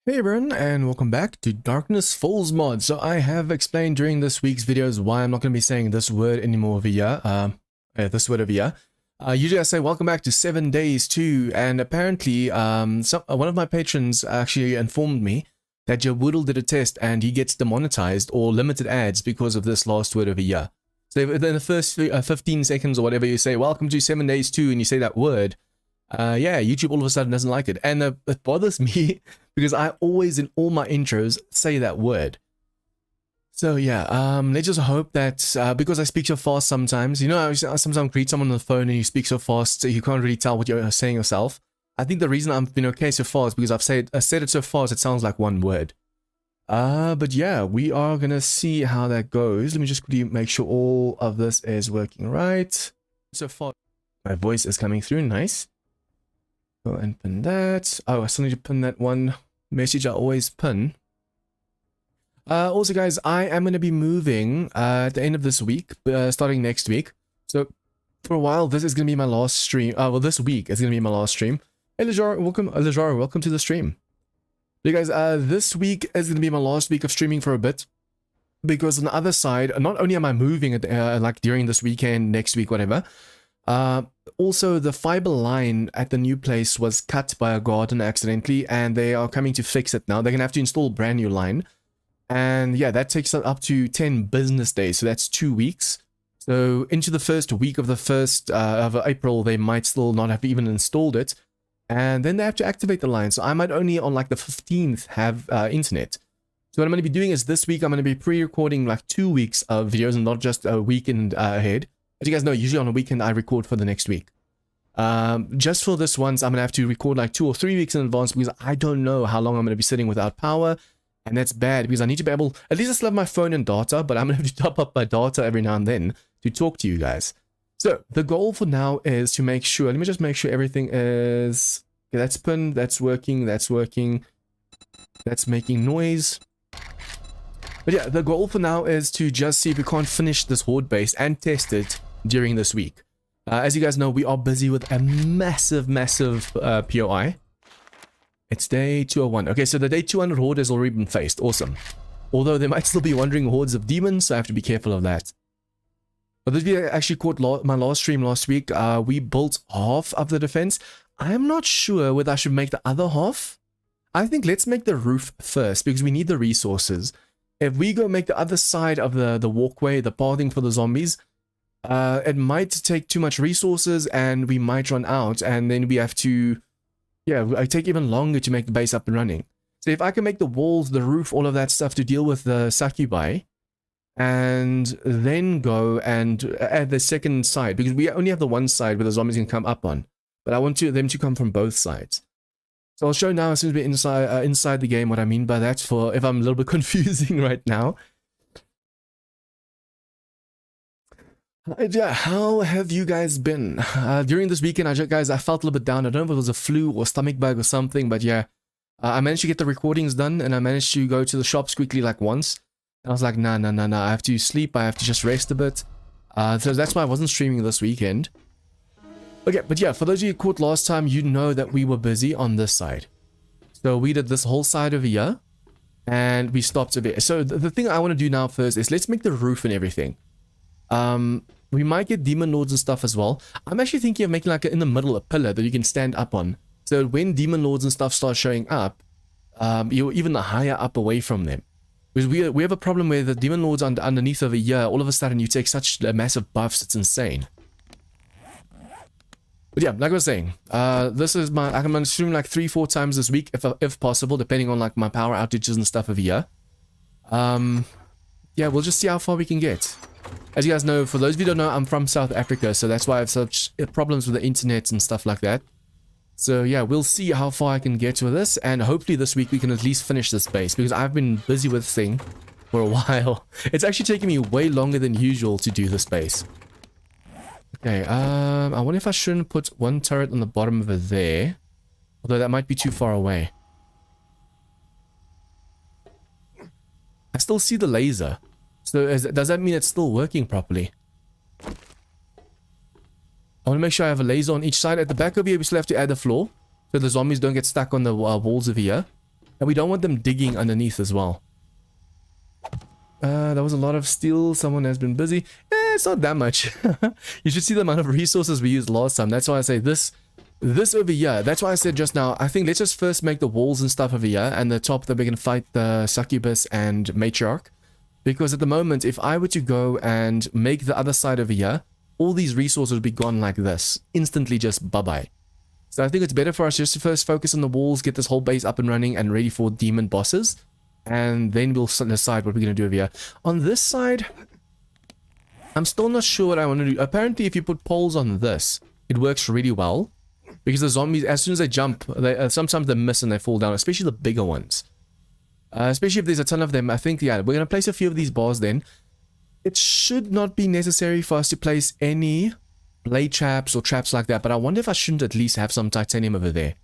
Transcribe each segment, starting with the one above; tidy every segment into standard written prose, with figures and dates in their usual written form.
Hey everyone, and welcome back to Darkness Falls mod. So I have explained during this week's videos why I'm not going to be saying this word anymore over here. This word over here. Usually I say welcome back to 7 Days 2, and apparently one of my patrons actually informed me that Jawoodle did a test and he gets demonetized or limited ads because of this last word over here. So if in the first 15 seconds or whatever you say welcome to 7 Days 2 and you say that word, yeah, YouTube all of a sudden doesn't like it, and it bothers me because I always in all my intros say that word. So yeah, let's just hope that because I speak so fast sometimes, you know, I sometimes greet someone on the phone and you speak so fast so you can't really tell what you're saying yourself. I think the reason I've been okay so far is because I said it so fast it sounds like one word. But yeah, we are gonna see how that goes. Let me just quickly make sure all of this is working right. So far, my voice is coming through, nice. Go and pin that. Oh, I still need to pin that one message I always pin. Also, guys, I am going to be moving at the end of this week, starting next week. So, for a while, this is going to be my last stream. Well, this week is going to be my last stream. Hey, Lejar, welcome to the stream. You guys, this week is going to be my last week of streaming for a bit. Because on the other side, not only am I moving like during this weekend, next week, whatever, also the fiber line at the new place was cut by a gardener accidentally, and they are coming to fix it now. They're gonna have to install a brand new line, and yeah, that takes up to 10 business days, so that's 2 weeks. So into the first week of the first of April, they might still not have even installed it, and then they have to activate the line. So I might only on like the 15th have internet. So what I'm going to be doing is this week I'm going to be pre-recording like 2 weeks of videos and not just a weekend ahead. As you guys know, usually on a weekend I record for the next week. Just for this once, I'm going to have to record like 2 or 3 weeks in advance because I don't know how long I'm going to be sitting without power. And that's bad because I need to be able, at least I still have my phone and data, but I'm going to have to top up my data every now and then to talk to you guys. So the goal for now is to make sure, let me just make sure everything is, okay, that's pinned, that's working, that's making noise. But yeah, the goal for now is to just see if we can't finish this Horde base and test it during this week. As you guys know, we are busy with a massive POI. It's day 201. Okay, so the day 200 Horde has already been faced. Awesome. Although there might still be wandering hordes of demons, so I have to be careful of that. But this video actually caught my last stream last week. We built half of the defense. I'm not sure whether I should make the other half. I think let's make the roof first because we need the resources. If we go make the other side of the walkway, the pathing for the zombies, it might take too much resources and we might run out, and then we have to, yeah, it take even longer to make the base up and running. So if I can make the walls, the roof, all of that stuff to deal with the succubi, and then go and add the second side, because we only have the one side where the zombies can come up on, but I want them to come from both sides. So I'll show now as soon as we're inside the game what I mean by that, for if I'm a little bit confusing right now. Yeah, how have you guys been? During this weekend, I felt a little bit down. I don't know if it was a flu or stomach bug or something, but yeah, I managed to get the recordings done, and I managed to go to the shops quickly like once. And I was like, nah, I have to sleep, I have to just rest a bit. So that's why I wasn't streaming this weekend. Okay, but yeah, for those of you who caught last time, you know that we were busy on this side. So we did this whole side over here, and we stopped over here. So the thing I want to do now first is let's make the roof and everything. We might get demon lords and stuff as well. I'm actually thinking of making like in the middle a pillar that you can stand up on. So when demon lords and stuff start showing up, you're even higher up away from them. Because we have a problem where the demon lords underneath over here, all of a sudden you take such massive buffs, it's insane. But yeah, like I was saying, this is I'm gonna stream like 3-4 times this week, if possible, depending on like my power outages and stuff over here. Yeah, we'll just see how far we can get. As you guys know, for those of you who don't know, I'm from South Africa, so that's why I have such problems with the internet and stuff like that. So yeah, we'll see how far I can get with this, and hopefully this week we can at least finish this base, because I've been busy with this thing for a while. It's actually taking me way longer than usual to do this base. Okay, I wonder if I shouldn't put one turret on the bottom over there, although that might be too far away. I still see the laser. So does that mean it's still working properly? I want to make sure I have a laser on each side. At the back over here, we still have to add a floor, so the zombies don't get stuck on the walls over here. And we don't want them digging underneath as well. That was a lot of steel. Someone has been busy. It's not that much. You should see the amount of resources we used last time. That's why I say this over here. That's why I said just now, I think let's just first make the walls and stuff over here. And the top that we can fight the succubus and matriarch. Because at the moment, if I were to go and make the other side over here, all these resources would be gone like this. Instantly just bye-bye. So I think it's better for us just to first focus on the walls, get this whole base up and running and ready for demon bosses. And then we'll decide what we're going to do over here. On this side, I'm still not sure what I want to do. Apparently, if you put poles on this, it works really well. Because the zombies, as soon as they jump, sometimes they miss and they fall down, especially the bigger ones. Especially if there's a ton of them. I think, yeah, we're going to place a few of these bars then. It should not be necessary for us to place any blade traps or traps like that. But I wonder if I shouldn't at least have some titanium over there.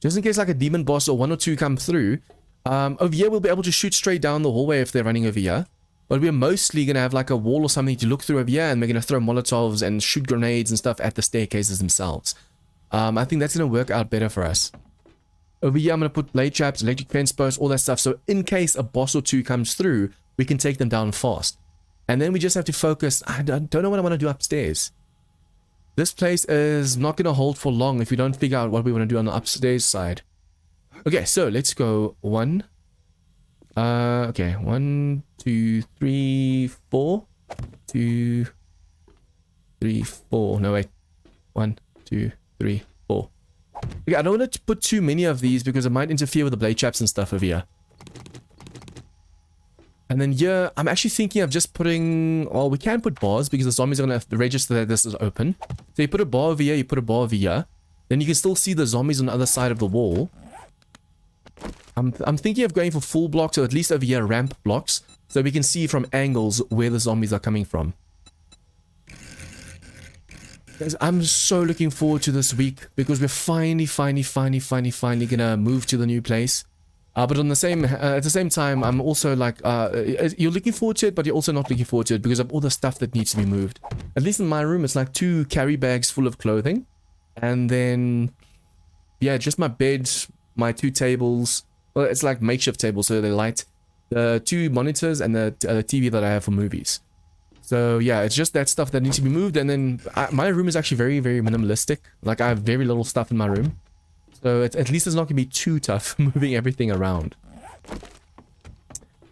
Just in case like a demon boss or one or two come through. Over here, we'll be able to shoot straight down the hallway if they're running over here. But we're mostly going to have like a wall or something to look through over here. And we're going to throw Molotovs and shoot grenades and stuff at the staircases themselves. I think that's going to work out better for us. Over here, I'm going to put blade traps, electric fence posts, all that stuff. So in case a boss or two comes through, we can take them down fast. And then we just have to focus. I don't know what I want to do upstairs. This place is not going to hold for long if we don't figure out what we want to do on the upstairs side. Okay, so let's go 1. Okay, 1, 2, 3, 4. 2, 3, 4. No, wait. 1, 2, 3, 4. Okay, I don't want to put too many of these because it might interfere with the blade traps and stuff over here. And then here, I'm actually thinking of just putting... Well, we can put bars because the zombies are going to register that this is open. So you put a bar over here, you put a bar over here. Then you can still see the zombies on the other side of the wall. I'm thinking of going for full blocks, or at least over here ramp blocks, so we can see from angles where the zombies are coming from. Guys, I'm so looking forward to this week because we're finally gonna move to the new place. But on the at the same time, I'm also like, you're looking forward to it, but you're also not looking forward to it because of all the stuff that needs to be moved. At least in my room, it's like 2 carry bags full of clothing, and then yeah, just my bed, my 2 tables. Well, it's like makeshift tables, so they're light. The 2 monitors and the TV that I have for movies. So yeah, it's just that stuff that needs to be moved. And then my room is actually very, very minimalistic. Like I have very little stuff in my room. So at least it's not going to be too tough moving everything around.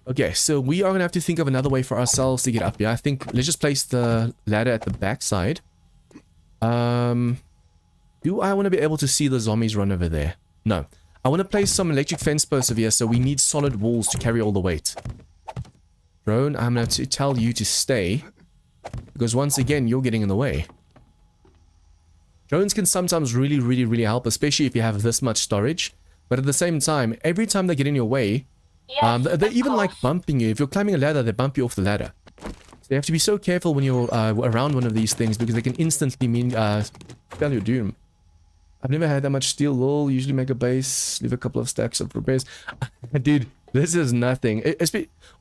Okay, so we are going to have to think of another way for ourselves to get up here. I think let's just place the ladder at the back side. Do I want to be able to see the zombies run over there? No. I want to place some electric fence posts over here, so we need solid walls to carry all the weight. Drone, I'm going to tell you to stay, because once again, you're getting in the way. Drones can sometimes really help, especially if you have this much storage. But at the same time, every time they get in your way, they even like bumping you. If you're climbing a ladder, they bump you off the ladder. So you have to be so careful when you're around one of these things, because they can instantly spell your doom. I've never had that much steel wool. Usually make a base, leave a couple of stacks of repairs. Dude, this is nothing.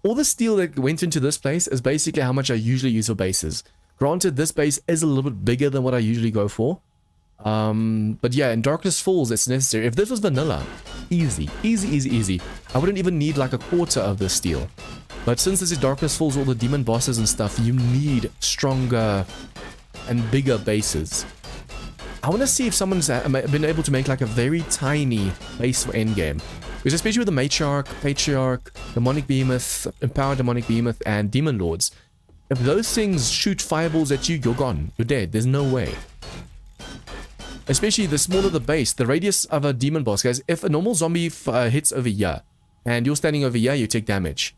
All the steel that went into this place is basically how much I usually use for bases. Granted, this base is a little bit bigger than what I usually go for. But yeah, in Darkness Falls, it's necessary. If this was vanilla, easy. I wouldn't even need like a quarter of this steel. But since this is Darkness Falls, all the demon bosses and stuff, you need stronger and bigger bases. I want to see if someone's been able to make like a very tiny base for endgame. Because especially with the Matriarch, Patriarch, Demonic Behemoth, Empowered Demonic Behemoth, and Demon Lords, if those things shoot fireballs at you, you're gone. You're dead. There's no way. Especially the smaller the base, the radius of a demon boss, guys. If a normal zombie hits over here, and you're standing over here, you take damage.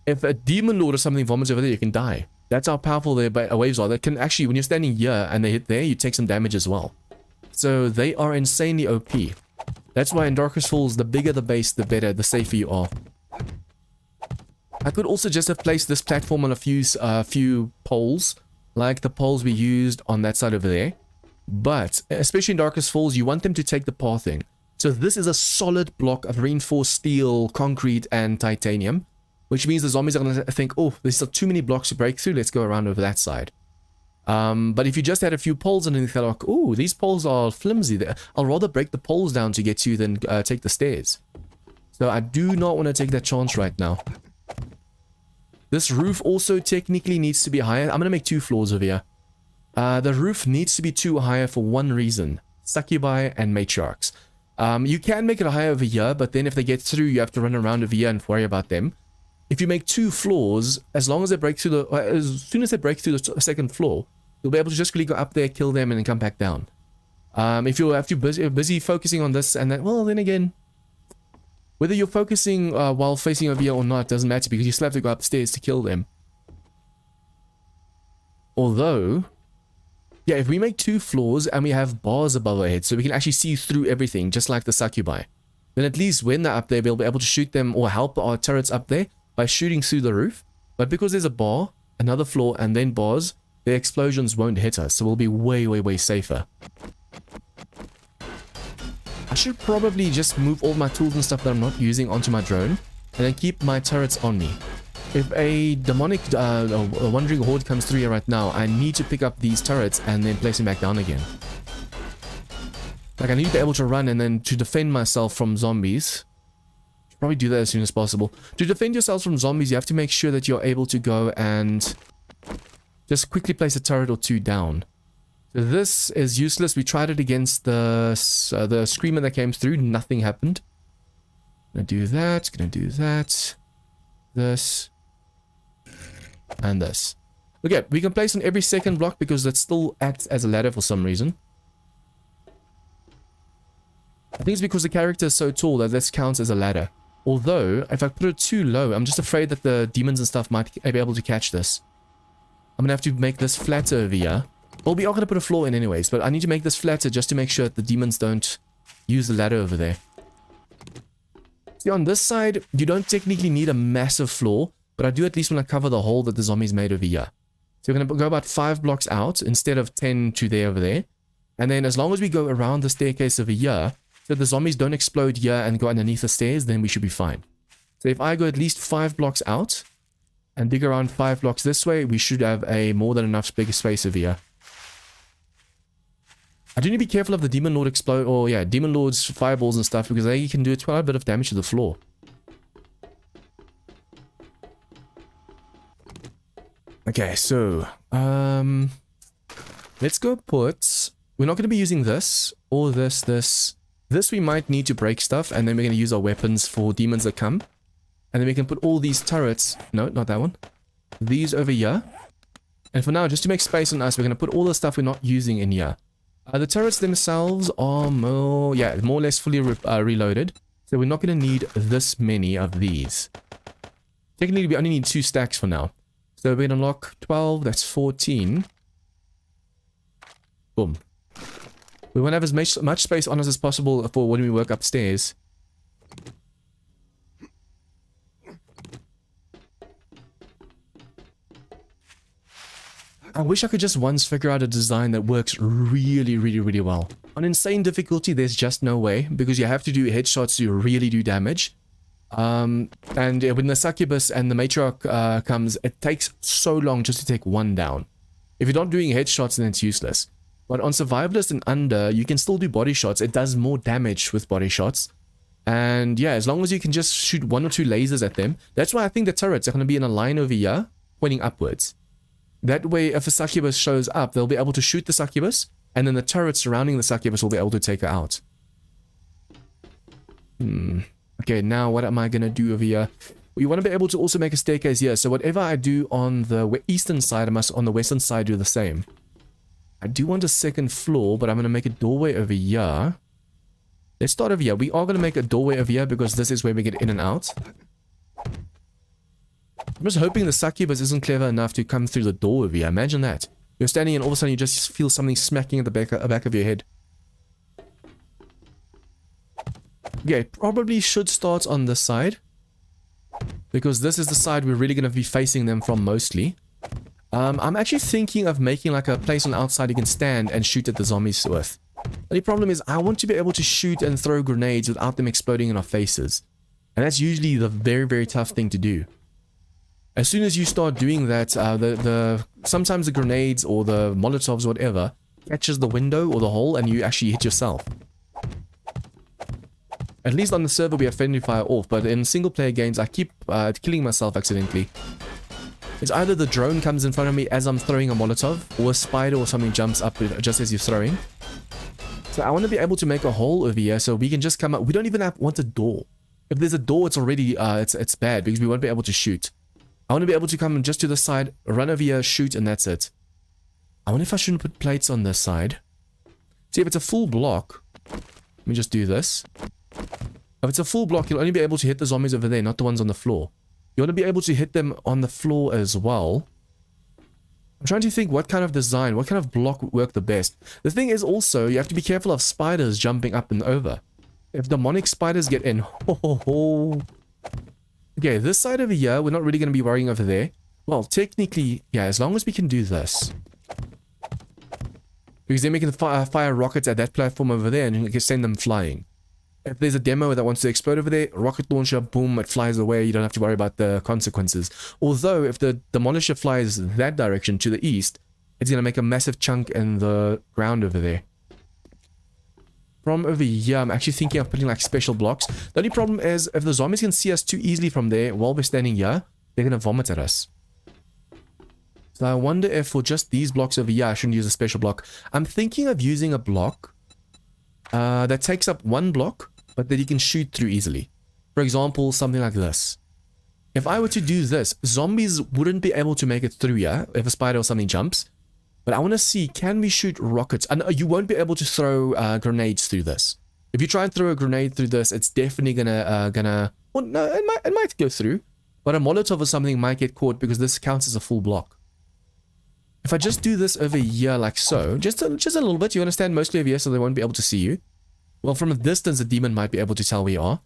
If a demon lord or something vomits over there, you can die. That's how powerful their waves are. That can actually, when you're standing here and they hit there, you take some damage as well. So they are insanely OP. That's why in Darkest Falls, the bigger the base, the better, the safer you are. I could also just have placed this platform on a few poles, like the poles we used on that side over there. But, especially in Darkest Falls, you want them to take the pathing. So this is a solid block of reinforced steel, concrete, and titanium. Which means the zombies are going to think, oh, there's still too many blocks to break through, let's go around over that side. But if you just had a few poles underneath, they're like, ooh, these poles are flimsy. I'll rather break the poles down to get to you than take the stairs. So I do not want to take that chance right now. This roof also technically needs to be higher. I'm going to make 2 floors over here. The roof needs to be 2 higher for one reason. Succubi and matriarchs. You can make it higher over here, but then if they get through, you have to run around over here and worry about them. If you make 2 floors, as long as they break through as soon as they break through the second floor, you'll be able to just really go up there, kill them, and then come back down. If you're busy focusing on this and that, well, then again, whether you're focusing while facing over here or not doesn't matter, because you still have to go upstairs to kill them. Although, yeah, if we make 2 floors and we have bars above our heads, so we can actually see through everything, just like the succubi, then at least when they're up there, we'll be able to shoot them or help our turrets up there by shooting through the roof. But because there's a bar, another floor, and then bars, the explosions won't hit us, so we'll be way, way, way safer. I should probably just move all my tools and stuff that I'm not using onto my drone, and then keep my turrets on me. If a demonic a wandering horde comes through here right now, I need to pick up these turrets and then place them back down again. Like, I need to be able to run and then to defend myself from zombies. Should probably do that as soon as possible. To defend yourselves from zombies, you have to make sure that you're able to go and just quickly place a turret or 2 down. So this is useless. We tried it against the screamer that came through. Nothing happened. Gonna do that. Gonna do that. This. And this. Okay, we can place on every second block because that still acts as a ladder for some reason. I think it's because the character is so tall that this counts as a ladder. Although, if I put it too low, I'm just afraid that the demons and stuff might be able to catch this. I'm gonna have to make this flatter over here. Well, we are gonna put a floor in anyways, but I need to make this flatter just to make sure that the demons don't use the ladder over there. See, on this side, you don't technically need a massive floor, but I do at least want to cover the hole that the zombies made over here. So we're gonna go about 5 blocks out instead of 10 to there over there. And then as long as we go around the staircase over here, so the zombies don't explode here and go underneath the stairs, then we should be fine. So if I go at least 5 blocks out and dig around 5 blocks this way, we should have a more than enough big space over here. I do need to be careful of the Demon Lord explode, or yeah, Demon Lord's fireballs and stuff, because they can do quite a bit of damage to the floor. Okay, so let's go put, we're not going to be using this or this. This we might need to break stuff, and then we're going to use our weapons for demons that come. And then we can put all these turrets, no, not that one, these over here. And for now, just to make space on us, we're going to put all the stuff we're not using in here. The turrets themselves are more or less fully reloaded. So we're not going to need this many of these. Technically, we only need 2 stacks for now. So we're going to unlock 12, that's 14. Boom. We want to have as much space on us as possible for when we work upstairs. I wish I could just once figure out a design that works really, really, really well. On insane difficulty, there's just no way, because you have to do headshots to really do damage. And when the succubus and the matriarch comes, it takes so long just to take one down. If you're not doing headshots, then it's useless. But on survivalist and under, you can still do body shots. It does more damage with body shots. And yeah, as long as you can just shoot 1 or 2 lasers at them. That's why I think the turrets are going to be in a line over here, pointing upwards. That way, if a succubus shows up, they'll be able to shoot the succubus, and then the turrets surrounding the succubus will be able to take her out. Okay, now what am I going to do over here? Well, you want to be able to also make a staircase here. So whatever I do on the eastern side, I must on the western side do the same. I do want a second floor, but I'm going to make a doorway over here. Let's start over here. We are going to make a doorway over here because this is where we get in and out. I'm just hoping the succubus isn't clever enough to come through the door over here. Imagine that. You're standing and all of a sudden you just feel something smacking at the back of your head. Okay, probably should start on this side, because this is the side we're really going to be facing them from mostly. I'm actually thinking of making like a place on the outside you can stand and shoot at the zombies with. The only problem is I want to be able to shoot and throw grenades without them exploding in our faces. And that's usually the very, very tough thing to do. As soon as you start doing that, sometimes the grenades or the molotovs or whatever catches the window or the hole and you actually hit yourself. At least on the server we have friendly fire off, but in single player games I keep killing myself accidentally. It's either the drone comes in front of me as I'm throwing a molotov, or a spider or something jumps up just as you're throwing. So I want to be able to make a hole over here so we can just come up. We don't even want a door. If there's a door, it's already it's bad because we won't be able to shoot. I want to be able to come just to the side, run over here, shoot, and that's it. I wonder if I shouldn't put plates on this side. See, if it's a full block, let me just do this. If it's a full block, you'll only be able to hit the zombies over there, not the ones on the floor. You want to be able to hit them on the floor as well. I'm trying to think what kind of design, what kind of block would work the best. The thing is also, you have to be careful of spiders jumping up and over. If demonic spiders get in, Okay, this side over here, we're not really going to be worrying over there. Well, technically, yeah, as long as we can do this. Because then we can fire rockets at that platform over there and we can send them flying. If there's a demo that wants to explode over there, rocket launcher, boom, it flies away. You don't have to worry about the consequences. Although, if the demolisher flies that direction to the east, it's going to make a massive chunk in the ground over there. From over here, I'm actually thinking of putting like special blocks. The only problem is if the zombies can see us too easily from there while we're standing here, they're going to vomit at us. So I wonder if for just these blocks over here, I shouldn't use a special block. I'm thinking of using a block that takes up one block, but that you can shoot through easily. For example, something like this. If I were to do this, zombies wouldn't be able to make it through here if a spider or something jumps. But I want to see, can we shoot rockets? And you won't be able to throw grenades through this. If you try and throw a grenade through this, it's definitely gonna well, no, it might go through. But a molotov or something might get caught because this counts as a full block. If I just do this over here like so, just a little bit, you understand, mostly over here so they won't be able to see you. Well, from a distance, the demon might be able to tell where you are.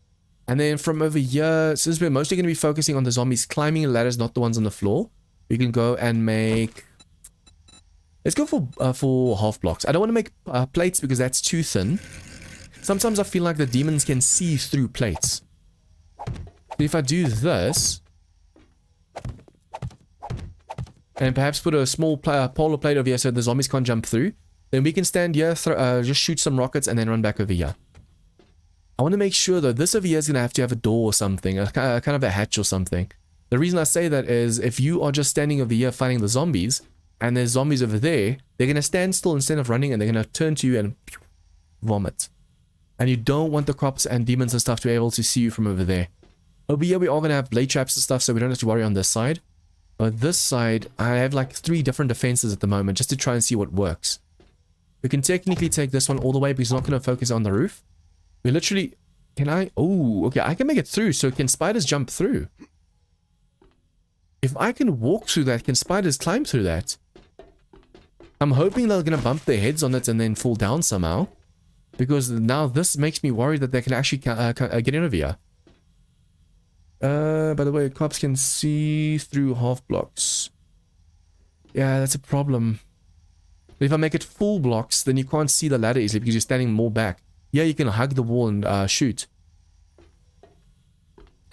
And then from over here, since we're mostly going to be focusing on the zombies climbing ladders, not the ones on the floor, we can go and make... Let's go for half blocks. I don't want to make plates because that's too thin. Sometimes I feel like the demons can see through plates. If I do this, and perhaps put a small polar plate over here so the zombies can't jump through, then we can stand here, just shoot some rockets and then run back over here. I want to make sure though, this over here is going to have a door or something, kind of a hatch or something. The reason I say that is if you are just standing over here fighting the zombies, and there's zombies over there, they're going to stand still instead of running and they're going to turn to you and vomit. And you don't want the cops and demons and stuff to be able to see you from over there. Over here we are going to have blade traps and stuff so we don't have to worry on this side. But this side, I have like 3 different defenses at the moment just to try and see what works. We can technically take this one all the way because it's not going to focus on the roof. We literally... Can I... Oh, okay, I can make it through. So can spiders jump through? If I can walk through that, can spiders climb through that? I'm hoping they're going to bump their heads on it and then fall down somehow. Because now this makes me worried that they can actually get in over here. By the way, cops can see through half blocks. Yeah, that's a problem. If I make it full blocks, then you can't see the ladder easily because you're standing more back. Yeah, you can hug the wall and shoot.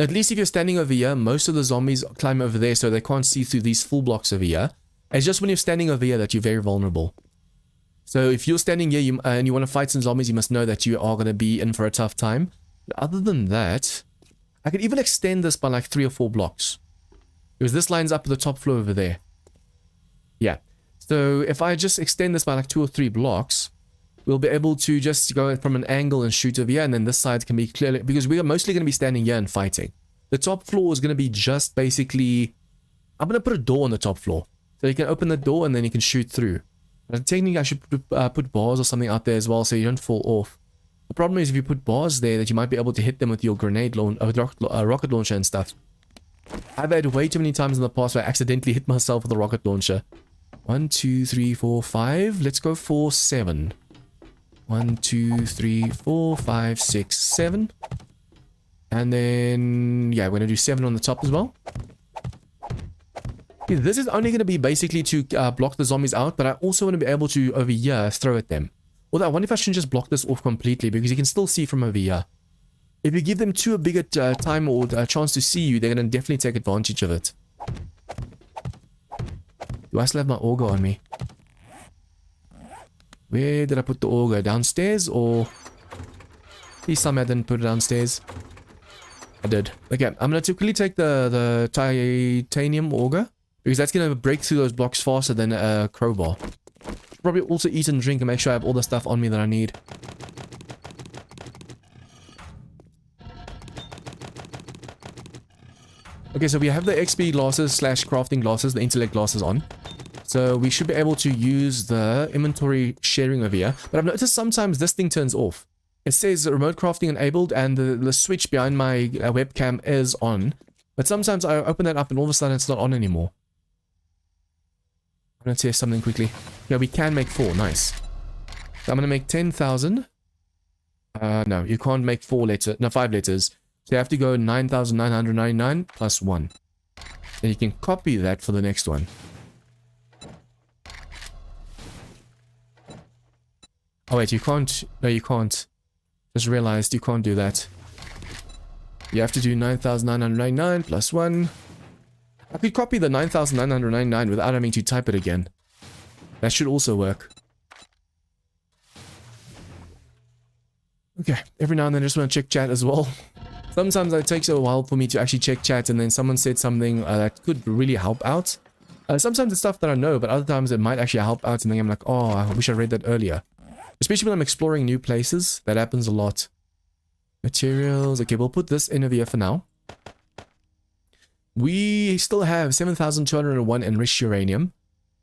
At least if you're standing over here, most of the zombies climb over there so they can't see through these full blocks over here. It's just when you're standing over here that you're very vulnerable. So if you're standing here and you want to fight some zombies, you must know that you are going to be in for a tough time. But other than that, I could even extend this by like 3 or 4 blocks. Because this lines up at the top floor over there. Yeah. So if I just extend this by like 2 or 3 blocks, we'll be able to just go from an angle and shoot over here. And then this side can be clearly... Because we are mostly going to be standing here and fighting. The top floor is going to be just basically... I'm going to put a door on the top floor. So you can open the door and then you can shoot through. But technically I should put bars or something out there as well so you don't fall off. The problem is if you put bars there that you might be able to hit them with your grenade rocket launcher and stuff. I've had way too many times in the past where I accidentally hit myself with a rocket launcher. 1, 2, 3, 4, 5. Let's go for 7. 1, 2, 3, 4, 5, 6, 7. And then, yeah, we're going to do 7 on the top as well. This is only going to be basically to block the zombies out, but I also want to be able to, over here, throw at them. Although I wonder if I shouldn't just block this off completely, because you can still see from over here. If you give them too bigger time or a chance to see you, they're going to definitely take advantage of it. Do I still have my auger on me? Where did I put the auger? Downstairs or... Please tell me I didn't put it downstairs. I did. Okay, I'm going to quickly take the titanium auger, because that's going to break through those blocks faster than a crowbar. Probably also eat and drink and make sure I have all the stuff on me that I need. Okay, so we have the XP glasses slash crafting glasses, the intellect glasses on. So we should be able to use the inventory sharing over here. But I've noticed sometimes this thing turns off. It says remote crafting enabled and the switch behind my webcam is on. But sometimes I open that up and all of a sudden it's not on anymore. I'm going to test something quickly. Yeah, we can make 4. Nice. So I'm going to make 10,000. No, you can't make 5 letters. So you have to go 9,999 plus 1. And you can copy that for the next one. Oh wait, you can't. No, you can't. Just realized you can't do that. You have to do 9,999 plus 1. I could copy the 9,999 without having to type it again. That should also work. Okay, every now and then I just want to check chat as well. Sometimes it takes a while for me to actually check chat and then someone said something that could really help out. Sometimes it's stuff that I know, but other times it might actually help out and then I'm like, oh, I wish I read that earlier. Especially when I'm exploring new places, that happens a lot. Materials, okay, we'll put this in over here for now. We still have 7,201 enriched uranium.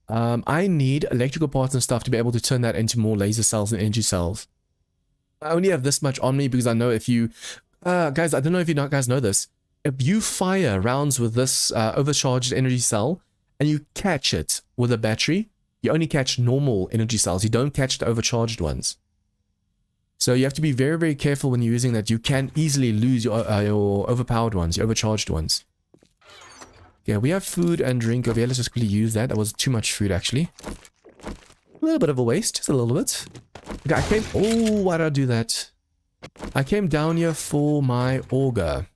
I need electrical parts and stuff to be able to turn that into more laser cells and energy cells. I only have this much on me because I know if you... guys, I don't know if you guys know this. If you fire rounds with this overcharged energy cell and you catch it with a battery, you only catch normal energy cells. You don't catch the overcharged ones. So you have to be very, very careful when you're using that. You can easily lose your overpowered ones, your overcharged ones. Yeah, we have food and drink over here. Let's just quickly use that. That was too much food, actually. A little bit of a waste. Just a little bit. Okay, I came... Oh, why did I do that? I came down here for my auger.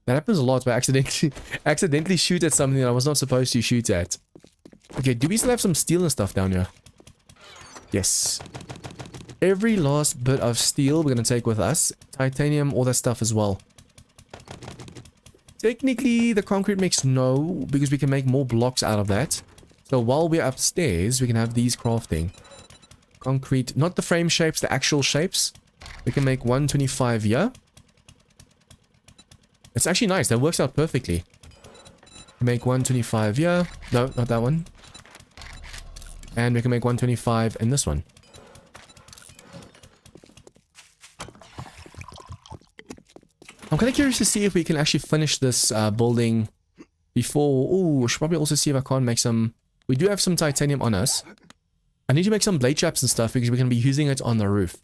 That happens a lot, but I accidentally shoot at something that I was not supposed to shoot at. Okay, do we still have some steel and stuff down here? Yes. Every last bit of steel we're going to take with us. Titanium, all that stuff as well. Technically, the concrete mix, no, because we can make more blocks out of that. So while we're upstairs, we can have these crafting. Concrete, not the frame shapes, the actual shapes. We can make 125 here. It's actually nice. That works out perfectly. Make 125 here. No, not that one. And we can make 125 in this one. I'm kind of curious to see if we can actually finish this building before... Oh, I should probably also see if I can't make some... We do have some titanium on us. I need to make some blade traps and stuff because we're going to be using it on the roof.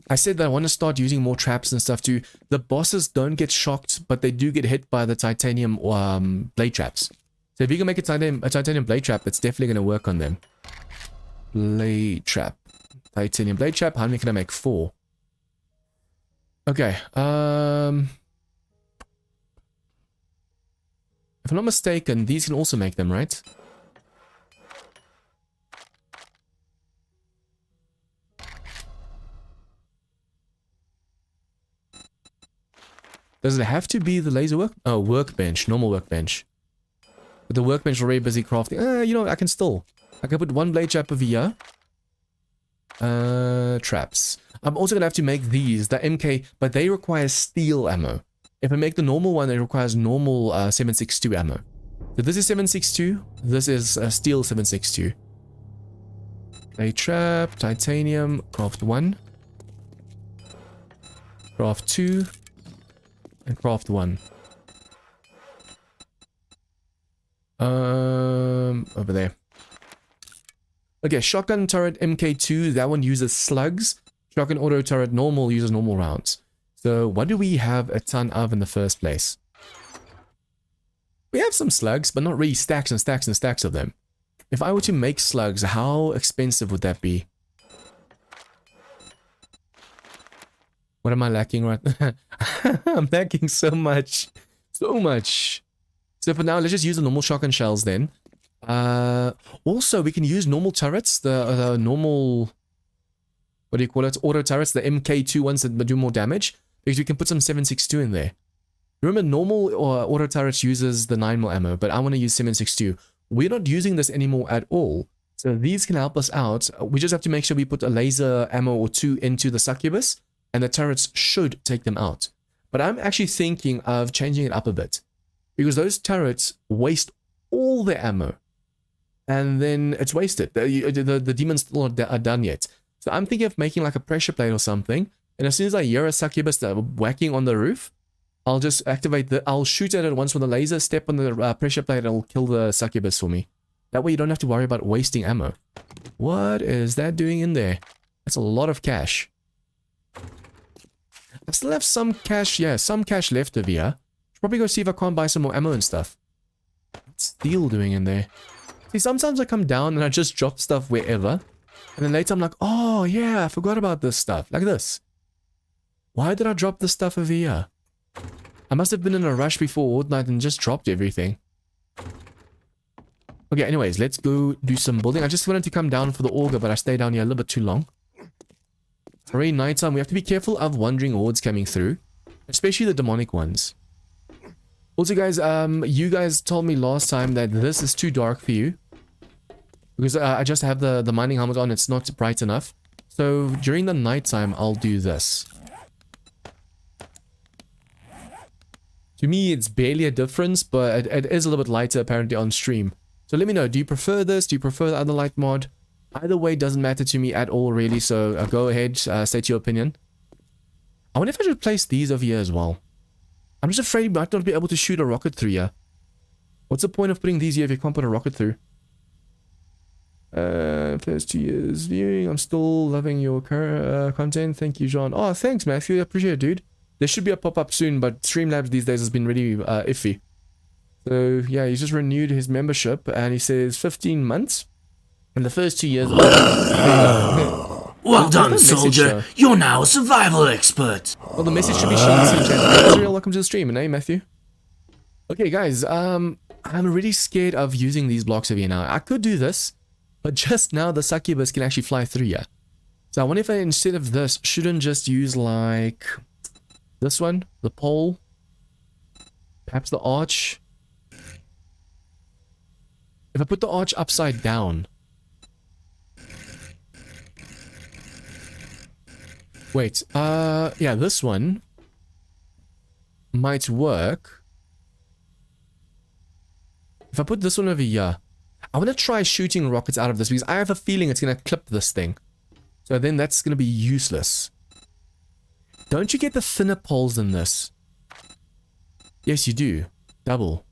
I said that I want to start using more traps and stuff too. The bosses don't get shocked, but they do get hit by the titanium blade traps. So if you can make a titanium blade trap, it's definitely going to work on them. Blade trap. Titanium blade trap. How many can I make? 4. Okay. If I'm not mistaken, these can also make them, right? Does it have to be the laser work? Oh, workbench. Normal workbench. But the workbench is already busy crafting. You know, I can still. I can put one blade trap over here. Traps. I'm also going to have to make these, the MK, but they require steel ammo. If I make the normal one, it requires normal 7.62 ammo. So this is 7.62. This is steel 7.62. Blade trap, titanium, craft 1. Craft 2. And craft 1. Over there. Okay, shotgun turret MK2, that one uses slugs. Shotgun auto turret normal uses normal rounds. So what do we have a ton of in the first place? We have some slugs, but not really stacks and stacks and stacks of them. If I were to make slugs, how expensive would that be? What am I lacking right now? I'm lacking so much. So much. So for now, let's just use the normal shotgun shells then. Also, we can use normal turrets, the normal, what do you call it, auto turrets, the MK2 ones that do more damage, because we can put some 7.62 in there. Remember, normal auto turrets uses the 9mm ammo, but I want to use 7.62. We're not using this anymore at all, so these can help us out. We just have to make sure we put a laser ammo or two into the succubus, and the turrets should take them out. But I'm actually thinking of changing it up a bit, because those turrets waste all their ammo, and then it's wasted. The demons still are done yet. So I'm thinking of making like a pressure plate or something, and as soon as I hear a succubus whacking on the roof, I'll just activate I'll shoot at it once with a laser, step on the pressure plate, and it'll kill the succubus for me. That way you don't have to worry about wasting ammo. What is that doing in there? That's a lot of cash. I still have some cash, yeah, some cash left over here. Should probably go see if I can't buy some more ammo and stuff. What's Steel doing in there? See, sometimes I come down and I just drop stuff wherever. And then later I'm like, oh yeah, I forgot about this stuff. Like this. Why did I drop this stuff over here? I must have been in a rush before Horde night and just dropped everything. Okay, anyways, let's go do some building. I just wanted to come down for the auger, but I stayed down here a little bit too long. It's already nighttime. We have to be careful of wandering hordes coming through, especially the demonic ones. Also, guys, you guys told me last time that this is too dark for you, because I just have the mining helmet on. It's not bright enough. So during the nighttime, I'll do this. To me, it's barely a difference, but it is a little bit lighter apparently on stream. So let me know, do you prefer this? Do you prefer the other light mod? Either way doesn't matter to me at all, really. So go ahead, state your opinion. I wonder if I should place these over here as well. I'm just afraid we might not be able to shoot a rocket through here. What's the point of putting these here if you can't put a rocket through? First 2 years viewing. I'm still loving your content. Thank you, John. Oh, thanks, Matthew. I appreciate it, dude. There should be a pop-up soon, but Streamlabs these days has been really iffy. So, yeah, he's just renewed his membership, and he says 15 months. In the first 2 years... Well done, soldier. You're now a survival expert. Well, the message should be shown to chat. Israel, welcome to the stream. And hey, Matthew. Okay, guys, I'm really scared of using these blocks over here now. I could do this, but just now the succubus can actually fly through here. So I wonder if I, instead of this, shouldn't just use, like... this one, the pole, perhaps the arch. If I put the arch upside down. Wait, yeah, this one might work. If I put this one over here, I want to try shooting rockets out of this because I have a feeling it's going to clip this thing. So then that's going to be useless. Don't you get the thinner poles than this? Yes, you do. Double.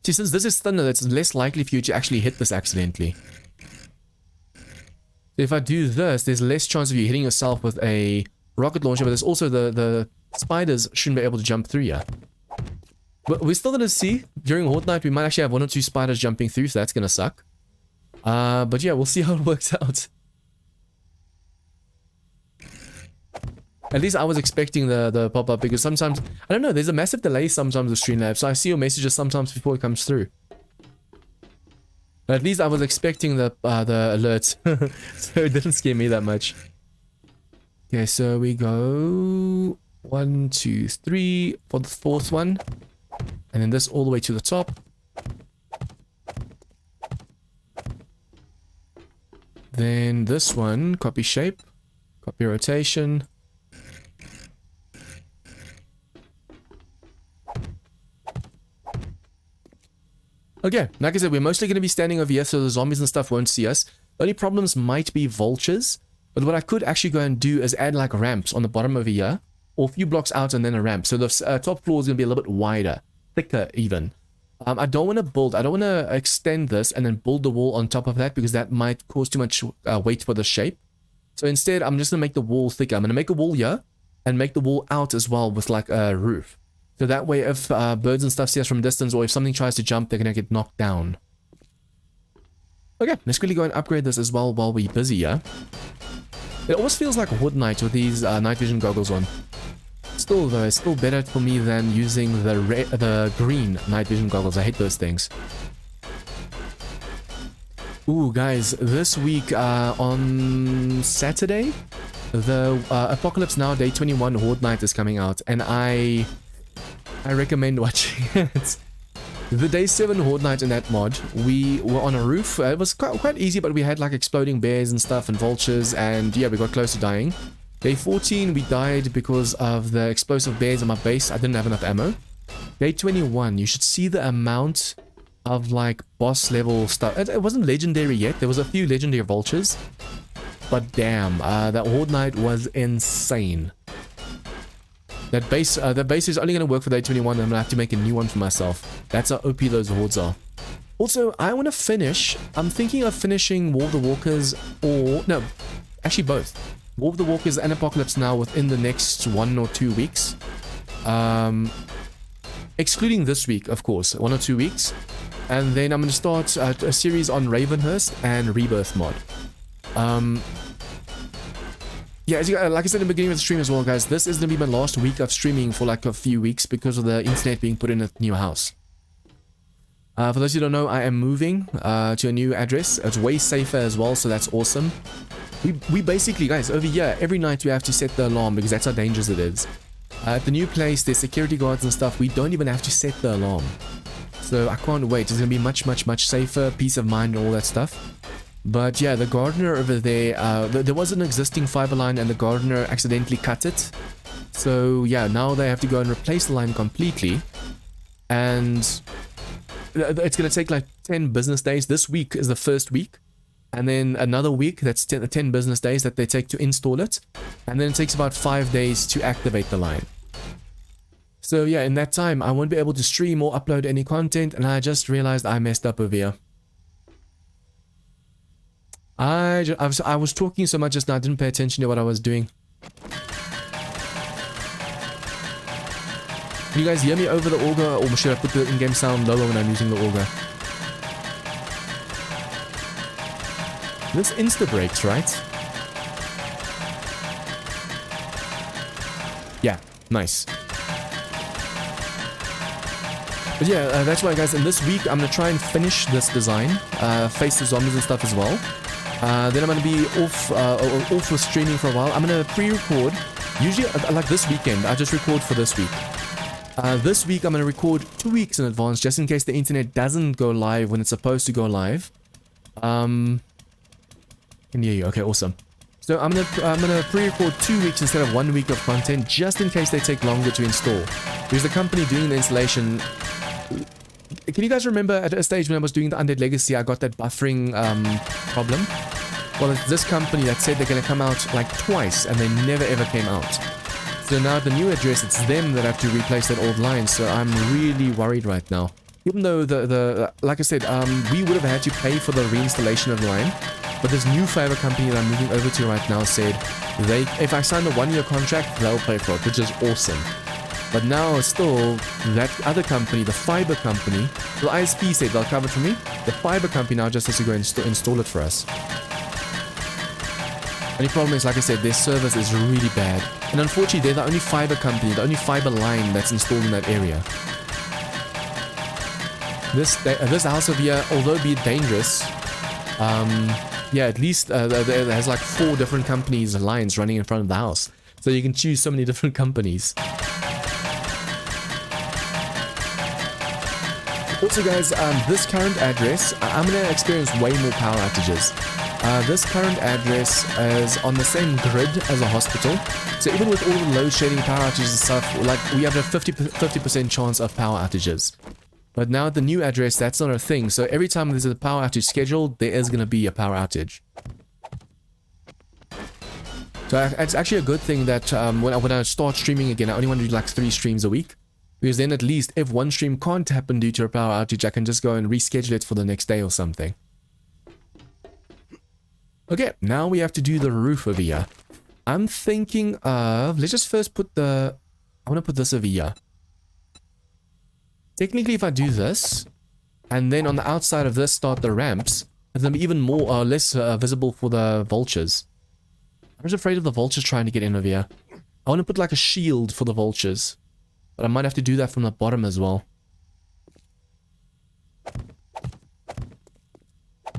See, since this is thinner, it's less likely for you to actually hit this accidentally. So if I do this, there's less chance of you hitting yourself with a rocket launcher, but there's also the spiders shouldn't be able to jump through here. But we're still going to see. During Horde night, we might actually have 1 or 2 spiders jumping through, so that's going to suck. But yeah, we'll see how it works out. At least I was expecting the pop-up because sometimes, I don't know, there's a massive delay sometimes with Streamlabs, so I see your messages sometimes before it comes through. But at least I was expecting the alert, so it didn't scare me that much. Okay, so we go 1, 2, 3 for the 4th one, and then this all the way to the top. Then this one, copy shape, copy rotation. Okay, like I said, we're mostly going to be standing over here so the zombies and stuff won't see us. The only problems might be vultures, but what I could actually go and do is add like ramps on the bottom over here, or a few blocks out and then a ramp. So the top floor is going to be a little bit wider, thicker even. I don't want to extend this and then build the wall on top of that because that might cause too much weight for the shape. So instead, I'm just going to make the wall thicker. I'm going to make a wall here and make the wall out as well with like a roof. So that way if birds and stuff see us from distance or if something tries to jump, they're going to get knocked down. Okay, let's quickly go and upgrade this as well while we're busy here. It almost feels like a Horde night with these night vision goggles on. It's still though, it's still better for me than using the green night vision goggles. I hate those things. Ooh, guys, this week on Saturday, the Apocalypse Now Day 21 Horde Night is coming out, and I recommend watching it. The Day 7 Horde Night in that mod, we were on a roof. It was quite easy, but we had like exploding bears and stuff and vultures, and yeah, we got close to dying. Day 14, we died because of the explosive bears on my base. I didn't have enough ammo. Day 21, you should see the amount of like boss level stuff. It wasn't legendary yet. There was a few legendary vultures, but damn, that Horde Night was insane. That base is only going to work for Day 21, and I'm going to have to make a new one for myself. That's how OP those hordes are. Also, I want to finish, I'm thinking of finishing War of the Walkers, or, no, actually both. War of the Walkers and Apocalypse Now within the next 1 or 2 weeks. Excluding this week, of course, 1 or 2 weeks. And then I'm going to start a series on Ravenhurst and Rebirth mod. Yeah, like I said in the beginning of the stream as well, guys, this is going to be my last week of streaming for like a few weeks because of the internet being put in a new house. For those who don't know, I am moving to a new address. It's way safer as well, so that's awesome. We basically, guys, over here, every night we have to set the alarm because that's how dangerous it is. At the new place, there's security guards and stuff. We don't even have to set the alarm. So I can't wait. It's going to be much safer, peace of mind and all that stuff. But yeah, the gardener over there, there was an existing fiber line and the gardener accidentally cut it. So yeah, now they have to go and replace the line completely. And it's going to take like 10 business days. This week is the first week. And then another week, that's 10 business days that they take to install it. And then it takes about 5 days to activate the line. So yeah, in that time, I won't be able to stream or upload any content. And I just realized I messed up over here. I was talking so much just now, I didn't pay attention to what I was doing. Can you guys hear me over the auger, or should I put the in-game sound lower when I'm using the auger? This insta-breaks, right? Yeah, nice. But yeah, that's why, guys, in this week, I'm going to try and finish this design, face the zombies and stuff as well. Then I'm going to be off with streaming for a while. I'm going to pre-record, usually like this weekend, I just record for this week. This week I'm going to record 2 weeks in advance, just in case the internet doesn't go live when it's supposed to go live. Can hear you, okay, awesome. So I'm gonna pre-record 2 weeks instead of 1 week of content, just in case they take longer to install. Because the company doing the installation... Can you guys remember at a stage when I was doing the Undead Legacy, I got that buffering problem? Well, it's this company that said they're going to come out like twice, and they never ever came out. So now at the new address, it's them that have to replace that old line, so I'm really worried right now. Even though like I said, we would have had to pay for the reinstallation of the line, but this new fiber company that I'm moving over to right now said if I sign a 1-year contract, they'll pay for it, which is awesome. But now still, that other company, the fiber company, the ISP said they'll cover it for me. The fiber company now just has to go and install it for us. Only problem is, like I said, their service is really bad. And unfortunately, they're the only fiber company, the only fiber line that's installed in that area. This house over here, although be dangerous, yeah, at least it has like 4 different companies' lines running in front of the house. So you can choose so many different companies. Also, guys, this current address, I'm going to experience way more power outages. This current address is on the same grid as a hospital. So even with all the load shedding, power outages and stuff, like we have a 50% chance of power outages. But now at the new address, that's not a thing. So every time there's a power outage scheduled, there is going to be a power outage. So it's actually a good thing that when I start streaming again, I only want to do like 3 streams a week. Because then at least if one stream can't happen due to a power outage, I can just go and reschedule it for the next day or something. Okay, now we have to do the roof over here. I'm thinking of... Let's just first put the... I want to put this over here. Technically, if I do this, and then on the outside of this start the ramps, it's going to be even more less visible for the vultures. I'm just afraid of the vultures trying to get in over here. I want to put like a shield for the vultures. But I might have to do that from the bottom as well.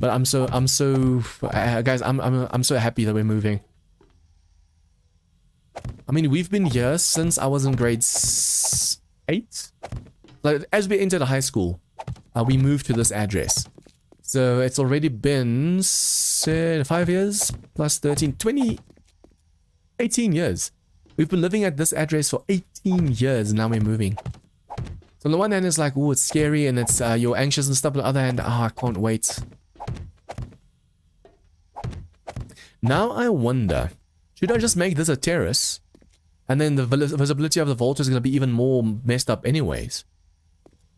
But I'm so guys, I'm so happy that we're moving. I mean, we've been here since I was in grade 8. Like, as we entered high school, we moved to this address. So it's already been 5 years plus 13, 20, 18 years. We've been living at this address for 18 years, and now we're moving. So on the one hand, it's like, oh, it's scary, and it's you're anxious and stuff. On the other hand, I can't wait. Now I wonder, should I just make this a terrace? And then the visibility of the vulture is going to be even more messed up anyways.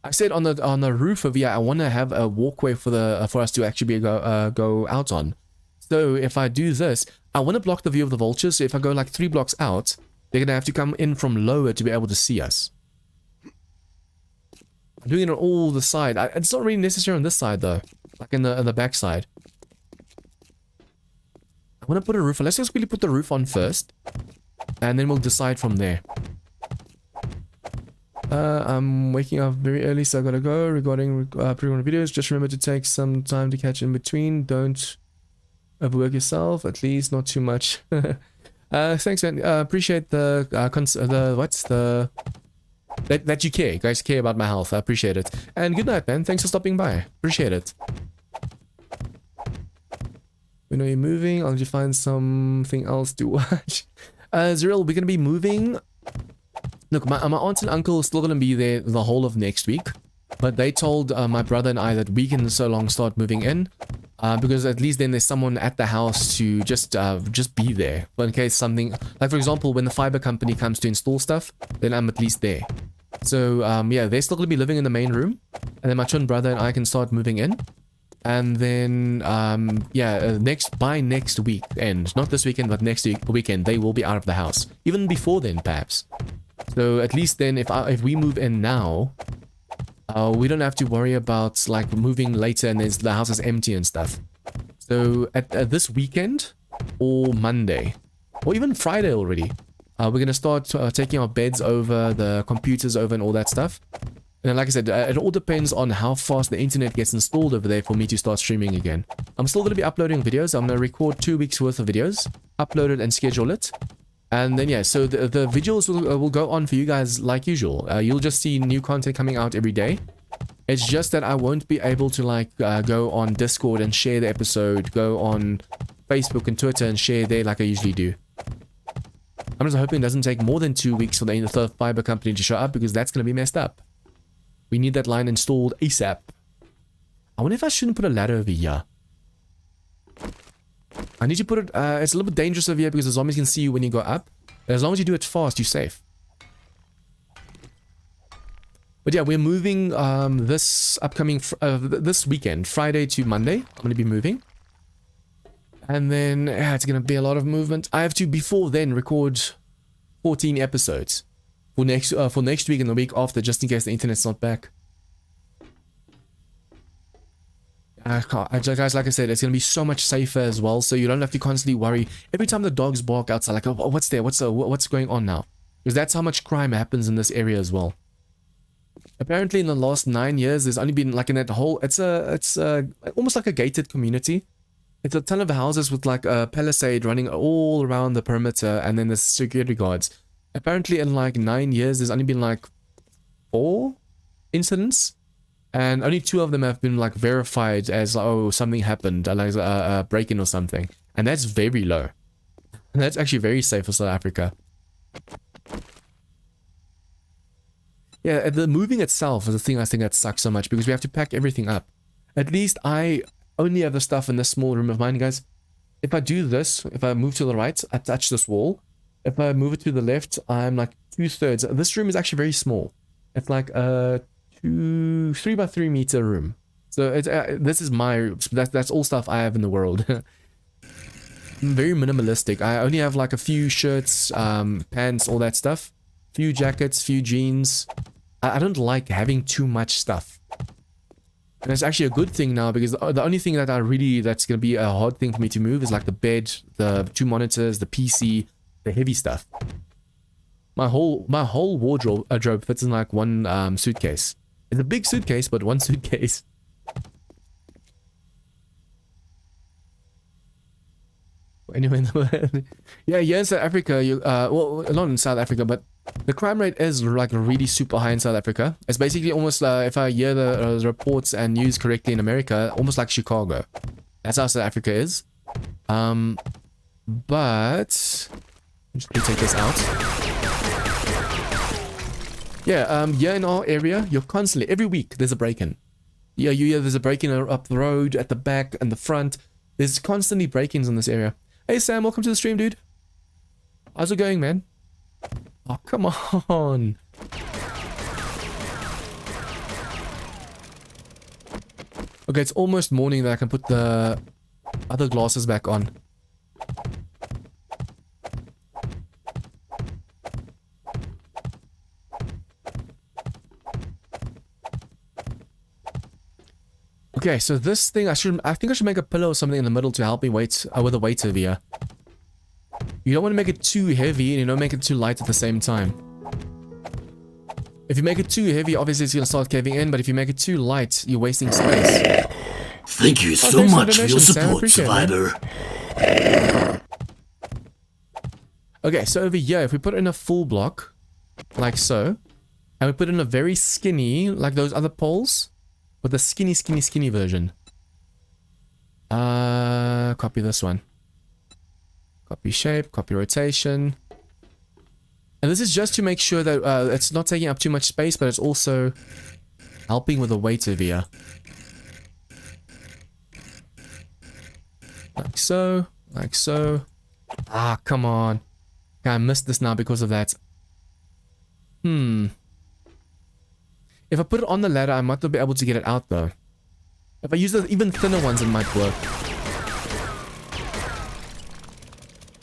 I said on the roof of here, I want to have a walkway for us to actually go out on. So if I do this, I want to block the view of the vultures. So if I go like 3 blocks out, they're going to have to come in from lower to be able to see us. I'm doing it on all the side. It's not really necessary on this side though, like in the back side. I want to put a roof on. Let's just quickly put the roof on first. And then we'll decide from there. I'm waking up very early, so I gotta go. Regarding pre-recorded videos, just remember to take some time to catch in between. Don't overwork yourself, at least not too much. Thanks, man. Appreciate that you care. You guys care about my health. I appreciate it. And good night, man. Thanks for stopping by. Appreciate it. We know you're moving. I'll just find something else to watch. Zeril, we're gonna be moving. Look, my aunt and uncle are still going to be there the whole of next week. But they told my brother and I that we can so long start moving in. Because at least then there's someone at the house to just be there. But in case something... Like, for example, when the fiber company comes to install stuff, then I'm at least there. So, yeah, they're still going to be living in the main room. And then my twin brother and I can start moving in. And then, yeah, by next weekend. Not this weekend, but next weekend, they will be out of the house. Even before then, perhaps. So at least then, if we move in now, we don't have to worry about like moving later and the house is empty and stuff. So at this weekend or Monday or even Friday already, we're gonna start taking our beds over, the computers over, and all that stuff. And like I said, it all depends on how fast the internet gets installed over there for me to start streaming again. I'm still gonna be uploading videos. I'm gonna record 2 weeks worth of videos, upload it, and schedule it. And then, yeah, so the visuals will go on for you guys like usual. You'll just see new content coming out every day. It's just that I won't be able to, like, go on Discord and share the episode, go on Facebook and Twitter and share there like I usually do. I'm just hoping it doesn't take more than 2 weeks for the third fiber company to show up, because that's going to be messed up. We need that line installed ASAP. I wonder if I shouldn't put a ladder over here. I need to put it, it's a little bit dangerous over here because the zombies can see you when you go up. But as long as you do it fast, you're safe. But yeah, we're moving this upcoming, this weekend, Friday to Monday. I'm going to be moving. And then, yeah, it's going to be a lot of movement. I have to, before then, record 14 episodes for next week and the week after, just in case the internet's not back. Guys, like I said, it's going to be so much safer as well, so you don't have to constantly worry. Every time the dogs bark outside, like, oh, what's there? What's going on now? Because that's how much crime happens in this area as well. Apparently, in the last 9 years, there's only been, like, in that whole... It's almost like a gated community. It's a ton of houses with, like, a palisade running all around the perimeter, and then there's security guards. Apparently, in, like, 9 years, there's only been, like, 4 incidents. And only 2 of them have been, like, verified as, oh, something happened, like a break-in or something. And that's very low. And that's actually very safe for South Africa. Yeah, the moving itself is the thing I think that sucks so much, because we have to pack everything up. At least I only have the stuff in this small room of mine, guys. If I do this, if I move to the right, I touch this wall. If I move it to the left, I'm like 2/3. This room is actually very small. It's like a 3 by 3 meter room. So it's this is my that's all stuff I have in the world. I'm very minimalistic. I only have like a few shirts, pants, all that stuff. Few jackets, few jeans. I don't like having too much stuff. And it's actually a good thing now, because the only thing that that's going to be a hard thing for me to move is like the bed, the 2 monitors, the PC, the heavy stuff. My whole wardrobe fits in like one suitcase. It's a big suitcase, but one suitcase. Anyway, in the world. Yeah, in South Africa, well, not in South Africa, but the crime rate is like really super high in South Africa. It's basically almost, if I hear the reports and news correctly in America, almost like Chicago. That's how South Africa is. But just take this out. Yeah, here in our area, you're constantly, every week, there's a break-in. Yeah, there's a break-in up the road, at the back, and the front. There's constantly break-ins in this area. Hey Sam, welcome to the stream, dude. How's it going, man? Oh, come on. Okay, it's almost morning that I can put the other glasses back on. Okay, so this thing, I think I should make a pillow or something in the middle to help me weight with the weight over here. You don't want to make it too heavy and you don't make it too light at the same time. If you make it too heavy, obviously it's going to start caving in, but if you make it too light, you're wasting space. Thank you so much for your support, Survivor. Okay, so over here, if we put in a full block, like so, and we put in a very skinny, like those other poles, with the skinny version. Copy this one. Copy shape, copy rotation. And this is just to make sure that it's not taking up too much space, but it's also helping with the weight over here. Like so, like so. Ah, come on. Okay, I missed this now because of that. If I put it on the ladder, I might not be able to get it out though. If I use the even thinner ones, it might work.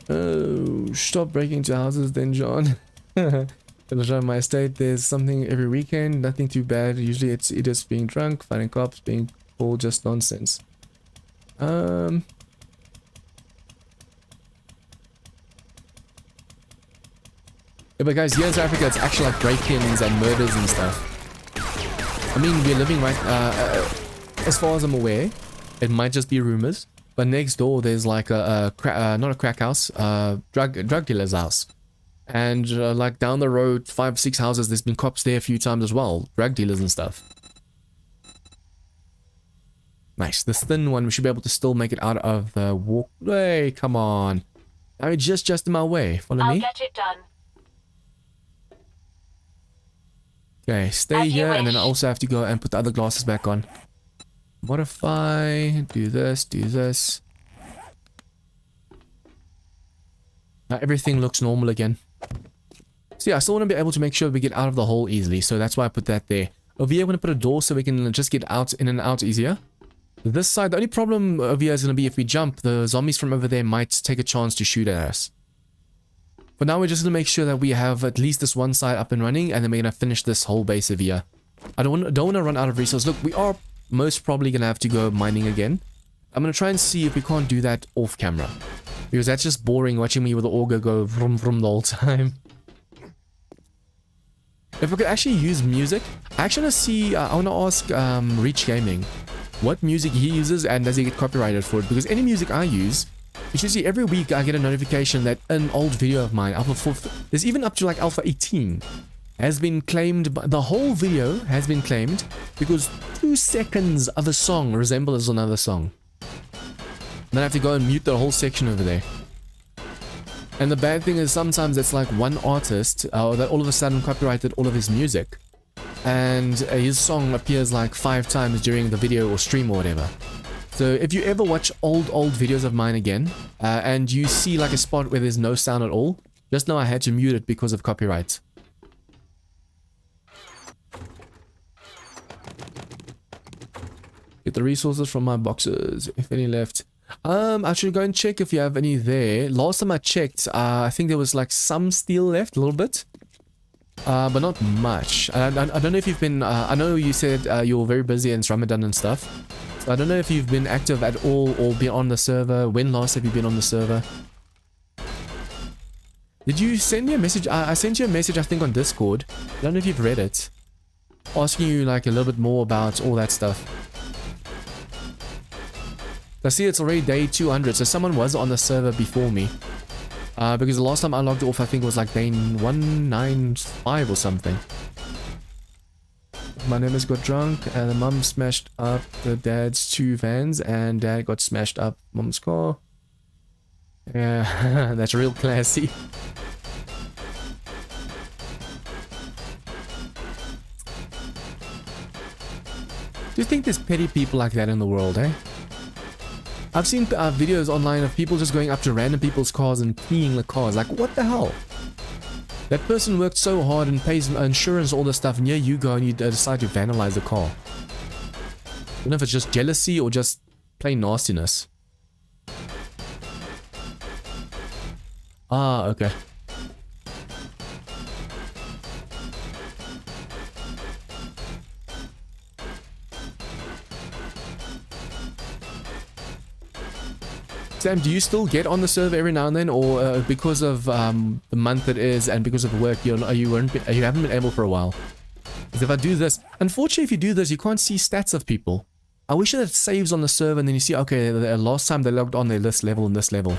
Oh, stop breaking into houses then, John. On my estate, there's something every weekend, nothing too bad. Usually it's idiots being drunk, fighting cops, being all just nonsense. Yeah, but guys, here in South Africa, it's actually like break-ins and murders and stuff. I mean, we're living right, as far as I'm aware, it might just be rumors, but next door there's like not a crack house, drug dealer's house. And like down the road, 5-6 houses, there's been cops there a few times as well, drug dealers and stuff. Nice, this thin one, we should be able to still make it out of the walkway, come on. I mean, just in my way, follow me? I'll get it done. Okay, stay here, and then I also have to go and put the other glasses back on. Modify, do this, do this. Now everything looks normal again. So yeah, I still want to be able to make sure we get out of the hole easily, so that's why I put that there. Over here, I'm going to put a door so we can just get out, in and out easier. This side, the only problem over here is going to be if we jump, the zombies from over there might take a chance to shoot at us. But now we're just going to make sure that we have at least this one side up and running, and then we're going to finish this whole base over here. I don't want to run out of resources. Look, we are most probably going to have to go mining again. I'm going to try and see if we can't do that off camera, because that's just boring watching me with the auger go vroom vroom the whole time. If we could actually use music, I actually want to see, I want to ask Reach Gaming what music he uses and does he get copyrighted for it, because any music I use, you should see every week I get a notification that an old video of mine, Alpha 4, there's even up to like Alpha 18, has been claimed, the whole video has been claimed because 2 seconds of a song resembles another song. Then I have to go and mute the whole section over there. And the bad thing is sometimes it's like one artist that all of a sudden copyrighted all of his music. And his song appears like 5 times during the video or stream or whatever. So if you ever watch old videos of mine again, and you see like a spot where there's no sound at all, just know I had to mute it because of copyright. Get the resources from my boxes, if any left. I should go and check if you have any there. Last time I checked, I think there was like some steel left, a little bit. But not much. I don't know if you've been, I know you said you're very busy and it's Ramadan and stuff. So I don't know if you've been active at all or been on the server. When last have you been on the server? Did you send me a message? I sent you a message, I think, on Discord. I don't know if you've read it. Asking you like a little bit more about all that stuff. I see it's already day 200, so someone was on the server before me. Because the last time I logged off, I think it was like day 195 or something. My neighbors got drunk, and the mum smashed up the dad's 2 vans, and dad got smashed up mum's car. Yeah, that's real classy. Do you think there's petty people like that in the world, eh? I've seen videos online of people just going up to random people's cars and keying the cars. Like, what the hell? That person worked so hard and pays insurance, all this stuff, and here you go and you decide to vandalize the car. I don't know if it's just jealousy or just plain nastiness. Ah, okay. Sam, do you still get on the server every now and then, or because of the month it is and because of work, you haven't been able for a while? Because if I do this, unfortunately, if you do this, you can't see stats of people. I wish that it saves on the server, and then you see, okay, the last time they logged on, they this level and this level.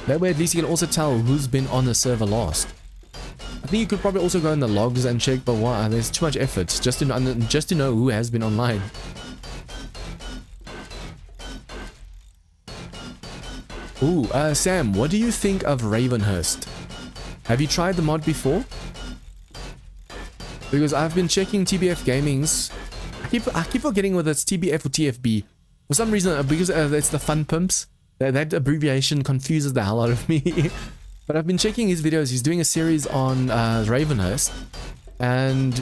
That way, at least you can also tell who's been on the server last. I think you could probably also go in the logs and check, but why? There's too much effort just to know who has been online. Ooh, Sam, what do you think of Ravenhurst? Have you tried the mod before? Because I've been checking TBF Gaming's. I keep forgetting whether it's TBF or TFB. For some reason, because it's the fun pimps, that abbreviation confuses the hell out of me. But I've been checking his videos. He's doing a series on Ravenhurst. And,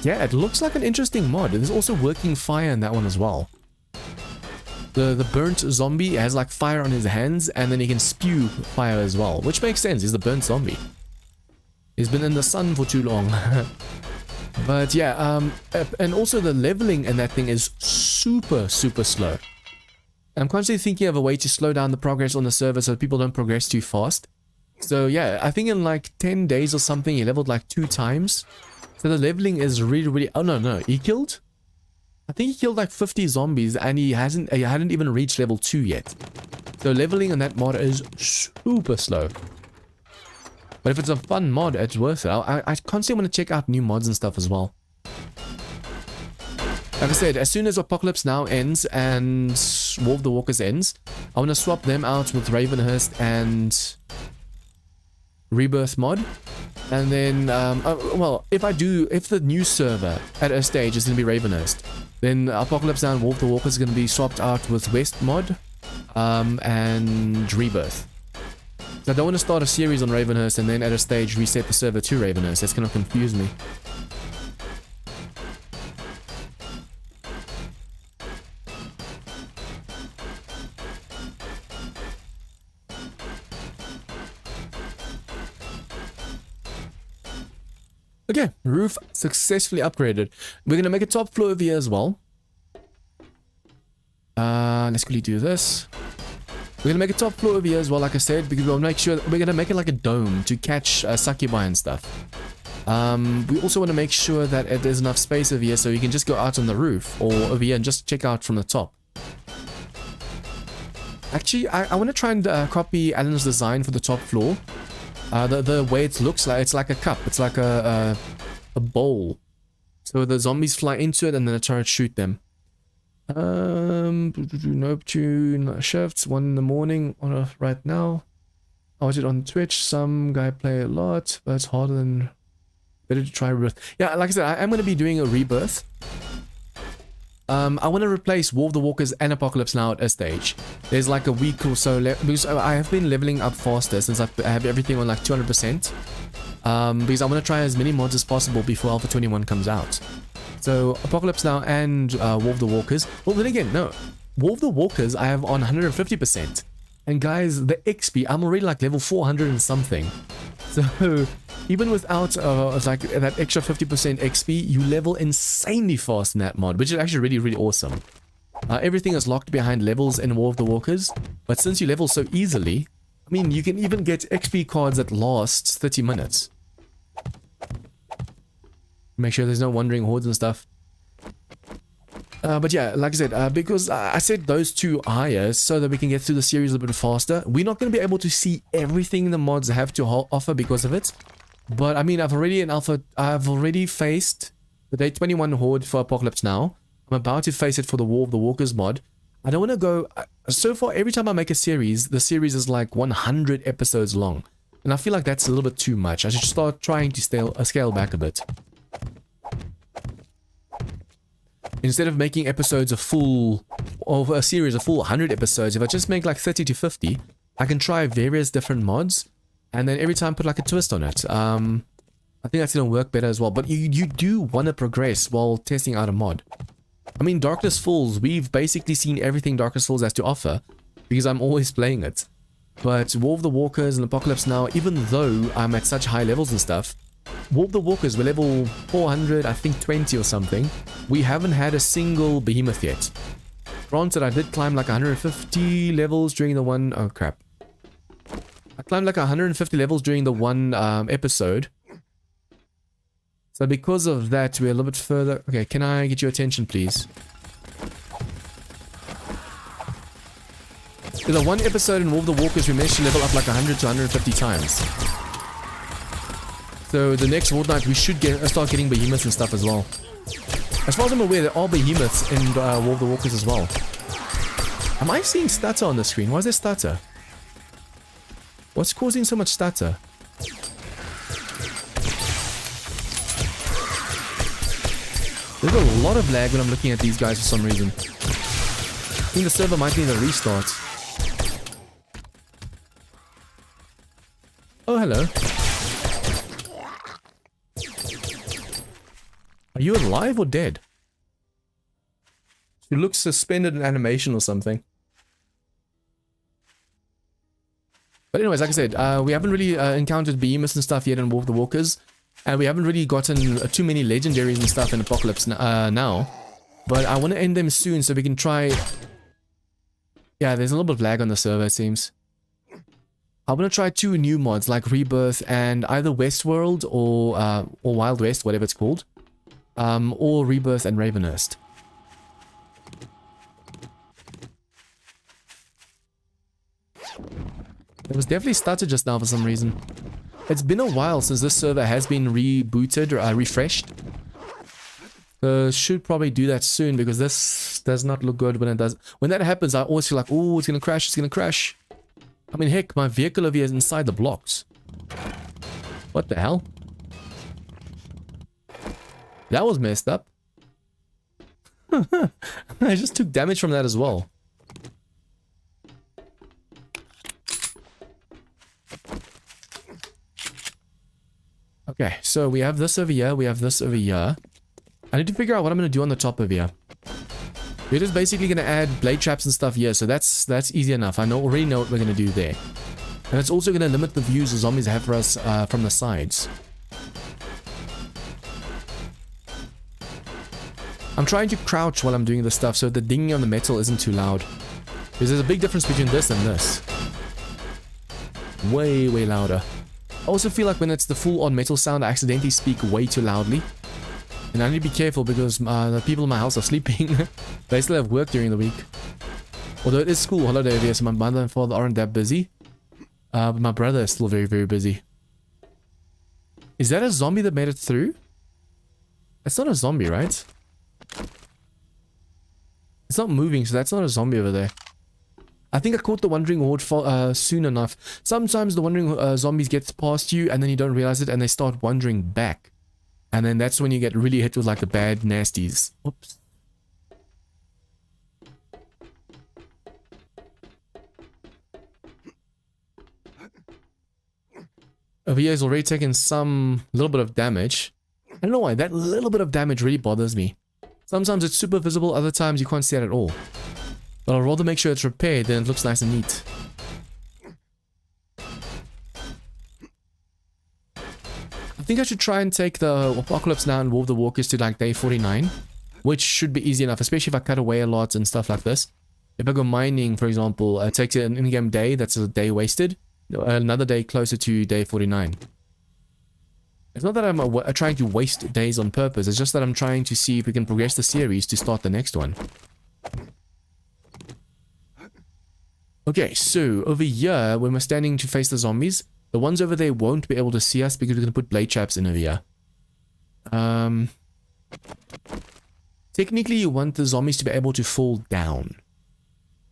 yeah, it looks like an interesting mod. There's also working fire in that one as well. The burnt zombie has like fire on his hands, and then he can spew fire as well, which makes sense. He's the burnt zombie. He's been in the sun for too long. But yeah, and also the leveling in that thing is super slow. I'm constantly thinking of a way to slow down the progress on the server so people don't progress too fast. So yeah, I think in like 10 days or something, he leveled like 2 times. So the leveling is really... Oh no, he killed... I think he killed like 50 zombies, and he hadn't even reached level 2 yet. So leveling on that mod is super slow. But if it's a fun mod, it's worth it. I constantly want to check out new mods and stuff as well. Like I said, as soon as Apocalypse Now ends and War of the Walkers ends, I want to swap them out with Ravenhurst and Rebirth mod. And then, well, if the new server at a stage is going to be Ravenhurst, then Apocalypse Now and War of the Walkers is going to be swapped out with West mod and Rebirth. So I don't want to start a series on Ravenhurst and then at a stage reset the server to Ravenhurst. That's going to confuse me. Okay, roof successfully upgraded. We're gonna make a top floor over here as well. Let's quickly do this. We're gonna make a top floor over here as well, like I said, because we'll make sure we're gonna make it like a dome to catch succubi and stuff. We also want to make sure that there's enough space over here so you can just go out on the roof or over here and just check out from the top. Actually, I want to try and copy Alan's design for the top floor. The way it looks like, it's like a cup. It's like a bowl. So the zombies fly into it and then the turrets shoot them. Nope, 2 shifts, 1 in the morning on right now. I watch it on Twitch. Some guy play a lot, but it's harder than... Better to try Rebirth. Yeah, like I said, I am going to be doing a Rebirth. I want to replace War of the Walkers and Apocalypse Now at a stage. There's like a week or so left, because I have been leveling up faster since I have everything on like 200%. Because I want to try as many mods as possible before Alpha 21 comes out. So Apocalypse Now and War of the Walkers. Well, then again, no. War of the Walkers I have on 150%. And guys, the XP, I'm already like level 400 and something. So even without like that extra 50% XP, you level insanely fast in that mod, which is actually really awesome. Everything is locked behind levels in War of the Walkers, but since you level so easily, I mean, you can even get XP cards that last 30 minutes. Make sure there's no wandering hordes and stuff. But yeah, like I said, because I set those two higher so that we can get through the series a little bit faster. We're not going to be able to see everything the mods have to offer because of it. But I mean, I've already faced the Day210 Horde for Apocalypse Now. I'm about to face it for the War of the Walkers mod. I don't want to go... So far, every time I make a series, the series is like 100 episodes long. And I feel like that's a little bit too much. I should start trying to scale back a bit. Instead of making episodes a series of full 100 episodes, if I just make like 30 to 50, I can try various different mods, and then every time put like a twist on it. I think that's going to work better as well, but you do want to progress while testing out a mod. I mean, Darkness Falls, we've basically seen everything Darkness Falls has to offer, because I'm always playing it. But War of the Walkers and Apocalypse Now, even though I'm at such high levels and stuff, War of the Walkers, we're level 400, I think 20 or something. We haven't had a single behemoth yet. Granted, I did climb like 150 levels during the one... Oh, crap. I climbed like 150 levels during the one episode. So because of that, we're a little bit further... Okay, can I get your attention, please? In the one episode in War of the Walkers, we managed to level up like 100 to 150 times. So the next Horde night we should start getting behemoths and stuff as well. As far as I'm aware, there are behemoths in War of the Walkers as well. Am I seeing stutter on the screen? Why is there stutter? What's causing so much stutter? There's a lot of lag when I'm looking at these guys for some reason. I think the server might need a restart. Oh, hello. Are you alive or dead? She looks suspended in animation or something. But anyways, like I said, we haven't really encountered behemoths and stuff yet in War of the Walkers. And we haven't really gotten too many legendaries and stuff in Apocalypse now. But I want to end them soon so we can try... Yeah, there's a little bit of lag on the server, it seems. I want to try two new mods like Rebirth and either Westworld or Wild West, whatever it's called. Or Rebirth and Ravenhurst. It was definitely started just now for some reason. It's been a while since this server has been rebooted or refreshed. Should probably do that soon because this does not look good when it does. When that happens, I always feel like, oh, it's gonna crash, it's gonna crash. I mean, heck, my vehicle over here is inside the blocks. What the hell? That was messed up. I just took damage from that as well. Okay, so we have this over here, we have this over here. I need to figure out what I'm going to do on the top over here. We're just basically going to add blade traps and stuff here, so that's easy enough. I already know what we're going to do there. And it's also going to limit the views the zombies have for us from the sides. I'm trying to crouch while I'm doing this stuff so the dinging on the metal isn't too loud. Because there's a big difference between this and this. Way, way louder. I also feel like when it's the full-on metal sound, I accidentally speak way too loudly. And I need to be careful because the people in my house are sleeping. They still have work during the week. Although it is school holiday here, so my mother and father aren't that busy. But my brother is still very, very busy. Is that a zombie that made it through? It's not a zombie, right? It's not moving, so that's not a zombie over there. I think I caught the Wandering Horde soon enough. Sometimes the Wandering zombies get past you and then you don't realize it and they start wandering back. And then that's when you get really hit with like the bad nasties. Oops. Over here has already taken some little bit of damage. I don't know why, that little bit of damage really bothers me. Sometimes it's super visible, other times you can't see it at all. But I'll rather make sure it's repaired than it looks nice and neat. I think I should try and take the Apocalypse Now and War of the Walkers to like day 49. Which should be easy enough, especially if I cut away a lot and stuff like this. If I go mining, for example, it takes an in-game day, that's a day wasted. another day closer to day 49. It's not that I'm trying to waste days on purpose. It's just that I'm trying to see if we can progress the series to start the next one. Okay, so over here, when we're standing to face the zombies, the ones over there won't be able to see us because we're going to put blade traps in over here. Technically, you want the zombies to be able to fall down.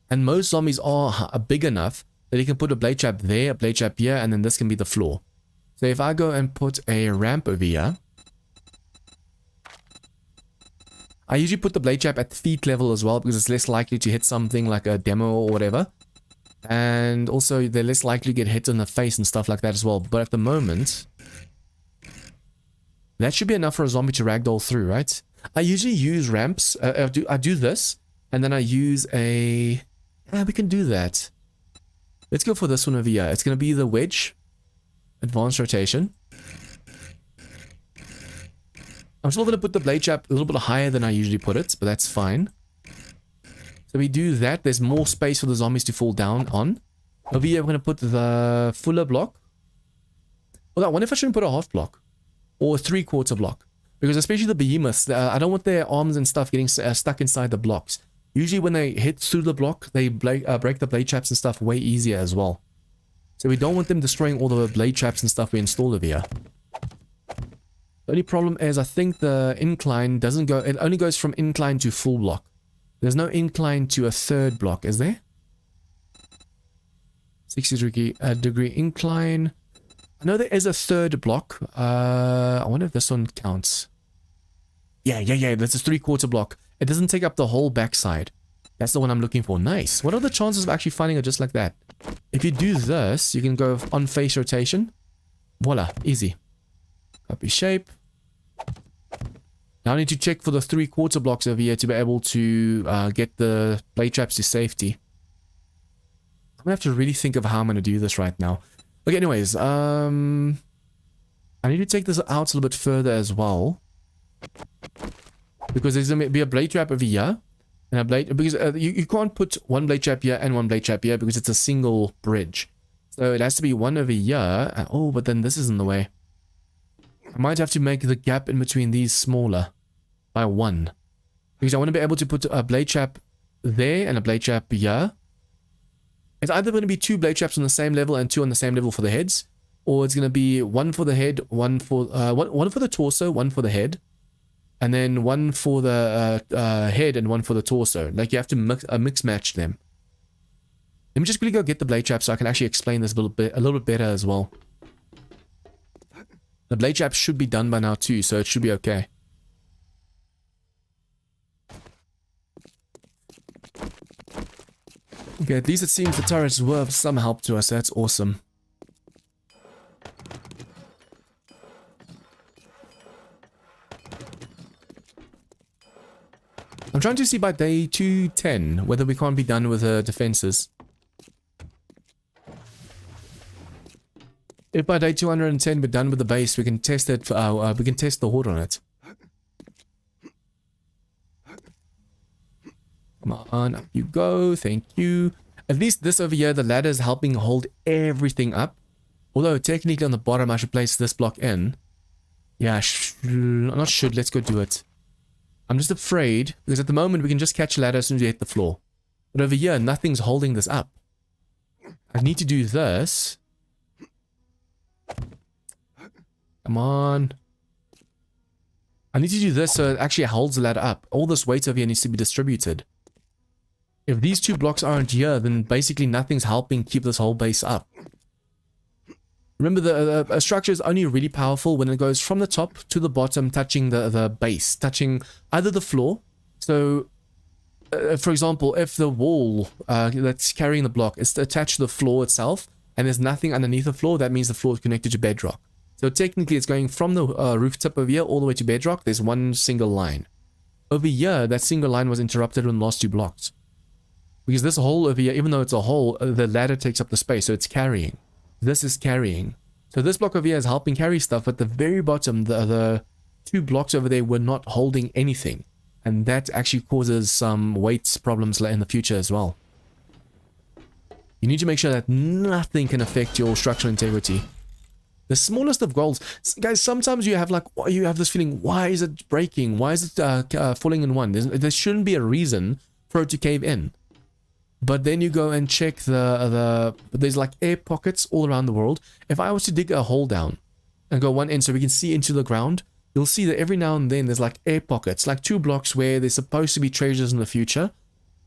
And most zombies are big enough that you can put a blade trap there, a blade trap here, and then this can be the floor. So if I go and put a ramp over here, I usually put the blade trap at feet level as well because it's less likely to hit something like a demo or whatever. And also they're less likely to get hit in the face and stuff like that as well. But at the moment, that should be enough for a zombie to ragdoll through, right? I usually use ramps. I do this, and then I use a... Yeah, we can do that. Let's go for this one over here. It's going to be the wedge. Advanced rotation. I'm still going to put the blade trap a little bit higher than I usually put it, but that's fine. So we do that. There's more space for the zombies to fall down on. Over here, we're going to put the fuller block. Well, I wonder if I shouldn't put a half block. Or a 3/4 block. Because especially the behemoths, I don't want their arms and stuff getting stuck inside the blocks. Usually when they hit through the block, they break the blade traps and stuff way easier as well. So we don't want them destroying all the blade traps and stuff we installed over here. The only problem is I think the incline doesn't go... It only goes from incline to full block. There's no incline to a third block, is there? 60 degree incline. I know there is a third block. I wonder if this one counts. Yeah. That's a 3/4 block. It doesn't take up the whole backside. That's the one I'm looking for. Nice. What are the chances of actually finding it just like that? If you do this, you can go on face rotation. Voila. Easy. Copy shape. Now I need to check for the 3/4 blocks over here to be able to get the blade traps to safety. I'm going to have to really think of how I'm going to do this right now. Okay, anyways, I need to take this out a little bit further as well. Because there's going to be a blade trap over here. And a blade, because you can't put one blade trap here and one blade trap here because it's a single bridge. So it has to be one over here. Oh, but then this is in the way. I might have to make the gap in between these smaller by 1. Because I want to be able to put a blade trap there and a blade trap here. It's either going to be 2 blade traps on the same level and 2 on the same level for the heads. Or it's going to be 1 for the head, one for the torso, 1 for the head. And then 1 for the head and 1 for the torso. Like you have to mix match them. Let me just quickly go get the blade trap so I can actually explain this a little bit better as well. The blade trap should be done by now too, so it should be okay. Okay, at least it seems the turrets were of some help to us. That's awesome. I'm trying to see by day 210 whether we can't be done with the defenses. If by day 210 we're done with the base, we can test it. We can test the Horde on it. Come on, up you go. Thank you. At least this over here, the ladder is helping hold everything up. Although technically on the bottom, I should place this block in. Yeah, not should. Let's go do it. I'm just afraid because at the moment we can just catch a ladder as soon as we hit the floor. But over here, nothing's holding this up. I need to do this. Come on. I need to do this so it actually holds the ladder up. All this weight over here needs to be distributed. If these 2 blocks aren't here, then basically nothing's helping keep this whole base up. Remember, the structure is only really powerful when it goes from the top to the bottom, touching the base, touching either the floor. So, for example, if the wall that's carrying the block is attached to the floor itself, and there's nothing underneath the floor, that means the floor is connected to bedrock. So technically, it's going from the roof tip over here all the way to bedrock. There's one single line. Over here, that single line was interrupted in the last 2 blocks. Because this hole over here, even though it's a hole, the ladder takes up the space, so it's carrying. This is carrying. So this block over here is helping carry stuff, but the very bottom, the 2 blocks over there were not holding anything. And that actually causes some weight problems in the future as well. You need to make sure that nothing can affect your structural integrity. The smallest of goals, guys, sometimes you have this feeling, why is it breaking? Why is it falling in one? There shouldn't be a reason for it to cave in. But then you go and check there's like air pockets all around the world. If I was to dig a hole down and go one end so we can see into the ground, you'll see that every now and then there's like air pockets, like 2 blocks where there's supposed to be treasures in the future.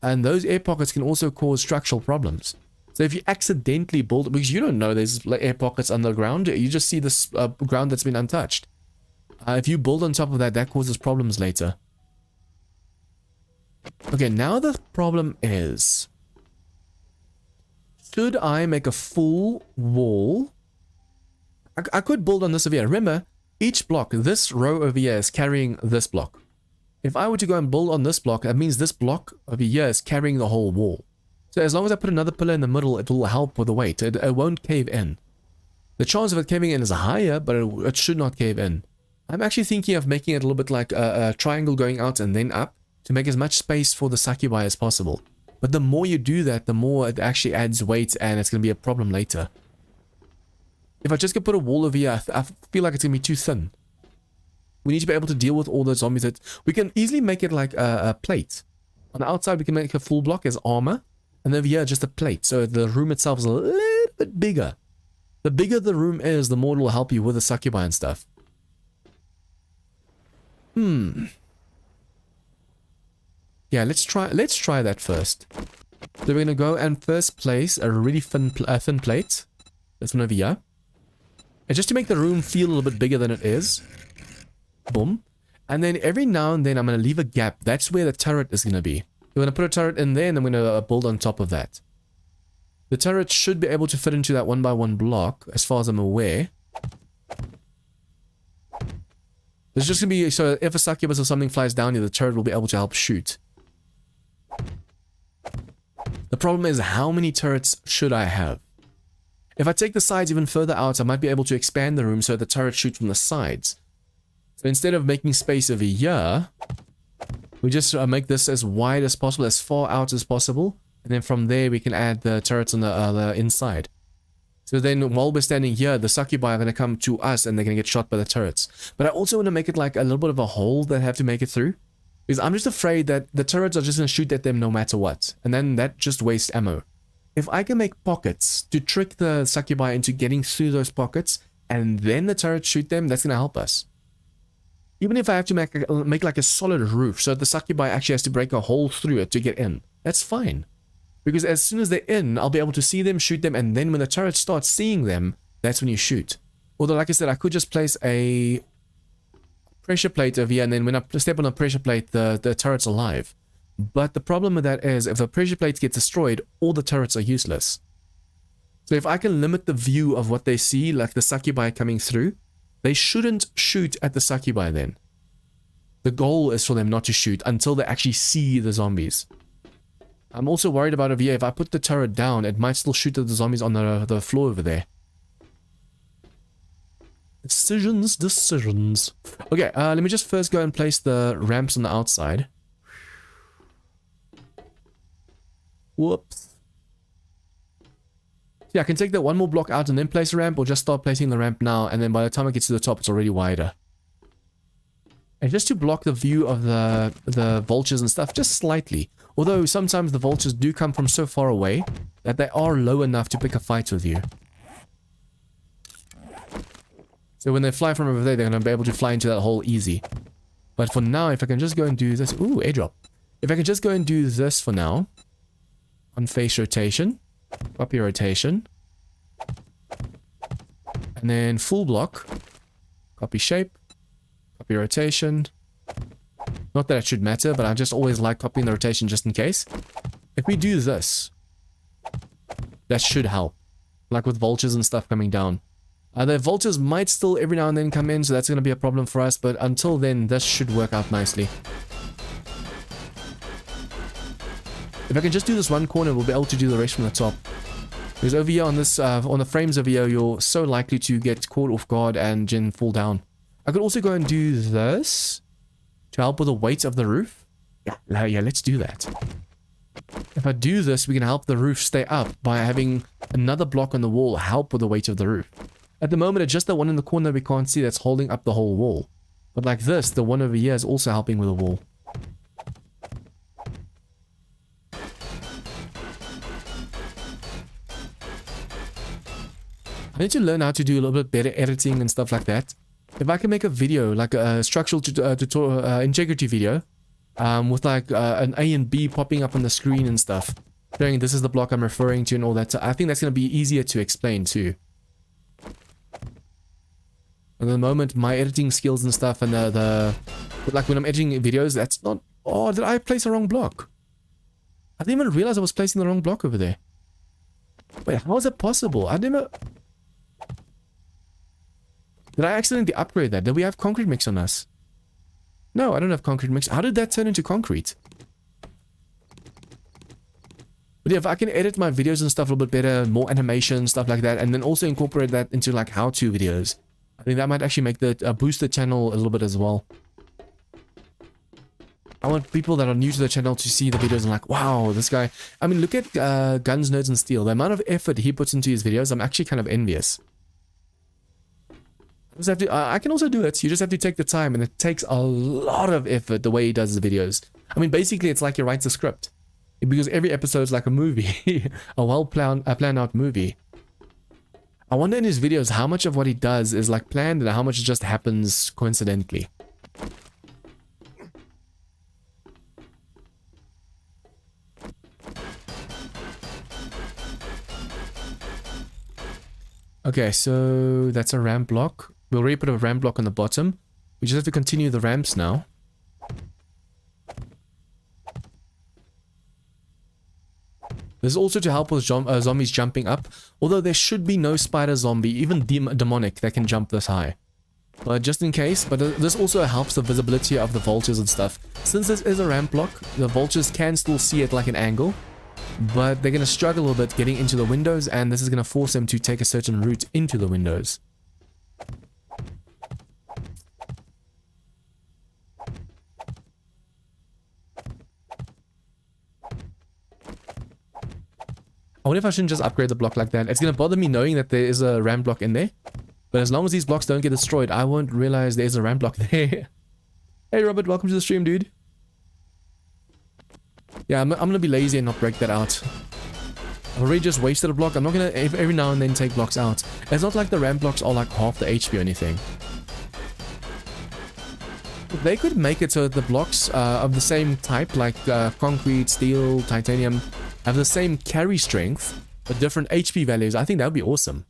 And those air pockets can also cause structural problems. So if you accidentally build, because you don't know there's air pockets underground, you just see this ground that's been untouched. If you build on top of that, that causes problems later. Okay, now the problem is, should I make a full wall? I could build on this over here. Remember, each block, this row over here is carrying this block. If I were to go and build on this block, that means this block over here is carrying the whole wall. So as long as I put another pillar in the middle, it will help with the weight. It won't cave in. The chance of it caving in is higher, but it should not cave in. I'm actually thinking of making it a little bit like a triangle going out and then up to make as much space for the succubi as possible. But the more you do that, the more it actually adds weight and it's going to be a problem later. If I just could put a wall over here, I feel like it's going to be too thin. We need to be able to deal with all the zombies. That we can easily make it like a plate. On the outside, we can make a full block as armor. And over here, just a plate. So the room itself is a little bit bigger. The bigger the room is, the more it will help you with the succubi and stuff. Yeah, let's try that first. So we're going to go and first place a really thin plate. This one over here. And just to make the room feel a little bit bigger than it is. Boom. And then every now and then I'm going to leave a gap. That's where the turret is going to be. We're going to put a turret in there and I'm going to build on top of that. The turret should be able to fit into that 1x1 block as far as I'm aware. There's just going to be, so if a succubus or something flies down here, the turret will be able to help shoot. The problem is, how many turrets should I have? If I take the sides even further out, I might be able to expand the room so the turret shoots from the sides. So instead of making space over here, we just make this as wide as possible, as far out as possible. And then from there, we can add the turrets on the inside. So then while we're standing here, the succubi are going to come to us and they're going to get shot by the turrets. But I also want to make it like a little bit of a hole that have to make it through. Because I'm just afraid that the turrets are just going to shoot at them no matter what. And then that just wastes ammo. If I can make pockets to trick the succubi into getting through those pockets, and then the turrets shoot them, that's going to help us. Even if I have to make like a solid roof, so the succubi actually has to break a hole through it to get in, that's fine. Because as soon as they're in, I'll be able to see them, shoot them, and then when the turret starts seeing them, that's when you shoot. Although, like I said, I could just place a pressure plate over here, and then when I step on a pressure plate, the turret's alive. But the problem with that is, if the pressure plates get destroyed, all the turrets are useless. So if I can limit the view of what they see, like the succubi coming through, they shouldn't shoot at the succubi then. The goal is for them not to shoot until they actually see the zombies. I'm also worried about over here, if I put the turret down, it might still shoot at the zombies on the floor over there. Decisions. Okay, let me just first go and place the ramps on the outside. Whoops. Yeah, I can take that one more block out and then place a ramp, or just start placing the ramp now, and then by the time it gets to the top, it's already wider. And just to block the view of the vultures and stuff, just slightly. Although sometimes the vultures do come from so far away that they are low enough to pick a fight with you. So when they fly from over there, they're going to be able to fly into that hole easy. But for now, if I can just go and do this... Ooh, airdrop. If I can just go and do this for now. On face rotation. Copy rotation. And then full block. Copy shape. Copy rotation. Not that it should matter, but I just always like copying the rotation just in case. If we do this, that should help. Like with vultures and stuff coming down. The vultures might still every now and then come in, so that's going to be a problem for us, but until then, this should work out nicely. If I can just do this one corner, we'll be able to do the rest from the top. Because over here on this, on the frames over here, you're so likely to get caught off guard and then fall down. I could also go and do this to help with the weight of the roof. Yeah, let's do that. if I do this, we can help the roof stay up by having another block on the wall help with the weight of the roof. At the moment, it's just the one in the corner we can't see that's holding up the whole wall. But like this, the one over here is also helping with the wall. I need to learn how to do a little bit better editing and stuff like that. If I can make a video, like a structural integrity video, with like an A and B popping up on the screen and stuff, showing this is the block I'm referring to and all that, so I think that's going to be easier to explain too. At the moment, my editing skills and stuff, and like when I'm editing videos, that's not... Oh, did I place the wrong block? I didn't even realize I was placing the wrong block over there. Wait, how is it possible? I never... Did I accidentally upgrade that? Did we have concrete mix on us? No, I don't have concrete mix. How did that turn into concrete? But yeah, if I can edit my videos and stuff a little bit better, more animation, stuff like that, and then also incorporate that into like how-to videos, I think that might actually make the boost the channel a little bit as well. I want people that are new to the channel to see the videos and like, wow, this guy... I mean, look at Guns, Nerds, and Steel. The amount of effort he puts into his videos, I'm actually kind of envious. I can also do it. You just have to take the time, and it takes a lot of effort the way he does the videos. I mean, basically, it's like he writes a script. Because every episode is like a movie. A well-planned out movie. I wonder in his videos how much of what he does is like planned and how much just happens coincidentally. Okay, so that's a ramp block. We already put a ramp block on the bottom. We just have to continue the ramps now. This is also to help with zombies jumping up. Although there should be no spider zombie, even demonic, that can jump this high. But just in case, but this also helps the visibility of the vultures and stuff. Since this is a ramp block, the vultures can still see it like an angle. But they're going to struggle a little bit getting into the windows, and this is going to force them to take a certain route into the windows. I wonder if I shouldn't just upgrade the block like that. It's going to bother me knowing that there is a ramp block in there. But as long as these blocks don't get destroyed, I won't realize there's a ramp block there. Hey Robert, welcome to the stream, dude. Yeah, I'm going to be lazy and not break that out. I've already just wasted a block. I'm not going to every now and then take blocks out. It's not like the ramp blocks are like half the HP or anything. They could make it so that the blocks of the same type, like concrete, steel, titanium, have the same carry strength, but different HP values. I think that would be awesome.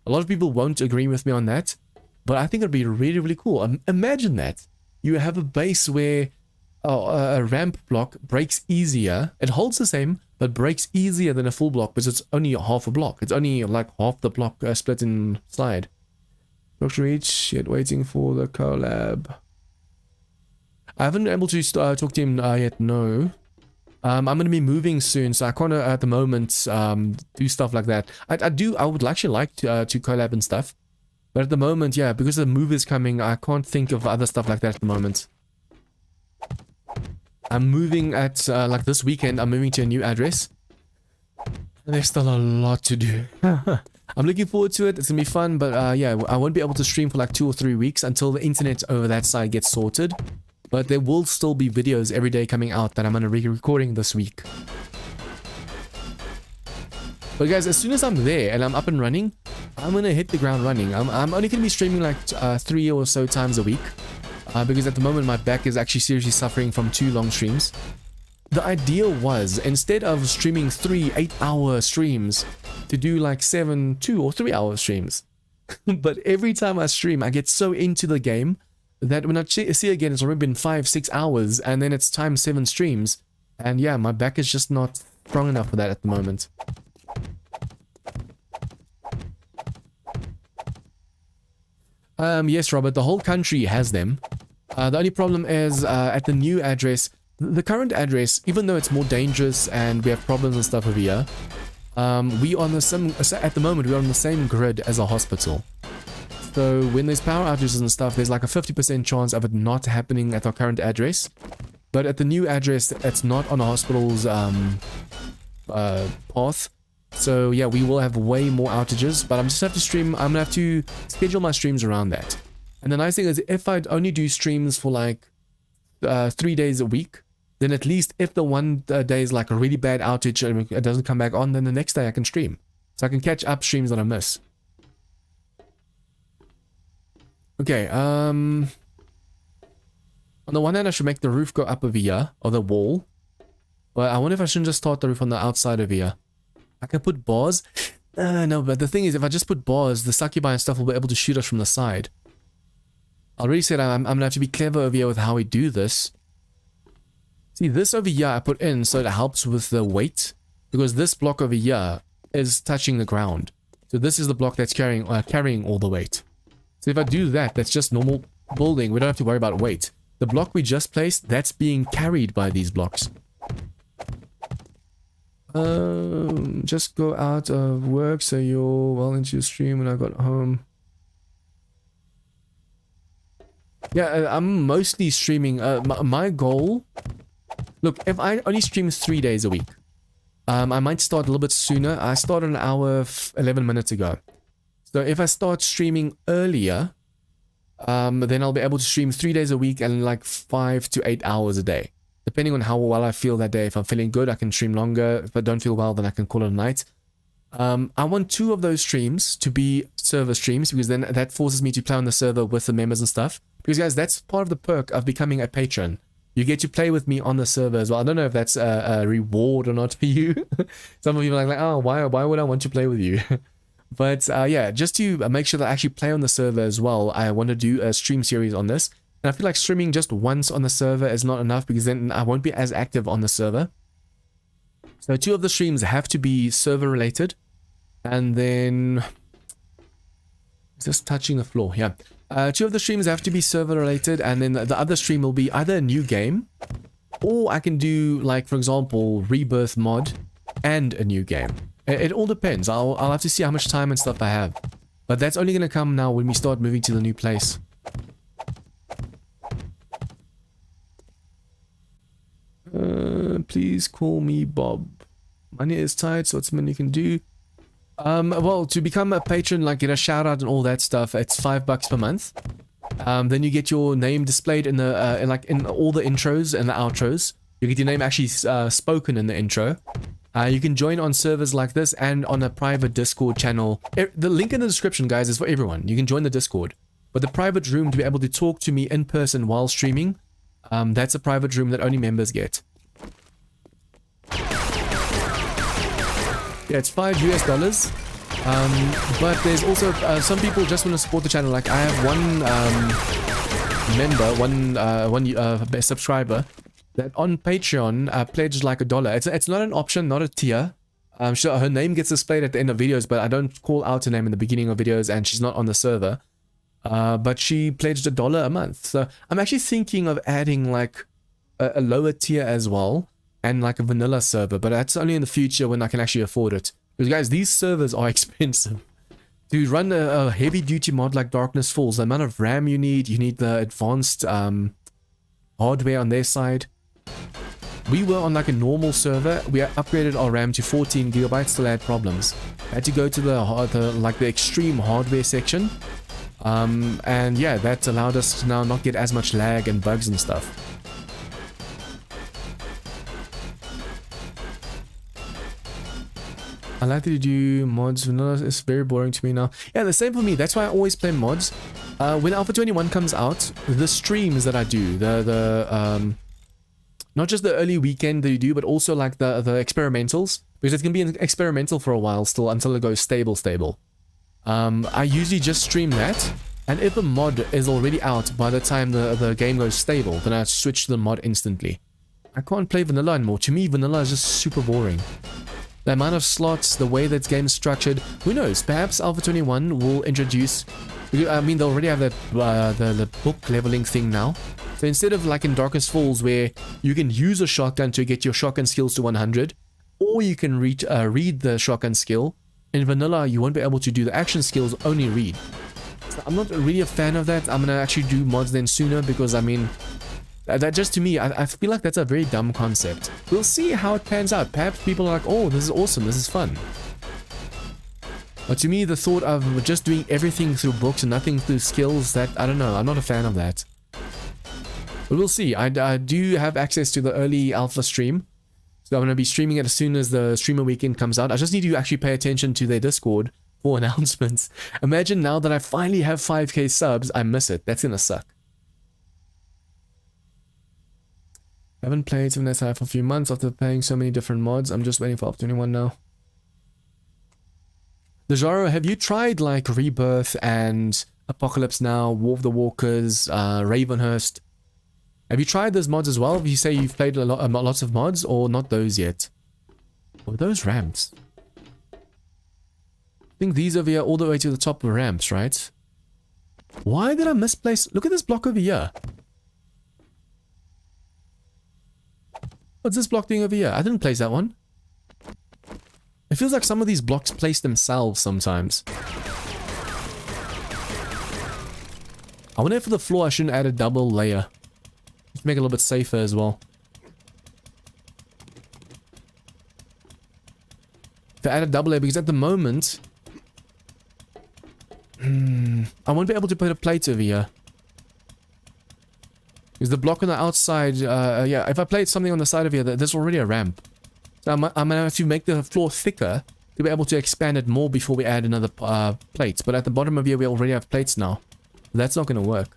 A lot of people won't agree with me on that, but I think it would be really, really cool. Imagine that. You have a base where a ramp block breaks easier. It holds the same, but breaks easier than a full block because it's only half a block. It's only like half the block split inside. Dr. Reach, yet waiting for the collab. I haven't been able to talk to him yet, no. I'm going to be moving soon, so I can't at the moment do stuff like that. I would actually like to collab and stuff. But at the moment, yeah, because the move is coming, I can't think of other stuff like that at the moment. I'm moving at, like this weekend, I'm moving to a new address. And there's still a lot to do. I'm looking forward to it. It's going to be fun, but yeah, I won't be able to stream for like 2 or 3 weeks until the internet over that side gets sorted. But there will still be videos every day coming out that I'm going to be recording this week. But guys, as soon as I'm there and I'm up and running, I'm going to hit the ground running. I'm only going to be streaming like 3 or so times a week. Because at the moment my back is actually seriously suffering from 2 long streams. The idea was, instead of streaming 3 8-hour streams, to do like 7 2 or 3-hour streams. But every time I stream, I get so into the game that when I see again, it's already been 5-6 hours, and then it's times 7 streams. And yeah, my back is just not strong enough for that at the moment. Yes, Robert, the whole country has them. The only problem is at the new address, the current address, even though it's more dangerous and we have problems and stuff over here, we on the same, at the moment we're on the same grid as a hospital. So when there's power outages and stuff, there's like a 50% chance of it not happening at our current address. but at the new address, it's not on a hospital's path. So yeah, we will have way more outages, but I'm gonna have to schedule my streams around that. And the nice thing is, if I only do streams for like 3 days a week, then at least if the one day is like a really bad outage and it doesn't come back on, then the next day I can stream. So I can catch up streams that I miss. Okay, on the one hand I should make the roof go up over here, or the wall. But I wonder if I shouldn't just start the roof on the outside of here. I can put bars. No, but the thing is, if I just put bars, the succubi and stuff will be able to shoot us from the side. I already said I'm going to have to be clever over here with how we do this. See, this over here I put in so it helps with the weight. Because this block over here is touching the ground. So this is the block that's carrying all the weight. So if I do that, that's just normal building. We don't have to worry about weight. The block we just placed, that's being carried by these blocks. Just go out of work so you're well into your stream when I got home. Yeah, I'm mostly streaming. My goal... Look, if I only stream 3 days a week, I might start a little bit sooner. I started an hour 11 minutes ago. So if I start streaming earlier, then I'll be able to stream 3 days a week and like 5 to 8 hours a day. Depending on how well I feel that day. If I'm feeling good, I can stream longer. If I don't feel well, then I can call it a night. I want 2 of those streams to be server streams, because then that forces me to play on the server with the members and stuff. Because guys, that's part of the perk of becoming a patron. You get to play with me on the server as well. I don't know if that's a reward or not for you. Some of you are like, oh, why would I want to play with you? But yeah, just to make sure that I actually play on the server as well, I want to do a stream series on this. And I feel like streaming just once on the server is not enough, because then I won't be as active on the server. So 2 of the streams have to be server related. And then... just touching the floor, yeah. 2 of the streams have to be server related, and then the other stream will be either a new game, or I can do, like, for example, Rebirth mod and a new game. It all depends. I'll have to see how much time and stuff I have. But that's only going to come now when we start moving to the new place. Please call me Bob. Money is tight, so it's something you can do. Well, to become a patron, like get a shout out and all that stuff, it's $5 per month. Then you get your name displayed in the in all the intros and the outros. You get your name actually spoken in the intro. You can join on servers like this and on a private Discord channel. The link in the description, guys, is for everyone. You can join the Discord. But the private room to be able to talk to me in person while streaming, that's a private room that only members get. Yeah, it's $5 US. But there's also some people just want to support the channel. Like I have one member, one subscriber that on Patreon pledged like $1. It's not an option, not a tier. Sure, her name gets displayed at the end of videos, but I don't call out her name in the beginning of videos, and she's not on the server. But she pledged $1 a month. So I'm actually thinking of adding like a lower tier as well, and like a vanilla server, but that's only in the future when I can actually afford it. Because guys, these servers are expensive. To run a heavy duty mod like Darkness Falls, the amount of RAM you need the advanced hardware on their side. We were on like a normal server, we upgraded our RAM to 14 gigabytes, still had problems. I had to go to the extreme hardware section. And yeah, that allowed us to now not get as much lag and bugs and stuff. I like that you do mods. Vanilla is very boring to me now. Yeah, the same for me. That's why I always play mods. When Alpha 21 comes out, the streams that I do, not just the early weekend that you do, but also like the experimentals, because it's gonna be an experimental for a while still until it goes stable. I usually just stream that, and if a mod is already out by the time the game goes stable, then I switch to the mod instantly. I can't play vanilla anymore. To me, vanilla is just super boring. The amount of slots, the way that game's structured, who knows? Perhaps Alpha 21 will introduce... I mean, they already have that the book leveling thing now. So instead of like in Darkness Falls, where you can use a shotgun to get your shotgun skills to 100, or you can read the shotgun skill, in vanilla you won't be able to do the action skills, only read. So I'm not really a fan of that. I'm gonna actually do mods then sooner, because I mean, That just to me, I feel like that's a very dumb concept. We'll see how it pans out. Perhaps people are like, oh, this is awesome, this is fun. But to me, the thought of just doing everything through books and nothing through skills, that, I don't know, I'm not a fan of that. But we'll see. I do have access to the early alpha stream. So I'm going to be streaming it as soon as the streamer weekend comes out. I just need to actually pay attention to their Discord for announcements. Imagine now that I finally have 5k subs, I miss it. That's going to suck. I haven't played 7 Days for a few months after playing so many different mods. I'm just waiting for Up 21 now. Dejaro, have you tried like Rebirth and Apocalypse Now, War of the Walkers, Ravenhurst? Have you tried those mods as well? If you say you've played lots of mods, or not those yet? Or those ramps? I think these over here all the way to the top of ramps, right? Why did I misplace? Look at this block over here. What's this block doing over here? I didn't place that one. It feels like some of these blocks place themselves sometimes. I wonder if for the floor I shouldn't add a double layer. Just make it a little bit safer as well. To add a double layer, because at the moment... I won't be able to put a plate over here. Because the block on the outside, yeah, if I plate something on the side of here, there's already a ramp. So I'm going to have to make the floor thicker to be able to expand it more before we add another plate. But at the bottom of here, we already have plates now. That's not going to work.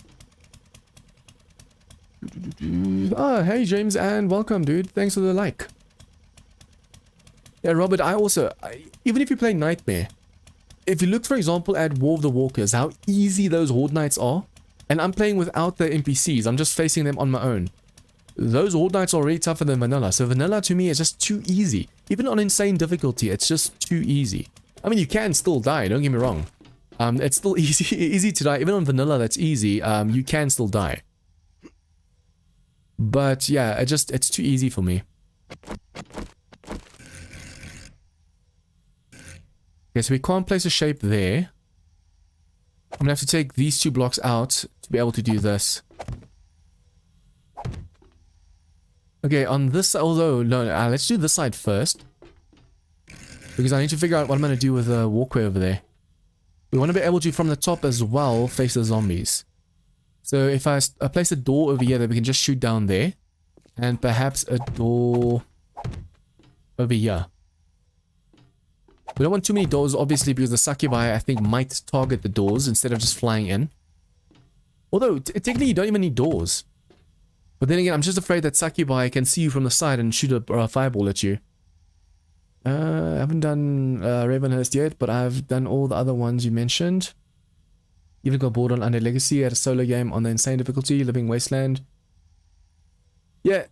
Oh, hey James, and welcome, dude. Thanks for the like. Yeah, Robert, even if you play Nightmare, if you look, for example, at War of the Walkers, how easy those Horde Knights are, and I'm playing without the NPCs, I'm just facing them on my own. Those Horde Knights are already tougher than Vanilla, so Vanilla to me is just too easy. Even on insane difficulty, it's just too easy. I mean, you can still die, don't get me wrong. It's still easy to die. Even on Vanilla, that's easy. You can still die. But yeah, it's too easy for me. Okay, so we can't place a shape there. I'm gonna have to take these two blocks out to be able to do this. Okay, on this side, although, no, let's do this side first. Because I need to figure out what I'm gonna do with the walkway over there. We want to be able to, from the top as well, face the zombies. So if I place a door over here that we can just shoot down there. And perhaps a door over here. We don't want too many doors, obviously, because the succubi, I think, might target the doors instead of just flying in. Although, technically, you don't even need doors. But then again, I'm just afraid that succubi can see you from the side and shoot a fireball at you. I haven't done Ravenhurst yet, but I've done all the other ones you mentioned. Even got bored on Undead Legacy, had a solo game on the insane difficulty, Living Wasteland. Yeah,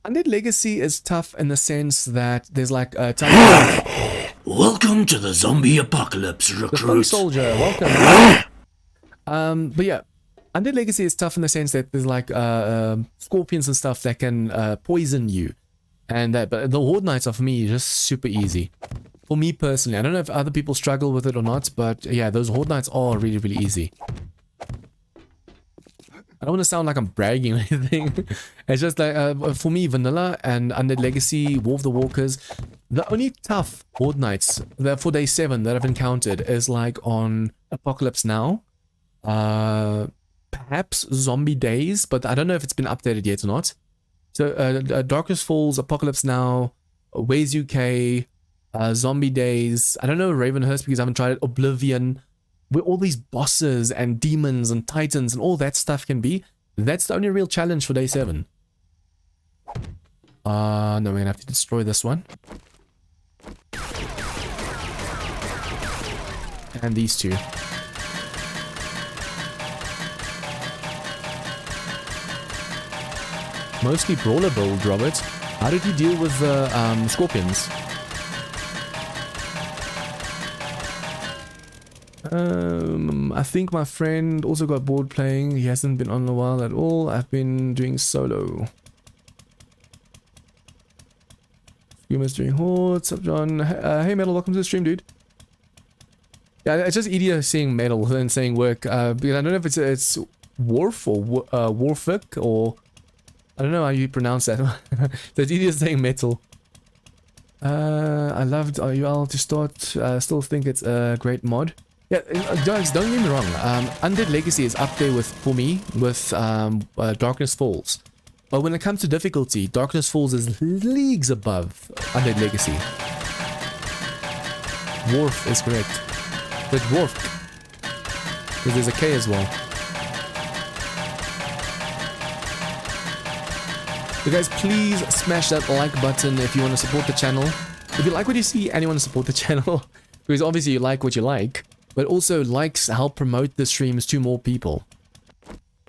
Undead Legacy is tough in the sense that there's like a time. Welcome to the zombie apocalypse, recruit. The soldier, welcome. But yeah, Undead Legacy is tough in the sense that there's like scorpions and stuff that can poison you, and that. But the Horde Knights are for me just super easy. For me personally, I don't know if other people struggle with it or not, but yeah, those Horde Knights are really, really easy. I don't want to sound like I'm bragging or anything. It's just like, for me, Vanilla and Undead Legacy, War of the Walkers, the only tough Horde Knights that for day 7 that I've encountered is like on Apocalypse Now. Perhaps Zombie Days, but I don't know if it's been updated yet or not. So, Darkness Falls, Apocalypse Now, Ways UK, Zombie Days, I don't know Ravenhurst because I haven't tried it, Oblivion, where all these bosses and demons and titans and all that stuff can be. That's the only real challenge for day 7. No, we're gonna have to destroy this one. And these two. Mostly brawler build, Robert. How did you deal with the scorpions? I think my friend also got bored playing. He hasn't been on in a while at all. I've been doing solo. Humans doing Horde. What's up, John? Hey, Metal, welcome to the stream, dude. Yeah, it's just easier saying Metal than saying work. Because I don't know if it's Worf or Warfic or I don't know how you pronounce that. So it's easier saying metal. I loved RUL to start. Still think it's a great mod. Yeah, guys, don't get me wrong. Undead Legacy is up there with, for me, with Darkness Falls. But when it comes to difficulty, Darkness Falls is leagues above Undead Legacy. Dwarf is correct. The dwarf. Because there's a K as well. So guys, please smash that like button if you want to support the channel. If you like what you see and you want to support the channel, because obviously you like what you like, but also likes help promote the streams to more people.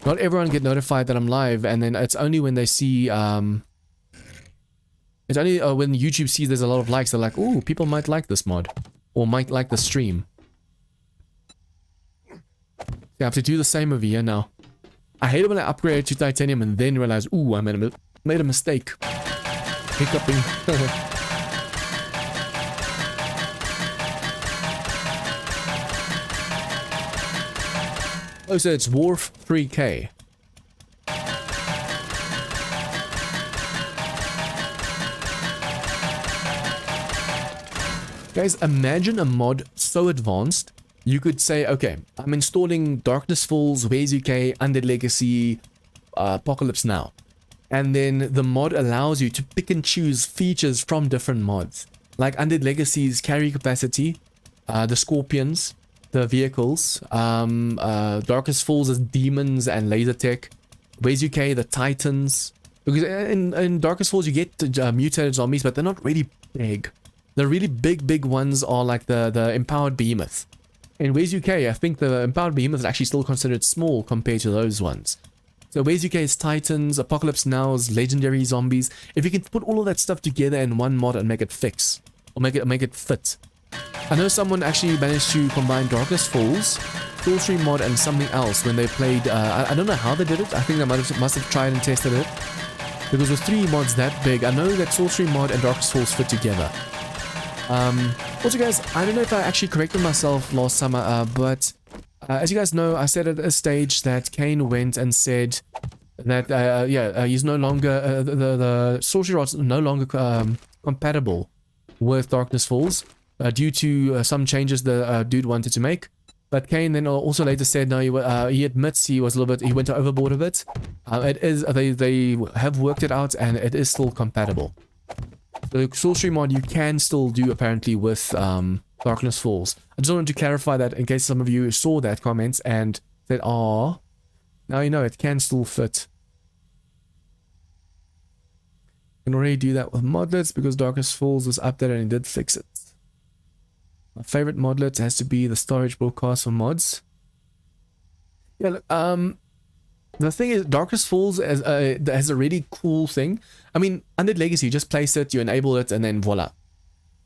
Not everyone get notified that I'm live, and then it's only when they see, it's only when YouTube sees there's a lot of likes, they're like, ooh, people might like this mod, or might like the stream. You have to do the same over here now. I hate it when I upgrade to titanium and then realize, ooh, I made a mistake. Hiccuping. Oh, so it's Wharf 3K. Guys, imagine a mod so advanced, you could say, okay, I'm installing Darkness Falls, Ways UK, Undead Legacy, Apocalypse Now. And then the mod allows you to pick and choose features from different mods. Like Undead Legacy's carry capacity, the scorpions, the vehicles, Darkness Falls' demons and laser tech, Ways UK, the titans. Because in Darkness Falls you get mutated zombies, but they're not really big. The really big ones are like the empowered behemoth. In Ways UK, I think the empowered behemoth is actually still considered small compared to those ones. So Ways UK is titans, Apocalypse Now's legendary zombies. If you can put all of that stuff together in one mod and make it fix, or make it fit. I know someone actually managed to combine Darkness Falls, Sorcery mod, and something else when they played. I don't know how they did it. I think they must have tried and tested it. Because with 3 mods that big, I know that Sorcery mod and Darkness Falls fit together. Also guys, I don't know if I actually corrected myself last summer, but as you guys know, I said at a stage that Kane went and said that he's no longer the sorcery rod's no longer compatible with Darkness Falls due to some changes the dude wanted to make. But Kane then also later said no, he admits he went overboard a bit. It is they have worked it out and it is still compatible. The sorcery mod you can still do apparently with Darkness Falls. I just wanted to clarify that in case some of you saw that comment and said, "Ah, now you know it can still fit." You can already do that with modlets because Darkness Falls was updated and it did fix it. My favorite modlet has to be the storage broadcast for mods. Yeah, look, the thing is, Darkness Falls has a really cool thing. I mean, Undead Legacy, you just place it, you enable it, and then voila.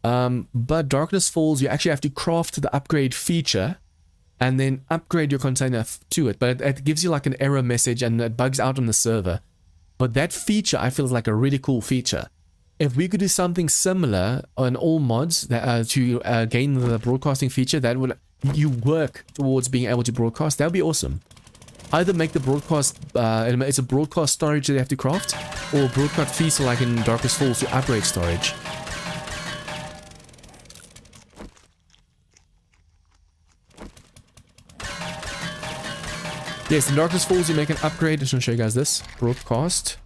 But Darkness Falls, you actually have to craft the upgrade feature and then upgrade your container to it. But it gives you like an error message and it bugs out on the server. But that feature, I feel, is like a really cool feature. If we could do something similar on all mods that, to gain the broadcasting feature, that would you work towards being able to broadcast, that would be awesome. Either make the broadcast, it's a broadcast storage that you have to craft, or broadcast feature like in Darkness Falls to upgrade storage. Yes, in Darkness Falls you make an upgrade. I just want to show you guys this broadcast.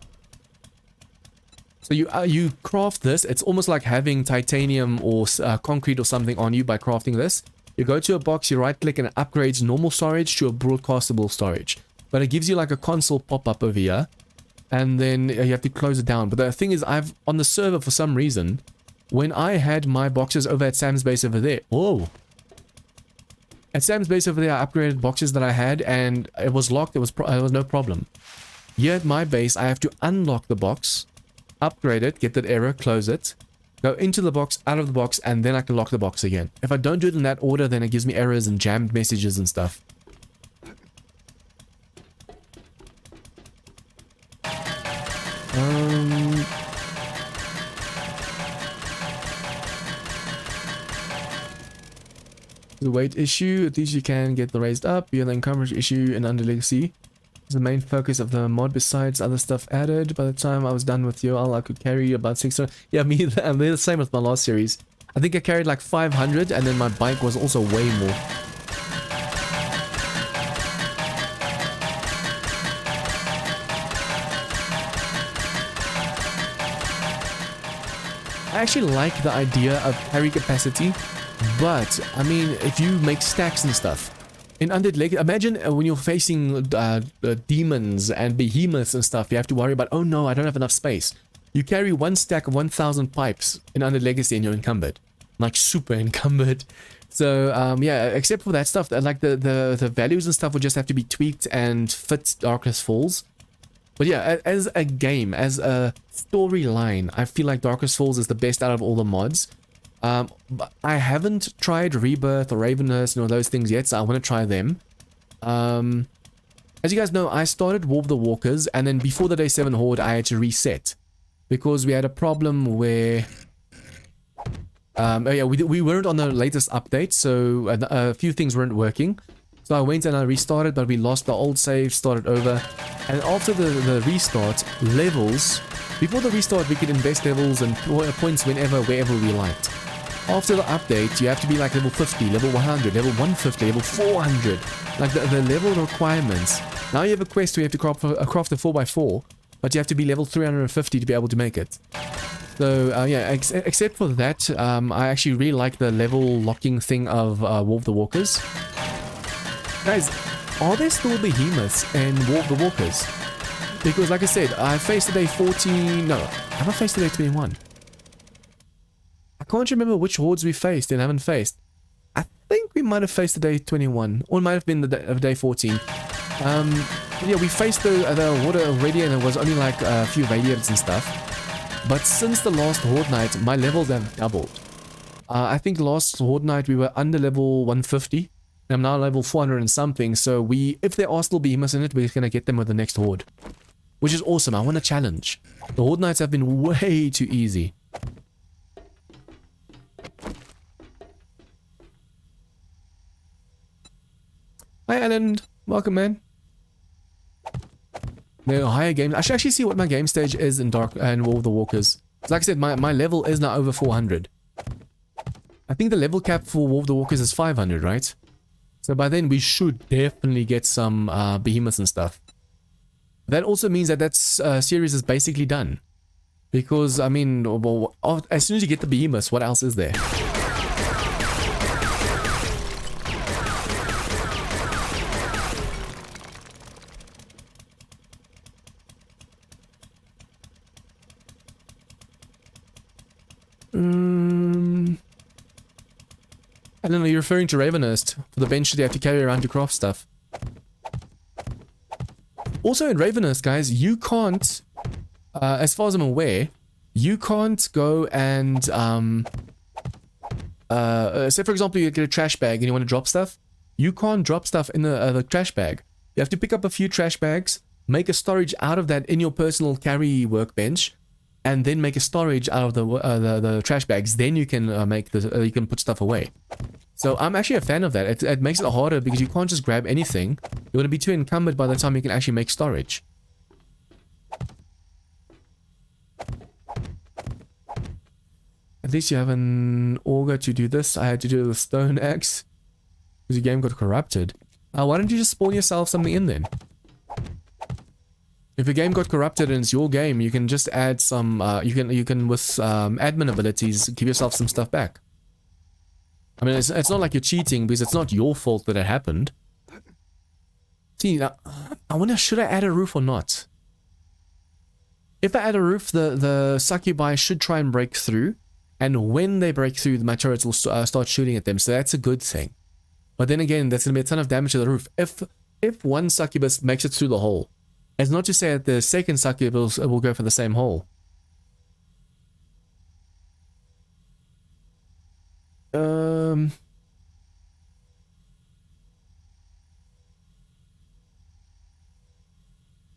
So you craft this. It's almost like having titanium or concrete or something on you by crafting this. You go to a box, you right click and it upgrades normal storage to a broadcastable storage. But it gives you like a console pop-up over here. And then you have to close it down. But the thing is, on the server for some reason, when I had my boxes over at Sam's base over there, whoa. At Sam's base over there, I upgraded boxes that I had and it was locked. It was no problem. Here at my base, I have to unlock the box, upgrade it, get that error, close it, go into the box, out of the box, and then I can lock the box again. If I don't do it in that order, then it gives me errors and jammed messages and stuff. The weight issue, at least you can get the raised up. The encumbrance issue in Under Legacy the main focus of the mod besides other stuff added. By the time I was done with UL, I could carry about 600. Yeah, me, I'm the same with my last series. I think I carried like 500, and then my bike was also way more. I actually like the idea of carry capacity, but I mean, if you make stacks and stuff, in Undead Legacy, imagine when you're facing demons and behemoths and stuff, you have to worry about, oh no, I don't have enough space. You carry one stack of 1,000 pipes in Undead Legacy and you're encumbered. Like, super encumbered. So, yeah, except for that stuff, like the values and stuff would just have to be tweaked and fit Darkness Falls. But yeah, as a game, as a storyline, I feel like Darkness Falls is the best out of all the mods. But I haven't tried Rebirth or Ravenhurst and all those things yet, so I want to try them. As you guys know, I started War of the Walkers, and then before the Day 7 Horde, I had to reset. Because we had a problem where... oh yeah, we weren't on the latest update, so a few things weren't working. So I went and I restarted, but we lost the old save, started over. And after the restart, levels... Before the restart, we could invest levels and points wherever we liked. After the update, you have to be like level 50, level 100, level 150, level 400. Like the level requirements. Now you have a quest where you have to craft a 4x4, but you have to be level 350 to be able to make it. So, yeah, except for that, I actually really like the level locking thing of War of the Walkers. Guys, are there still behemoths in War of the Walkers? Because, like I said, I faced the Day 14... No, have I faced the Day 21? I can't remember which hordes we faced and haven't faced. I think we might have faced the Day 21, or it might have been the Day 14. Yeah, we faced the Horde already, and it was only like a few radiants and stuff. But since the last Horde night, my levels have doubled. I think last Horde night we were under level 150. I'm now level 400 and something, so if there are still behemoths in it, we're gonna get them with the next Horde. Which is awesome. I want a challenge. The Horde nights have been way too easy. Hi Alan, welcome man. No higher games. I should actually see what my game stage is in Dark and War of the Walkers. Like I said, my level is now over 400. I think the level cap for War of the Walkers is 500, right? So by then we should definitely get some behemoths and stuff. That also means that series is basically done. Because, I mean, well, as soon as you get the behemoths, what else is there? I don't know, you're referring to Ravenhurst, for the bench that you have to carry around to craft stuff. Also in Ravenhurst, guys, you can't, as far as I'm aware, you can't go and, say for example you get a trash bag and you want to drop stuff, you can't drop stuff in the trash bag. You have to pick up a few trash bags, make a storage out of that in your personal carry workbench, and then make a storage out of the trash bags. Then you can you can put stuff away. So I'm actually a fan of that. It makes it harder because you can't just grab anything. You want to be too encumbered by the time you can actually make storage. At least you have an auger to do this. I had to do it with stone axe because your game got corrupted. Why don't you just spawn yourself something in then? If your game got corrupted and it's your game, you can just add some, you can with admin abilities, give yourself some stuff back. I mean, it's not like you're cheating because it's not your fault that it happened. See, now, I wonder, should I add a roof or not? If I add a roof, the succubi should try and break through, and when they break through, my turrets will start shooting at them, so that's a good thing. But then again, that's going to be a ton of damage to the roof. If one succubus makes it through the hole, it's not to say that the second succubus will go for the same hole.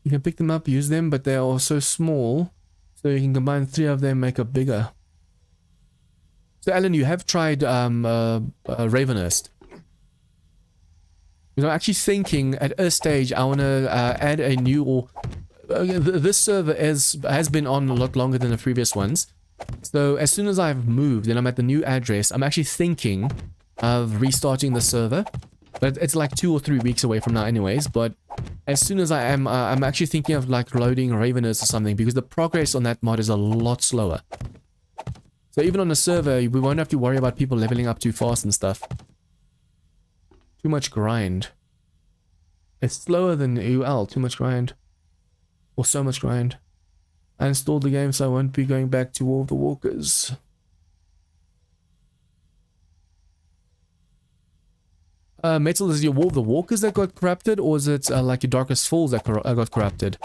You can pick them up, use them, but they are so small, so you can combine 3 of them, make a bigger. So Alan, you have tried Ravenhurst. Because I'm actually thinking at a stage I want to add a new, or this server has been on a lot longer than the previous ones. So as soon as I've moved and I'm at the new address, I'm actually thinking of restarting the server. But it's like 2 or 3 weeks away from now anyways. But as soon as I am, I'm actually thinking of like loading Raveners or something, because the progress on that mod is a lot slower. So even on the server, we won't have to worry about people leveling up too fast and stuff. Too much grind. It's slower than UL, too much grind. Or so much grind. I installed the game, so I won't be going back to War of the Walkers. Metal, is it your War of the Walkers that got corrupted, or is it like your Darkest Falls that got corrupted?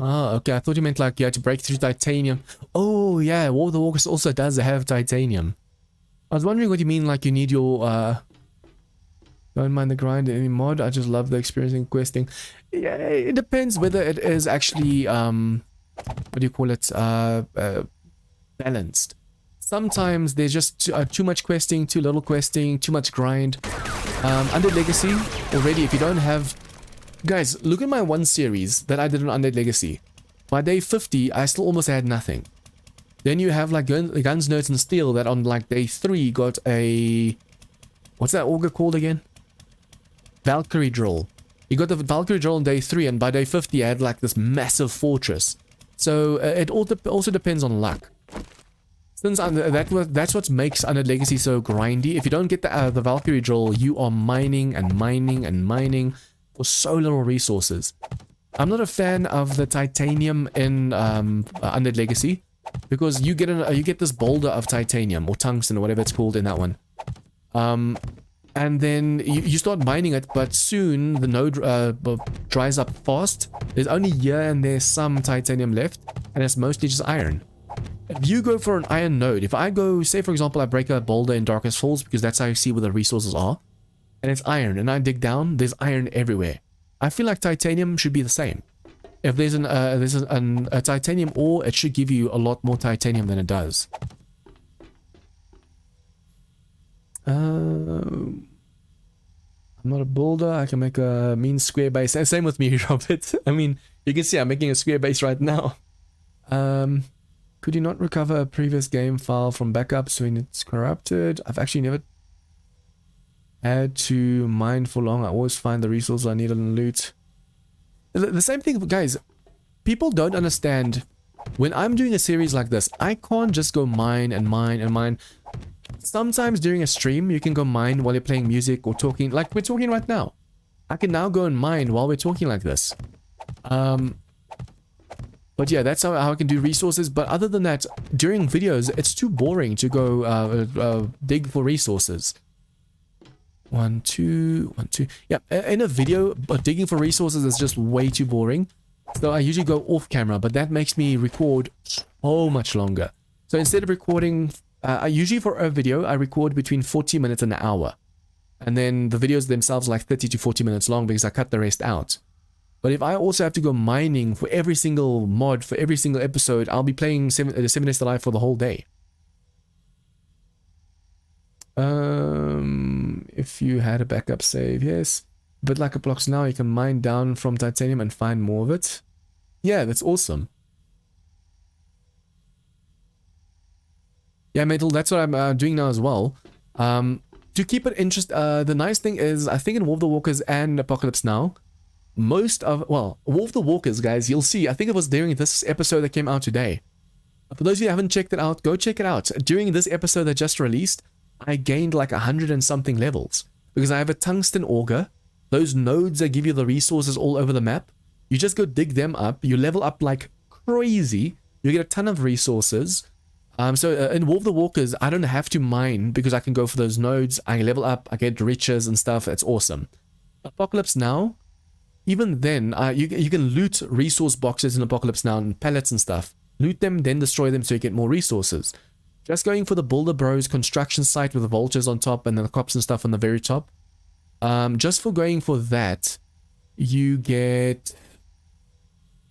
Ah, okay, I thought you meant like you had to break through titanium. Oh, yeah, War of the Walkers also does have titanium. I was wondering what you mean, like you need your, don't mind the grind in any mod, I just love the experience in questing. Yeah, it depends whether it is actually, what do you call it, balanced. Sometimes there's just too much questing, too little questing, too much grind. Undead Legacy, already, if you don't have... Guys, look at my one series that I did on Undead Legacy. By day 50, I still almost had nothing. Then you have like Guns, Nerds, and Steel that on like day 3 got a... What's that auger called again? Valkyrie Drill. You got the Valkyrie Drill on day 3, and by day 50 I had like this massive fortress. So it also depends on luck. Since that's what makes Undead Legacy so grindy. If you don't get the Valkyrie Drill, you are mining and mining and mining for so little resources. I'm not a fan of the titanium in Undead Legacy, because you get this boulder of titanium or tungsten or whatever it's called in that one, and then you start mining it, but soon the node dries up fast. There's only here and there some titanium left, and it's mostly just iron. If you go for an iron node, if I go, say for example I break a boulder in Darkest Falls, because that's how you see where the resources are, and it's iron, and I dig down, there's iron everywhere. I feel like titanium should be the same. If there's a titanium ore, it should give you a lot more titanium than it does. I'm not a builder. I can make a mean square base. And same with me, Robert. I mean, you can see I'm making a square base right now. Could you not recover a previous game file from backups when it's corrupted? I've actually never had to mine for long. I always find the resources I need and loot. The same thing, guys. People don't understand. When I'm doing a series like this, I can't just go mine and mine and mine. Sometimes during a stream, you can go mine while you're playing music or talking, like we're talking right now. I can now go and mine while we're talking like this. But yeah, that's how I can do resources. But other than that, during videos, it's too boring to go dig for resources. 1, 2, 1, 2. Yeah, in a video, but digging for resources is just way too boring. So I usually go off camera, but that makes me record so much longer. So instead of recording, I usually for a video, I record between 40 minutes and an hour. And then the videos themselves like 30 to 40 minutes long, because I cut the rest out. But if I also have to go mining for every single mod, for every single episode, I'll be playing 7 Days to Live for the whole day. If you had a backup save, yes. But like a blocks now, you can mine down from titanium and find more of it. Yeah, that's awesome. Yeah, Metal, that's what I'm doing now as well. To keep it interesting, the nice thing is, I think in War of the Walkers and Apocalypse Now, most of, well, War of the Walkers, guys, you'll see, I think it was during this episode that came out today. For those of you who haven't checked it out, go check it out. During this episode that just released, I gained like 100 and something levels, because I have a tungsten auger. Those nodes that give you the resources all over the map, you just go dig them up, you level up like crazy, you get a ton of resources. So in War of the Walkers, I don't have to mine because I can go for those nodes, I level up, I get riches and stuff, it's awesome. Apocalypse Now, even then, you can loot resource boxes in Apocalypse Now and pallets and stuff. Loot them, then destroy them so you get more resources. Just going for the Builder Bros construction site with the vultures on top and then the cops and stuff on the very top. Just for going for that, you get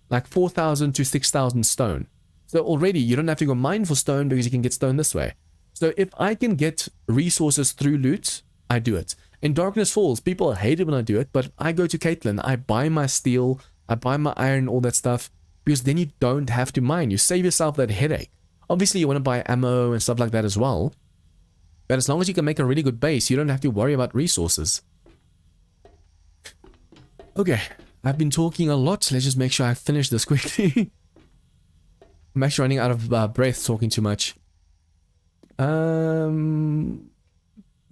like 4,000 to 6,000 stone. So already you don't have to go mine for stone because you can get stone this way. So if I can get resources through loot, I do it. In Darkness Falls, people hate it when I do it, but I go to Caitlin, I buy my steel, I buy my iron, all that stuff, because then you don't have to mine. You save yourself that headache. Obviously, you want to buy ammo and stuff like that as well. But as long as you can make a really good base, you don't have to worry about resources. Okay, I've been talking a lot. Let's just make sure I finish this quickly. I'm actually running out of breath talking too much.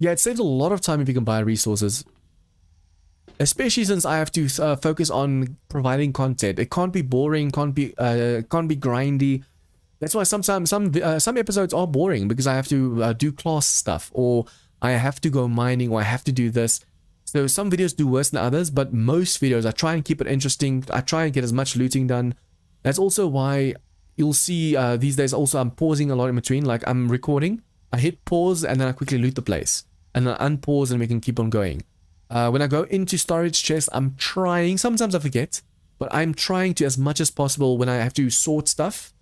Yeah, it saves a lot of time if you can buy resources. Especially since I have to focus on providing content. It can't be boring, can't be grindy. That's why sometimes some episodes are boring because I have to do class stuff, or I have to go mining, or I have to do this. So some videos do worse than others, but most videos I try and keep it interesting. I try and get as much looting done. That's also why you'll see these days also I'm pausing a lot in between. Like I'm recording, I hit pause and then I quickly loot the place, and then unpause and we can keep on going. When I go into storage chest, I'm trying, sometimes I forget, but I'm trying to as much as possible when I have to sort stuff.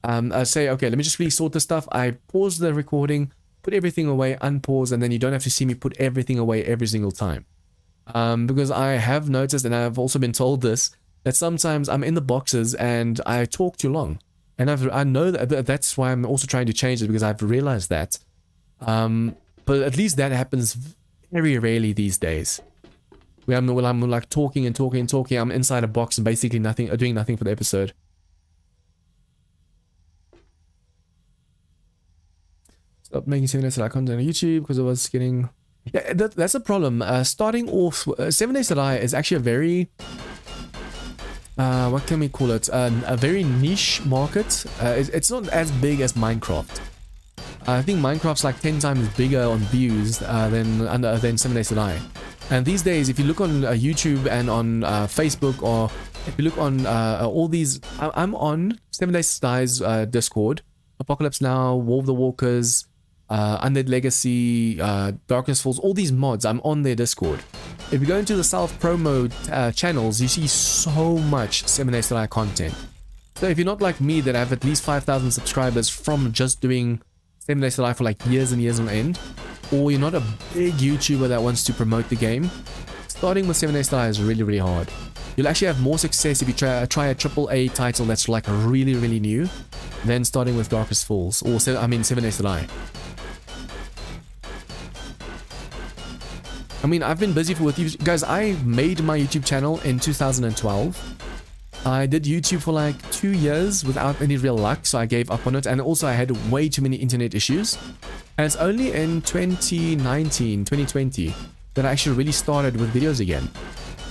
I say, okay, let me just really sort the stuff. I pause the recording, put everything away, unpause, and then you don't have to see me put everything away every single time. Because I have noticed, and I've also been told this, that sometimes I'm in the boxes and I talk too long. And I know that's why I'm also trying to change it, because I've realized that. But at least that happens very rarely these days. Where I'm like talking and talking and talking. I'm inside a box and basically doing nothing for the episode. Stop making 7 days that I content on YouTube because it was getting... Yeah, that's a problem. Starting off, 7 days that I is actually a very... what can we call it? A very niche market. It's not as big as Minecraft. I think Minecraft's like 10 times bigger on views than 7 days that I. And these days, if you look on YouTube and on Facebook, or if you look on all these... I'm on 7 days to Die's Discord, Apocalypse Now, War of the Walkers, Undead Legacy, Darkness Falls, all these mods, I'm on their Discord. If you go into the self-promo channels, you see so much 7 days to Die content. So if you're not like me that have at least 5,000 subscribers from just doing 7 days to Die for like years and years on end, or you're not a big YouTuber that wants to promote the game, starting with 7 days to Die is really, really hard. You'll actually have more success if you try a AAA title that's like really, really new than starting with Darkest Falls, or 7 days to Die. I mean, I've been busy with you guys. I made my YouTube channel in 2012. I did YouTube for like 2 years without any real luck, so I gave up on it. And also I had way too many internet issues. And it's only in 2020 that I actually really started with videos again.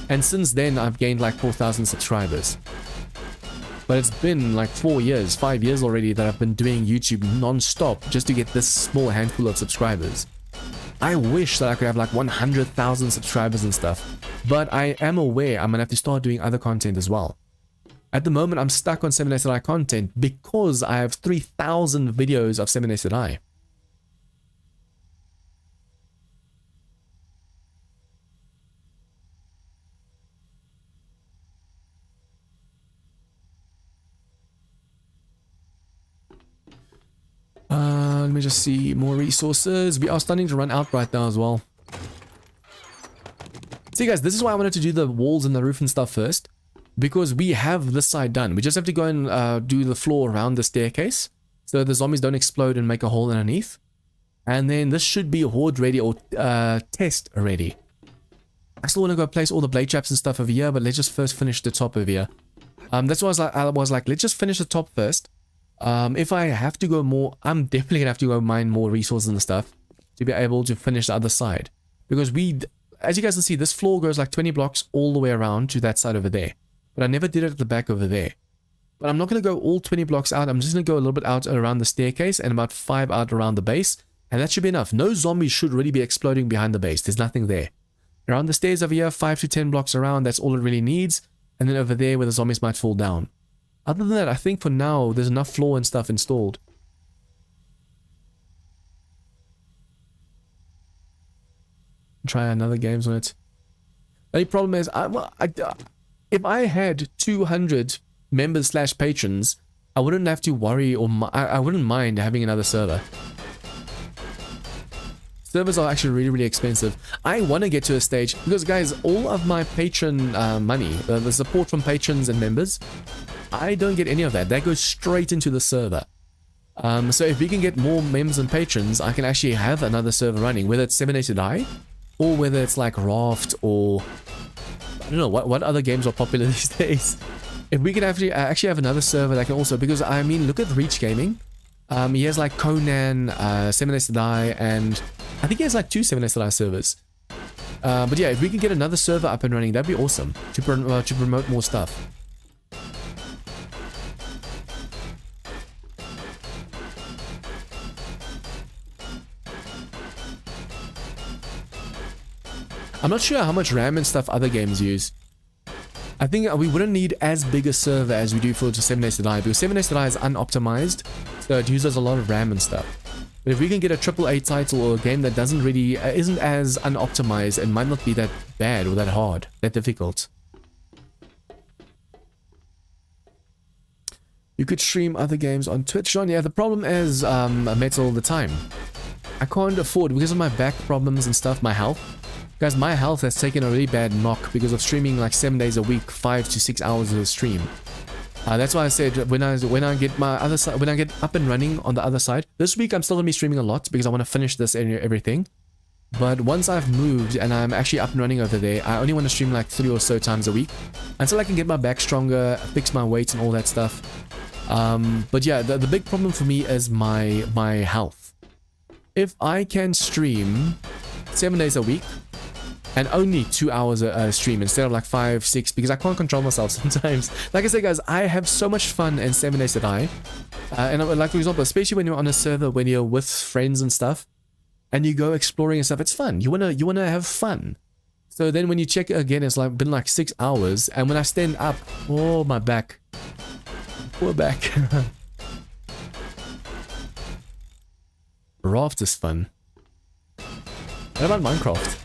And since then, I've gained like 4,000 subscribers. But it's been like 5 years already that I've been doing YouTube non-stop just to get this small handful of subscribers. I wish that I could have like 100,000 subscribers and stuff, but I am aware I'm gonna have to start doing other content as well. At the moment, I'm stuck on 7 days to Die content because I have 3,000 videos of 7 days to Die. Let me just see more resources. We are starting to run out right now as well. See guys, this is why I wanted to do the walls and the roof and stuff first, because we have this side done. We just have to go and do the floor around the staircase so the zombies don't explode and make a hole underneath. And then this should be Horde ready, or test ready. I still want to go place all the blade traps and stuff over here, but let's just first finish the top over here. That's why I was like, let's just finish the top first. If I have to go more, I'm definitely gonna have to go mine more resources and stuff to be able to finish the other side. Because as you guys can see, this floor goes like 20 blocks all the way around to that side over there. But I never did it at the back over there. But I'm not gonna go all 20 blocks out. I'm just gonna go a little bit out around the staircase and about 5 out around the base. And that should be enough. No zombies should really be exploding behind the base. There's nothing there. Around the stairs over here, 5 to 10 blocks around, that's all it really needs. And then over there where the zombies might fall down. Other than that, I think for now, there's enough floor and stuff installed. try another games on it. The only problem is, if I had 200 members / patrons, I wouldn't have to worry, or I wouldn't mind having another server. Servers are actually really, really expensive. I want to get to a stage, because guys, all of my patron money, the support from patrons and members, I don't get any of that. That goes straight into the server. So if we can get more members and patrons, I can actually have another server running, whether it's 7 Days to Die, or whether it's like Raft, or I don't know, what other games are popular these days. If we can actually have another server that can also, because I mean, look at Reach Gaming. He has like Conan, 7 Days to Die, and I think he has like 2 7 Days to Die servers. But yeah, if we can get another server up and running, that'd be awesome to promote more stuff. I'm not sure how much RAM and stuff other games use. I think we wouldn't need as big a server as we do for 7 Days to Die, because 7 Days to Die is unoptimized, so it uses a lot of RAM and stuff. But if we can get a AAA title or a game that doesn't really, isn't as unoptimized and might not be that bad or that hard, that difficult. You could stream other games on Twitch, John. Yeah, the problem is Metal the time. I can't afford, because of my back problems and stuff, my health. Guys, my health has taken a really bad knock because of streaming like 7 days a week, 5 to 6 hours of stream. That's why I said when I get my other side, when I get up and running on the other side, this week I'm still gonna be streaming a lot because I want to finish this and everything. But once I've moved and I'm actually up and running over there, I only want to stream like 3 or so times a week until I can get my back stronger, fix my weight and all that stuff. But yeah, the big problem for me is my health. If I can stream 7 days a week and only 2 hours a stream instead of like 5, 6, because I can't control myself sometimes. Like I said, guys, I have so much fun in 7 Days to Die. And like, for example, especially when you're on a server, when you're with friends and stuff, and you go exploring and stuff, it's fun. You wanna have fun. So then when you check it again, it's like been like 6 hours, and when I stand up, oh, my back. Poor back. Raft is fun. What about Minecraft?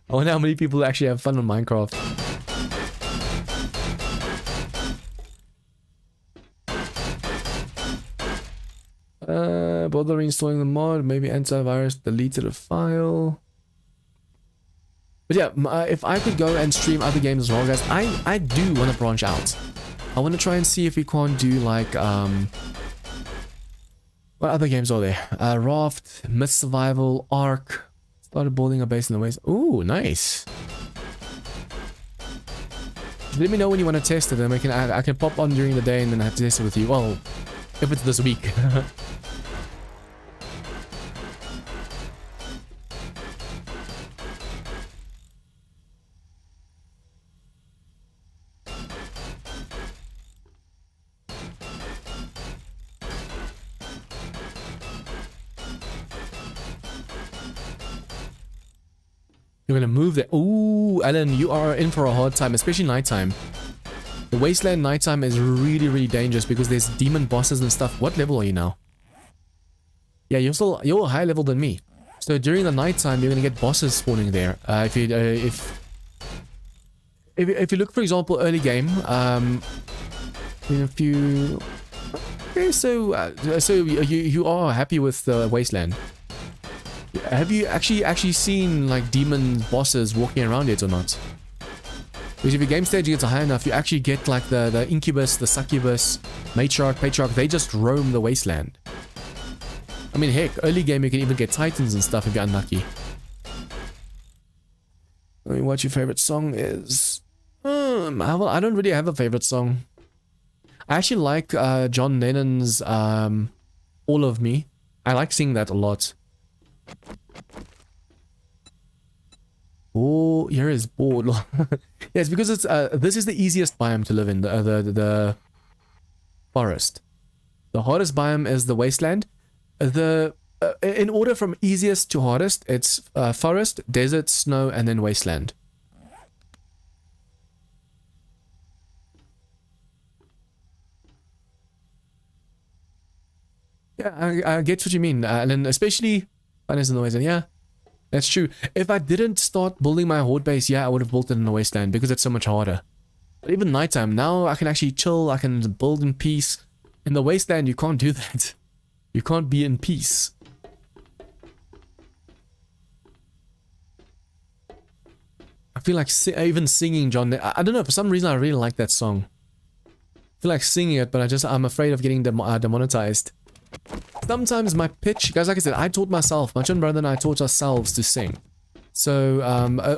I wonder how many people actually have fun on Minecraft. Bother reinstalling the mod, maybe antivirus deleted a file. But yeah, if I could go and stream other games as well, guys, I do want to branch out. I want to try and see if we can't do like, what other games are there? Raft, Myth Survival, Ark. Started building a base in the waste. Ooh, nice. Let me know when you want to test it, and I can pop on during the day and then I have to test it with you. Well, if it's this week. You're gonna move there. Ooh, Alan, you are in for a hard time, especially nighttime. The Wasteland nighttime is really, really dangerous because there's demon bosses and stuff. What level are you now? Yeah, you're a higher level than me. So during the nighttime, you're gonna get bosses spawning there. If you look, for example, early game, if you, okay, so you are happy with the Wasteland. Have you actually seen like demon bosses walking around it or not? Because if your game stage gets high enough, you actually get like the incubus, the succubus, matriarch, patriarch. They just roam the wasteland. I mean, heck, early game you can even get titans and stuff if you're unlucky. I mean, what your favorite song is? I don't really have a favorite song. I actually like John Lennon's All of Me. I like singing that a lot. Oh, here is bored. Yes, because it's this is the easiest biome to live in, the forest. The hardest biome is the wasteland. In order from easiest to hardest, it's forest, desert, snow, and then wasteland. Yeah, I get what you mean, and especially fun is in the wasteland. Yeah, That's true. If I didn't start building my horde base, yeah, I would have built it in the wasteland because it's so much harder. But even nighttime, now I can actually chill, I can build in peace. In the wasteland, you can't do that. You can't be in peace. I feel like even singing, John, I don't know, for some reason I really like that song. I feel like singing it, but I'm afraid of getting demonetized. Sometimes my pitch, guys, like I said, I taught myself, my twin brother and I taught ourselves to sing. So,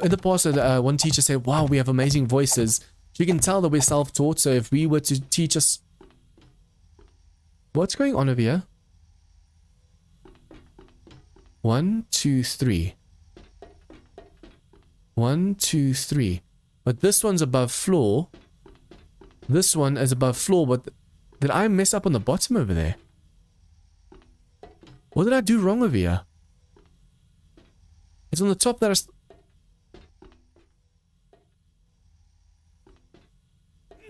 in the past, one teacher said, wow, we have amazing voices. You can tell that we're self-taught, so if we were to teach us... What's going on over here? 1, 2, 3. 1, 2, 3. But this one's above floor. This one is above floor, but did I mess up on the bottom over there? What did I do wrong over here? It's on the top that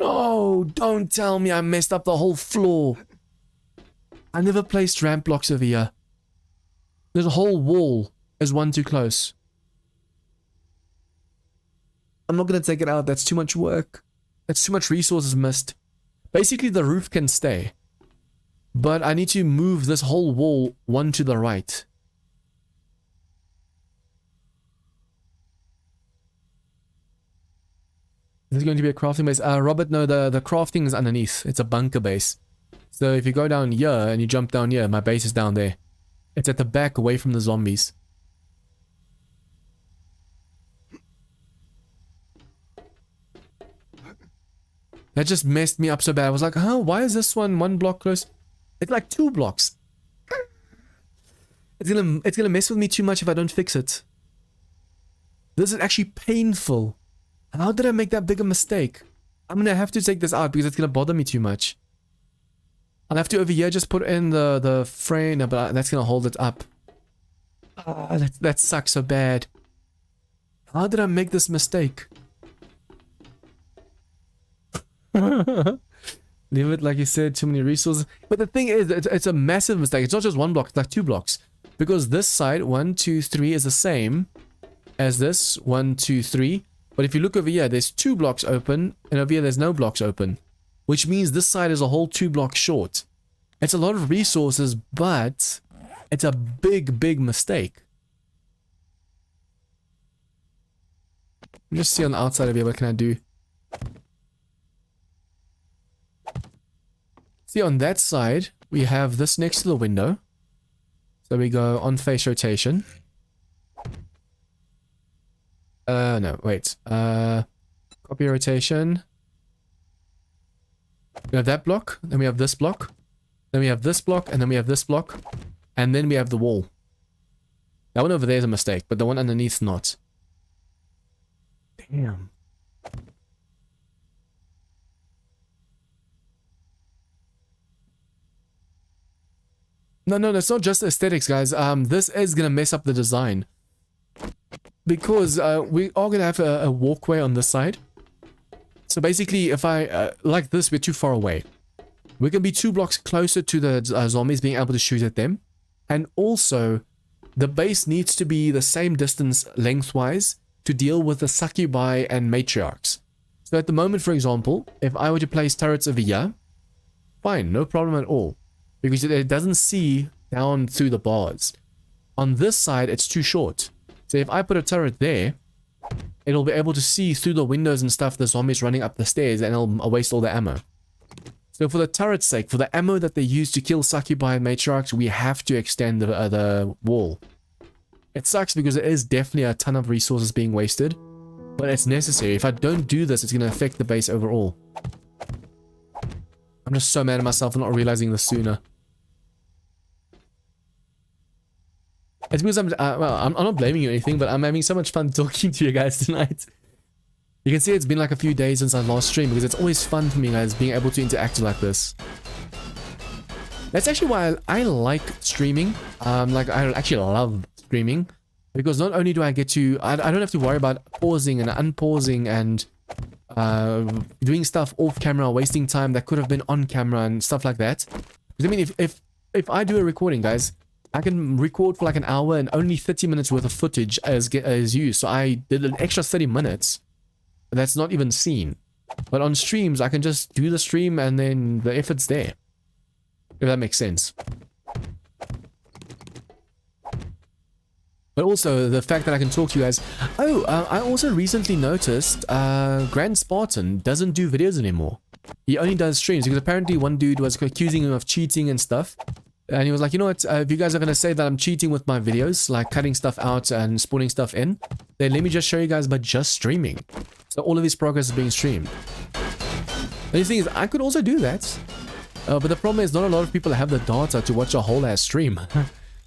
No, don't tell me I messed up the whole floor. I never placed ramp blocks over here. There's a whole wall. Is one too close? I'm not going to take it out. That's too much work. That's too much resources missed. Basically, the roof can stay. But I need to move this whole wall one to the right. This is going to be a crafting base. Robert, no, the crafting is underneath. It's a bunker base. So if you go down here and you jump down here, my base is down there. It's at the back away from the zombies. That just messed me up so bad. I was like, huh, why is this one block close? It's like 2 blocks. It's gonna mess with me too much if I don't fix it. This is actually painful. How did I make that big a mistake? I'm gonna have to take this out because it's gonna bother me too much. I'll have to over here just put in the frame, but that's gonna hold it up. That sucks so bad. How did I make this mistake? Leave it like you said, too many resources. But the thing is, it's a massive mistake. It's not just 1 block, it's like 2 blocks. Because this side, 1, 2, 3 is the same as this, 1, 2, 3. But if you look over here, there's 2 blocks open, and over here there's no blocks open. Which means this side is a whole 2 blocks short. It's a lot of resources, but it's a big mistake. Just see on the outside of here, what can I do? See, on that side, we have this next to the window. So we go on face rotation. No, wait. Copy rotation. We have that block, then we have this block, then we have this block, and then we have this block, and then we have the wall. That one over there is a mistake, but the one underneath not. Damn. No, it's not just aesthetics, guys. This is gonna mess up the design. Because we are gonna have a walkway on this side. So basically, if I, like this, we're too far away. We can be 2 blocks closer to the zombies, being able to shoot at them. And also, the base needs to be the same distance lengthwise to deal with the succubi and matriarchs. So at the moment, for example, if I were to place turrets over here, fine, no problem at all. Because it doesn't see down through the bars. On this side, it's too short. So if I put a turret there, it'll be able to see through the windows and stuff the zombies running up the stairs, and it'll waste all the ammo. So for the turret's sake, for the ammo that they use to kill succubi and matriarchs, we have to extend the wall. It sucks because it is definitely a ton of resources being wasted, but it's necessary. If I don't do this, it's going to affect the base overall. I'm just so mad at myself for not realizing this sooner. It's because I'm not blaming you or anything, but I'm having so much fun talking to you guys tonight. You can see it's been like a few days since I last streamed, because it's always fun for me, guys, being able to interact like this. That's actually why I like streaming. Like, I actually love streaming, because not only do I get to, I don't have to worry about pausing and unpausing and doing stuff off camera, wasting time that could have been on camera and stuff like that. Because I mean, if I do a recording, guys, I can record for like an hour and only 30 minutes worth of footage as used. So I did an extra 30 minutes. That's not even seen. But on streams, I can just do the stream and then the effort's there. If that makes sense. But also, the fact that I can talk to you guys... Oh, I also recently noticed Grand Spartan doesn't do videos anymore. He only does streams, because apparently one dude was accusing him of cheating and stuff. And he was like, you know what, if you guys are going to say that I'm cheating with my videos, like cutting stuff out and spawning stuff in, then let me just show you guys by just streaming. So all of his progress is being streamed. The thing is, I could also do that. But the problem is not a lot of people have the data to watch a whole ass stream.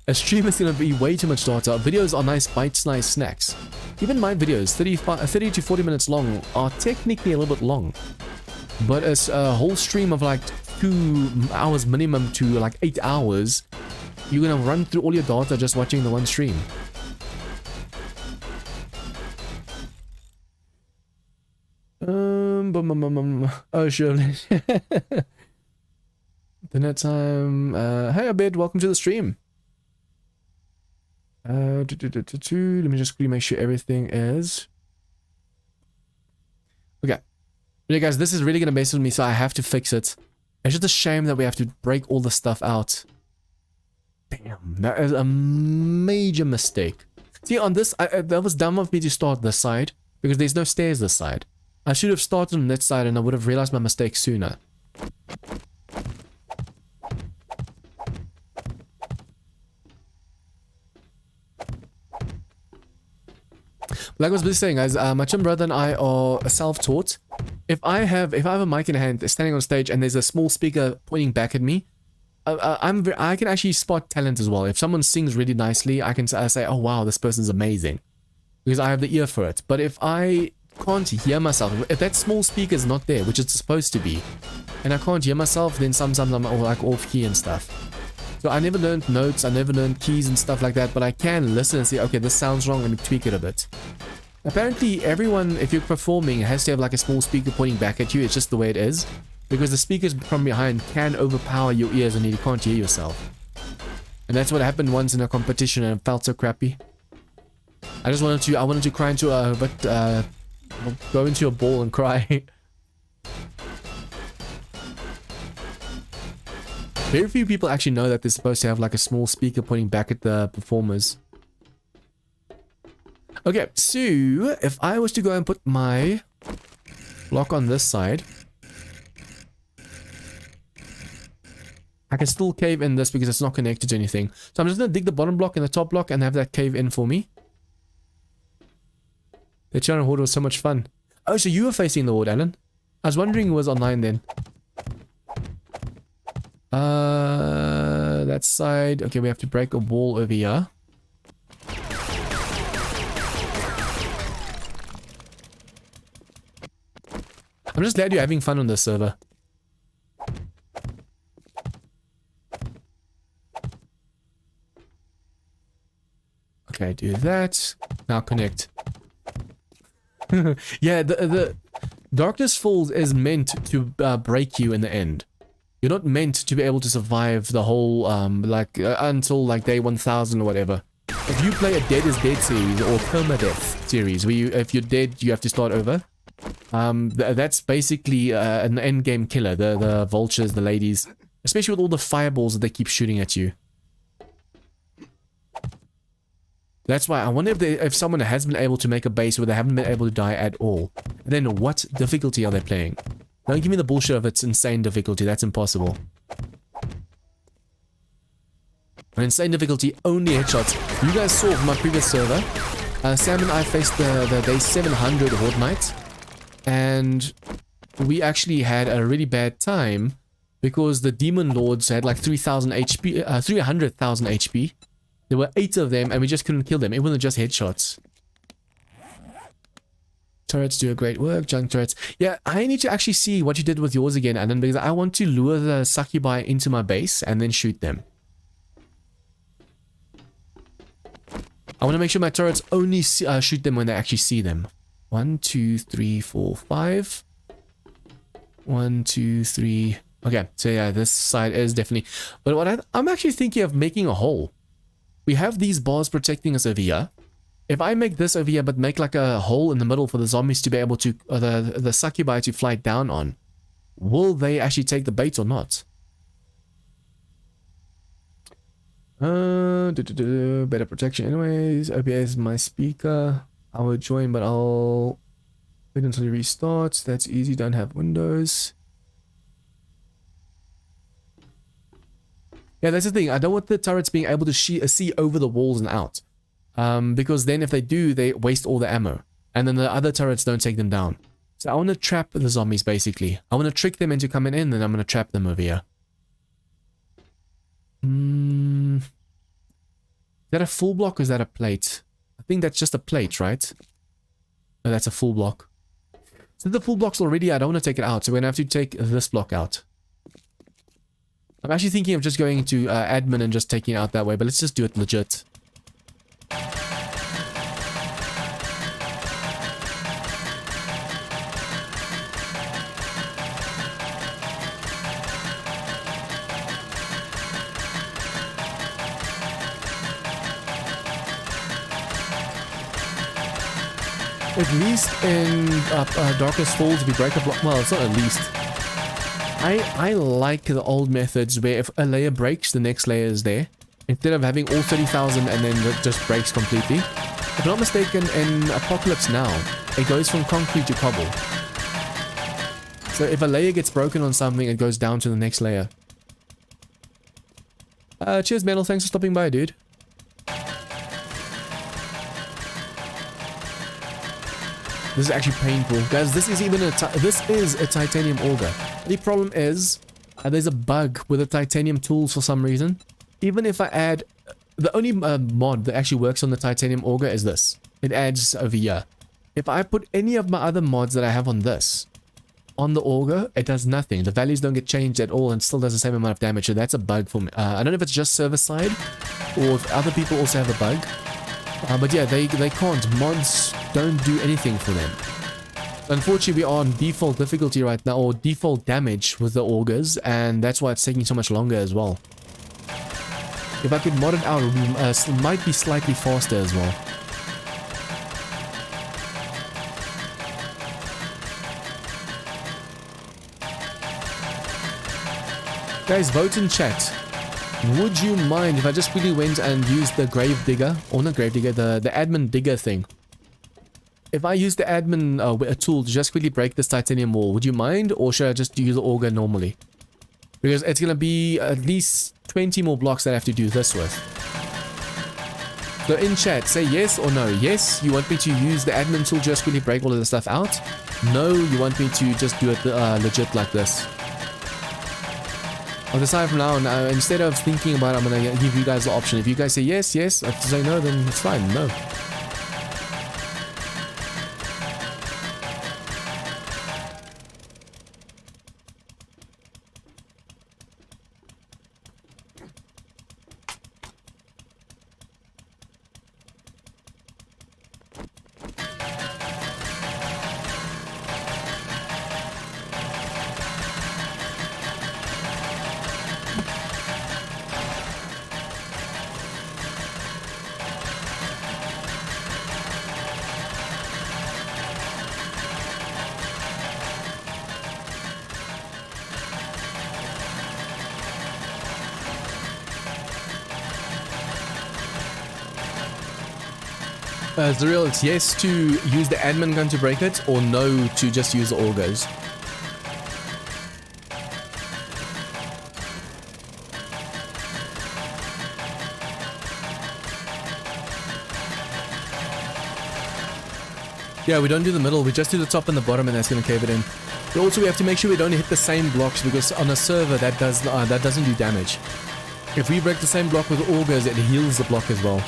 A stream is going to be way too much data. Videos are nice bite-sized snacks. Even my videos, 30 to 40 minutes long, are technically a little bit long. But it's a whole stream of like 2 hours minimum to like 8 hours. You're going to run through all your data just watching the one stream. Oh, sure. Dinner time. Hey, Abed, welcome to the stream. Let me just quickly make sure everything is... Okay. Yeah, guys, this is really going to mess with me, so I have to fix it. It's just a shame that we have to break all the stuff out. Damn, that is a major mistake. See, on this, that was dumb of me to start this side, because there's no stairs this side. I should have started on that side, and I would have realized my mistake sooner. Like I was busy saying, guys, my twin brother and I are self-taught. If I have a mic in hand, standing on stage, and there's a small speaker pointing back at me, I can actually spot talent as well. If someone sings really nicely, I can say, oh wow, this person's amazing, because I have the ear for it. But if I can't hear myself, if that small speaker is not there, which it's supposed to be, and I can't hear myself, then sometimes I'm like off key and stuff. So I never learned notes, I never learned keys and stuff like that, but I can listen and say, okay, this sounds wrong, let me tweak it a bit. Apparently everyone, if you're performing, has to have like a small speaker pointing back at you. It's just the way it is, because the speakers from behind can overpower your ears and you can't hear yourself. And that's what happened once in a competition, and it felt so crappy. I wanted to cry into go into a ball and cry. Very few people actually know that they're supposed to have like a small speaker pointing back at the performers. Okay, so if I was to go and put my block on this side, I can still cave in this because it's not connected to anything. So I'm just going to dig the bottom block and the top block and have that cave in for me. The channel Horde was so much fun. Oh, so you were facing the Horde, Alan? I was wondering who was online then. That side. Okay, we have to break a wall over here. I'm just glad you're having fun on this server. Okay, do that. Now connect. Yeah, the Darkness Falls is meant to break you in the end. You're not meant to be able to survive the whole, until like day 1000 or whatever. If you play a Dead is Dead series or permadeath series, where if you're dead, you have to start over. That's basically an endgame killer. The vultures, the ladies, especially with all the fireballs that they keep shooting at you. That's why I wonder if someone has been able to make a base where they haven't been able to die at all. Then what difficulty are they playing? Don't give me the bullshit of it's insane difficulty. That's impossible. An insane difficulty, only headshots. You guys saw from my previous server, Sam and I faced the day 700 Horde Night, and we actually had a really bad time because the Demon Lords had like 3,000 HP, 300,000 HP. There were 8 of them, and we just couldn't kill them. It wasn't just headshots. Turrets do a great work, junk turrets. Yeah, I need to actually see what you did with yours again, Alan, because I want to lure the succubi into my base and then shoot them. I want to make sure my turrets only shoot them when they actually see them. 1, 2, 3, 4, 5. 1, 2, 3. Okay, so yeah, this side is definitely... But what I'm actually thinking of making a hole. we have these bars protecting us over here. If I make this over here, but make like a hole in the middle for the zombies to be able to, the succubi to fly down on, will they actually take the bait or not? Better protection anyways. OBS my speaker. I will join, but I'll wait until it restarts. That's easy, don't have windows. Yeah, that's the thing. I don't want the turrets being able to see over the walls and out. Because then if they do, they waste all the ammo. And then the other turrets don't take them down. So I want to trap the zombies, basically. I want to trick them into coming in, then I'm going to trap them over here. Is that a full block or is that a plate? I think that's just a plate, right? No, that's a full block. So the full block's already, I don't want to take it out. So we're going to have to take this block out. I'm actually thinking of just going into admin and just taking it out that way, but let's just do it legit. At least in Darkness Falls, we break a block. Well, it's not at least. I like the old methods where if a layer breaks, the next layer is there. Instead of having all 30,000 and then it just breaks completely. If I'm not mistaken, in Apocalypse Now, it goes from concrete to cobble. So if a layer gets broken on something, it goes down to the next layer. Cheers, Metal. Thanks for stopping by, dude. This is actually painful. Guys, this is even this is a titanium auger. The problem is, there's a bug with the titanium tools for some reason. Even if I add... The only mod that actually works on the titanium auger is this. It adds over here. If I put any of my other mods that I have on this, on the auger, it does nothing. The values don't get changed at all and still does the same amount of damage. So that's a bug for me. I don't know if it's just server side, or if other people also have a bug. But yeah, they can't. Mods don't do anything for them. Unfortunately, we are on default difficulty right now, or default damage with the augers, and that's why it's taking so much longer as well. If I could mod it out, it might be slightly faster as well. Guys, vote in chat. Would you mind if I just quickly went and used the grave digger, or not grave digger, the admin digger thing? If I use the admin tool to just quickly break this titanium wall, would you mind, or should I just use the auger normally? Because it's going to be at least 20 more blocks that I have to do this with. So in chat, say yes or no. Yes, you want me to use the admin tool just quickly break all of the stuff out. No, you want me to just do it legit like this. I'll decide from now on. Instead of thinking about it, I'm going to give you guys the option. If you guys say yes, yes. If you say no, then it's fine. No. Zuriel, it's yes to use the admin gun to break it, or no to just use the augers. Yeah, we don't do the middle, we just do the top and the bottom, and that's going to cave it in. But also we have to make sure we don't hit the same blocks, because on a server that doesn't do damage. If we break the same block with augers, it heals the block as well.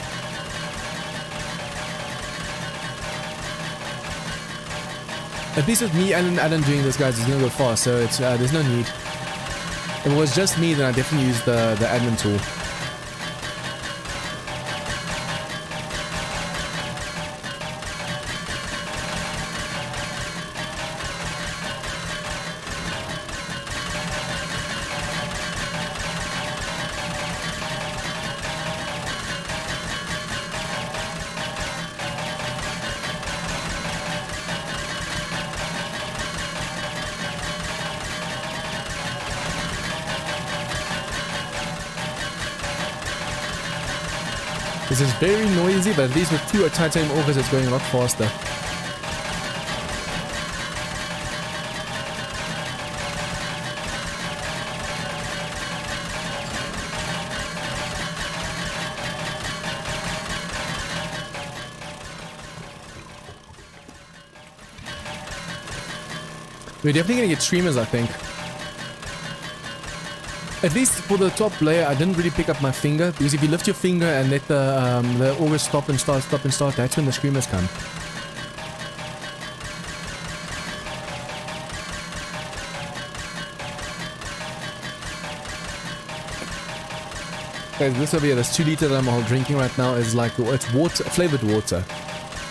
At least with me and Alan doing this, guys, it's gonna go fast, so it's there's no need. If it was just me, then I definitely use the admin tool. This is very noisy, but at least with 2 titanium augers, it's going a lot faster. We're definitely gonna get streamers, I think. At least for the top layer, I didn't really pick up my finger, because if you lift your finger and let the auger stop and start, that's when the screamers come. Okay, this over here, this 2 liter that I'm all drinking right now is like, it's water, flavored water.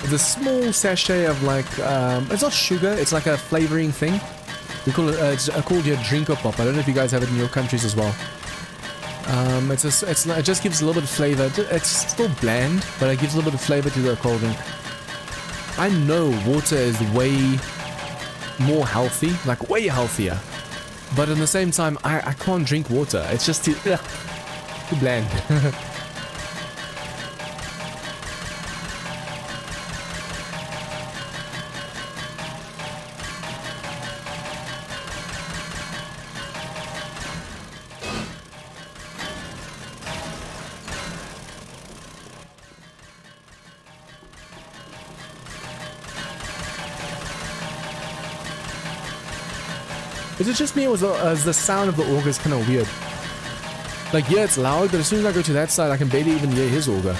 It's a small sachet of like, it's not sugar, it's like a flavoring thing. We call it, it's called your drinker pop. I don't know if you guys have it in your countries as well. It just gives a little bit of flavor. It's still bland, but it gives a little bit of flavor to the cold drink. I know water is way more healthy, like way healthier. But at the same time, I can't drink water. It's just too bland. Is it just me, or is the sound of the auger is kind of weird? Like, yeah, it's loud, but as soon as I go to that side, I can barely even hear his auger.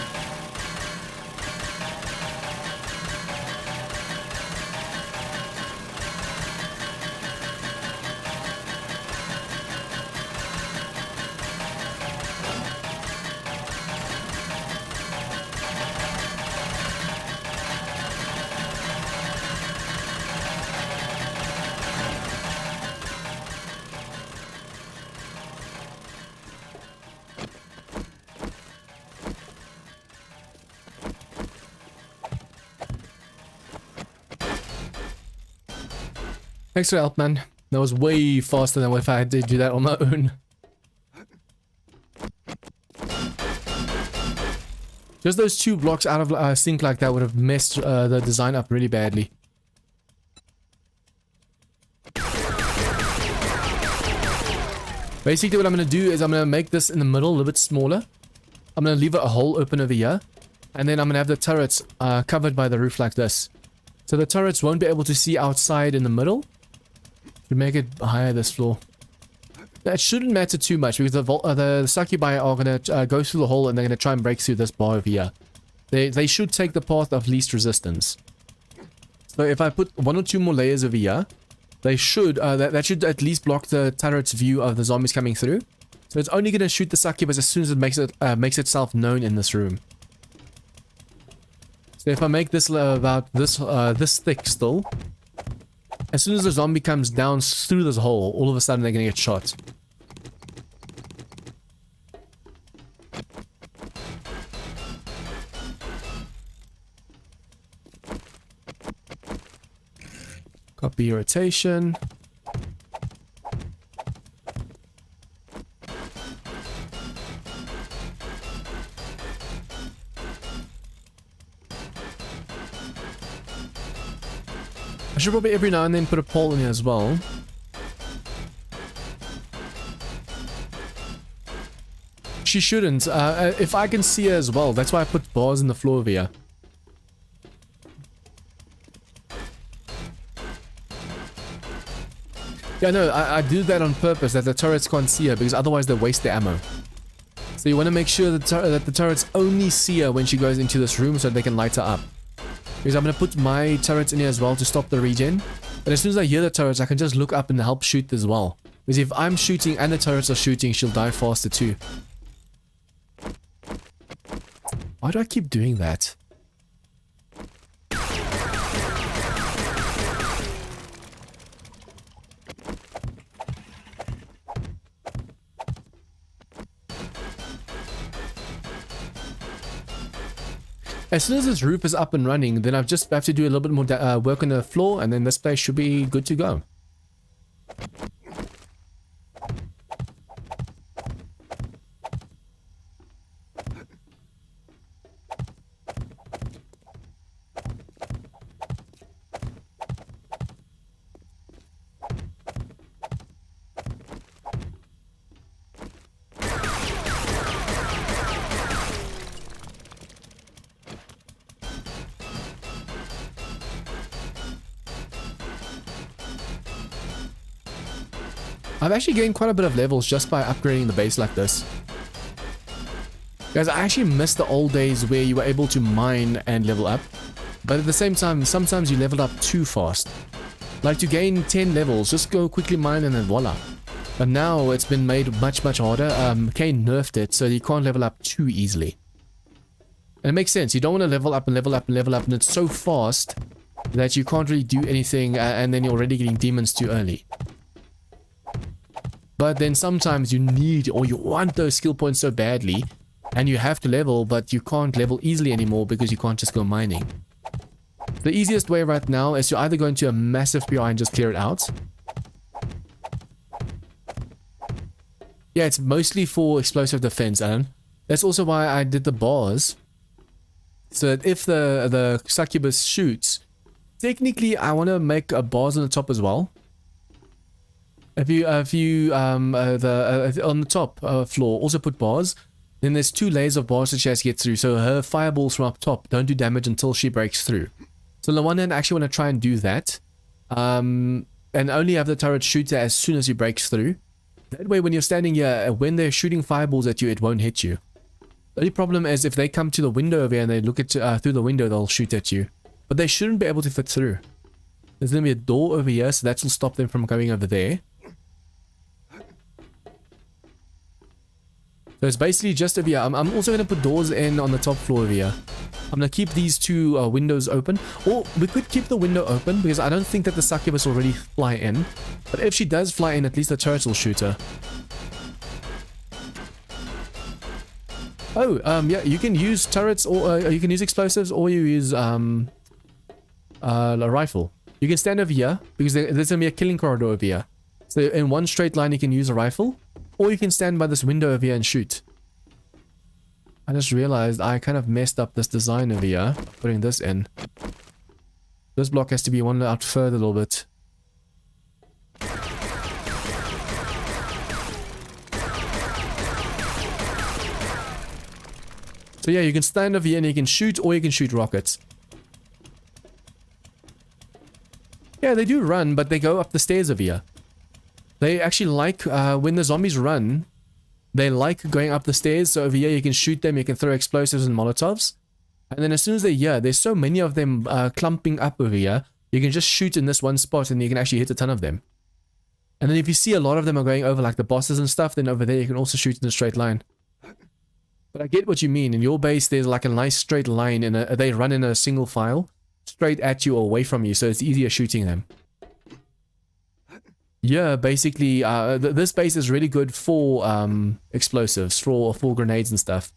Thanks for the help, man. That was way faster than if I had to do that on my own. Just those 2 blocks out of sync like that would have messed the design up really badly. Basically what I'm going to do is I'm going to make this in the middle a little bit smaller. I'm going to leave a hole open over here. And then I'm going to have the turrets covered by the roof like this. So the turrets won't be able to see outside in the middle. To make it higher this floor. That shouldn't matter too much because the succubi are going to go through the hole and they're going to try and break through this bar over here. They should take the path of least resistance. So if I put 1 or 2 more layers over here, they should, that should at least block the turret's view of the zombies coming through. So it's only going to shoot the succubus as soon as it makes itself known in this room. So if I make this about this thick still, as soon as the zombie comes down through this hole, all of a sudden they're going to get shot. Copy rotation. I should probably every now and then put a pole in here as well. She shouldn't. If I can see her as well, that's why I put bars in the floor over here. Yeah, no, I do that on purpose, that the turrets can't see her, because otherwise they waste their ammo. So you want to make sure that the turrets only see her when she goes into this room so they can light her up. Because I'm going to put my turrets in here as well to stop the regen. But as soon as I hear the turrets, I can just look up and help shoot as well. Because if I'm shooting and the turrets are shooting, she'll die faster too. Why do I keep doing that? As soon as this roof is up and running, then I just have to do a little bit more work on the floor, and then this place should be good to go. I've actually gained quite a bit of levels just by upgrading the base like this. Guys, I actually miss the old days where you were able to mine and level up. But at the same time, sometimes you leveled up too fast. Like to gain 10 levels, just go quickly mine and then voila. But now it's been made much harder. Kane nerfed it so you can't level up too easily. And it makes sense. You don't want to level up and level up and level up, and it's so fast that you can't really do anything, and then you're already getting demons too early. But then sometimes you need or you want those skill points so badly, and you have to level, but you can't level easily anymore because you can't just go mining. The easiest way right now is to either go into a massive PI and just clear it out. Yeah, it's mostly for explosive defense, Alan. That's also why I did the bars. So that if the succubus shoots, technically I want to make a bars on the top as well. On the top floor, also put bars. Then there's 2 layers of bars that she has to get through, so her fireballs from up top don't do damage until she breaks through. So on the one hand, I actually want to try and do that. And only have the turret shoot her as soon as she breaks through. That way, when you're standing here, when they're shooting fireballs at you, it won't hit you. The only problem is if they come to the window over here and they look at you, through the window, they'll shoot at you. But they shouldn't be able to fit through. There's going to be a door over here, so that will stop them from going over there. So it's basically just over here. I'm also going to put doors in on the top floor over here. I'm going to keep these 2 windows open. Or we could keep the window open because I don't think that the succubus will really fly in. But if she does fly in, at least the turret will shoot her. Oh, yeah, you can use turrets or you can use explosives, or you use a rifle. You can stand over here because there's going to be a killing corridor over here. So in one straight line you can use a rifle, or you can stand by this window over here and shoot. I just realized I kind of messed up this design over here, putting this in. This block has to be one out further a little bit. So yeah, you can stand over here and you can shoot, or you can shoot rockets. Yeah, they do run, but they go up the stairs over here. They actually like, when the zombies run, they like going up the stairs. So over here you can shoot them, you can throw explosives and molotovs. And then as soon as they're here, there's so many of them clumping up over here, you can just shoot in this one spot and you can actually hit a ton of them. And then if you see a lot of them are going over like the bosses and stuff, then over there you can also shoot in a straight line. But I get what you mean. In your base, there's like a nice straight line, and they run in a single file straight at you or away from you, so it's easier shooting them. Yeah, basically, this base is really good for explosives, for grenades and stuff.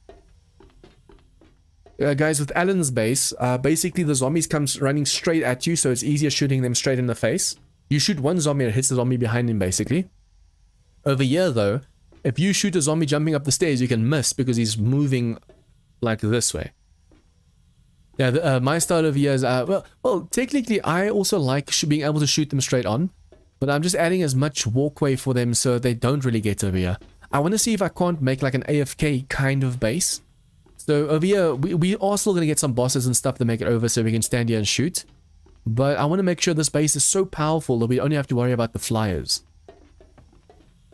Guys, with Alan's base, basically the zombies come running straight at you, so it's easier shooting them straight in the face. You shoot one zombie and it hits the zombie behind him, basically. Over here, though, if you shoot a zombie jumping up the stairs, you can miss because he's moving like this way. Yeah, my style over here is, well, technically, I also like being able to shoot them straight on. But I'm just adding as much walkway for them so they don't really get over here. I want to see if I can't make like an AFK kind of base. So over here, we are still going to get some bosses and stuff to make it over so we can stand here and shoot. But I want to make sure this base is so powerful that we only have to worry about the flyers.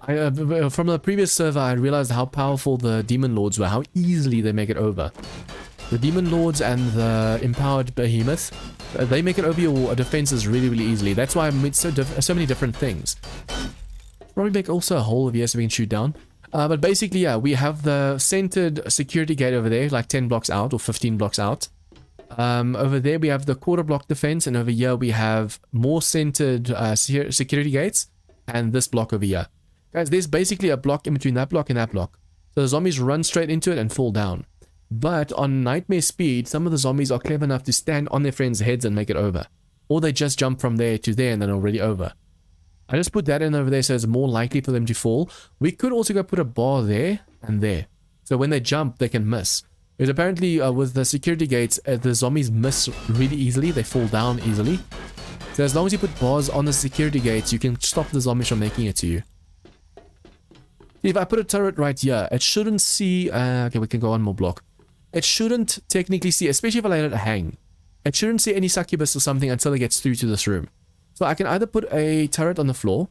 From the previous server, I realized how powerful the demon lords were, how easily they make it over. The demon lords and the empowered behemoth, they make it over your defenses really easily. That's why I made so many different things. Probably make also a hole over here so we can shoot down. But basically, yeah, we have the centered security gate over there, like 10 blocks out or 15 blocks out. Over there we have the quarter block defense, and over here we have more centered security gates, and this block over here. Guys, there's basically a block in between that block and that block. So the zombies run straight into it and fall down. But on nightmare speed, some of the zombies are clever enough to stand on their friends' heads and make it over. Or they just jump from there to there and they're already over. I just put that in over there so it's more likely for them to fall. We could also go put a bar there and there. So when they jump, they can miss. Because apparently with the security gates, the zombies miss really easily. They fall down easily. So as long as you put bars on the security gates, you can stop the zombies from making it to you. If I put a turret right here, it shouldn't see... okay, we can go one more block. It shouldn't technically see, especially if I let it hang. It shouldn't see any succubus or something until it gets through to this room. So I can either put a turret on the floor,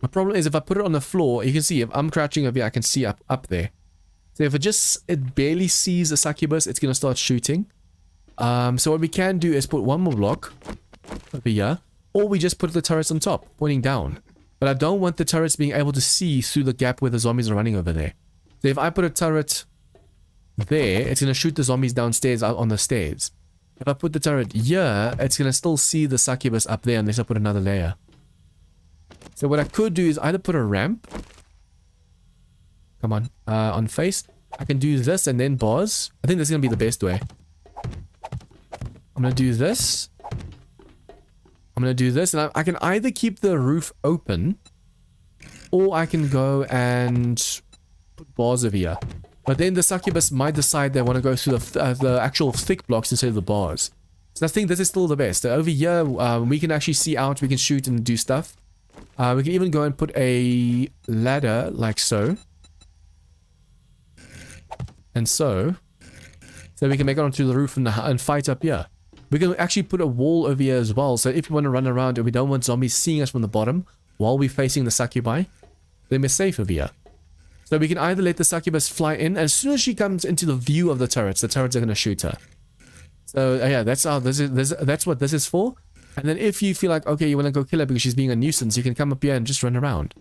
The problem is if I put it on the floor, you can see if I'm crouching over here, I can see up there. So if it barely sees a succubus, it's going to start shooting. So what we can do is put one more block over here, or we just put the turrets on top, pointing down. But I don't want the turrets being able to see through the gap where the zombies are running over there. So if I put a turret there, it's going to shoot the zombies downstairs out on the stairs. If I put the turret here, it's going to still see the succubus up there unless I put another layer. So what I could do is either put a ramp. Come on face. I can do this and then bars. I think this is going to be the best way. I'm going to do this. I'm going to do this. And I can either keep the roof open, or I can go and put bars over here. But then the succubus might decide they want to go through the actual thick blocks instead of the bars. So I think this is still the best. Over here, we can actually see out. We can shoot and do stuff. We can even go and put a ladder like so. And so we can make it onto the roof and fight up here. We can actually put a wall over here as well. So if we want to run around and we don't want zombies seeing us from the bottom while we're facing the succubi, then we're safe over here. So we can either let the succubus fly in, and as soon as she comes into the view of the turrets are going to shoot her. So yeah, that's what this is for. And then if you feel like, okay, you want to go kill her because she's being a nuisance, you can come up here and just run around.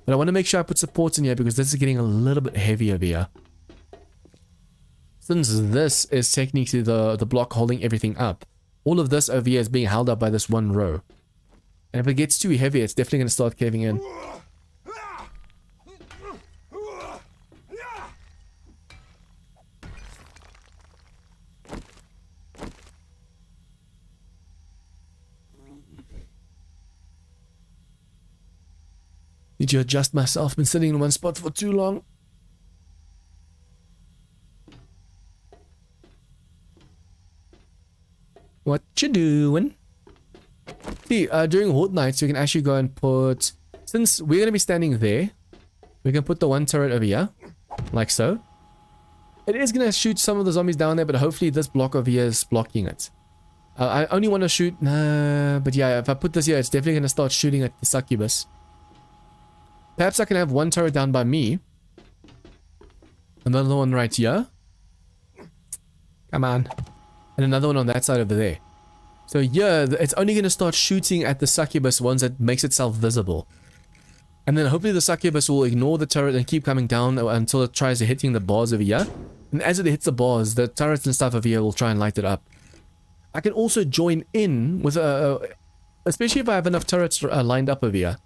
But I want to make sure I put supports in here because this is getting a little bit heavy over here. Since this is technically the block holding everything up, all of this over here is being held up by this one row. And if it gets too heavy, it's definitely going to start caving in. Need to adjust myself. Been sitting in one spot for too long. What you doing? See, during Horde nights, we can actually go and put... Since we're going to be standing there, we can put the one turret over here. Like so. It is going to shoot some of the zombies down there, but hopefully this block over here is blocking it. I only want to shoot... but yeah, if I put this here, it's definitely going to start shooting at the succubus. Perhaps I can have one turret down by me. Another one right here. Come on. And another one on that side over there. So yeah, it's only going to start shooting at the succubus once it makes itself visible. And then hopefully the succubus will ignore the turret and keep coming down until it tries to hitting the bars over here. And as it hits the bars, the turrets and stuff over here will try and light it up. I can also join in with especially if I have enough turrets lined up over here.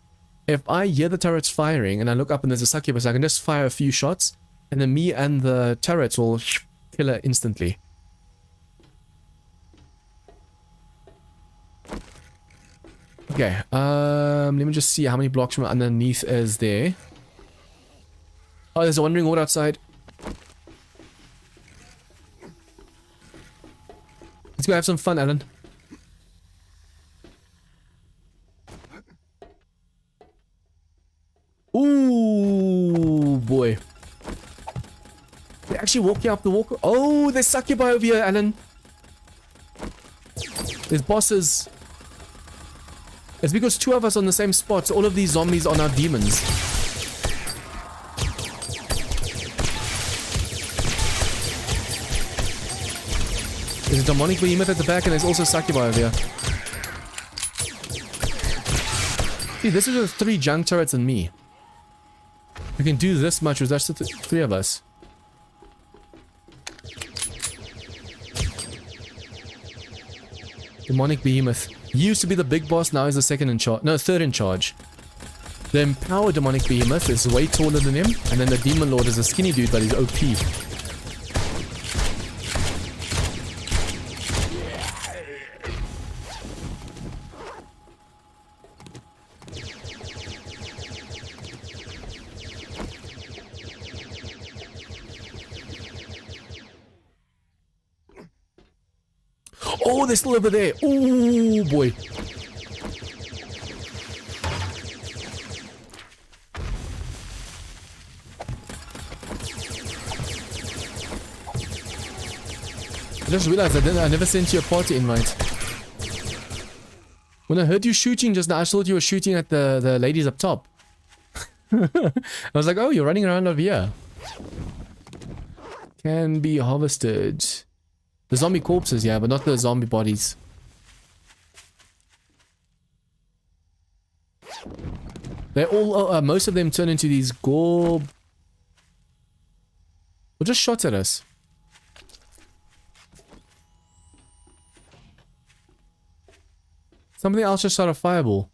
If I hear the turrets firing and I look up and there's a succubus, I can just fire a few shots and then me and the turrets will kill her instantly. Okay, let me just see how many blocks from underneath is there. Oh, there's a wandering horde outside. Let's go have some fun, Alan. Ooh, boy. They're actually walking up the walk. Oh, there's succubi over here, Alan. There's bosses. It's because two of us on the same spot, so all of these zombies are now demons. There's a demonic behemoth at the back, and there's also succubi over here. See, this is just 3 junk turrets and me. We can do this much with just the 3 of us. Demonic behemoth. He used to be the big boss, now he's the second in charge. No, third in charge. The empowered demonic behemoth is way taller than him, and then the demon lord is a skinny dude, but he's OP. Oh, they're still over there. Oh, boy. I just realized I never sent you a party invite. When I heard you shooting just now, I thought you were shooting at the ladies up top. I was like, oh, you're running around over here. Can be harvested. The zombie corpses, yeah, but not the zombie bodies. They all, most of them turn into these gorb. Or just shot at us. Something else just shot a fireball.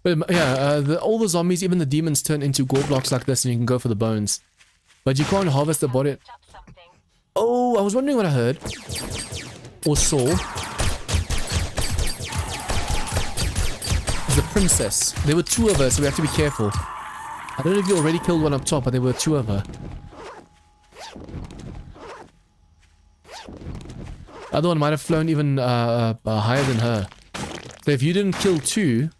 But yeah, all the zombies, even the demons, turn into gore blocks like this, and you can go for the bones. But you can't harvest the body. Oh, I was wondering what I heard. Or saw. It's the princess. There were two of her, so we have to be careful. I don't know if you already killed one up top, but there were two of her. The other one might have flown even higher than her. So if you didn't kill two,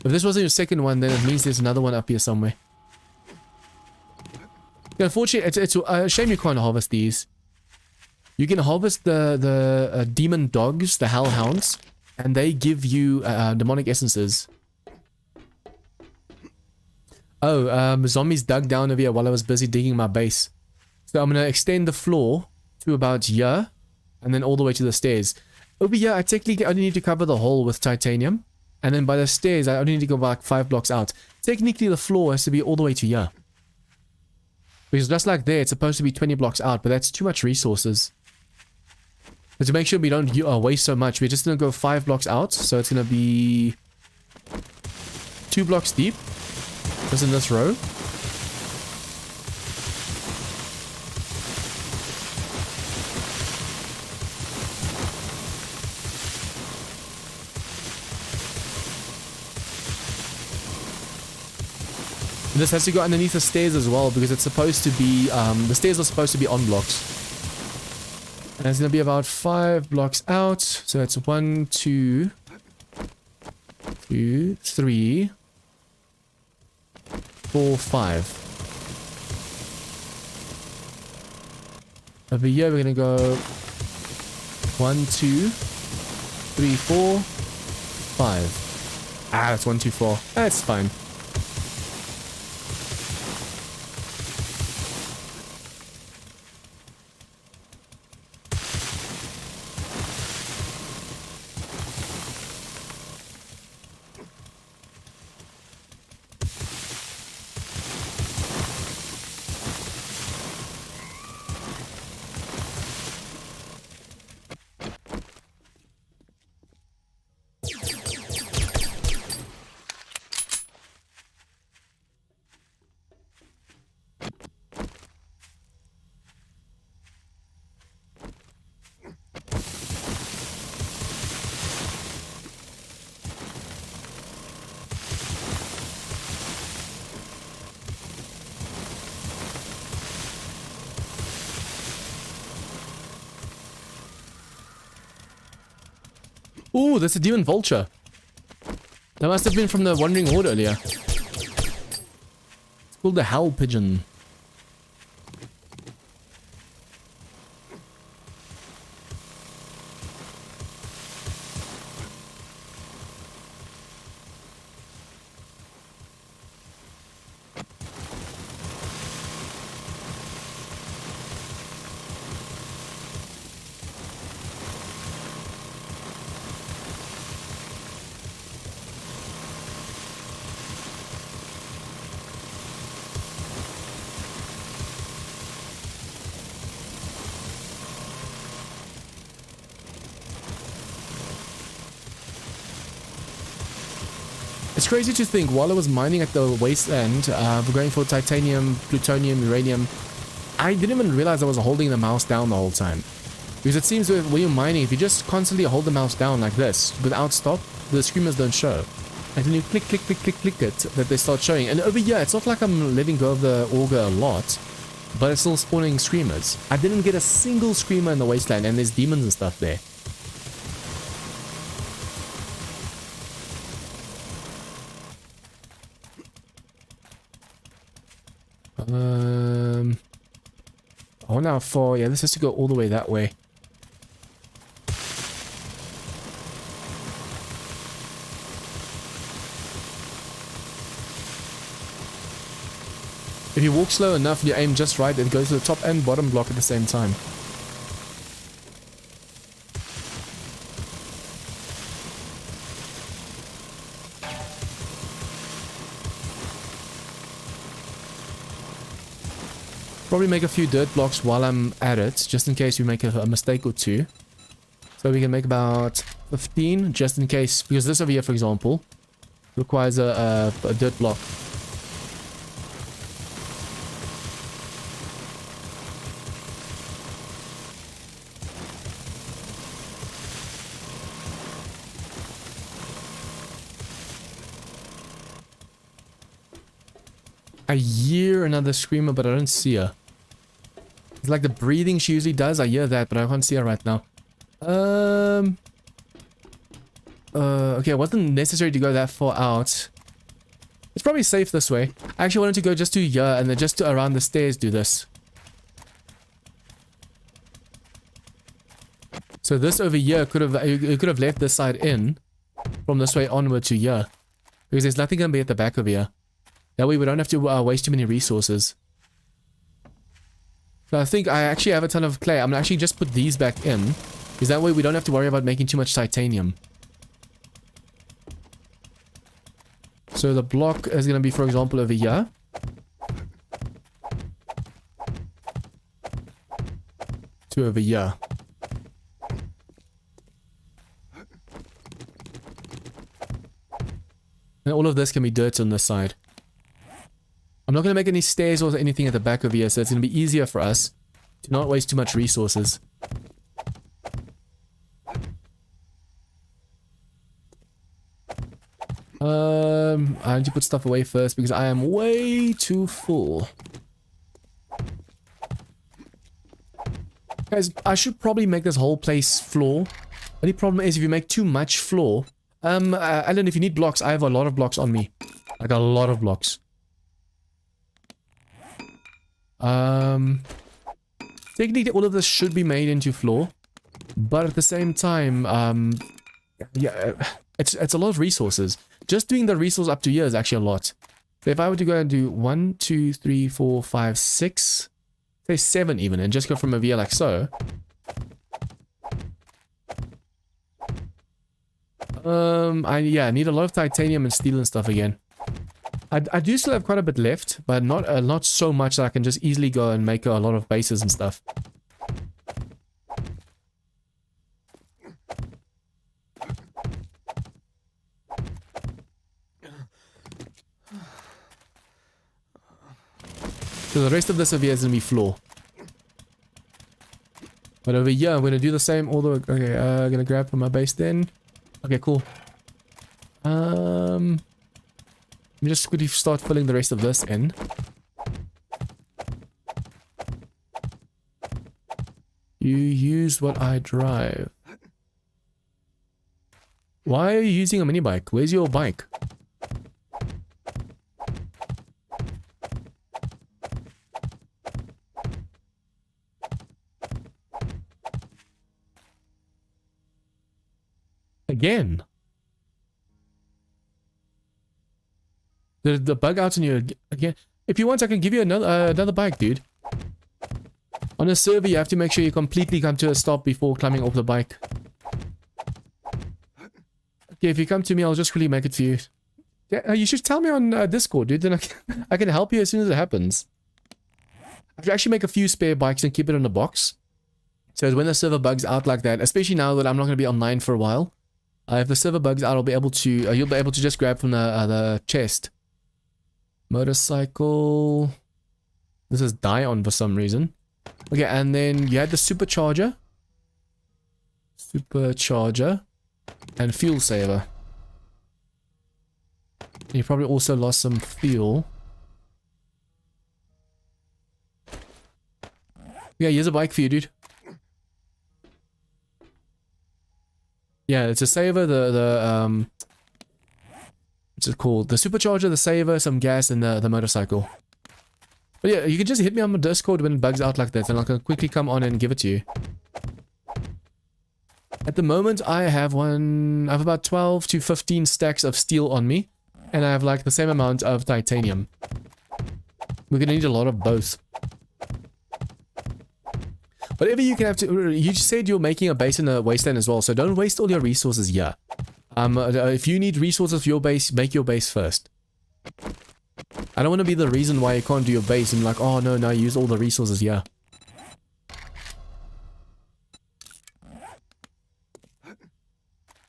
if this wasn't your second one, then it means there's another one up here somewhere. Yeah, unfortunately, it's a shame you can't harvest these. You can harvest the demon dogs, the hellhounds, and they give you demonic essences. Oh, zombies dug down over here while I was busy digging my base. So I'm going to extend the floor to about here, and then all the way to the stairs. Over here, I technically only need to cover the hole with titanium. And then by the stairs, I only need to go back 5 blocks out. Technically, the floor has to be all the way to here. Because just like there, it's supposed to be 20 blocks out, but that's too much resources. But to make sure we don't waste so much, we're just going to go 5 blocks out. So it's going to be 2 blocks deep. Just in this row. And this has to go underneath the stairs as well, because it's supposed to be, the stairs are supposed to be on blocks. And it's going to be about 5 blocks out. So it's 1, 2, 3, 4, 5. Over here, we're going to go 1, 2, 3, 4, 5. Ah, that's 1 too far. That's fine. Ooh, that's a demon vulture. That must have been from the Wandering Horde earlier. It's called the Hell Pigeon. It's crazy to think, while I was mining at the wasteland, going for titanium, plutonium, uranium, I didn't even realize I was holding the mouse down the whole time. Because it seems that when you're mining, if you just constantly hold the mouse down like this, without stop, the screamers don't show. And then you click, click, click, click, click it, that they start showing. And over here, it's not like I'm letting go of the auger a lot, but it's still spawning screamers. I didn't get a single screamer in the wasteland, and there's demons and stuff there. I wonder how far. Yeah, this has to go all the way that way. If you walk slow enough and you aim just right, it goes to the top and bottom block at the same time. Probably make a few dirt blocks while I'm at it, just in case we make a mistake or two. So we can make about 15, just in case, because this over here, for example, requires a dirt block. I hear another screamer, but I don't see her. It's like the breathing she usually does. I hear that, but I can't see her right now. Okay, it wasn't necessary to go that far out. It's probably safe this way. I actually wanted to go just to here and then just to around the stairs do this. So this over here could have left this side in from this way onward to here, because there's nothing gonna be at the back of here. That way we don't have to waste too many resources. So I think I actually have a ton of clay. I'm gonna actually just put these back in, because that way we don't have to worry about making too much titanium. So the block is gonna be, for example, over here. To over here. And all of this can be dirt on this side. I'm not going to make any stairs or anything at the back of here, so it's going to be easier for us to not waste too much resources. I need to put stuff away first because I am way too full. Guys, I should probably make this whole place floor. Only problem is if you make too much floor. Alan, if you need blocks, I have a lot of blocks on me. I got a lot of blocks. Technically all of this should be made into floor, but at the same time, yeah, it's a lot of resources. Just doing the resource up to here is actually a lot. So if I were to go and do 1, 2, 3, 4, 5, 6, say 7 even, and just go from over here like so. I need a lot of titanium and steel and stuff again. I do still have quite a bit left, but not so much that I can just easily go and make a lot of bases and stuff. So the rest of this over here is going to be floor. But over here, I'm going to do the same all the way. Okay, I'm going to grab from my base then. Okay, cool. Let me just quickly start filling the rest of this in. You use what I drive. Why are you using a mini bike? Where's your bike? Again. The bug out on you again. If you want, I can give you another bike, dude. On a server, you have to make sure you completely come to a stop before climbing off the bike. Okay, if you come to me, I'll just really make it for you. Yeah, you should tell me on Discord, dude. Then I can help you as soon as it happens. I should actually make a few spare bikes and keep it in a box. So when the server bugs out like that, especially now that I'm not going to be online for a while, if the server bugs out, I'll be able to. You'll be able to just grab from the chest. Motorcycle. This is die on for some reason. Okay, and then you had the supercharger. And fuel saver. And you probably also lost some fuel. Yeah, here's a bike for you, dude. Yeah, it's a saver, what's it called? The supercharger, the saver, some gas, and the motorcycle. But yeah, you can just hit me on my Discord when it bugs out like that, and I can quickly come on and give it to you. At the moment, I have about 12 to 15 stacks of steel on me, and I have like the same amount of titanium. We're gonna need a lot of both. Whatever you can have to... You said you're making a base in a wasteland as well, so don't waste all your resources here. If you need resources for your base, make your base first. I don't want to be the reason why you can't do your base and like, oh no, now use all the resources here.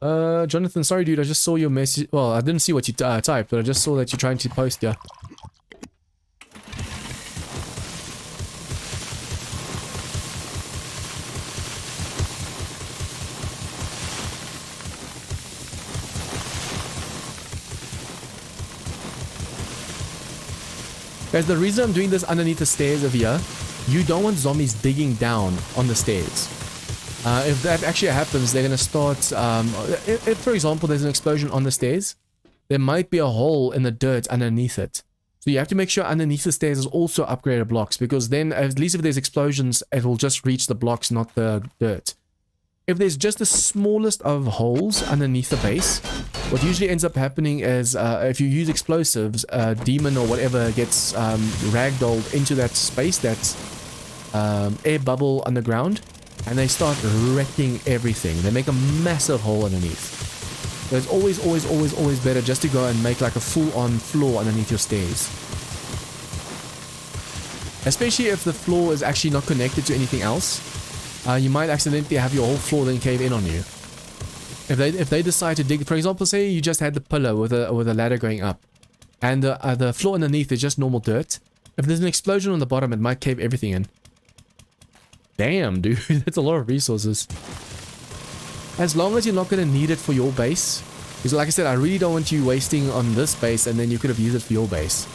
Jonathan, sorry dude, I just saw your message. Well, I didn't see what you typed, but I just saw that you're trying to post here. Guys, the reason I'm doing this underneath the stairs over here, you don't want zombies digging down on the stairs. If that actually happens, they're going to start... if, for example, there's an explosion on the stairs, there might be a hole in the dirt underneath it. So you have to make sure underneath the stairs is also upgraded blocks, because then, at least if there's explosions, it will just reach the blocks, not the dirt. If there's just the smallest of holes underneath the base, what usually ends up happening is if you use explosives, a demon or whatever gets ragdolled into that space, that air bubble underground, and they start wrecking everything. They make a massive hole underneath. So it's always better just to go and make like a full-on floor underneath your stairs. Especially if the floor is actually not connected to anything else. You might accidentally have your whole floor then cave in on you. If they decide to dig, for example, say you just had the pillar with a ladder going up, and the floor underneath is just normal dirt. If there's an explosion on the bottom, it might cave everything in. Damn, dude, that's a lot of resources. As long as you're not going to need it for your base, because like I said, I really don't want you wasting on this base, and then you could have used it for your base.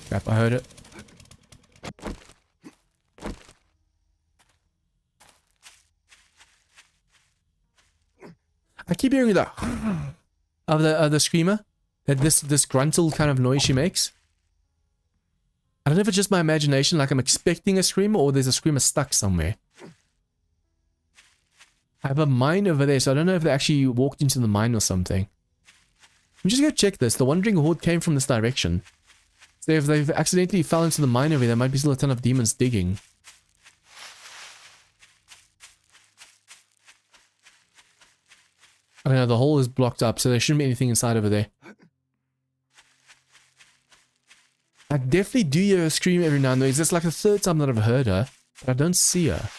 Crap, I heard it. I keep hearing the of the screamer, that this gruntle kind of noise she makes. I don't know if it's just my imagination, like I'm expecting a screamer, or there's a screamer stuck somewhere. I have a mine over there, so I don't know if they actually walked into the mine or something. I'm just gonna check this. The Wandering Horde came from this direction. So if they've accidentally fell into the mine over there might be still a ton of demons digging. I don't know, the hole is blocked up, so there shouldn't be anything inside over there. I definitely do hear her scream every now and then. It's just like the third time that I've heard her, but I don't see her.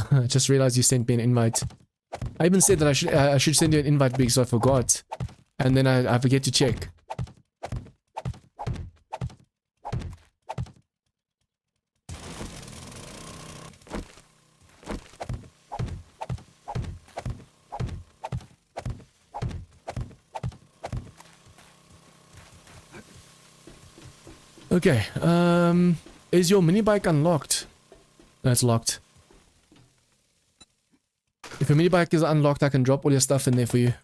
I just realized you sent me an invite. I even said that I should send you an invite because I forgot. And then I forget to check. Okay, is your mini bike unlocked? No, it's locked. If your mini bike is unlocked, I can drop all your stuff in there for you.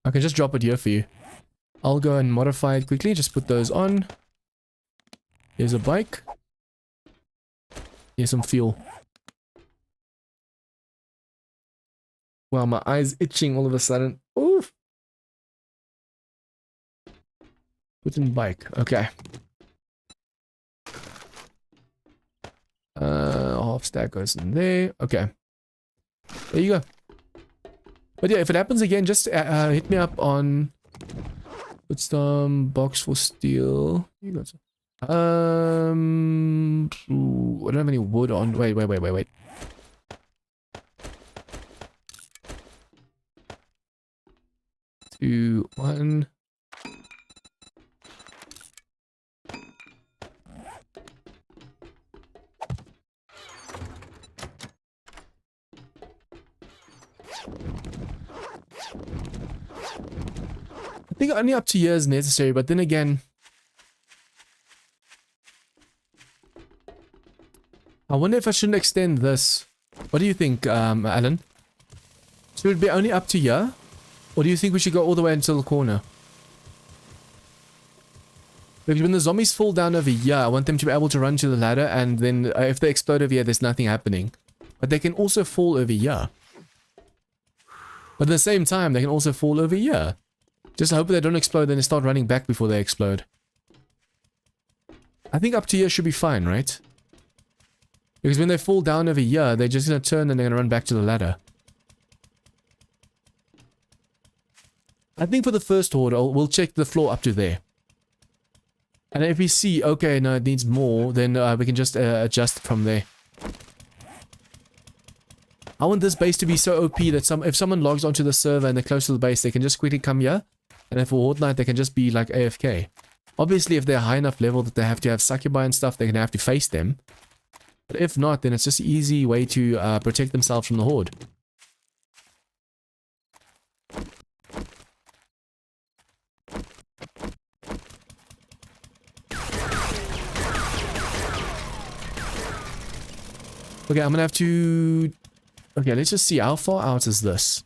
I can just drop it here for you. I'll go and modify it quickly, just put those on. Here's a bike. Here's some fuel. Wow, my eye's itching all of a sudden. Oof. Put in bike. Okay. Half stack goes in there. Okay. There you go. But yeah, if it happens again, just hit me up on... Put some box for steel. You got some. I don't have any wood on. Wait. 2, 1. I think only up to here is necessary, but then again, I wonder if I shouldn't extend this. What do you think, Alan? Should it be only up to here? Or do you think we should go all the way until the corner? Because when the zombies fall down over here, I want them to be able to run to the ladder, and then if they explode over here, there's nothing happening. But they can also fall over here. But at the same time, they can also fall over here. Just hope they don't explode, then they start running back before they explode. I think up to here should be fine, right? Because when they fall down over here, they're just going to turn and they're going to run back to the ladder. I think for the first horde, we'll check the floor up to there. And if we see, okay, no, it needs more, then we can just adjust from there. I want this base to be so OP that if someone logs onto the server and they're close to the base, they can just quickly come here. And then for Horde Night, they can just be like AFK. Obviously, if they're high enough level that they have to have succubi and stuff, they're going to have to face them. But if not, then it's just an easy way to protect themselves from the Horde. Okay, I'm going to have to... Okay, let's just see. How far out is this?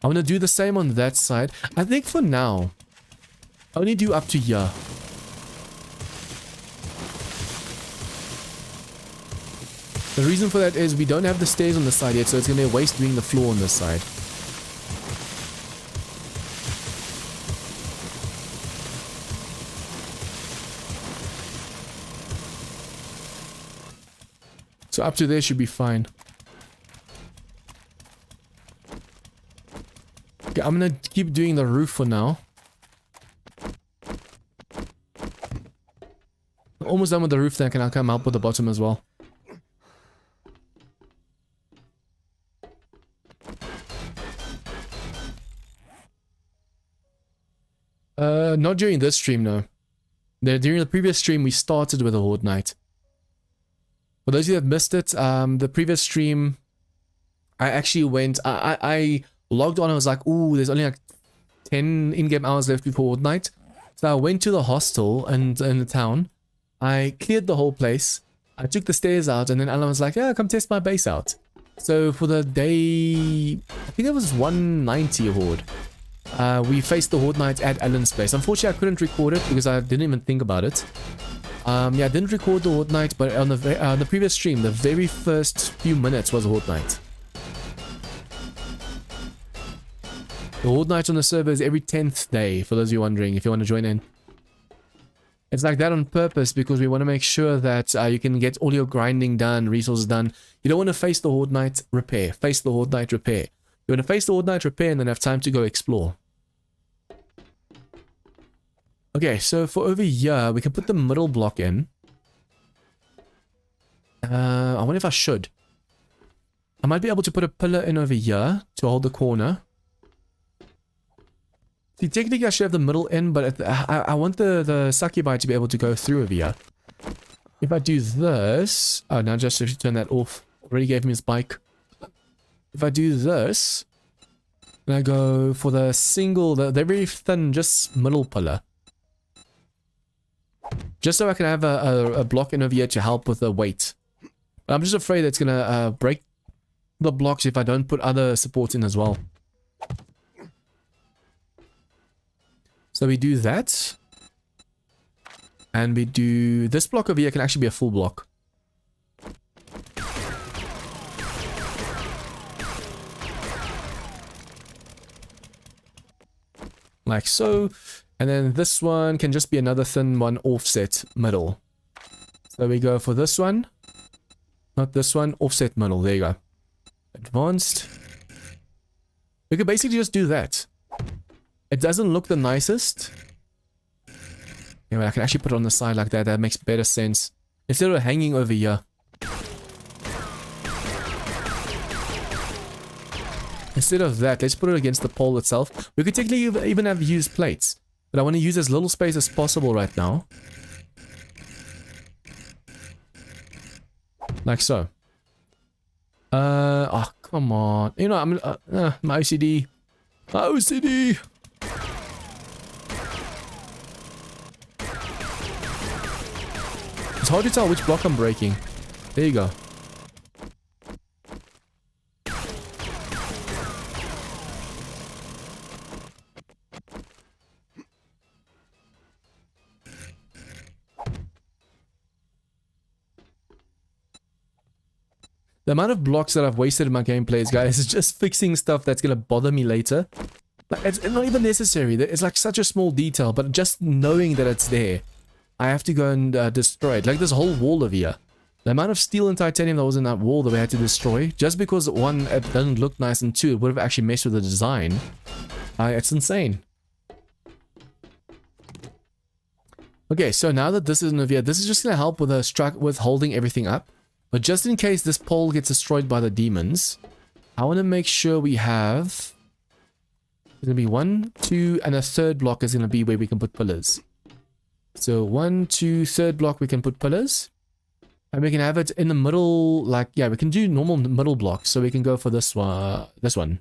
I'm going to do the same on that side. I think for now, only do up to here. The reason for that is we don't have the stairs on the side yet, so it's going to be a waste doing the floor on this side. So up to there should be fine. Okay, I'm gonna keep doing the roof for now. Almost done with the roof, then I'll come help with the bottom as well. Not during this stream, no. During the previous stream, we started with a Horde Night. For those of you that missed it, the previous stream, I actually went, I logged on, I was like, ooh, there's only like 10 in-game hours left before Horde Night. So I went to the hostel and in the town, I cleared the whole place, I took the stairs out, and then Alan was like, yeah, come test my base out. So for the day, I think it was 190 Horde, we faced the Horde Night at Alan's base. Unfortunately, I couldn't record it because I didn't even think about it. Yeah, I didn't record the Horde Night, but on the previous stream, the very first few minutes was a Horde Night. The Horde Night on the server is every 10th day, for those of you wondering, if you want to join in. It's like that on purpose because we want to make sure that you can get all your grinding done, resources done. You don't want to face the Horde Night, repair. Face the Horde Night, repair. You want to face the Horde Night, repair, and then have time to go explore. Okay, so for over here, we can put the middle block in. I wonder if I should. I might be able to put a pillar in over here to hold the corner. See, technically I should have the middle in, but I want the succubi to be able to go through over here. If I do this... Oh, now just if you turn that off. Already gave me his bike. If I do this... And I go for the single, the very thin, just middle pillar. Just so I can have a block in over here to help with the weight. But I'm just afraid it's going to break the blocks if I don't put other supports in as well. So we do that. And we do... This block over here can actually be a full block. Like so. And then this one can just be another thin one offset middle. So we go for this one. Not this one. Offset middle. There you go. Advanced. We could basically just do that. It doesn't look the nicest. Anyway, I can actually put it on the side like that. That makes better sense. Instead of hanging over here. Instead of that, let's put it against the pole itself. We could technically even have used plates. But I want to use as little space as possible right now. Like so. Oh, come on. You know, I'm... my OCD. My OCD! It's hard to tell which block I'm breaking. There you go. The amount of blocks that I've wasted in my gameplays, guys, is just fixing stuff that's going to bother me later. Like, it's not even necessary. It's like such a small detail, but just knowing that it's there, I have to go and destroy it. Like this whole wall over here. The amount of steel and titanium that was in that wall that we had to destroy, just because one, it doesn't look nice, and two, it would have actually messed with the design. It's insane. Okay, so now that this is over here, this is just going to help with holding everything up. But just in case this pole gets destroyed by the demons, I want to make sure we have... There's going to be 1, 2, and a third block is going to be where we can put pillars. So 1, 2, third block we can put pillars. And we can have it in the middle, like, yeah, we can do normal middle blocks. So we can go for this one.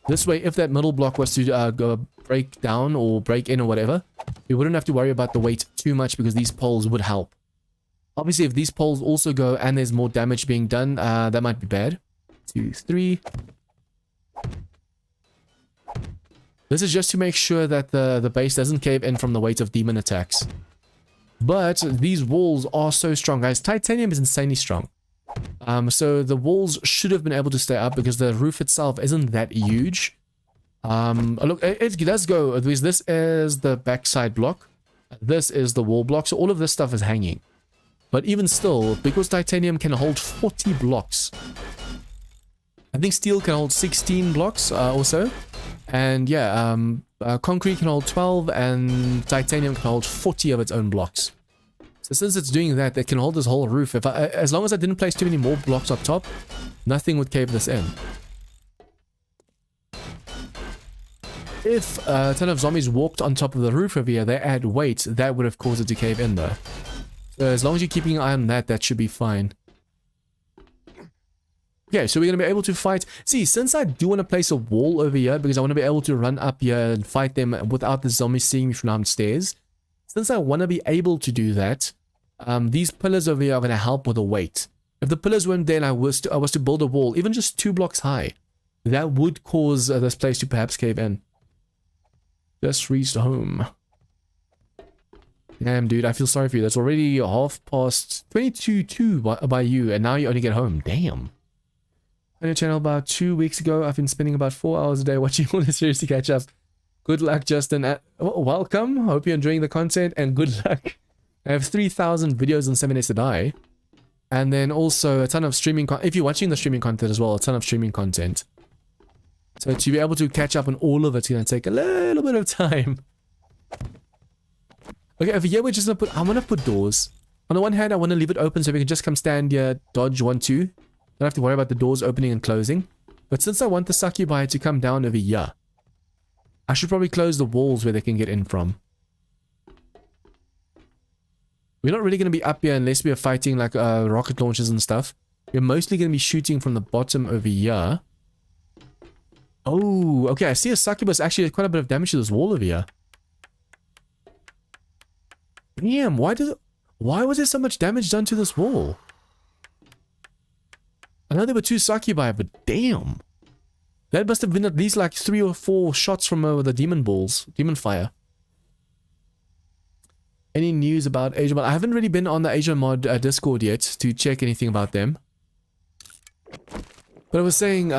This way, if that middle block was to go break down or break in or whatever, we wouldn't have to worry about the weight too much because these poles would help. Obviously, if these poles also go and there's more damage being done, that might be bad. 2, 3. This is just to make sure that the base doesn't cave in from the weight of demon attacks. But these walls are so strong, guys. Titanium is insanely strong. So the walls should have been able to stay up because the roof itself isn't that huge. Look, it does go. This is the backside block. This is the wall block. So all of this stuff is hanging. But even still, because titanium can hold 40 blocks. I think steel can hold 16 blocks also. And yeah, concrete can hold 12 and titanium can hold 40 of its own blocks. So since it's doing that, it can hold this whole roof. As long as I didn't place too many more blocks up top, nothing would cave this in. If a ton of zombies walked on top of the roof over here, they add weight, that would have caused it to cave in though. So as long as you're keeping an eye on that, that should be fine. Okay, so we're going to be able to fight. See, since I do want to place a wall over here, because I want to be able to run up here and fight them without the zombies seeing me from downstairs. Since I want to be able to do that, these pillars over here are going to help with the weight. If the pillars weren't there and I was to build a wall, even just 2 blocks high, that would cause this place to perhaps cave in. Just reached home. Damn, dude, I feel sorry for you. That's already 22:02 by you, and now you only get home. Damn. On your channel about 2 weeks ago, I've been spending about 4 hours a day watching all the series to catch up. Good luck, Justin. Welcome. Hope you're enjoying the content, and good luck. I have 3,000 videos on 7 days to die. And then also a ton of streaming content. If you're watching the streaming content as well, a ton of streaming content. So to be able to catch up on all of it's going to take a little bit of time. Okay, over here we're just going to put... I'm going to put doors. On the one hand, I want to leave it open so we can just come stand here, dodge 1, 2. Don't have to worry about the doors opening and closing. But since I want the succubi to come down over here, I should probably close the walls where they can get in from. We're not really going to be up here unless we are fighting like rocket launchers and stuff. We're mostly going to be shooting from the bottom over here. Oh, okay. I see a succubus actually did quite a bit of damage to this wall over here. Damn, why was there so much damage done to this wall? I know there were 2 succubi, but damn. That must have been at least like 3 or 4 shots from the demon balls, demon fire. Any news Asia Mod? I haven't really been on the Asia Mod Discord yet to check anything about them. But I was saying,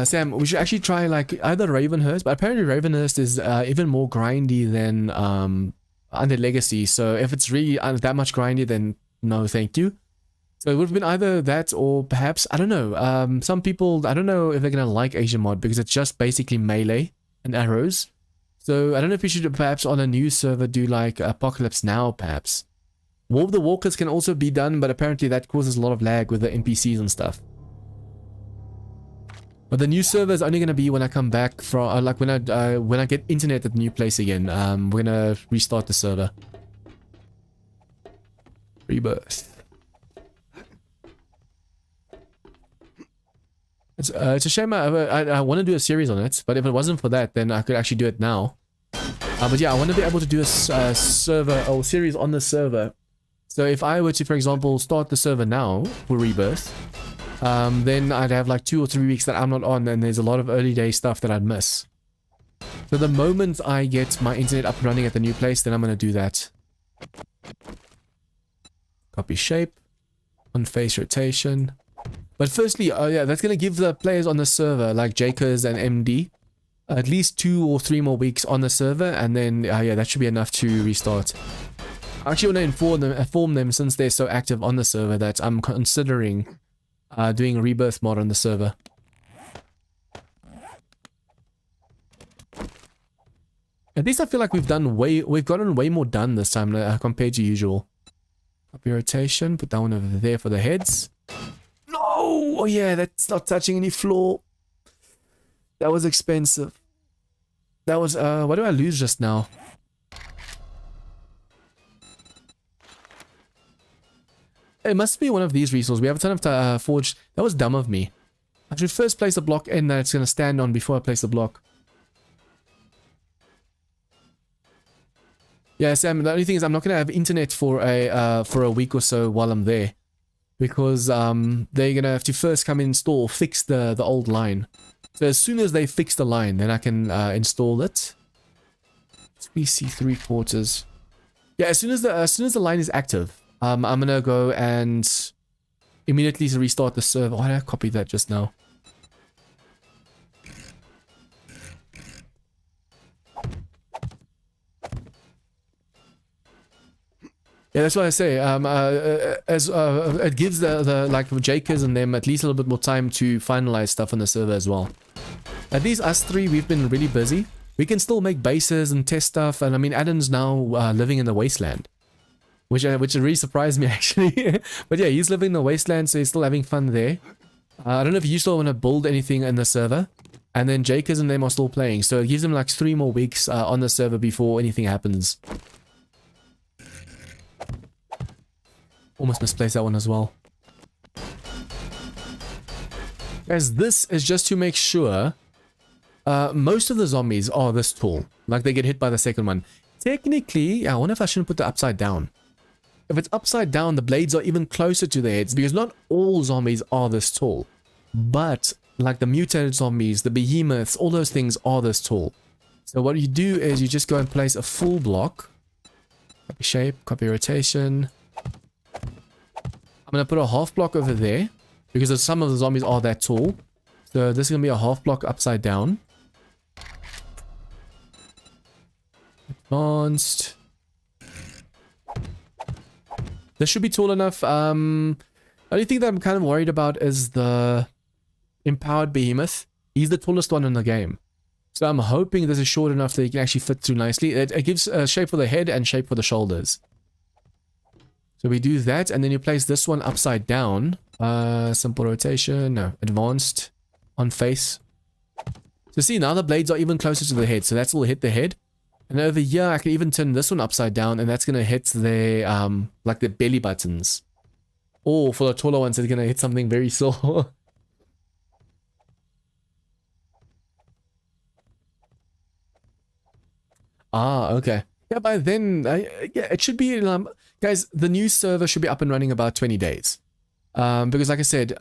Sam, we should actually try like either Ravenhurst, but apparently Ravenhurst is even more grindy than Under Legacy. So if it's really that much grindy, then no, thank you. So it would have been either that or perhaps, I don't know, some people, I don't know if they're going to like Asia Mod because it's just basically melee and arrows. So I don't know if we should perhaps on a new server do like Apocalypse Now perhaps. War of the Walkers can also be done, but apparently that causes a lot of lag with the NPCs and stuff. But the new server is only going to be when I come back from, like when I get internet at the new place again. We're going to restart the server. Rebirth. It's a shame I want to do a series on it, but if it wasn't for that, then I could actually do it now. But yeah, I want to be able to do a server or series on the server. So if I were to, for example, start the server now for Rebirth, then I'd have like 2 or 3 weeks that I'm not on, and there's a lot of early day stuff that I'd miss. So the moment I get my internet up and running at the new place, then I'm going to do that. Copy shape. On face rotation. But firstly, yeah, that's going to give the players on the server, like Jakers and MD, at least 2 or 3 more weeks on the server, and then, yeah, that should be enough to restart. I actually want to inform them since they're so active on the server that I'm considering doing a rebirth mod on the server. At least I feel like we've gotten way more done this time compared to usual. Copy rotation, put that one over there for the heads. No! Oh yeah, that's not touching any floor. That was expensive. That was, what do I lose just now? It must be one of these resources. We have a ton of forged. That was dumb of me. I should first place a block in that it's going to stand on before I place the block. Yeah, Sam, the only thing is I'm not going to have internet for a week or so while I'm there. Because they're going to have to first come install, fix the old line. So as soon as they fix the line, then I can install it. PC 3/4. Yeah, as soon as the line is active, I'm going to go and immediately restart the server. Why did I copy that just now? Yeah, that's what I say. It gives the like Jakers and them at least a little bit more time to finalize stuff on the server as well. At least us three, we've been really busy. We can still make bases and test stuff, and I mean, Adam's now living in the wasteland, which really surprised me actually. But yeah, he's living in the wasteland, so he's still having fun there. I don't know if you still want to build anything in the server, and then Jakers and them are still playing, so it gives them like 3 more weeks on the server before anything happens. Almost misplaced that one as well. Guys, this is just to make sure most of the zombies are this tall. Like they get hit by the second one. Technically, I wonder if I shouldn't put the upside down. If it's upside down, the blades are even closer to their heads because not all zombies are this tall. But like the mutated zombies, the behemoths, all those things are this tall. So what you do is you just go and place a full block. Copy shape, copy rotation. I'm going to put a half block over there because some of the zombies are that tall. So this is going to be a half block upside down. Advanced. This should be tall enough. The only thing that I'm kind of worried about is the empowered behemoth. He's the tallest one in the game. So I'm hoping this is short enough that he can actually fit through nicely. It gives shape for the head and shape for the shoulders. So we do that, and then you place this one upside down. Simple rotation, no, advanced, on face. So see, now the blades are even closer to the head, so that's will hit the head. And over here, I can even turn this one upside down, and that's going to hit their, like the belly buttons. Or for the taller ones, it's going to hit something very sore. Ah, okay. Yeah, by then, yeah, it should be, guys, the new server should be up and running about 20 days. Because like I said,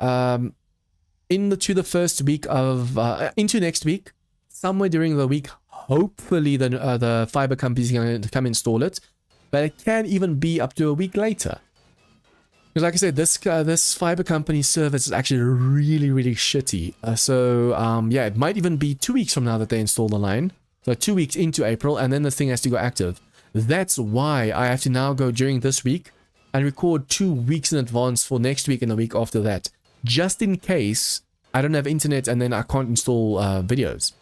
into the first week of, into next week, somewhere during the week, hopefully the fiber company is going to come install it. But it can even be up to a week later. Because like I said, this fiber company service is actually really, really shitty. Yeah, it might even be 2 weeks from now that they install the line. So 2 weeks into April, and then the thing has to go active. That's why I have to now go during this week and record 2 weeks in advance for next week and the week after that. Just in case I don't have internet and then I can't install videos.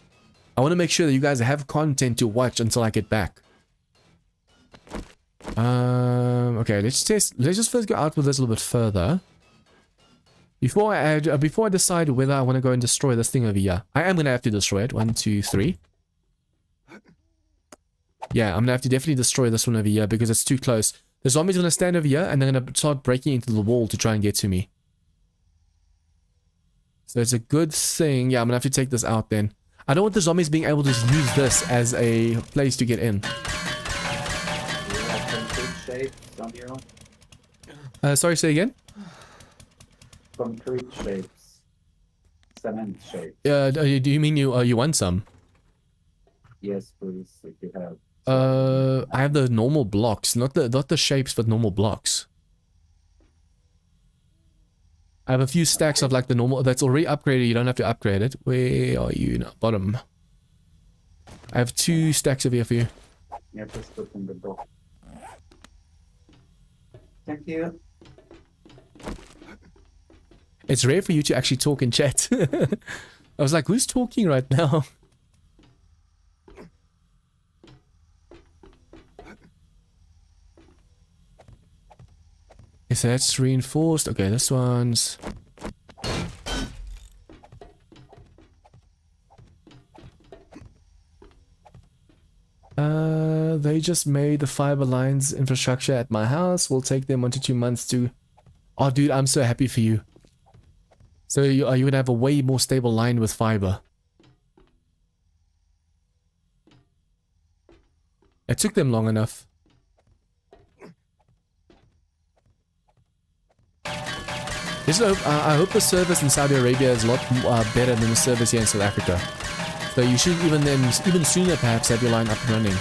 I want to make sure that you guys have content to watch until I get back. Okay, let's just first go out with this a little bit further. Before I decide whether I want to go and destroy this thing over here. I am going to have to destroy it. 1, 2, 3. Yeah, I'm going to have to definitely destroy this one over here because it's too close. The zombie's going to stand over here and they're going to start breaking into the wall to try and get to me. So it's a good thing. Yeah, I'm going to have to take this out then. I don't want the zombies being able to use this as a place to get in. Sorry, say again? Concrete shapes. Cement shapes. Do you mean you want some? Yes, please, if you have. I have the normal blocks, not the shapes, but normal blocks. I have a few stacks of like the normal that's already upgraded. You don't have to upgrade it. Where are you now? Bottom. I have 2 stacks of here for you. Yeah, just open the door. Thank you. It's rare for you to actually talk in chat. I was like, who's talking right now? Okay, so that's reinforced. Okay, this one's... They just made the fiber lines infrastructure at my house. Will take them 1 to 2 months to... Oh, dude, I'm so happy for you. So you're going to have a way more stable line with fiber. It took them long enough. I hope the service in Saudi Arabia is a lot better than the service here in South Africa. So you should even sooner perhaps have your line up and running.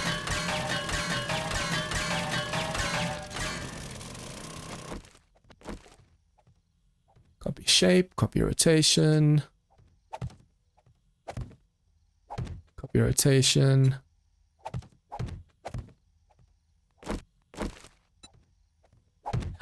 Copy shape, copy rotation. Copy rotation.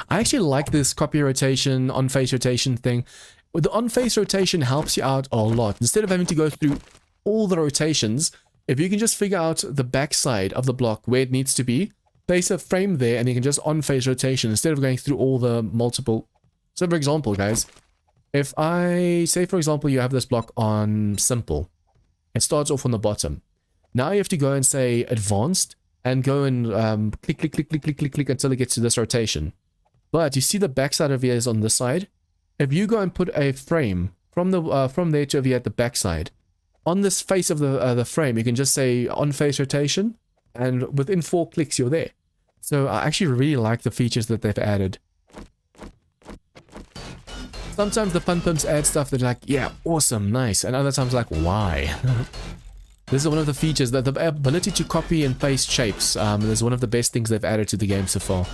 I actually like this copy rotation, on-face rotation thing. With the on-face rotation helps you out a lot. Instead of having to go through all the rotations, if you can just figure out the backside of the block where it needs to be, place a frame there and you can just on-face rotation instead of going through all the multiple. So for example, guys, if I say, for example, you have this block on simple, it starts off on the bottom. Now you have to go and say advanced and go and click, click, click, click, click, click, click until it gets to this rotation. But you see the backside of here is on this side. If you go and put a frame from there to over here at the backside, on this face of the frame, you can just say on face rotation, and within 4 clicks you're there. So I actually really like the features that they've added. Sometimes the fun pimps add stuff that are like, yeah, awesome, nice, and other times like, why? This is one of the features, that the ability to copy and paste shapes is one of the best things they've added to the game so far.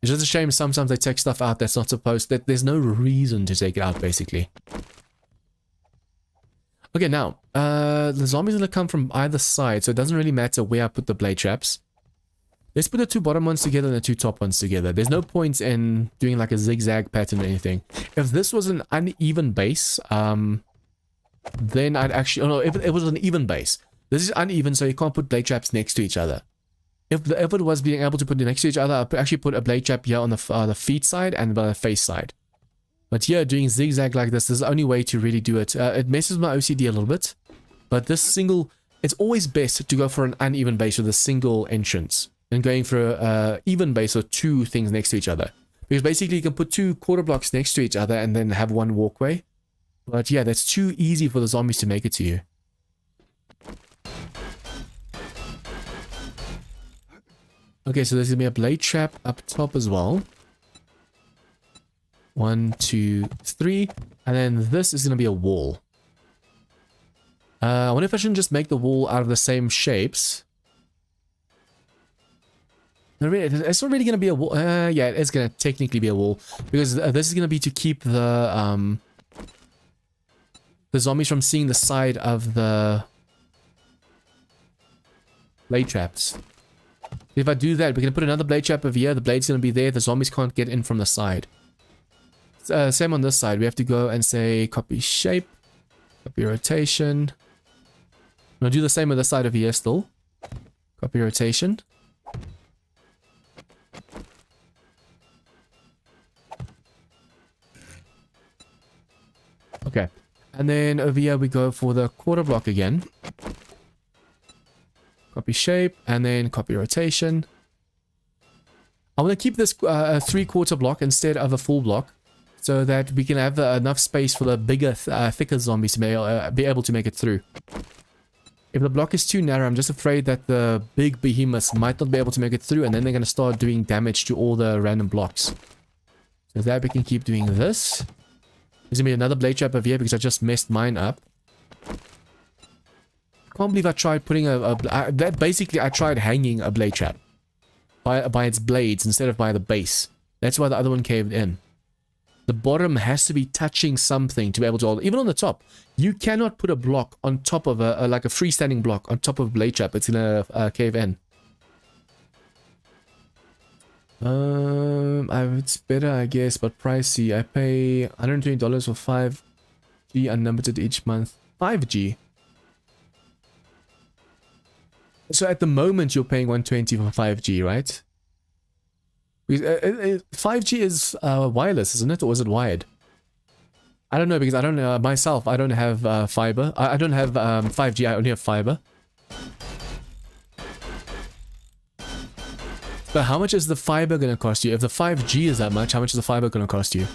It's just a shame sometimes they take stuff out that's not supposed, that there's no reason to take it out, basically. Okay, now, the zombies are going to come from either side, so it doesn't really matter where I put the blade traps. Let's put the 2 bottom ones together and the 2 top ones together. There's no point in doing like a zigzag pattern or anything. If this was an uneven base, then I'd actually... Oh no, if it was an even base. This is uneven, so you can't put blade traps next to each other. If it was being able to put it next to each other, I'd actually put a blade trap here on the feet side and the face side. But here, doing zigzag like this is the only way to really do it. It messes my OCD a little bit. But this single... It's always best to go for an uneven base with a single entrance than going for an even base or 2 things next to each other. Because basically you can put 2 quarter blocks next to each other and then have 1 walkway. But yeah, that's too easy for the zombies to make it to you. Okay, so there's going to be a blade trap up top as well. 1, 2, 3. And then this is going to be a wall. I wonder if I shouldn't just make the wall out of the same shapes. It's not really going to be a wall. Yeah, it's going to technically be a wall. Because this is going to be to keep the zombies from seeing the side of the blade traps. If I do that, we're going to put another blade trap over here. The blade's going to be there. The zombies can't get in from the side. Same on this side. We have to go and say copy shape, copy rotation. I'm going to do the same on this side over here still. Copy rotation. Okay. And then over here we go for the quarter block again. Copy shape, and then copy rotation. I want to keep this a 3/4 block instead of a full block, so that we can have enough space for the bigger, thicker zombies to be able to make it through. If the block is too narrow, I'm just afraid that the big behemoths might not be able to make it through, and then they're going to start doing damage to all the random blocks. So that we can keep doing this. There's going to be another blade trap over here because I just messed mine up. can't believe I tried putting basically I tried hanging a blade trap by its blades instead of by the base. That's why the other one caved in. The bottom has to be touching something to be able to hold. Even on the top, you cannot put a block on top of like a freestanding block on top of a blade trap. It's gonna cave in. It's better, I guess, but pricey. I pay $120 for 5G unlimited each month. 5G. So at the moment you're paying $120 for 5G, right? Because 5G is wireless, isn't it, or is it wired? I don't know, because I don't myself. I don't have fiber. I don't have 5G. I only have fiber. But how much is the fiber going to cost you? If the 5G is that much, how much is the fiber going to cost you?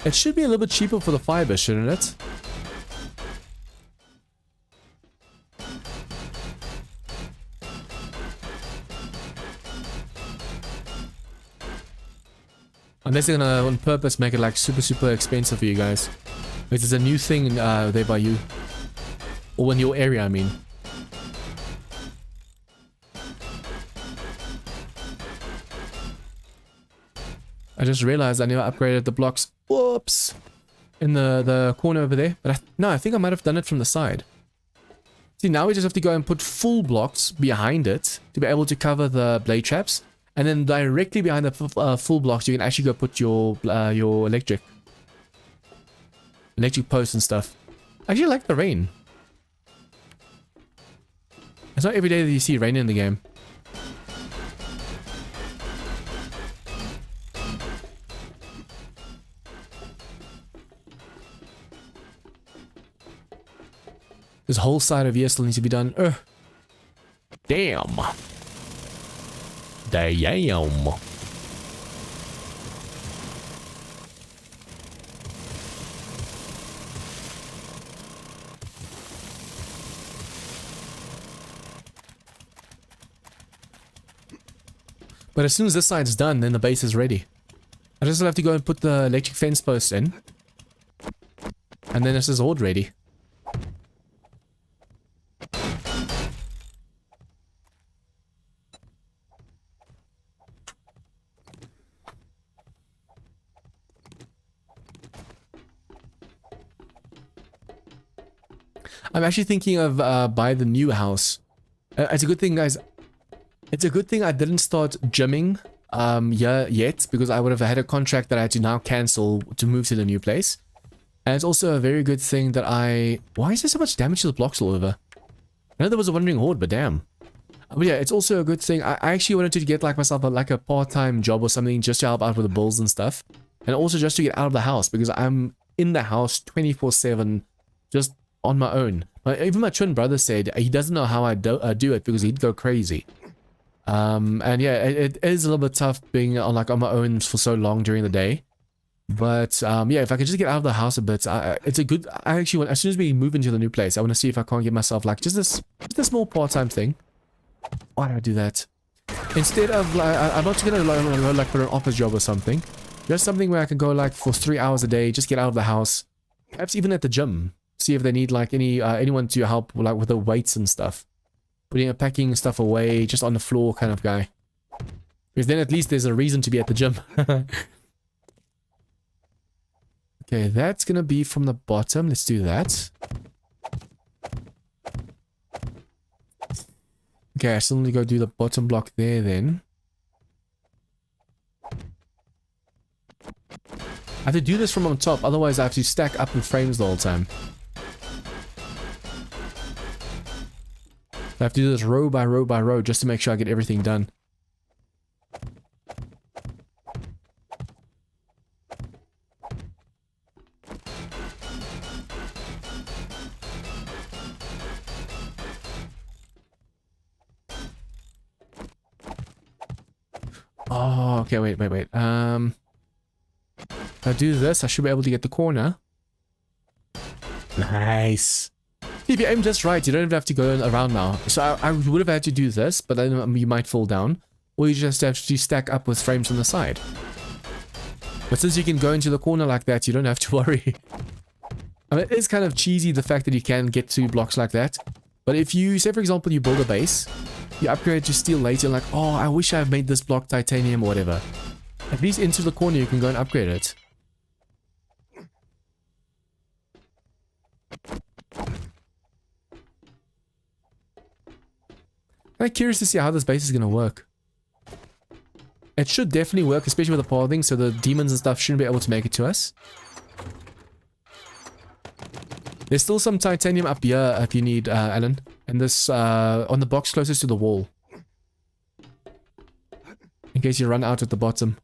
It should be a little bit cheaper for the fiber, shouldn't it? Unless they're gonna on purpose make it like super expensive for you guys. Which is a new thing there by you. Or in your area, I mean. I just realized I never upgraded the blocks. Whoops! In the corner over there. But no, I think I might have done it from the side. See, now we just have to go and put full blocks behind it to be able to cover the blade traps. And then directly behind the full blocks, you can actually go put your electric posts and stuff. I actually like the rain. It's not every day that you see rain in the game. This whole side of here still needs to be done. Damn. Damn. But as soon as this side's done, then the base is ready. I just have to go and put the electric fence posts in. And then this is Horde ready. I'm actually thinking of buy the new house. It's a good thing, guys. It's a good thing I didn't start gymming yet, because I would have had a contract that I had to now cancel to move to the new place. And it's also a very good thing that why is there so much damage to the blocks all over? I know there was a wandering horde, but damn. But yeah, it's also a good thing. I actually wanted to get like myself like a part-time job or something just to help out with the bills and stuff. And also just to get out of the house, because I'm in the house 24/7 just on my own. Even my twin brother said he doesn't know how I do it, because he'd go crazy. And yeah, it is a little bit tough being on my own for so long during the day. But yeah, if I could just get out of the house a bit, it's a good. I actually want, as soon as we move into the new place, I want to see if I can't get myself like just a small part-time thing. Why do I do that? Instead of like, I'm not gonna go like for an office job or something. Just something where I can go like for 3 hours a day, just get out of the house. Perhaps even at the gym. See if they need like anyone to help like with the weights and stuff. Packing stuff away, just on the floor kind of guy. Because then at least there's a reason to be at the gym. Okay, that's gonna be from the bottom. Let's do that. Okay, I still need to go do the bottom block there then. I have to do this from on top, otherwise I have to stack up in frames the whole time. I have to do this row by row by row just to make sure I get everything done. Oh, okay, wait. If I do this, I should be able to get the corner. Nice. If you aim just right, you don't even have to go around now. So I would have had to do this, but then you might fall down. Or you just have to stack up with frames on the side. But since you can go into the corner like that, you don't have to worry. I mean, it is kind of cheesy, the fact that you can get 2 blocks like that. But if you, say for example, you build a base, you upgrade to steel later, like, oh, I wish I made this block titanium or whatever. At least into the corner you can go and upgrade it. I'm curious to see how this base is going to work. It should definitely work, especially with the pathing, so the demons and stuff shouldn't be able to make it to us. There's still some titanium up here if you need, Alan. And this, on the box closest to the wall. In case you run out at the bottom.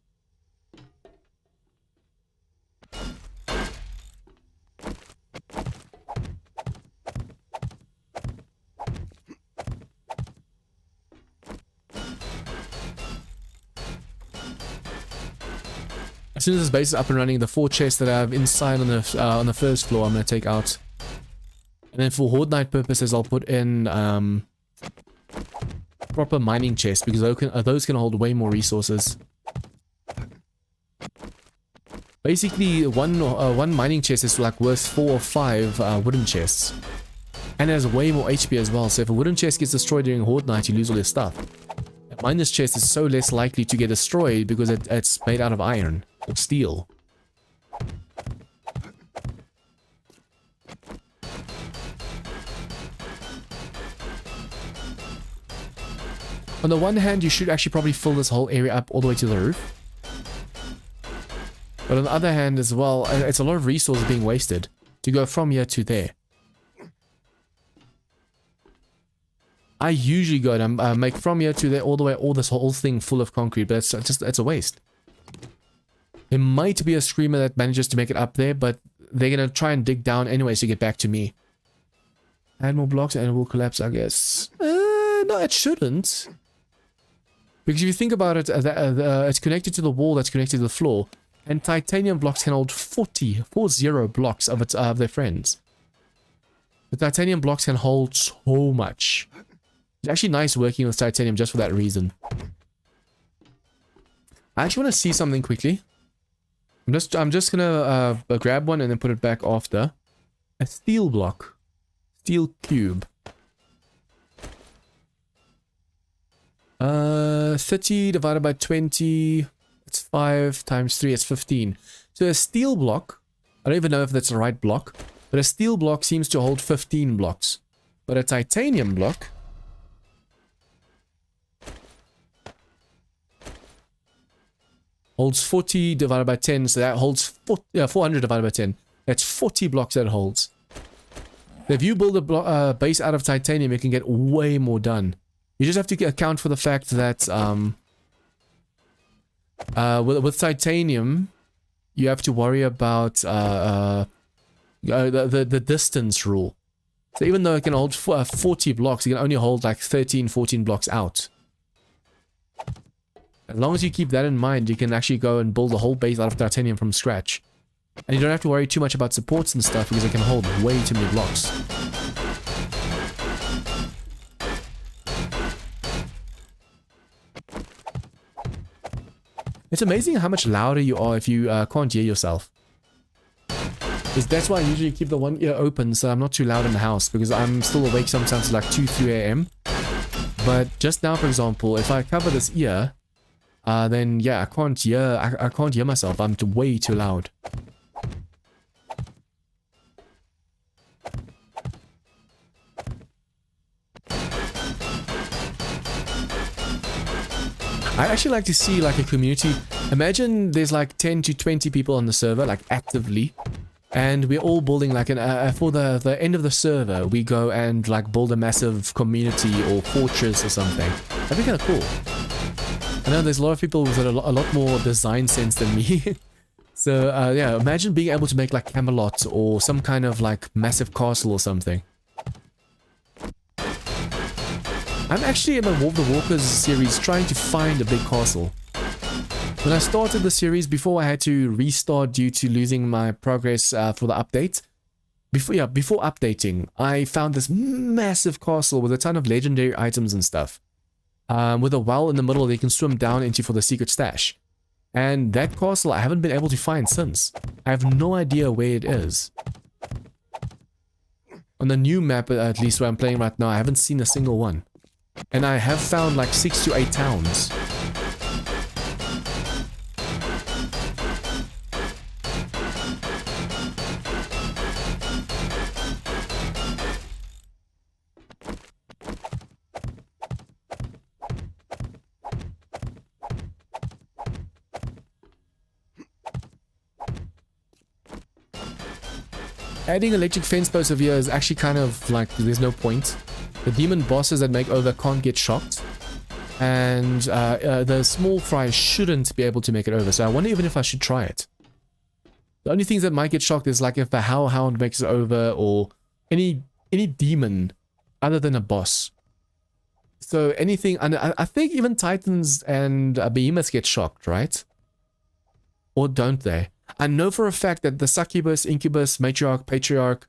As soon as this base is up and running, the 4 chests that I have inside on the first floor, I'm going to take out. And then for Horde Night purposes, I'll put in proper mining chests, because those can hold way more resources. Basically, one mining chest is like worth 4 or 5 wooden chests. And it has way more HP as well, so if a wooden chest gets destroyed during Horde Night, you lose all your stuff. A miner's chest is so less likely to get destroyed because it's made out of iron or steel. On the one hand, you should actually probably fill this whole area up all the way to the roof. But on the other hand as well, it's a lot of resources being wasted to go from here to there. I usually go and make from here to there all the way, all this whole thing full of concrete, but it's a waste. There might be a screamer that manages to make it up there, but they're going to try and dig down anyways to get back to me. Add more blocks and it will collapse, I guess. No, it shouldn't. Because if you think about it, it's connected to the wall that's connected to the floor. And titanium blocks can hold 40 blocks of their friends. The titanium blocks can hold so much. It's actually nice working with titanium just for that reason. I actually want to see something quickly. I'm just gonna grab one and then put it back after. A steel block. Steel cube. 30 divided by 20. It's 5 times 3. It's 15. So a steel block. I don't even know if that's the right block. But a steel block seems to hold 15 blocks. But a titanium block holds 40 divided by 10. So that holds 400 divided by 10. That's 40 blocks that it holds. If you build a base out of titanium, you can get way more done. You just have to account for the fact that with titanium, you have to worry about the distance rule. So even though it can hold 40 blocks, it can only hold like 13, 14 blocks out. As long as you keep that in mind, you can actually go and build a whole base out of titanium from scratch. And you don't have to worry too much about supports and stuff because it can hold way too many blocks. It's amazing how much louder you are if you can't hear yourself. That's why I usually keep the one ear open so I'm not too loud in the house, because I'm still awake sometimes like 2, 3 a.m. But just now, for example, if I cover this ear, then yeah, I can't hear myself. I'm way too loud. I actually like to see like a community. Imagine there's like 10 to 20 people on the server, like actively, and we're all building like an for the end of the server, we go and like build a massive community or fortress or something. That'd be kind of cool. I know there's a lot of people with a lot more design sense than me. So yeah, imagine being able to make like Camelot or some kind of like massive castle or something. I'm actually in the War of the Walkers series trying to find a big castle. When I started the series, before I had to restart due to losing my progress for the update, before updating, I found this massive castle with a ton of legendary items and stuff. With a well in the middle that you can swim down into for the secret stash. And that castle I haven't been able to find since. I have no idea where it is. On the new map, at least where I'm playing right now, I haven't seen a single one. And I have found like 6 to 8 towns. Adding electric fence posts over here is actually kind of like, there's no point. The demon bosses that make over can't get shocked. And the small fry shouldn't be able to make it over. So I wonder even if I should try it. The only things that might get shocked is like if the hellhound makes it over, or any demon other than a boss. So anything, and I think even titans and behemoths get shocked, right? Or don't they? I know for a fact that the succubus, incubus, matriarch, patriarch,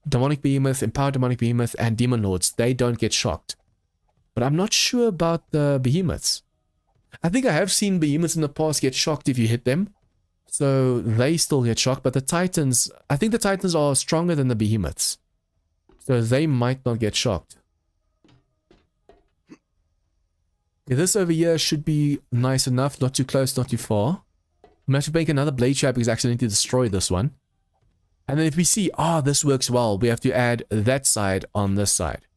demonic behemoth, empowered demonic behemoth, and demon lords, they don't get shocked. But I'm not sure about the behemoths. I think I have seen behemoths in the past get shocked if you hit them. So they still get shocked. But the titans, I think the titans are stronger than the behemoths. So they might not get shocked. Okay, this over here should be nice enough. Not too close, not too far. I'm going to have to make another blade trap because I actually need to destroy this one. And then if we see, this works well, we have to add that side on this side.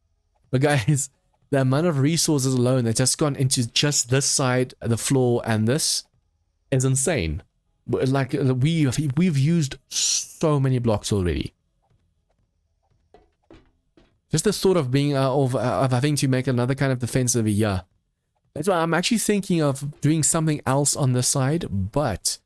But guys, the amount of resources alone that just gone into just this side, the floor, and this is insane. Like, we've used so many blocks already. Just the thought of being, of having to make another kind of defense over here. That's why I'm actually thinking of doing something else on this side, but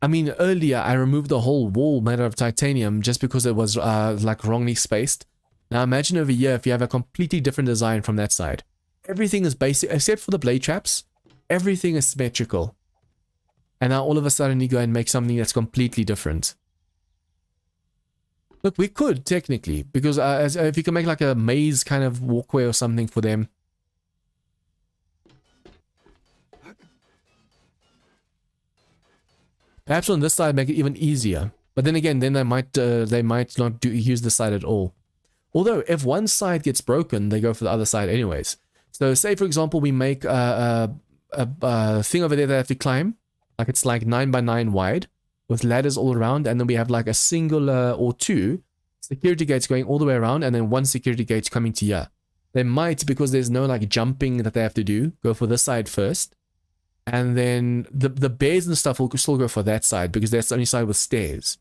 I mean, earlier I removed the whole wall made out of titanium just because it was like wrongly spaced. Now imagine over here if you have a completely different design from that side. Everything is basic, except for the blade traps. Everything is symmetrical. And now all of a sudden you go and make something that's completely different. Look, we could technically, because if you can make like a maze kind of walkway or something for them. Perhaps on this side make it even easier. But then again, then they might not use this side at all. Although, if one side gets broken, they go for the other side anyways. So say, for example, we make a thing over there that I have to climb. Like it's like 9 by 9 wide with ladders all around. And then we have like a singular or two security gates going all the way around. And then one security gate coming to here. They might, because there's no like jumping that they have to do, go for this side first. And then the bears and stuff will still go for that side because that's the only side with stairs.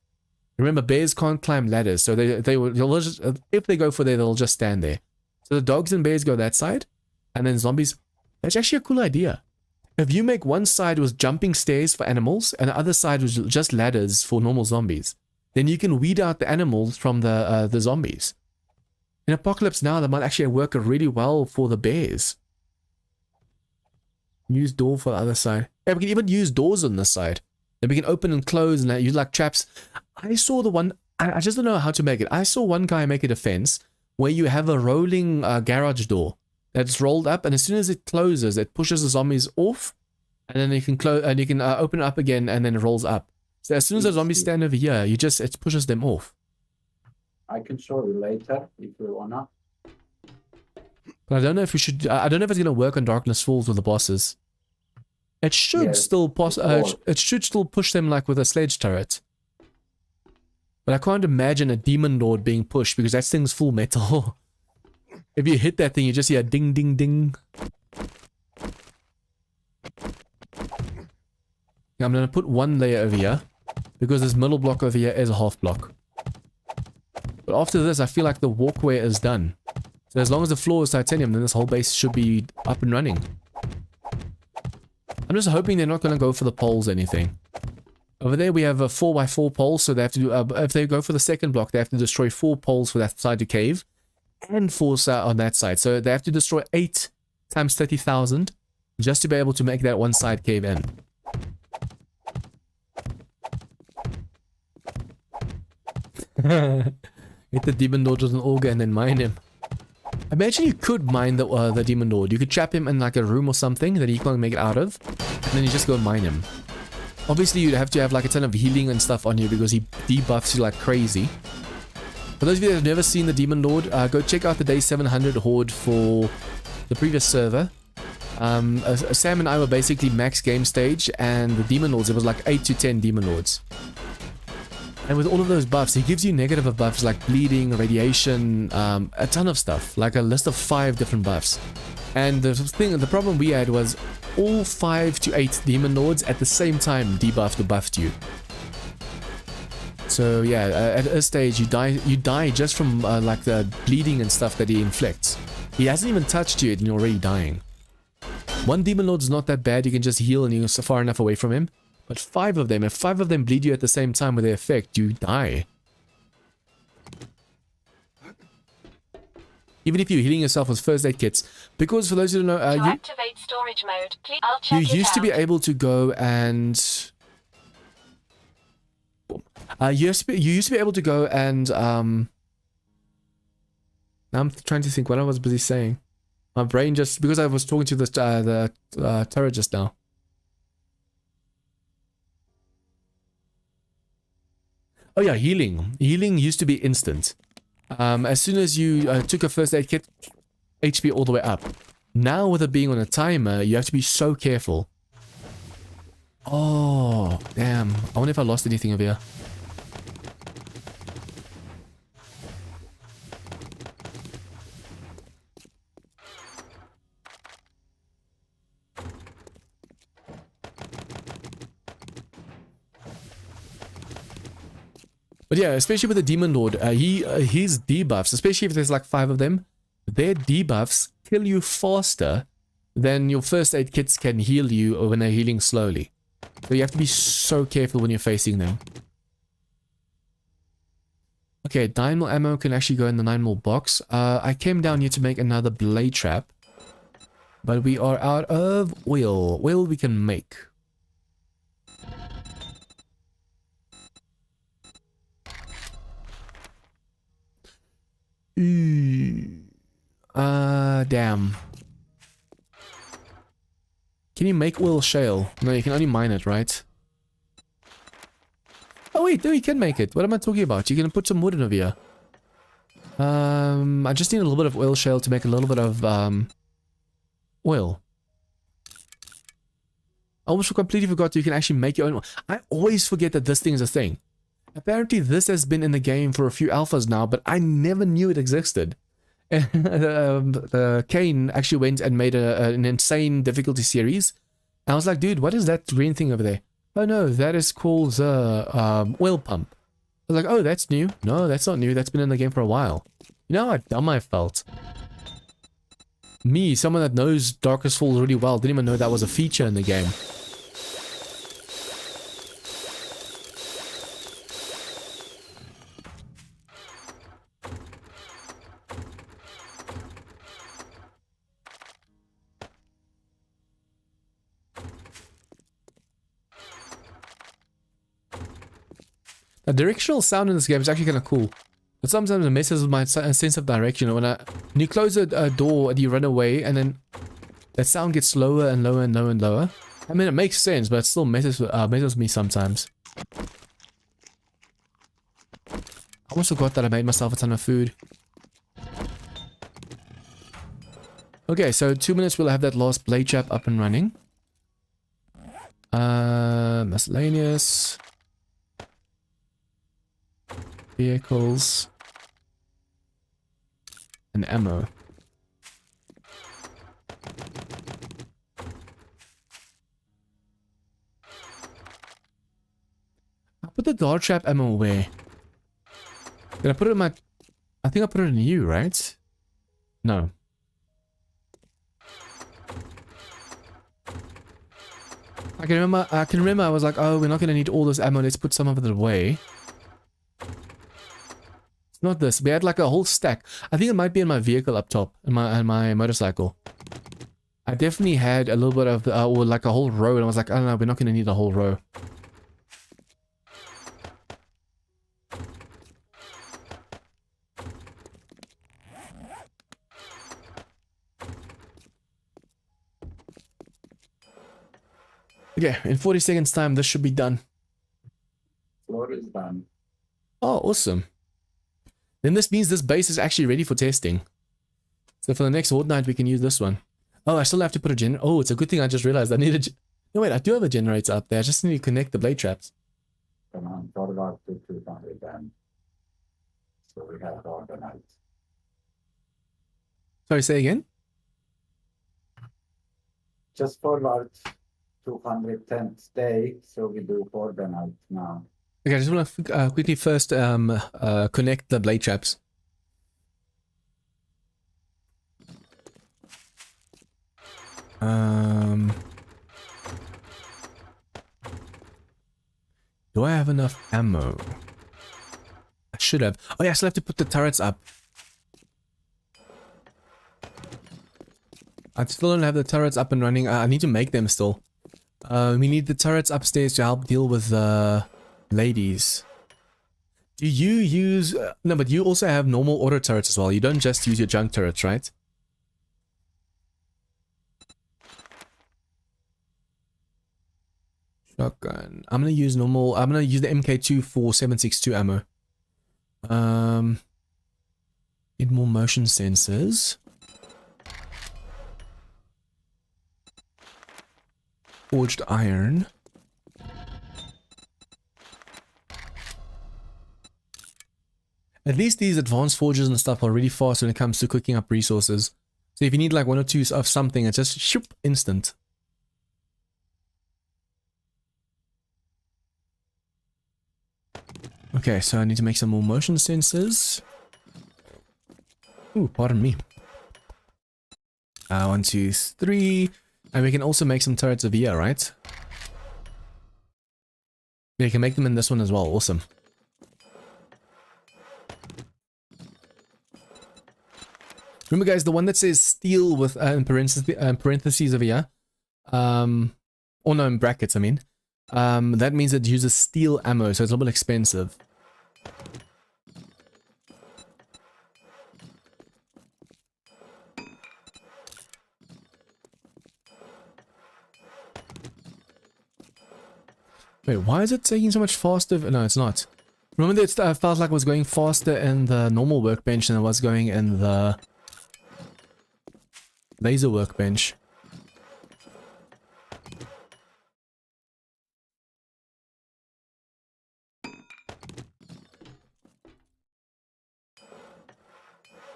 Remember, bears can't climb ladders, so they'll just, if they go for there, they'll just stand there. So the dogs and bears go that side, and then zombies. That's actually a cool idea. If you make one side with jumping stairs for animals, and the other side was just ladders for normal zombies, then you can weed out the animals from the zombies. In Apocalypse Now, that might actually work really well for the bears. Use door for the other side. Yeah, we can even use doors on this side. Then we can open and close and use like traps. I saw the one, I just don't know how to make it. I saw one guy make a defense where you have a rolling garage door that's rolled up, and as soon as it closes, it pushes the zombies off, and then you can close and you can open it up again, and then it rolls up. So as soon as the zombies stand over here, it pushes them off. I can show you later if you wanna. But I don't know if we should. I don't know if it's gonna work on Darkness Falls with the bosses. It should still it should still push them like with a sledge turret. But I can't imagine a demon lord being pushed because that thing's full metal. If you hit that thing, you just hear ding ding ding. I'm gonna put one layer over here because this middle block over here is a half block. But after this, I feel like the walkway is done. So as long as the floor is titanium, then this whole base should be up and running. I'm just hoping they're not going to go for the poles or anything. Over there we have a 4x4 pole, so they have to do, if they go for the second block, they have to destroy 4 poles for that side to cave, and 4 on that side. So they have to destroy 8 times 30,000 just to be able to make that one side cave in. Hit the demon lord with an auger and then mine him. Imagine you could mine the demon lord. You could trap him in like a room or something that he can't make it out of, and then you just go and mine him. Obviously, you'd have to have like a ton of healing and stuff on you because he debuffs you like crazy. For those of you that have never seen the Demon Lord, go check out the Day 700 Horde for the previous server. Sam and I were basically max game stage, and the Demon Lords, it was like 8 to 10 Demon Lords. And with all of those buffs, he gives you negative buffs like bleeding, radiation, a ton of stuff, like a list of 5 different buffs. And the problem we had was all 5 to 8 Demon Lords at the same time debuffed or buffed you. So yeah, at a stage you die just from like the bleeding and stuff that he inflicts. He hasn't even touched you and you're already dying. One Demon Lord's not that bad, you can just heal and you're so far enough away from him. But 5 of them, if 5 of them bleed you at the same time with their effect, you die. Even if you're healing yourself with first aid kits. Because for those who don't know, to activate storage mode, please, I'll check you used to be able to go and... you used to be able to go and... now I'm trying to think what I was busy saying. My brain just... Because I was talking to the turret just now. Oh yeah, healing. Healing used to be instant. As soon as you took a first aid kit, HP all the way up. Now with it being on a timer, you have to be so careful. Oh, damn. I wonder if I lost anything over here. But yeah, especially with the Demon Lord, his debuffs, especially if there's like 5 of them, their debuffs kill you faster than your first aid kits can heal you when they're healing slowly. So you have to be so careful when you're facing them. Okay, 9mm ammo can actually go in the 9mm box. I came down here to make another blade trap, but we are out of oil. Oil we can make. Damn. Can you make oil shale? No, you can only mine it, right? Oh wait, no, you can make it. What am I talking about? You can put some wood in over here. I just need a little bit of oil shale to make a little bit of oil. I almost completely forgot you can actually make your own. I always forget that this thing is a thing. Apparently this has been in the game for a few alphas now, but I never knew it existed. Kane actually went and made an insane difficulty series. And I was like, dude, what is that green thing over there? Oh no, that is called the oil pump. I was like, oh, that's new. No, that's not new. That's been in the game for a while. You know how dumb I felt? Me, someone that knows Darkest Falls really well, didn't even know that was a feature in the game. The directional sound in this game is actually kind of cool. But sometimes it messes with my sense of direction. When you close a door and you run away, and then that sound gets lower and lower and lower and lower. I mean, it makes sense, but it still messes with me sometimes. I almost forgot that I made myself a ton of food. Okay, so 2 minutes we'll have that last blade trap up and running. Miscellaneous. Vehicles. And ammo. I put the dart trap ammo away. Did I put it in my... I think I put it in you, right? No. I can remember I was like, oh, we're not going to need all this ammo, let's put some of it away. It's not this. We had like a whole stack. I think it might be in my vehicle up top, in my motorcycle. I definitely had a little bit of, or like a whole row, and I was like, oh no, we're not going to need a whole row. Okay, in 40 seconds time, this should be done. Floor is done. Oh, awesome. then this means this base is actually ready for testing. So for the next Horde night, we can use this one. Oh, I still have to put a oh, it's a good thing I just realized I need a... No, wait, I do have a generator up there. I just need to connect the blade traps. Come on, forward out to 200 then. So we have Horde night. Sorry, say again? Just forward 210th day, so we do Horde night now. Okay, I just want to quickly first connect the blade traps. Do I have enough ammo? I should have. Oh yeah, I still have to put the turrets up. I still don't have the turrets up and running. I need to make them still. We need the turrets upstairs to help deal with the ladies. Do you use... no, but you also have normal auto turrets as well. You don't just use your junk turrets, right? Shotgun. I'm gonna use normal... I'm gonna use the MK2 for 7.62 ammo. Need more motion sensors. Forged iron. At least these advanced forges and stuff are really fast when it comes to cooking up resources. So if you need like 1 or 2 of something, it's just shoop, instant. Okay, so I need to make some more motion sensors. Ooh, pardon me. 1, 2, 3. And we can also make some turrets over here, right? Yeah, you can make them in this one as well. Awesome. Remember, guys, the one that says steel with in parentheses over here, or no, in brackets, I mean, that means it uses steel ammo, so it's a little bit expensive. Wait, why is it taking so much faster? No, it's not. Remember that it felt like it was going faster in the normal workbench than it was going in the laser workbench.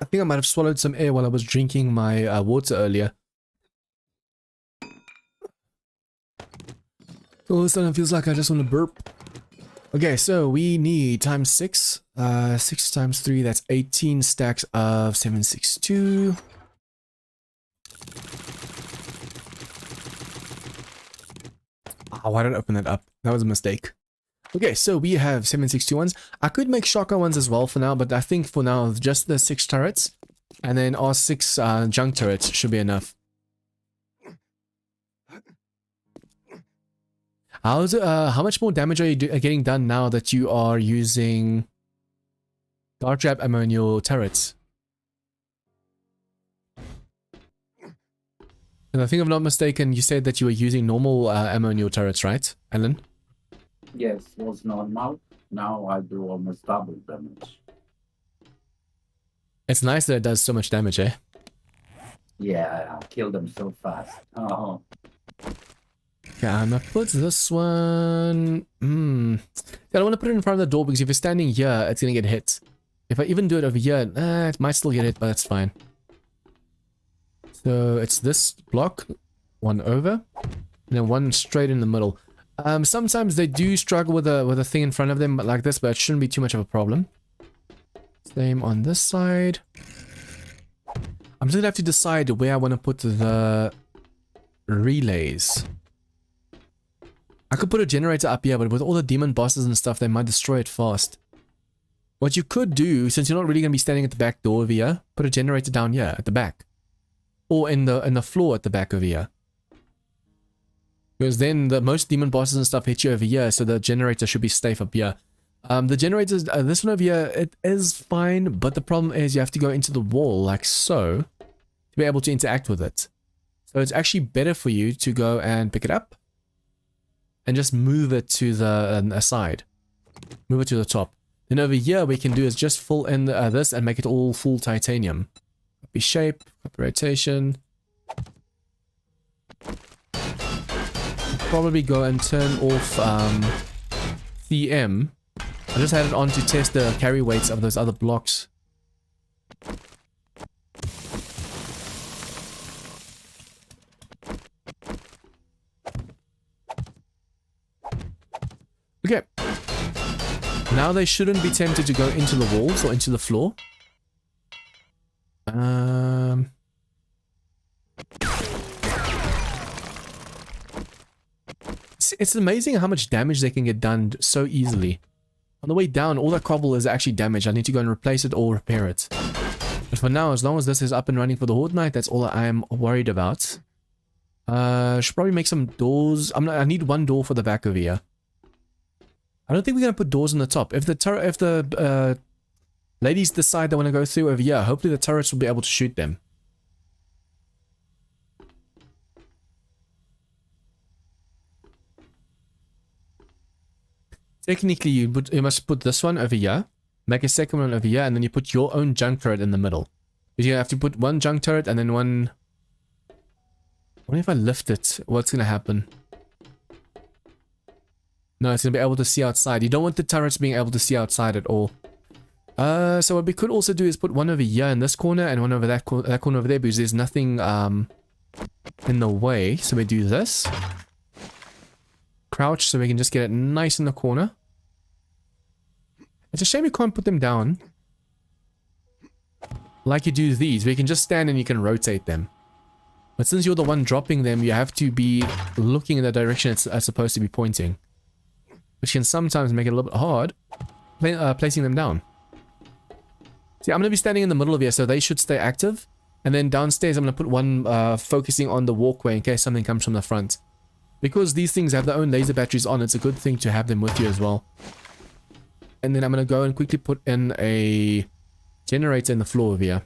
I think I might have swallowed some air while I was drinking my water earlier. All of a sudden it feels like I just want to burp. Okay, so we need times 6. 6 times 3, that's 18 stacks of 7.62. Oh, why did I open that up? That was a mistake. Okay, so we have 7.62 ones. I could make shotgun ones as well for now, but I think for now, just the 6 turrets. And then our 6 junk turrets should be enough. How much more damage are you getting done now that you are using dart trap ammo in your turrets? And I think if I'm not mistaken, you said that you were using normal ammo in your turrets, right, Alan? Yes, it was normal. Now I do almost double damage. It's nice that it does so much damage, eh? Yeah, I kill them so fast. Oh. Okay, I'm gonna put this one... I don't want to put it in front of the door because if you're standing here, it's gonna get hit. If I even do it over here, it might still get hit, but that's fine. So it's this block, one over, and then one straight in the middle. Sometimes they do struggle with a thing in front of them like this, but it shouldn't be too much of a problem. Same on this side. I'm just gonna have to decide where I want to put the relays. I could put a generator up here, but with all the demon bosses and stuff, they might destroy it fast. What you could do, since you're not really going to be standing at the back door over here, put a generator down here at the back. Or in the floor at the back over here. Because then the most demon bosses and stuff hit you over here, so the generator should be safe up here. The generators, this one over here, it is fine, but the problem is you have to go into the wall like so to be able to interact with it. So it's actually better for you to go and pick it up and just move it to the side. Move it to the top. Then over here, we can do is just fill in this and make it all full titanium. Copy shape, copy rotation. Probably go and turn off VM. I just had it on to test the carry weights of those other blocks. Okay. Now they shouldn't be tempted to go into the walls or into the floor. It's amazing how much damage they can get done so easily. On the way down, all that cobble is actually damaged. I need to go and replace it or repair it. But for now, as long as this is up and running for the Horde Night, that's all I am worried about. Should probably make some doors. I need one door for the back over here. I don't think we're gonna put doors on the top. If the ladies decide they want to go through over here, hopefully the turrets will be able to shoot them. Technically, you must put this one over here, make a second one over here, and then you put your own junk turret in the middle. Because you have to put one junk turret and then one... What if I lift it? What's gonna happen? No, it's gonna be able to see outside. You don't want the turrets being able to see outside at all. So what we could also do is put one over here in this corner and one over that corner over there, because there's nothing in the way. So we do this. Crouch so we can just get it nice in the corner. It's a shame you can't put them down like you do these, where you can just stand and you can rotate them. But since you're the one dropping them, you have to be looking in the direction it's supposed to be pointing, which can sometimes make it a little bit hard placing them down. See, I'm going to be standing in the middle of here, so they should stay active. And then downstairs, I'm going to put one focusing on the walkway in case something comes from the front. Because these things have their own laser batteries on, it's a good thing to have them with you as well. And then I'm going to go and quickly put in a generator in the floor over here.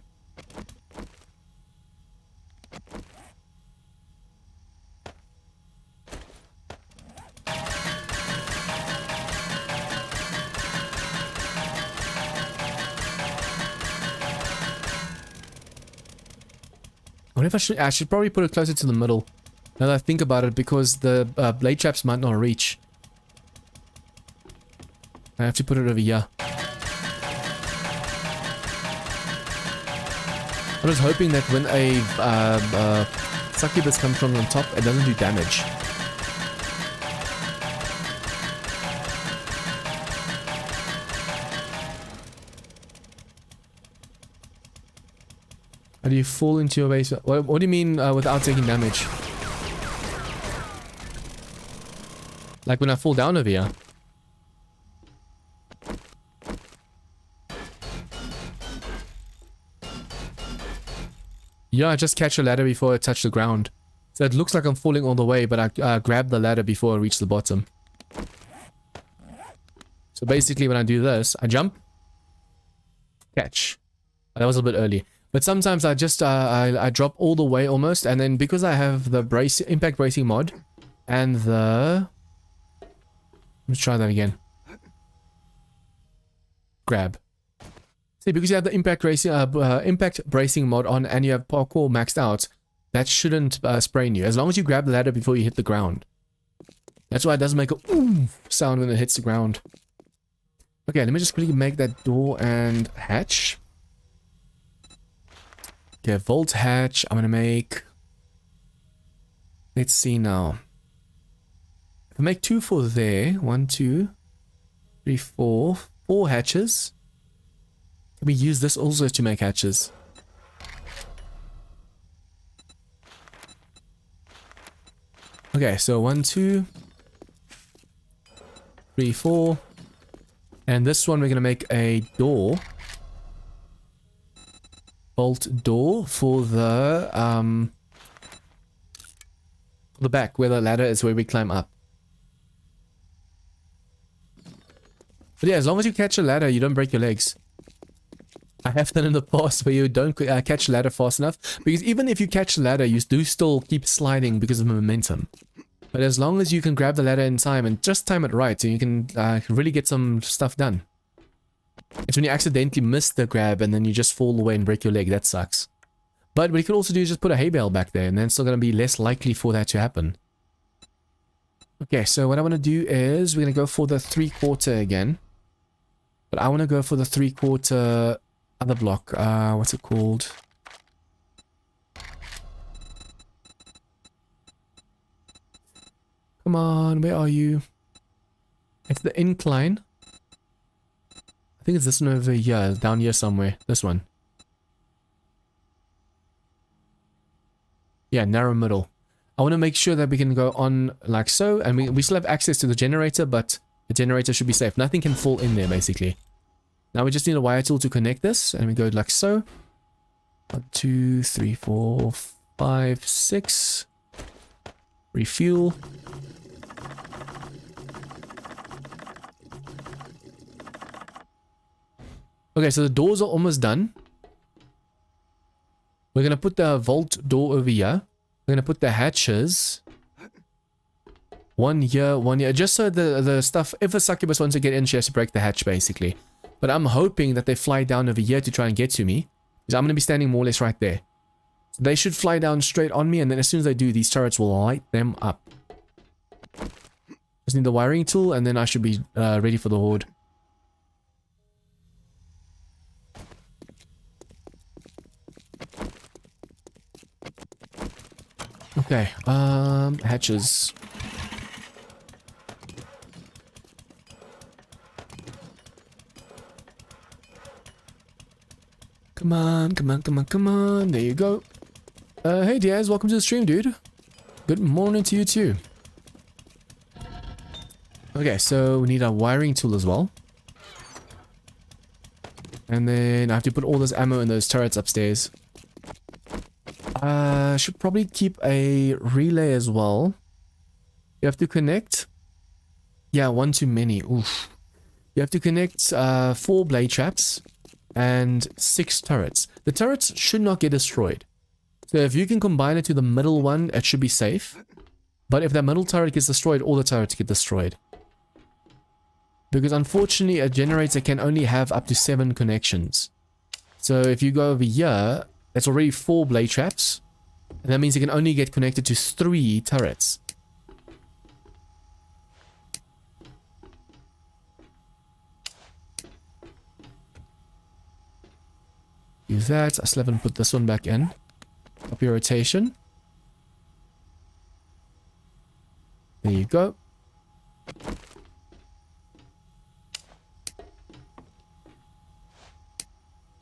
I wonder if I should probably put it closer to the middle. Now that I think about it, because the blade traps might not reach. I have to put it over here. I was hoping that when a succubus comes from on top, it doesn't do damage. How do you fall into your base? What do you mean without taking damage? Like when I fall down over here. Yeah, I just catch a ladder before I touch the ground. So it looks like I'm falling all the way, but I grab the ladder before I reach the bottom. So basically when I do this, I jump. Catch. That was a bit early. But sometimes I just I drop all the way almost, and then because I have the impact bracing mod and the... Let's try that again. Grab. See, because you have the impact bracing mod on and you have parkour maxed out, that shouldn't sprain you, as long as you grab the ladder before you hit the ground. That's why it doesn't make a ooh sound when it hits the ground. Okay, let me just quickly make that door and hatch. Okay, vault hatch. I'm gonna make... Let's see now. If I make 2 for there, 1, 2, 3, 4, 4 hatches. Can we use this also to make hatches? Okay, so 1, 2, 3, 4. And this one we're gonna make a door. Bolt door for the back, where the ladder is, where we climb up. But yeah, as long as you catch a ladder, you don't break your legs. I have done in the past where you don't catch a ladder fast enough, because even if you catch the ladder, you do still keep sliding because of momentum. But as long as you can grab the ladder in time and just time it right, so you can really get some stuff done. It's when you accidentally miss the grab and then you just fall away and break your leg. That sucks. But what you could also do is just put a hay bale back there, and then it's still going to be less likely for that to happen. Okay, so what I want to do is we're going to go for the 3/4 again. But I want to go for the 3/4 other block. What's it called? Come on, where are you? It's the incline. I think it's this one over here, down here somewhere. This one. Yeah, narrow middle. I want to make sure that we can go on like so, and we still have access to the generator, but the generator should be safe. Nothing can fall in there, basically. Now we just need a wire tool to connect this, and we go like so. 1, 2, 3, 4, 5, 6. Refuel. Okay, so the doors are almost done. We're going to put the vault door over here. We're going to put the hatches. One here, just so the stuff, if a succubus wants to get in, she has to break the hatch, basically. But I'm hoping that they fly down over here to try and get to me, because I'm going to be standing more or less right there. So they should fly down straight on me, and then as soon as they do, these turrets will light them up. Just need the wiring tool, and then I should be ready for the Horde. Okay, hatches. Come on, come on, come on, come on. There you go. Hey Diaz, welcome to the stream, dude. Good morning to you too. Okay, so we need a wiring tool as well. And then I have to put all this ammo in those turrets upstairs. Should probably keep a relay as well. You have to connect. Yeah, one too many. Oof. You have to connect 4 blade traps and 6 turrets. The turrets should not get destroyed. So if you can combine it to the middle one, it should be safe. But if that middle turret gets destroyed, all the turrets get destroyed. Because unfortunately, a generator can only have up to 7 connections. So if you go over here, that's already 4 blade traps. And that means you can only get connected to 3 turrets. Do that. I still haven't put this one back in. Copy rotation. There you go.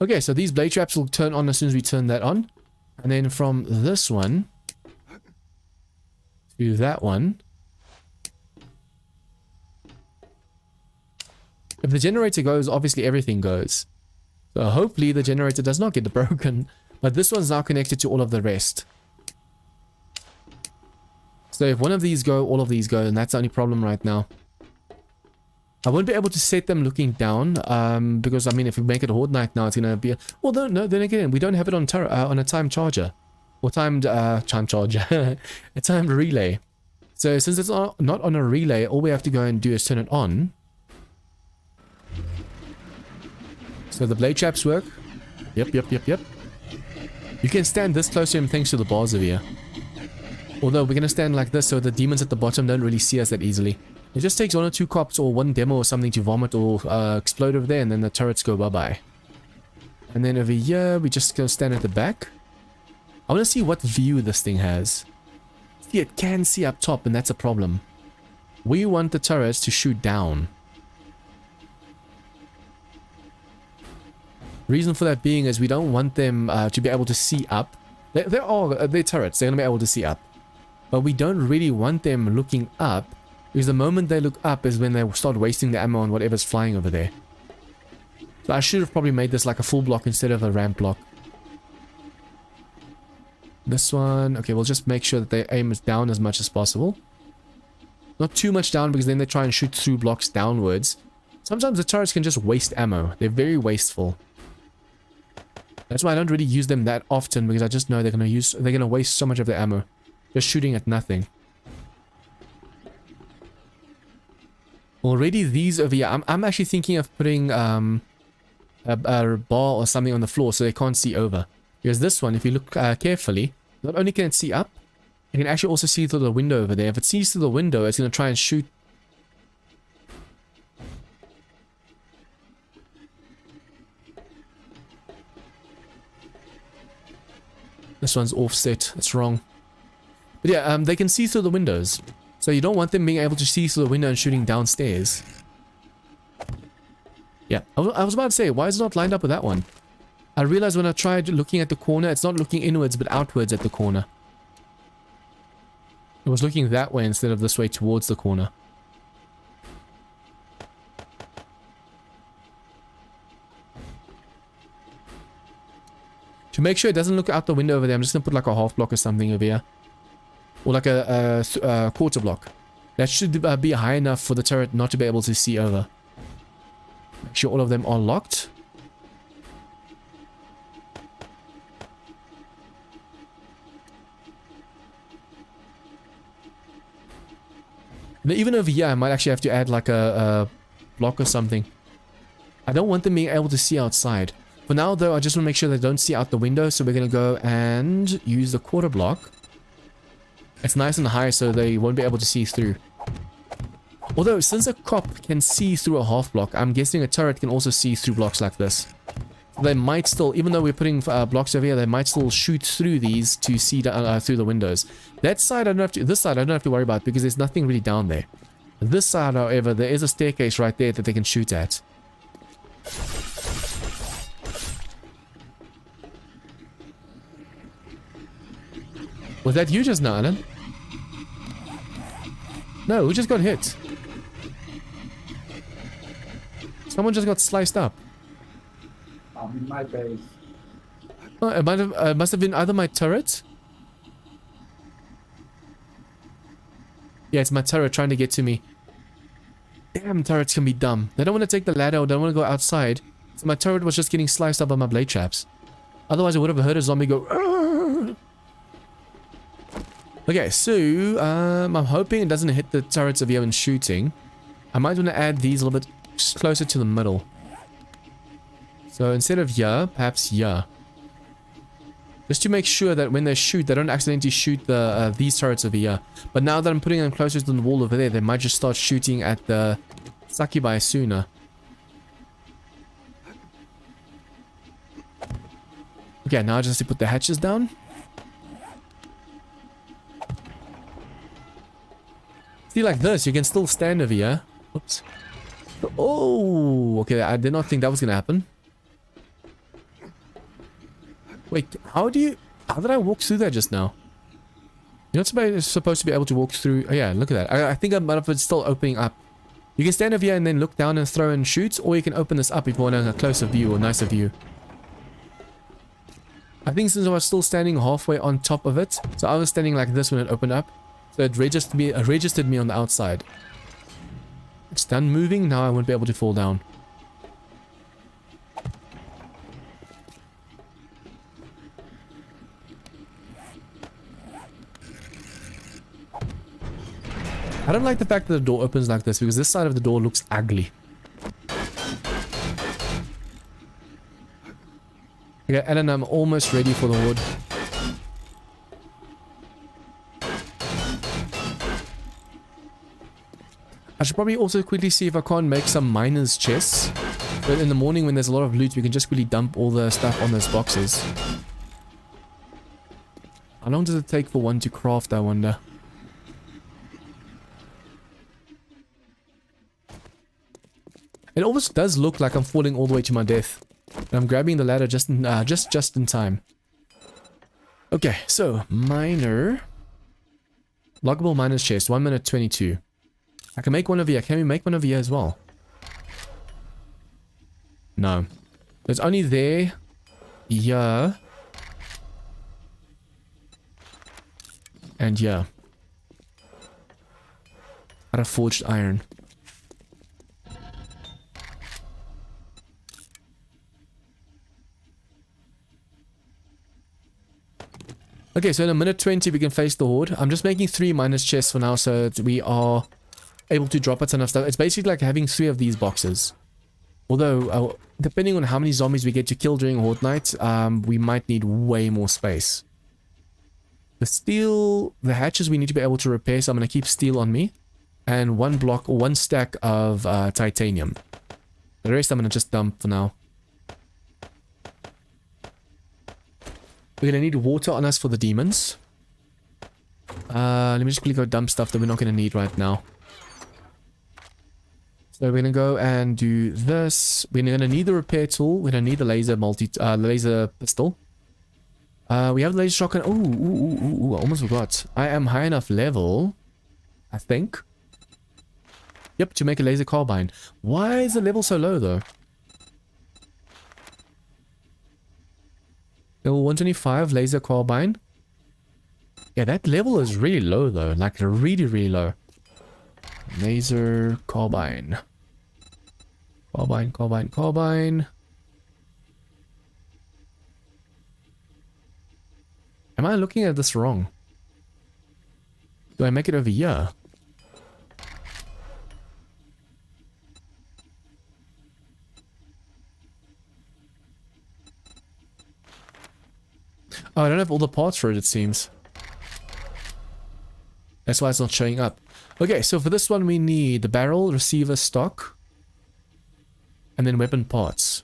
Okay, so these blade traps will turn on as soon as we turn that on. And then from this one to that one. If the generator goes, obviously everything goes. So hopefully the generator does not get broken. But this one's now connected to all of the rest. So if one of these go, all of these go, and that's the only problem right now. I won't be able to set them looking down, because, I mean, if we make it a Horde night now, it's going to be... Well, no, then again, we don't have it on a time charger. Or timed time charger. A timed relay. So since it's not on a relay, all we have to go and do is turn it on. So the blade traps work. Yep. You can stand this close to him thanks to the bars over here. Although we're going to stand like this so the demons at the bottom don't really see us that easily. It just takes 1 or 2 cops or 1 demo or something to vomit or explode over there, and then the turrets go bye-bye. And then over here, we just go stand at the back. I want to see what view this thing has. See, it can see up top, and that's a problem. We want the turrets to shoot down. Reason for that being is we don't want them to be able to see up. They're turrets, they're going to be able to see up. But we don't really want them looking up, because the moment they look up is when they start wasting the ammo on whatever's flying over there. So I should have probably made this like a full block instead of a ramp block. This one, okay, we'll just make sure that they aim down as much as possible. Not too much down, because then they try and shoot through blocks downwards. Sometimes the turrets can just waste ammo. They're very wasteful. That's why I don't really use them that often, because I just know they're gonna waste so much of their ammo. Just shooting at nothing. Already these over here, I'm actually thinking of putting a bar or something on the floor so they can't see over. Because this one, if you look carefully, not only can it see up, it can actually also see through the window over there. If it sees through the window, it's going to try and shoot. This one's offset. It's wrong. But yeah, they can see through the windows. So you don't want them being able to see through the window and shooting downstairs. Yeah, I was about to say, why is it not lined up with that one? I realized when I tried looking at the corner, it's not looking inwards but outwards at the corner. It was looking that way instead of this way towards the corner. To make sure it doesn't look out the window over there, I'm just going to put like a half block or something over here. Or like a quarter block. That should be high enough for the turret not to be able to see over. Make sure all of them are locked. And even over here, I might actually have to add like a block or something. I don't want them being able to see outside. For now, though, I just want to make sure they don't see out the window. So we're going to go and use the quarter block. It's nice and high so they won't be able to see through. Although, since a cop can see through a half block, I'm guessing a turret can also see through blocks like this. They might still, even though we're putting blocks over here, they might still shoot through these to see through the windows. That side I don't have to, this side I don't have to worry about because there's nothing really down there. This side, however, there is a staircase right there that they can shoot at. Was that you just now, Alan? No, who just got hit? Someone just got sliced up. I'm in my base. Oh, it must have been either my turret. Yeah, it's my turret trying to get to me. Damn, turrets can be dumb. They don't want to take the ladder or don't want to go outside. So my turret was just getting sliced up by my blade traps. Otherwise, I would have heard a zombie go. Argh! Okay, so I'm hoping it doesn't hit the turrets of here when shooting. I might want to add these a little bit closer to the middle. So instead of here, perhaps here. Just to make sure that when they shoot, they don't accidentally shoot the these turrets over here. But now that I'm putting them closer to the wall over there, they might just start shooting at the succubi sooner. Okay, now I just have to put the hatches down. See, like this, you can still stand over here. Oops. Oh, okay, I did not think that was going to happen. Wait, how did I walk through that just now? You're not supposed to be able to walk through. Oh yeah, look at that. I think a lot of it's still opening up. You can stand over here and then look down and throw and shoot, or you can open this up if you want a closer view or nicer view. I think since I was still standing halfway on top of it, so I was standing like this when it opened up, so it registered me on the outside. It's done moving, now I won't be able to fall down. I don't like the fact that the door opens like this because this side of the door looks ugly. Okay, Alan, I'm almost ready for the Horde. I should probably also quickly see if I can't make some miner's chests. But in the morning when there's a lot of loot, we can just quickly dump all the stuff on those boxes. How long does it take for one to craft, I wonder? It almost does look like I'm falling all the way to my death. And I'm grabbing the ladder just in time. Okay, so miner. Lockable miner's chest, 1 minute 22. I can make one over here. Can we make one over here as well? No. It's only there. Here. And here. Out of forged iron. Okay, so in a minute 20 we can face the Horde. I'm just making 3 miners chests for now so that we are able to drop a ton of stuff. It's basically like having 3 of these boxes. Although, depending on how many zombies we get to kill during Horde Night, we might need way more space. The steel, the hatches we need to be able to repair, so I'm going to keep steel on me. And one block, or one stack of titanium. The rest I'm going to just dump for now. We're going to need water on us for the demons. Let me just quickly go dump stuff that we're not going to need right now. So we're going to go and do this. We're going to need the repair tool. We're going to need the laser pistol. We have the laser shotgun. Ooh, I almost forgot. I am high enough level, I think. Yep, to make a laser carbine. Why is the level so low though? Level 125 laser carbine. Yeah, that level is really low though. Like really, really low. Laser carbine. Carbine. Am I looking at this wrong? Do I make it over here? Oh, I don't have all the parts for it, it seems. That's why it's not showing up. Okay, so for this one we need the barrel, receiver, stock, and then weapon parts.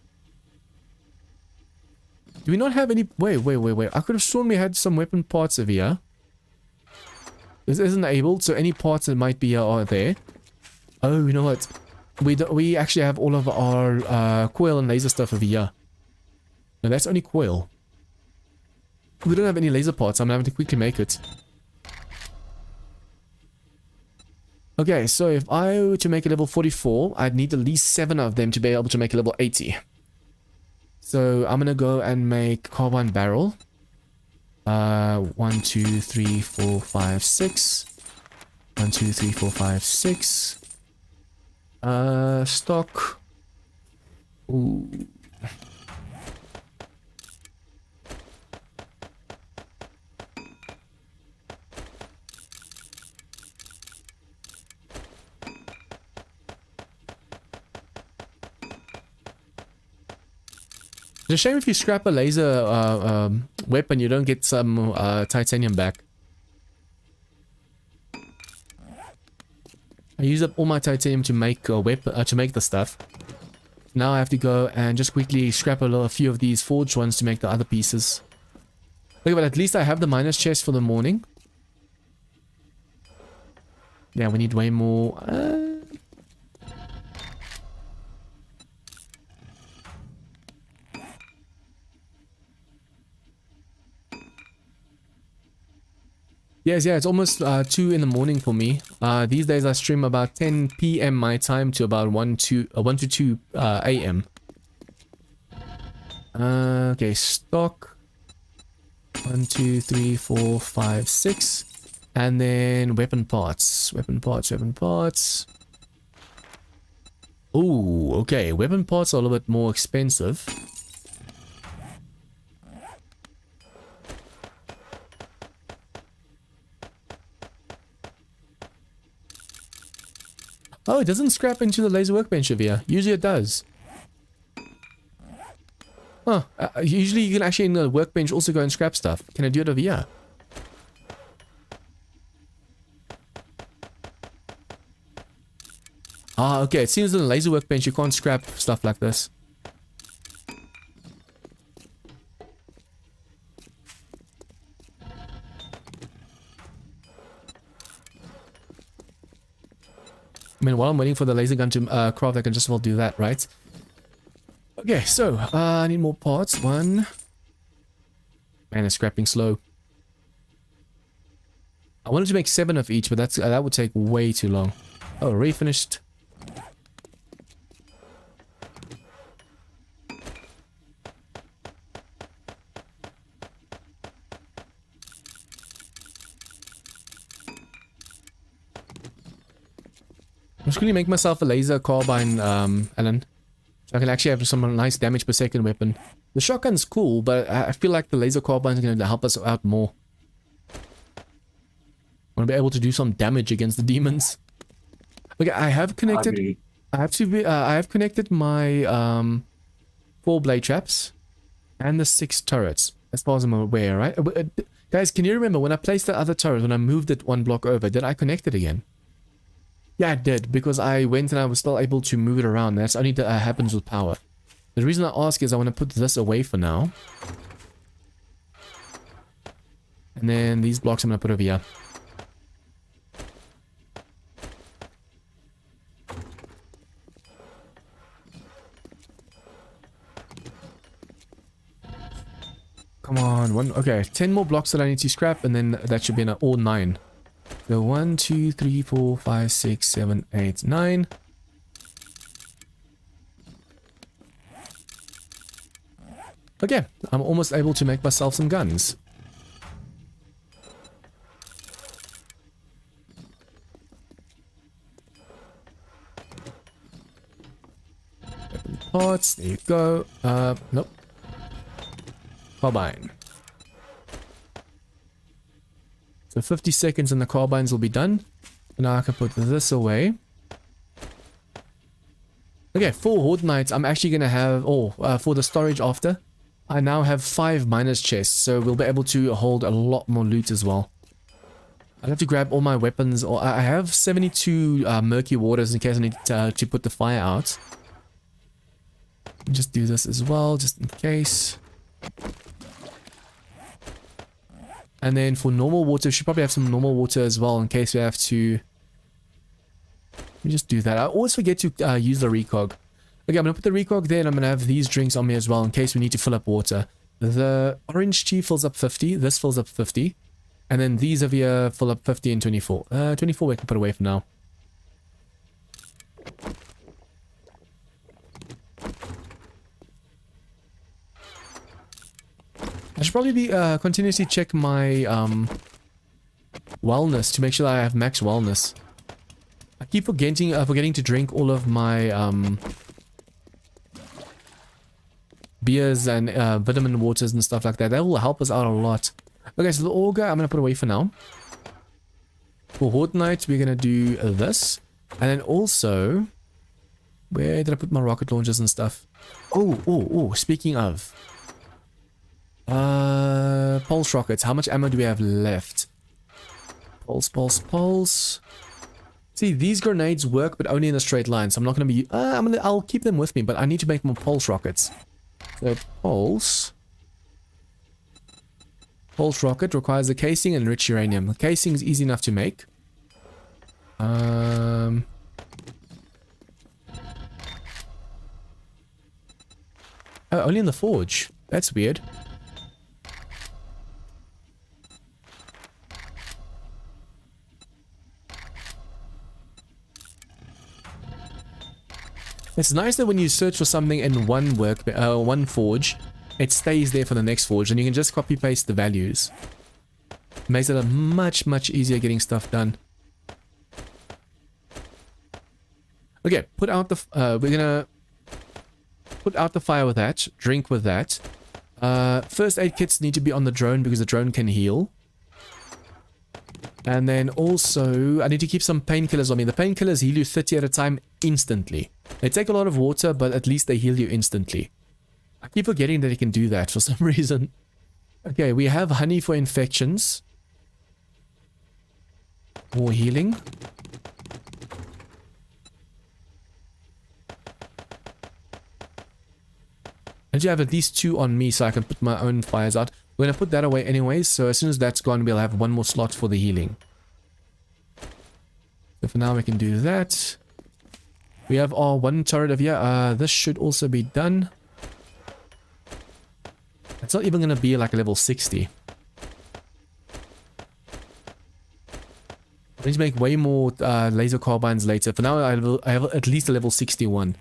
Do we not have any... Wait. I could have sworn we had some weapon parts over here. This isn't enabled, so any parts that might be here are there. Oh, you know what? We actually have all of our coil and laser stuff over here. No, that's only coil. We don't have any laser parts. I'm having to quickly make it. Okay, so if I were to make a level 44, I'd need at least 7 of them to be able to make a level 80. So I'm gonna go and make carbine barrel. 1, 2, 3, 4, 5, 6. 1, 2, 3, 4, 5, 6. Stock. Ooh. It's a shame if you scrap a laser weapon, you don't get some titanium back. I used up all my titanium to make a weapon, to make the stuff. Now I have to go and just quickly scrap a few of these forged ones to make the other pieces. Okay, but at least I have the miner's chest for the morning. Yeah, we need way more. Yes, yeah, it's almost 2 in the morning for me. These days I stream about 10 p.m. my time to about 1 to 2 a.m. Okay, stock. 1, 2, 3, 4, 5, 6. And then weapon parts. Weapon parts. Ooh, okay. Weapon parts are a little bit more expensive. Oh, it doesn't scrap into the laser workbench over here. Usually it does. Huh. Usually you can actually in the workbench also go and scrap stuff. Can I do it over here? Ah, okay. It seems in the laser workbench you can't scrap stuff like this. I mean, while I'm waiting for the laser gun to craft, I can just well do that, right? Okay, so, I need more parts. 1. Man, it's scrapping slow. I wanted to make 7 of each, but that would take way too long. Oh, already finished. I'm just going to make myself a laser carbine, Alan. So I can actually have some nice damage per second weapon. The shotgun's cool, but I feel like the laser carbine is going to help us out more. I want to be able to do some damage against the demons. Okay, I have connected... I have connected my 4 blade traps and the 6 turrets, as far as I'm aware, right? Guys, can you remember when I placed the other turret, when I moved it 1 block over, did I connect it again? Yeah, I did, because I went and I was still able to move it around. That's only that happens with power. The reason I ask is I want to put this away for now. And then these blocks I'm going to put over here. Come on, okay, 10 more blocks that I need to scrap, and then that should be an all 9. So 1, 2, 3, 4, 5, 6, 7, 8, 9. Okay, I'm almost able to make myself some guns. Parts, there you go. Nope. Carbine. So 50 seconds and the carbines will be done. And now I can put this away. Okay, for Horde Knights, I'm actually going to have, for the storage after, I now have 5 miners chests, so we'll be able to hold a lot more loot as well. I'll have to grab all my weapons, or I have 72 murky waters in case I need to put the fire out. Just do this as well, just in case. And then for normal water, we should probably have some normal water as well in case we have to. Let me just do that. I always forget to use the recog. Okay, I'm going to put the recog there and I'm going to have these drinks on me as well in case we need to fill up water. The orange tea fills up 50. This fills up 50. And then these over here fill up 50 and 24. 24 we can put away for now. I should probably be continuously check my wellness to make sure that I have max wellness. I keep forgetting to drink all of my beers and vitamin waters and stuff like that. That will help us out a lot. Okay, so the auger I'm gonna put away for now. For Horde Knight, we're gonna do this, and then also, where did I put my rocket launchers and stuff? Oh! Speaking of. Pulse rockets. How much ammo do we have left? Pulse. See, these grenades work, but only in a straight line. So I'm not going to be... I'll keep them with me, but I need to make more pulse rockets. So, pulse rocket requires a casing and enriched uranium. The casing is easy enough to make. Oh, only in the forge. That's weird. It's nice that when you search for something in one forge, it stays there for the next forge, and you can just copy paste the values. Makes it a much easier getting stuff done. Okay, put out the. We're gonna put out the fire with that. Drink with that. First aid kits need to be on the drone because the drone can heal. And then also, I need to keep some painkillers on me. The painkillers heal you 30 at a time instantly. They take a lot of water, but at least they heal you instantly. I keep forgetting that you can do that for some reason. Okay, we have honey for infections. More healing. I need to have at least 2 on me so I can put my own fires out. We're going to put that away anyways, so as soon as that's gone, we'll have 1 more slot for the healing. So for now, we can do that. We have our 1 turret of here. This should also be done. It's not even going to be like a level 60. I need to make way more laser carbines later. For now, I have at least a level 61.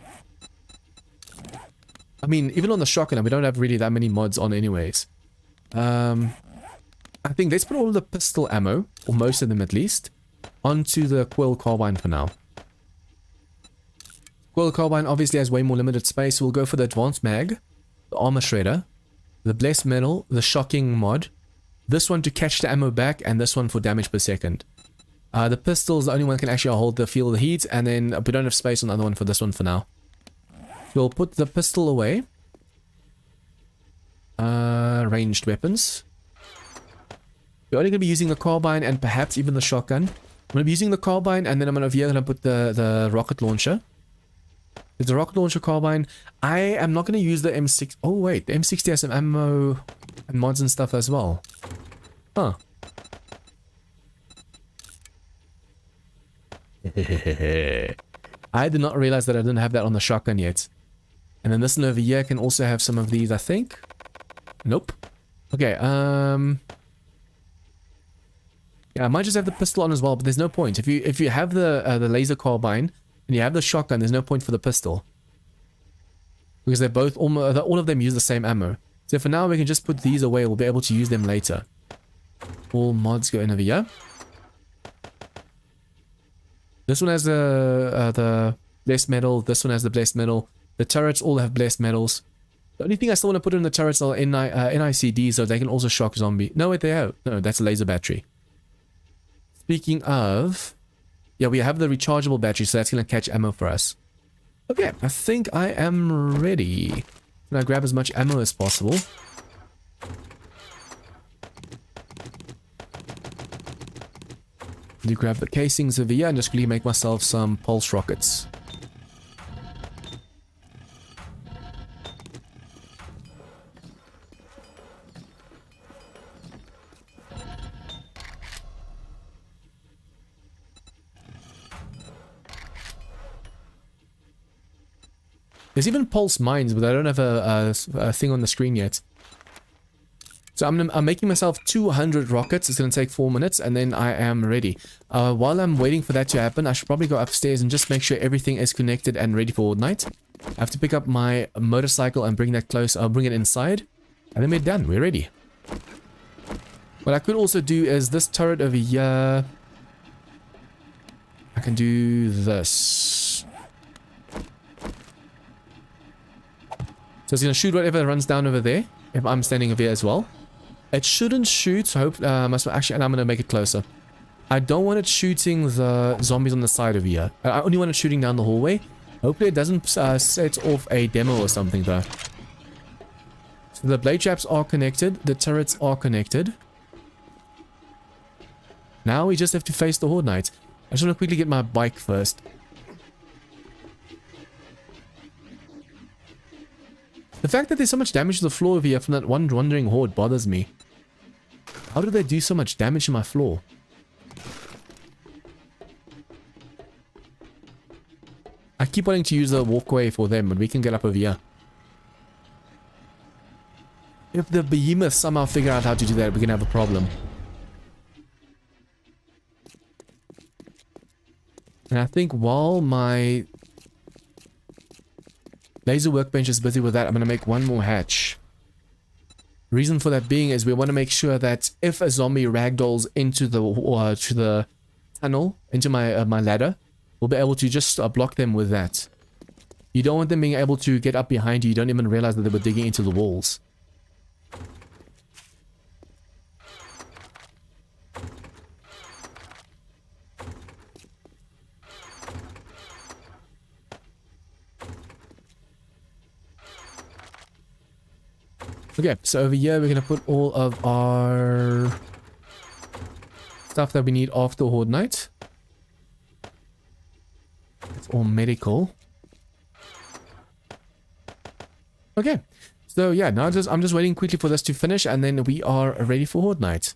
I mean, even on the shotgun, we don't have really that many mods on anyways. I think let's put all the pistol ammo, or most of them at least, onto the coil carbine for now. Coil carbine obviously has way more limited space. We'll go for the advanced mag, the armor shredder, the blessed metal, the shocking mod, this one to catch the ammo back, and this one for damage per second. The pistol is the only one that can actually hold the feel the heat, and then we don't have space on the other one for this one for now. We'll put the pistol away. Ranged weapons. We're only going to be using the carbine and perhaps even the shotgun. I'm going to be using the carbine, and then I'm going to put the rocket launcher. There's a rocket launcher carbine. I am not going to use the M6. Oh wait, the M60 has some ammo and mods and stuff as well. Huh. I did not realize that I didn't have that on the shotgun yet. And then this one over here can also have some of these, I think. Nope. Okay, yeah, I might just have the pistol on as well, but there's no point. If you have the laser carbine and you have the shotgun, there's no point for the pistol. Because they're both, all of them use the same ammo. So for now, we can just put these away. We'll be able to use them later. All mods go in over here. This one has the blessed metal. This one has the blessed metal. The turrets all have blessed metals. The only thing I still want to put in the turrets are NICD, so they can also shock zombie. No, wait, they have. No, that's a laser battery. Speaking of... Yeah, we have the rechargeable battery, so that's going to catch ammo for us. Okay, I think I am ready. I'm going to grab as much ammo as possible. You grab the casings over here and just really make myself some pulse rockets. There's even pulse mines, but I don't have a thing on the screen yet. So I'm making myself 200 rockets. It's going to take 4 minutes, and then I am ready. While I'm waiting for that to happen, I should probably go upstairs and just make sure everything is connected and ready for night. I have to pick up my motorcycle and bring that close. I'll bring it inside, and then we're done. We're ready. What I could also do is this turret over here. I can do this. So it's going to shoot whatever runs down over there, if I'm standing over here as well. It shouldn't shoot, so hope, actually, and I'm going to make it closer. I don't want it shooting the zombies on the side over here. I only want it shooting down the hallway. Hopefully it doesn't set off a demo or something though. So the blade traps are connected, the turrets are connected. Now we just have to face the Horde Knight. I just want to quickly get my bike first. The fact that there's so much damage to the floor over here from that one wandering horde bothers me. How do they do so much damage to my floor? I keep wanting to use the walkway for them, but we can get up over here. If the behemoths somehow figure out how to do that, we're gonna have a problem. And I think while my laser workbench is busy with that, I'm going to make one more hatch. Reason for that being is we want to make sure that if a zombie ragdolls into the tunnel, into my ladder, we'll be able to just block them with that. You don't want them being able to get up behind you. You don't even realize that they were digging into the walls. Okay, so over here we're going to put all of our stuff that we need after Horde Night. It's all medical. Okay, so yeah, now I'm just waiting quickly for this to finish, and then we are ready for Horde Night.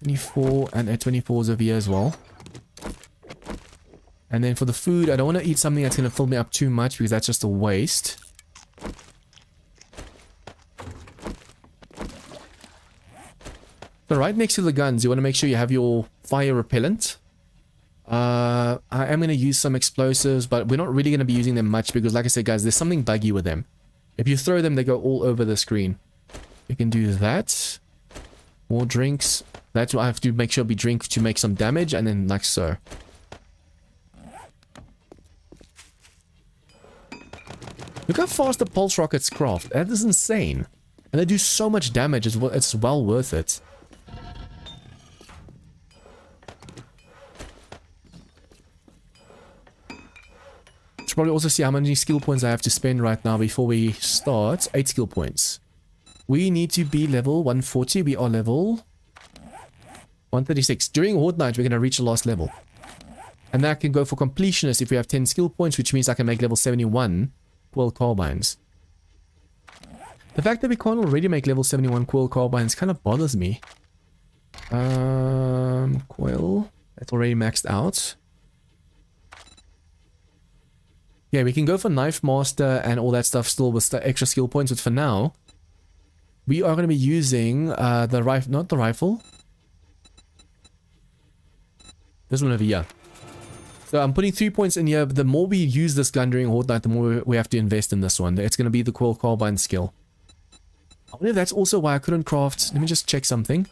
24 and a 24 is over here as well. And then for the food, I don't want to eat something that's going to fill me up too much because that's just a waste. So right next to the guns, you want to make sure you have your fire repellent. I am going to use some explosives, but we're not really going to be using them much because, like I said, guys, there's something buggy with them. If you throw them, they go all over the screen. You can do that. More drinks. That's what I have to make sure we drink to make some damage, and then like so. Look how fast the pulse rockets craft. That is insane. And they do so much damage, it's well worth it. Should probably also see how many skill points I have to spend right now before we start. 8 skill points. We need to be level 140. We are level 136. During Horde Night, we're going to reach the last level. And that can go for completionist if we have 10 skill points, which means I can make level 71 Quill Carbines. The fact that we can't already make level 71 Quill Carbines kind of bothers me. Quill. That's already maxed out. Yeah, we can go for Knife Master and all that stuff still with extra skill points, but for now, we are going to be using the rifle, not the rifle. This one over here. So I'm putting 3 points in here, but the more we use this gun during Horde Night, the more we have to invest in this one. It's going to be the Quill Carbine skill. I wonder if that's also why I couldn't craft. Let me just check something.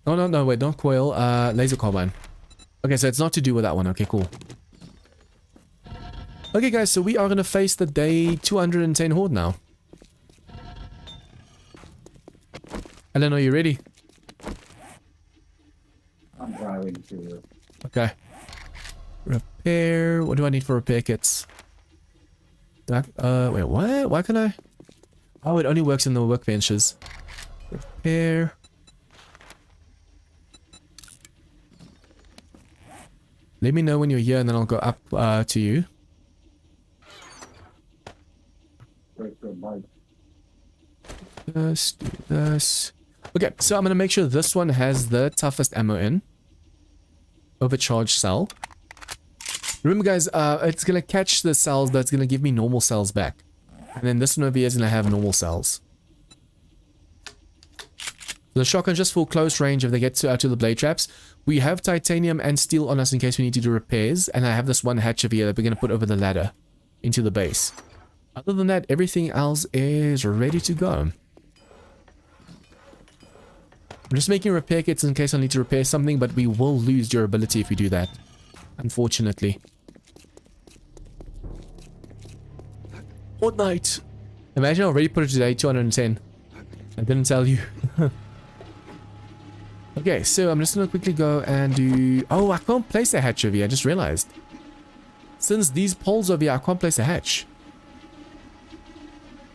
Oh, no, wait, not Quill, Laser Carbine. Okay, so it's not to do with that one. Okay, cool. Okay, guys, so we are going to face the day 210 Horde now. Alan, are you ready? I'm driving to... Okay. Repair. What do I need for repair kits? Wait, what? Why can I? Oh, it only works in the workbenches. Repair. Let me know when you're here and then I'll go up to you. Just do this. Okay, so I'm going to make sure this one has the toughest ammo in. Overcharged cell. Remember guys, it's going to catch the cells, but it's going to give me normal cells back. And then this one over here is going to have normal cells. The shotgun just for close range if they get to the blade traps. We have titanium and steel on us in case we need to do repairs. And I have this one hatch over here that we're going to put over the ladder into the base. Other than that, everything else is ready to go. I'm just making repair kits in case I need to repair something, but we will lose durability if we do that. Unfortunately. Horde Night! Imagine I already put it today, 210. I didn't tell you. Okay, so I'm just gonna quickly go and do... Oh, I can't place a hatch over here, I just realized. Since these poles over here, I can't place a hatch.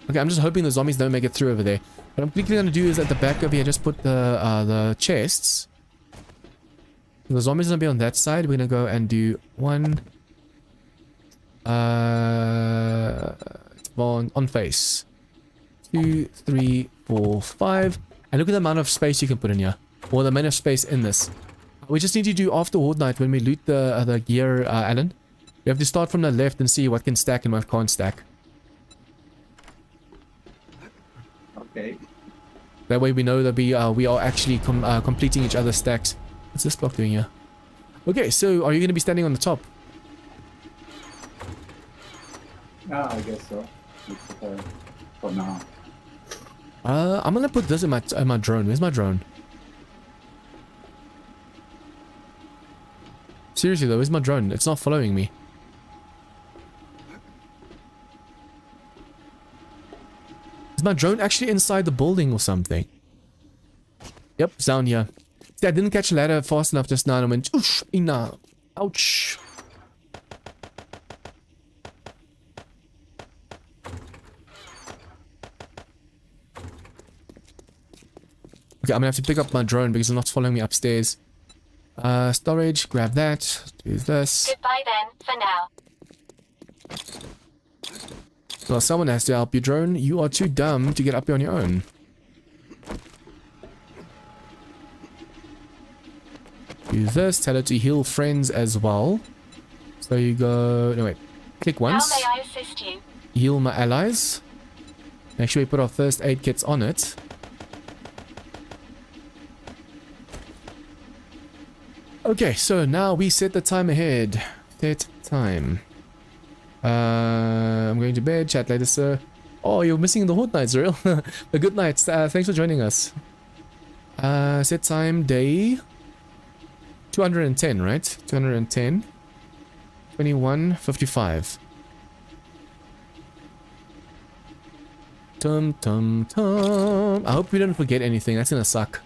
Okay, I'm just hoping the zombies don't make it through over there. What I'm quickly gonna do is at the back over here, just put the chests. The zombies are gonna be on that side. We're gonna go and do one... on face. 2, 3, 4, 5. And look at the amount of space you can put in here. Or the amount of space in this. We just need to do after Horde Night when we loot the gear, Alan. We have to start from the left and see what can stack and what can't stack. Okay. That way we know that we are actually completing each other's stacks. What's this block doing here? Okay, so are you going to be standing on the top? Yeah, I guess so. For now. I'm going to put this in my drone. Where's my drone? Seriously though, where's my drone? It's not following me. Is my drone actually inside the building or something? Yep, it's down here. See, I didn't catch the ladder fast enough just now and I went, oosh, ina, ouch. Okay, I'm gonna have to pick up my drone because it's not following me upstairs. Storage, grab that, do this. Goodbye then, for now. Well, someone has to help you, drone. You are too dumb to get up here on your own. Do this, tell it to heal friends as well. So you go, no wait, click once. How may I assist you? Heal my allies. Make sure we put our first aid kits on it. Okay, so now we set the time ahead. Set time. I'm going to bed. Chat later, sir. Oh, you're missing the Horde Nights, real. The good nights. Thanks for joining us. Set time day 210, right? 210. 21:55. Tum tum tum. I hope we don't forget anything. That's gonna suck.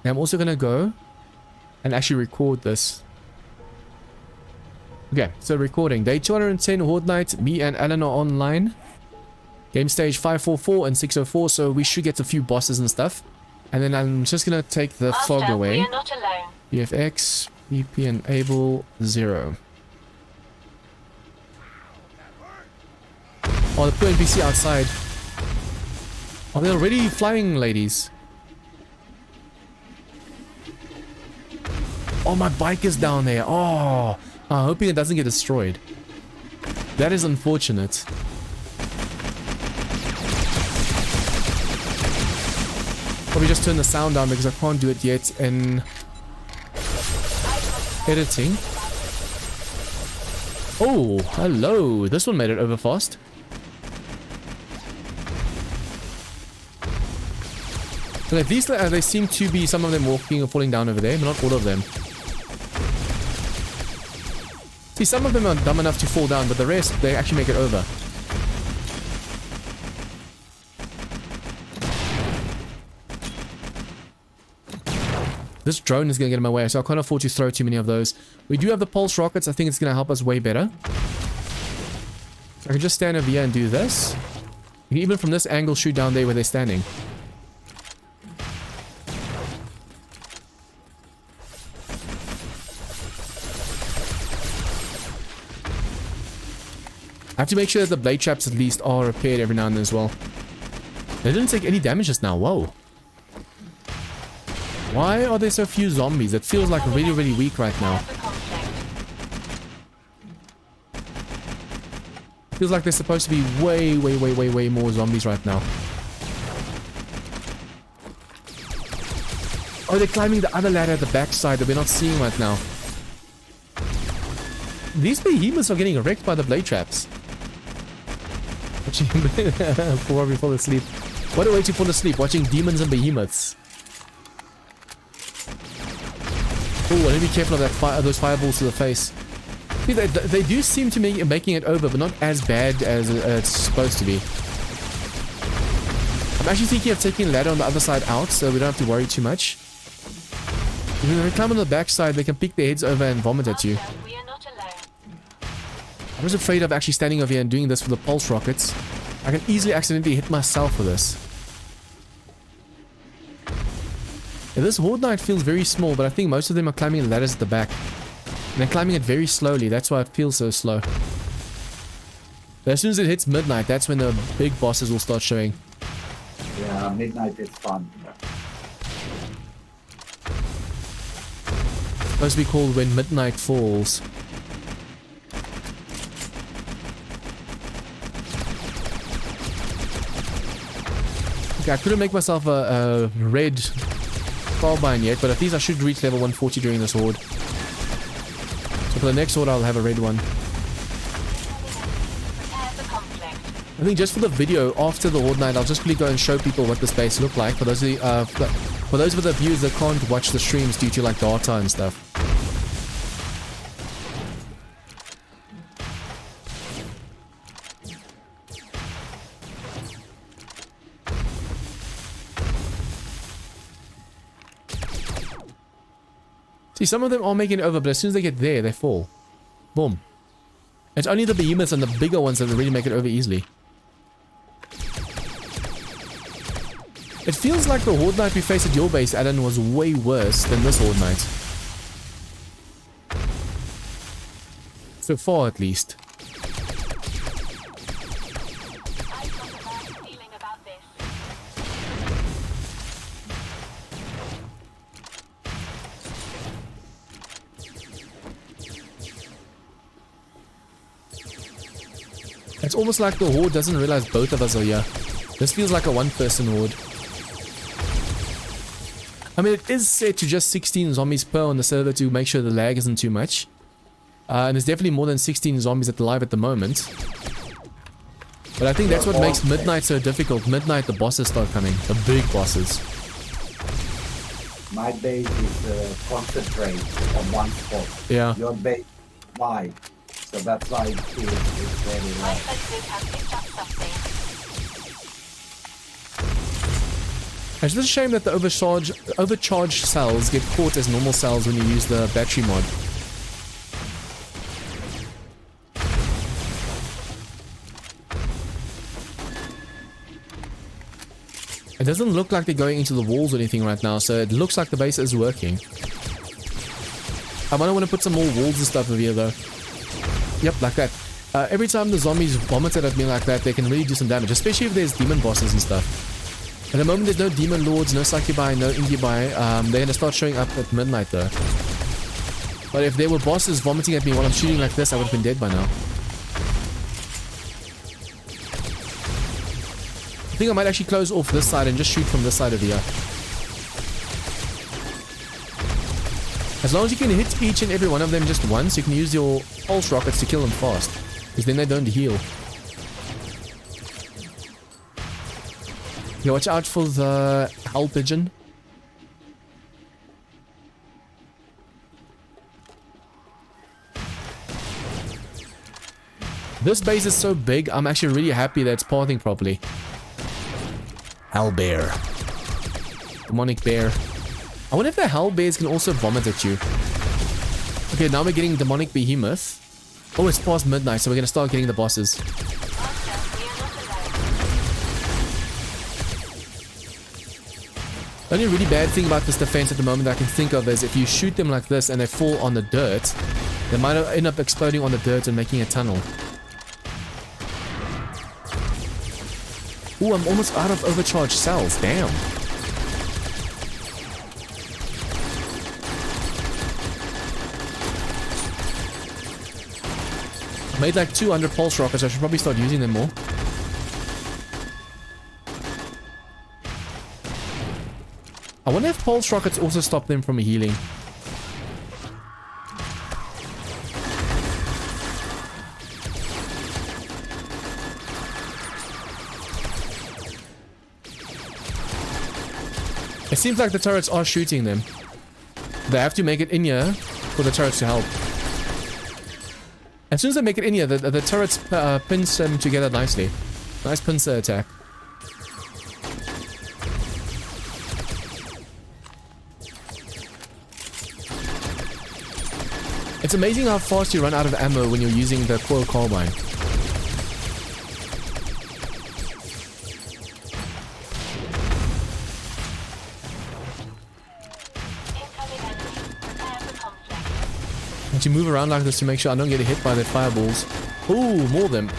Okay, I'm also going to go and actually record this. Okay, so recording. Day 210 Horde Night. Me and Alan are online. Game stage 544 and 604, so we should get a few bosses and stuff. And then I'm just going to take the Master, fog away. we are not alone. BFX, BP enable 0. Oh, the poor NPC outside. Oh, they're already flying, ladies. Oh, my bike is down there. Oh, I'm hoping it doesn't get destroyed. That is unfortunate. Probably just turn the sound down because I can't do it yet in editing. Oh, hello. This one made it over fast. But at least they seem to be, some of them walking or falling down over there, but not all of them. See, some of them are dumb enough to fall down, but the rest, they actually make it over. This drone is going to get in my way, so I can't afford to throw too many of those. We do have the pulse rockets. I think it's going to help us way better. So I can just stand over here and do this. You can even from this angle shoot down there where they're standing. I have to make sure that the blade traps at least are repaired every now and then as well. They didn't take any damage just now. Whoa. Why are there so few zombies? It feels like really, really weak right now. Feels like there's supposed to be way more zombies right now. Oh, they're climbing the other ladder at the backside that we're not seeing right now. These behemoths are getting wrecked by the blade traps. Before we fall asleep. What a way to fall asleep, watching demons and behemoths. Oh, I need to be careful of that those fireballs to the face. See, they do seem to be making it over, but not as bad as it's supposed to be. I'm actually thinking of taking a ladder on the other side out, so we don't have to worry too much. When they climb on the back side, they can peek their heads over and vomit at you. We are not alone. I was afraid of actually standing over here and doing this with the pulse rockets. I can easily accidentally hit myself with this. Yeah, this Horde Knight feels very small, but I think most of them are climbing ladders at the back. And they're climbing it very slowly, that's why it feels so slow. But as soon as it hits midnight, that's when the big bosses will start showing. Yeah, midnight is fun. It's supposed to be called When Midnight Falls. Okay, I couldn't make myself a red carbine yet, but at least I should reach level 140 during this horde. So for the next horde, I'll have a red one. I think just for the video after the horde night, I'll just quickly go and show people what this base looked like. For those of the viewers that can't watch the streams due to like data and stuff. See, some of them are making it over, but as soon as they get there, they fall. Boom. It's only the behemoths and the bigger ones that really make it over easily. It feels like the Horde Night we faced at your base, Alan, was way worse than this Horde Night. So far, at least. It's almost like the Horde doesn't realize both of us are here. This feels like a one-person Horde. I mean, it is set to just 16 zombies per on the server to make sure the lag isn't too much. And there's definitely more than 16 zombies alive at the moment. But I think that's what makes Midnight so difficult. Midnight, the bosses start coming. The big bosses. My base is concentrate on one spot. Yeah. Your base wide. So that's why it feels very My low. senses have picked up something. It's just a shame that the overcharged cells get caught as normal cells when you use the battery mod. It doesn't look like they're going into the walls or anything right now, so it looks like the base is working. I might want to put some more walls and stuff over here though. Yep, like that. Every time the zombies vomit at me like that, they can really do some damage, especially if there's demon bosses and stuff. At the moment there's no demon lords, no succubi, no incubi. They're gonna start showing up at midnight though. But if there were bosses vomiting at me while I'm shooting like this, I would have been dead by now. I think I might actually close off this side and just shoot from this side of here. As long as you can hit each and every one of them just once, you can use your pulse rockets to kill them fast. Because then they don't heal. Yeah, watch out for the hell pigeon. This base is so big, I'm actually really happy that it's pathing properly. Hell bear. Demonic bear. I wonder if the hell bears can also vomit at you. Okay, now we're getting demonic behemoth. Oh, it's past midnight, so we're gonna start getting the bosses. The only really bad thing about this defense at the moment that I can think of is if you shoot them like this and they fall on the dirt, they might end up exploding on the dirt and making a tunnel. Ooh, I'm almost out of overcharged cells. Damn. I made like 200 pulse rockets. I should probably start using them more. I wonder if pulse rockets also stop them from healing. It seems like the turrets are shooting them. They have to make it in here for the turrets to help. As soon as they make it in here, the turrets pinch them together nicely. Nice pincer attack. It's amazing how fast you run out of ammo when you're using the coil carbine. And you move around like this to make sure I don't get hit by the fireballs. Ooh, more of them.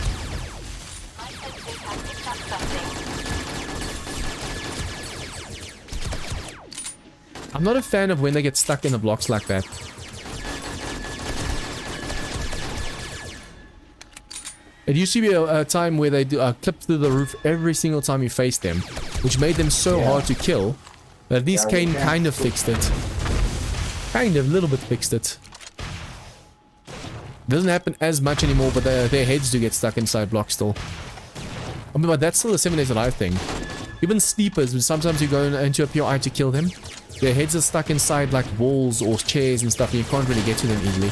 I'm not a fan of when they get stuck in the blocks like that. It used to be a time where they do clip through the roof every single time you face them, which made them so hard to kill. But at least Kane kind of fixed it. Kind of, a little bit fixed it. Doesn't happen as much anymore, but their heads do get stuck inside blocks still. I mean, but that's still a 7 Days Alive thing. Even sleepers, when sometimes you go into a POI to kill them, their heads are stuck inside like walls or chairs and stuff, and you can't really get to them easily.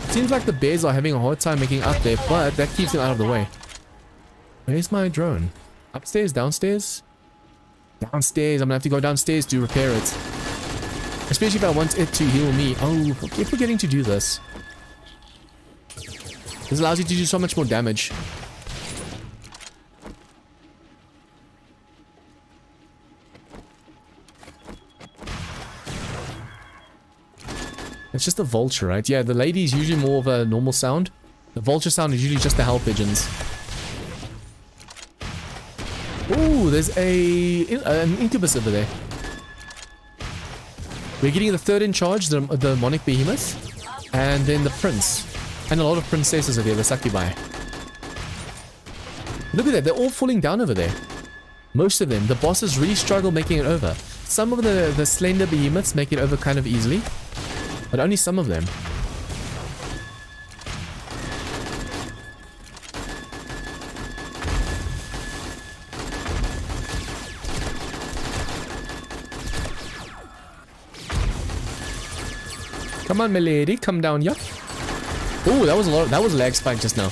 It seems like the bears are having a hard time making up there, but that keeps them out of the way. Where's my drone? Upstairs? Downstairs? Downstairs. I'm gonna have to go downstairs to repair it. Especially if I want it to heal me. Oh, I keep forgetting to do this. This allows you to do so much more damage. It's just a vulture, right? Yeah, the lady is usually more of a normal sound. The vulture sound is usually just the hell pigeons. Ooh, there's an incubus over there. We're getting the third in charge, the demonic behemoth, and then the prince, and a lot of princesses over there, the succubi. Look at that, they're all falling down over there. Most of them. The bosses really struggle making it over. Some of the slender behemoths make it over kind of easily, but only some of them. Come on, my lady, come down here. Oh, that was a lag spike just now.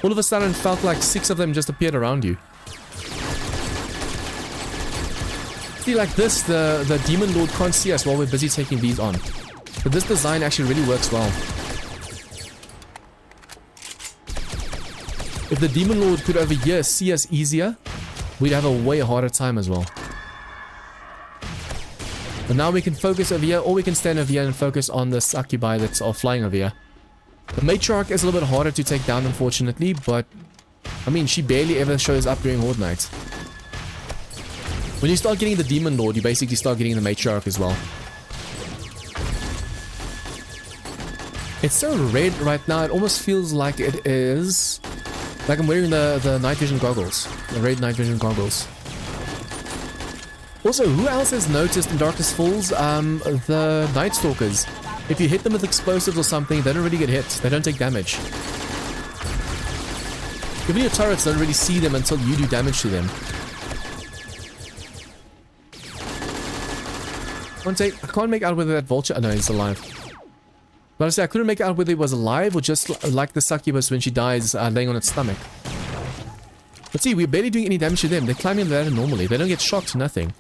all of a sudden it felt like 6 of them just appeared around you. See, like this, the Demon Lord can't see us while we're busy taking these on. But this design actually really works well. If the Demon Lord could over here see us easier, we'd have a way harder time as well. But now we can focus over here, or we can stand over here and focus on the succubi that's all flying over here. The Matriarch is a little bit harder to take down, unfortunately, but I mean, she barely ever shows up during Horde night. When you start getting the Demon Lord, you basically start getting the Matriarch as well. It's so red right now, it almost feels like it is... like I'm wearing the night vision goggles. The red night vision goggles. Also, who else has noticed in Darkness Falls, the Night Stalkers? If you hit them with explosives or something, they don't really get hit. They don't take damage. Even your turrets don't really see them until you do damage to them. I can't make out whether that vulture... oh, no, it's alive. But honestly, I couldn't make out whether it was alive or just like the succubus when she dies laying on its stomach. But see, we're barely doing any damage to them. They're climbing the ladder normally. They don't get shocked, nothing.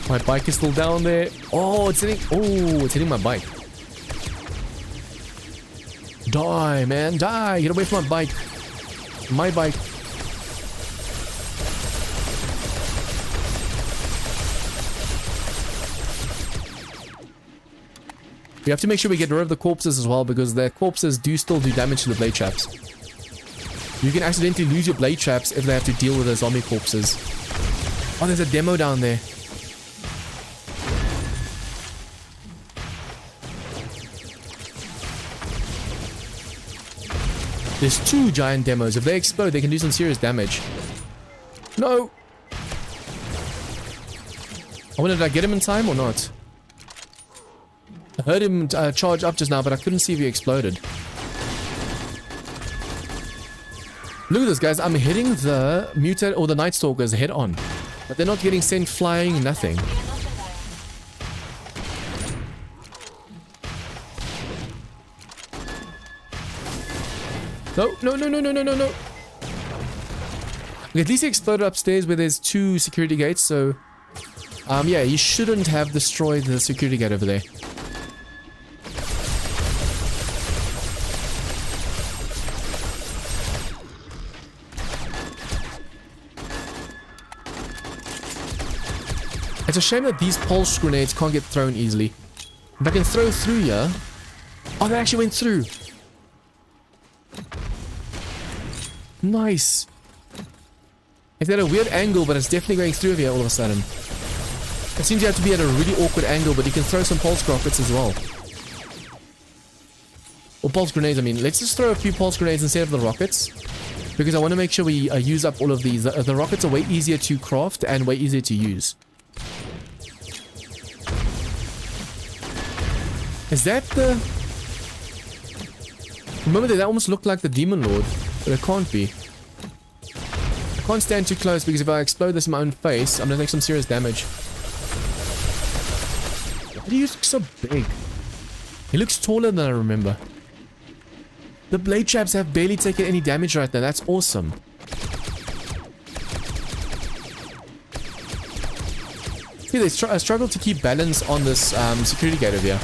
My bike is still down there. Oh, it's hitting... oh, it's hitting my bike. Die, man, die! Get away from my bike. My bike. We have to make sure we get rid of the corpses as well, because the corpses do still do damage to the blade traps. You can accidentally lose your blade traps if they have to deal with the zombie corpses. Oh, there's a demo down there. There's 2 giant demos. If they explode, they can do some serious damage. No! I wonder, did I get him in time or not? I heard him charge up just now, but I couldn't see if he exploded. Look at this, guys. I'm hitting the mutant or the Night Stalkers head on. But they're not getting sent flying, nothing. No, no, no, no, no, no, no, no. At least he exploded upstairs where there's 2 security gates, so... yeah, he shouldn't have destroyed the security gate over there. It's a shame that these pulse grenades can't get thrown easily. If I can throw through here... oh, they actually went through! Nice! It's at a weird angle, but it's definitely going through here all of a sudden. It seems you have to be at a really awkward angle, but you can throw some pulse rockets as well. Or pulse grenades, I mean. Let's just throw a few pulse grenades instead of the rockets. Because I want to make sure we use up all of these. The rockets are way easier to craft and way easier to use. Is that the... remember that almost looked like the Demon Lord. But it can't be. I can't stand too close because if I explode this in my own face, I'm going to take some serious damage. Why do you look so big? He looks taller than I remember. The blade traps have barely taken any damage right now. That's awesome. See, they struggle to keep balance on this security gate over here.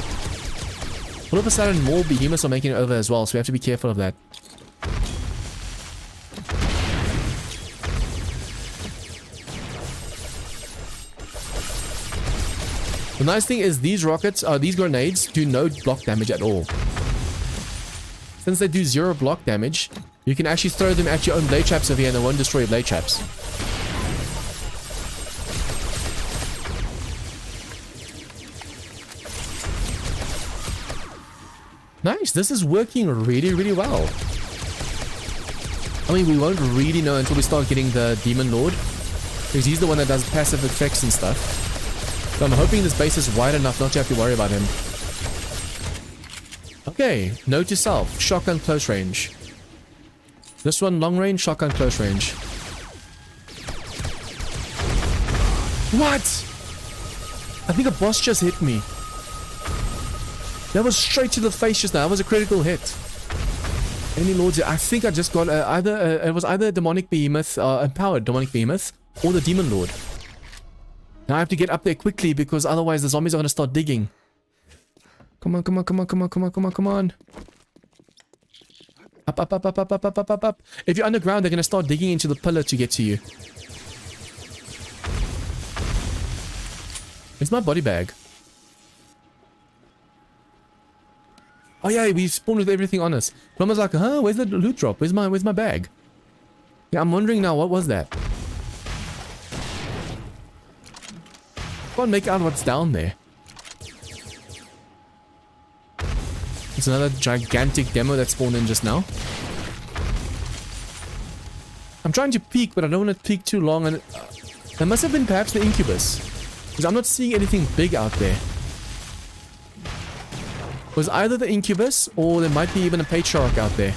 All of a sudden, more behemoths are making it over as well, so we have to be careful of that. The nice thing is these rockets, these grenades do no block damage at all. Since they do 0 block damage, you can actually throw them at your own blade traps over here and they won't destroy your blade traps. Nice, this is working really, really well. I mean, we won't really know until we start getting the Demon Lord, because he's the one that does passive effects and stuff. So I'm hoping this base is wide enough not to have to worry about him. Okay, note to self, shotgun close range. This one long range, shotgun close range. What? I think a boss just hit me. That was straight to the face just now. That was a critical hit. Any lords? I think I just got it was either a demonic behemoth, empowered demonic behemoth, or the demon lord. Now I have to get up there quickly because otherwise the zombies are gonna start digging. Come on, come on, come on, come on, come on, come on, come on. Up, up, up, up, up, up, up, up, up, up. If you're underground, they're gonna start digging into the pillar to get to you. It's my body bag. Oh yeah, we spawned with everything on us. Plumber's like, huh? Where's the loot drop? Where's my bag? Yeah, I'm wondering now, what was that? Can't make out what's down there. It's another gigantic demo that spawned in just now. I'm trying to peek, but I don't want to peek too long. And that must have been perhaps the incubus, because I'm not seeing anything big out there. It was either the incubus, or there might be even a patriarch out there.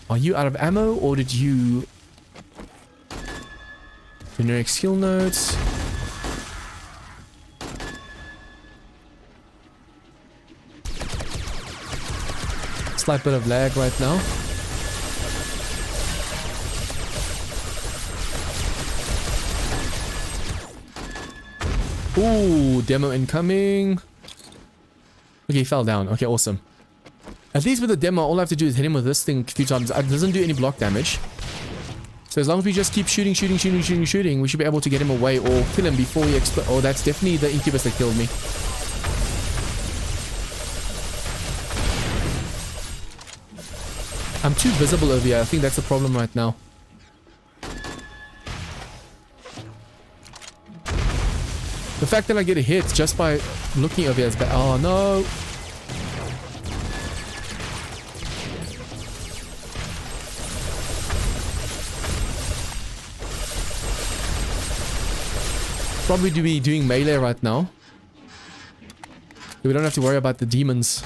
Are you out of ammo, or did you... Generic skill notes. Slight bit of lag right now. Ooh, demo incoming. Okay, he fell down. Okay, awesome. At least with the demo, all I have to do is hit him with this thing a few times. It doesn't do any block damage. So as long as we just keep shooting, we should be able to get him away or kill him before he explodes. Oh, that's definitely the incubus that killed me. I'm too visible over here. I think that's the problem right now. The fact that I get a hit just by looking over here is bad. Oh no! Probably to be doing melee right now. We don't have to worry about the demons.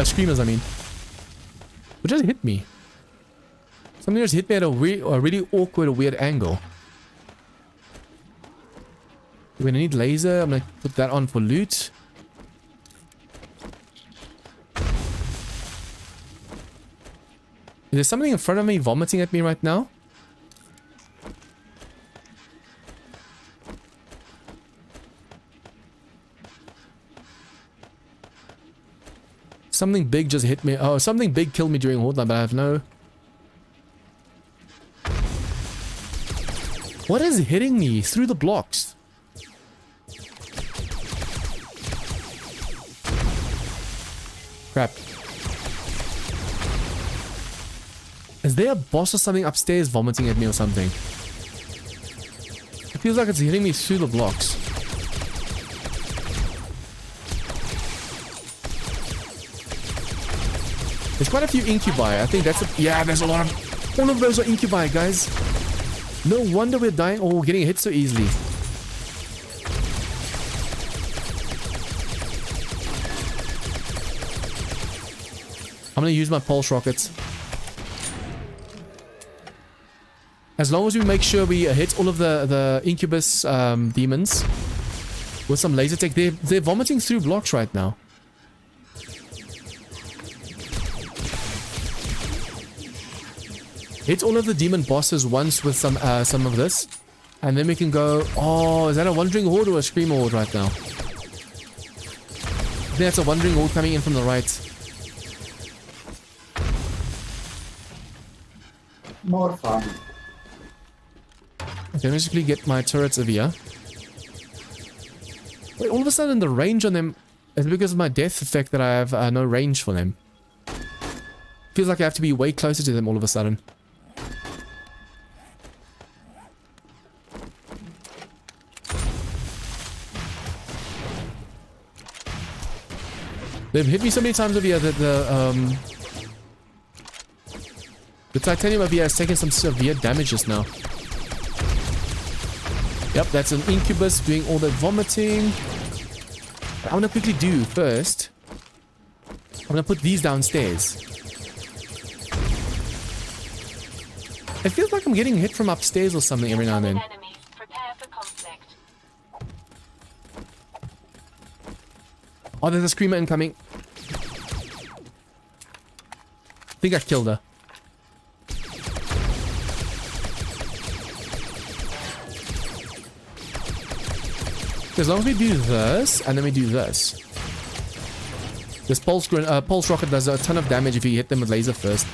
Screamers, I mean. What just hit me? Something just hit me at a really awkward, weird angle. We're gonna need laser. I'm gonna put that on for loot. Is there something in front of me vomiting at me right now? Something big just hit me. Oh, something big killed me during Horde, but I have no... What is hitting me through the blocks? Crap. Is there a boss or something upstairs vomiting at me or something? It feels like it's hitting me through the blocks. There's quite a few incubi. I think that's a... Yeah, there's a lot of... All of those are incubi, guys. No wonder we're dying or getting hit so easily. I'm gonna use my pulse rockets. As long as we make sure we hit all of the incubus demons with some laser tech. They're vomiting through blocks right now. Hit all of the demon bosses once with some of this, and then we can go. Oh, is that a wandering horde or a screamer horde right now? I think that's a wandering horde coming in from the right. More fun. Okay, let me just quickly get my turrets over here. Wait, all of a sudden the range on them is because of my death effect that I have no range for them. Feels like I have to be way closer to them all of a sudden. They've hit me so many times over here that the titanium over here has taken some severe damage just now. Yep, that's an incubus doing all that vomiting. What I want to quickly do first, I'm going to put these downstairs. It feels like I'm getting hit from upstairs or something every now and then. Enemies, prepare for conflict. Oh, there's a screamer incoming. I think I killed her. As long as we do this, and then we do this. This pulse rocket does a ton of damage if you hit them with laser first.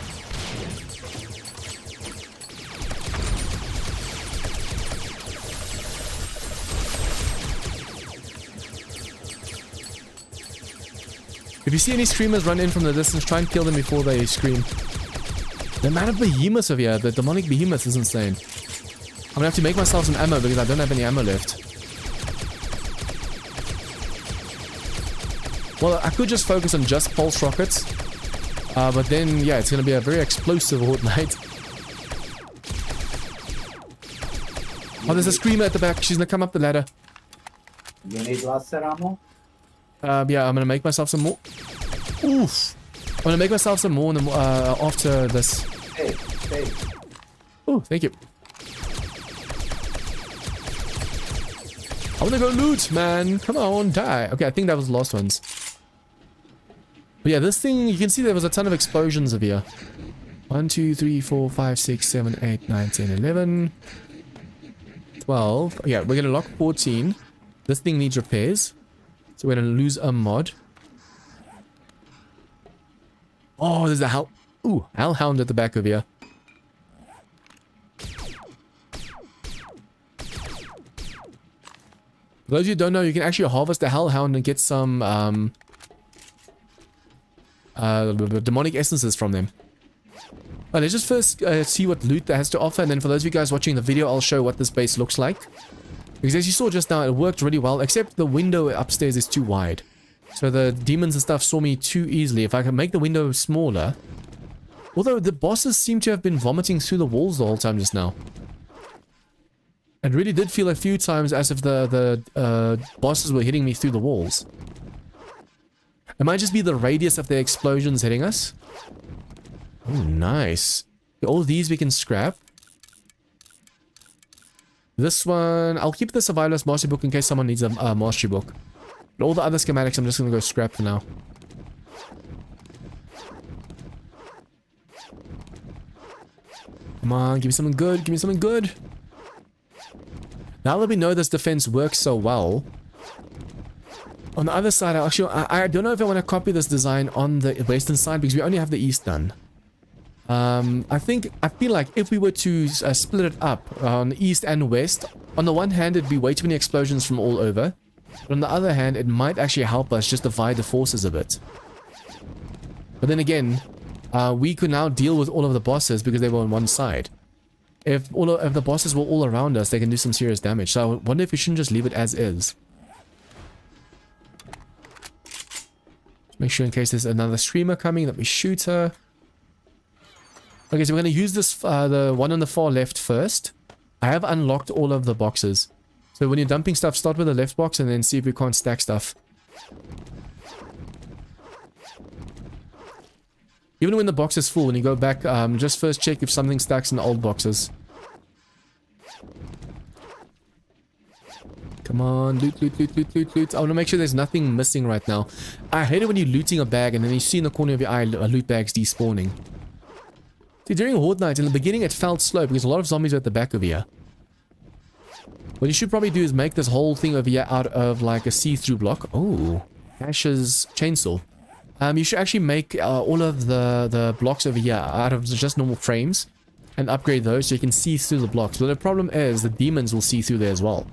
If you see any screamers run in from the distance, try and kill them before they scream. The amount of behemoths over here, the demonic behemoths, is insane. I'm gonna have to make myself some ammo because I don't have any ammo left. Well, I could just focus on just pulse rockets. But then, yeah, it's going to be a very explosive Horde night. Oh, there's a screamer at the back. She's going to come up the ladder. You need laser ammo? Yeah, I'm going to make myself some more. Oof. I'm going to make myself some more after this. Hey. Oh, thank you. I want to go loot, man. Come on, die. Okay, I think that was the last ones. But yeah, this thing, you can see there was a ton of explosions over here. 1, 2, 3, 4, 5, 6, 7, 8, 9, 10, 11, 12. Yeah, we're going to lock 14. This thing needs repairs. So we're going to lose a mod. Oh, there's a hellhound at the back of here. For those of you who don't know, you can actually harvest the hellhound and get some demonic essences from them. But let's just first see what loot that has to offer, and then for those of you guys watching the video, I'll show what this base looks like. Because as you saw just now, it worked really well, except the window upstairs is too wide. So the demons and stuff saw me too easily. If I can make the window smaller... Although the bosses seem to have been vomiting through the walls the whole time just now. It really did feel a few times as if the bosses were hitting me through the walls. It might just be the radius of the explosions hitting us. Oh, nice. All these we can scrap. This one, I'll keep the Survivalist Mastery Book in case someone needs a Mastery Book. But all the other schematics I'm just going to go scrap for now. Come on, give me something good, give me something good. Now that we know this defense works so well, on the other side, I don't know if I want to copy this design on the western side because we only have the east done. I feel like if we were to split it up on east and west, on the one hand, it'd be way too many explosions from all over. But on the other hand, it might actually help us just divide the forces a bit. But then again, we could now deal with all of the bosses because they were on one side. If the bosses were all around us, they can do some serious damage. So I wonder if we shouldn't just leave it as is. Make sure in case there's another screamer coming that we shoot her. Okay, so we're going to use this, the one on the far left first. I have unlocked all of the boxes. So when you're dumping stuff, start with the left box and then see if we can't stack stuff. Even when the box is full, when you go back, just first check if something stacks in the old boxes. Come on, loot, loot, loot, loot, loot, loot. I want to make sure there's nothing missing right now. I hate it when you're looting a bag and then you see in the corner of your eye loot bags despawning. See, during Horde night, in the beginning it felt slow because a lot of zombies are at the back of here. What you should probably do is make this whole thing over here out of like a see-through block. Oh, Ash's chainsaw. You should actually make all of the blocks over here out of just normal frames and upgrade those so you can see through the blocks. But the problem is the demons will see through there as well.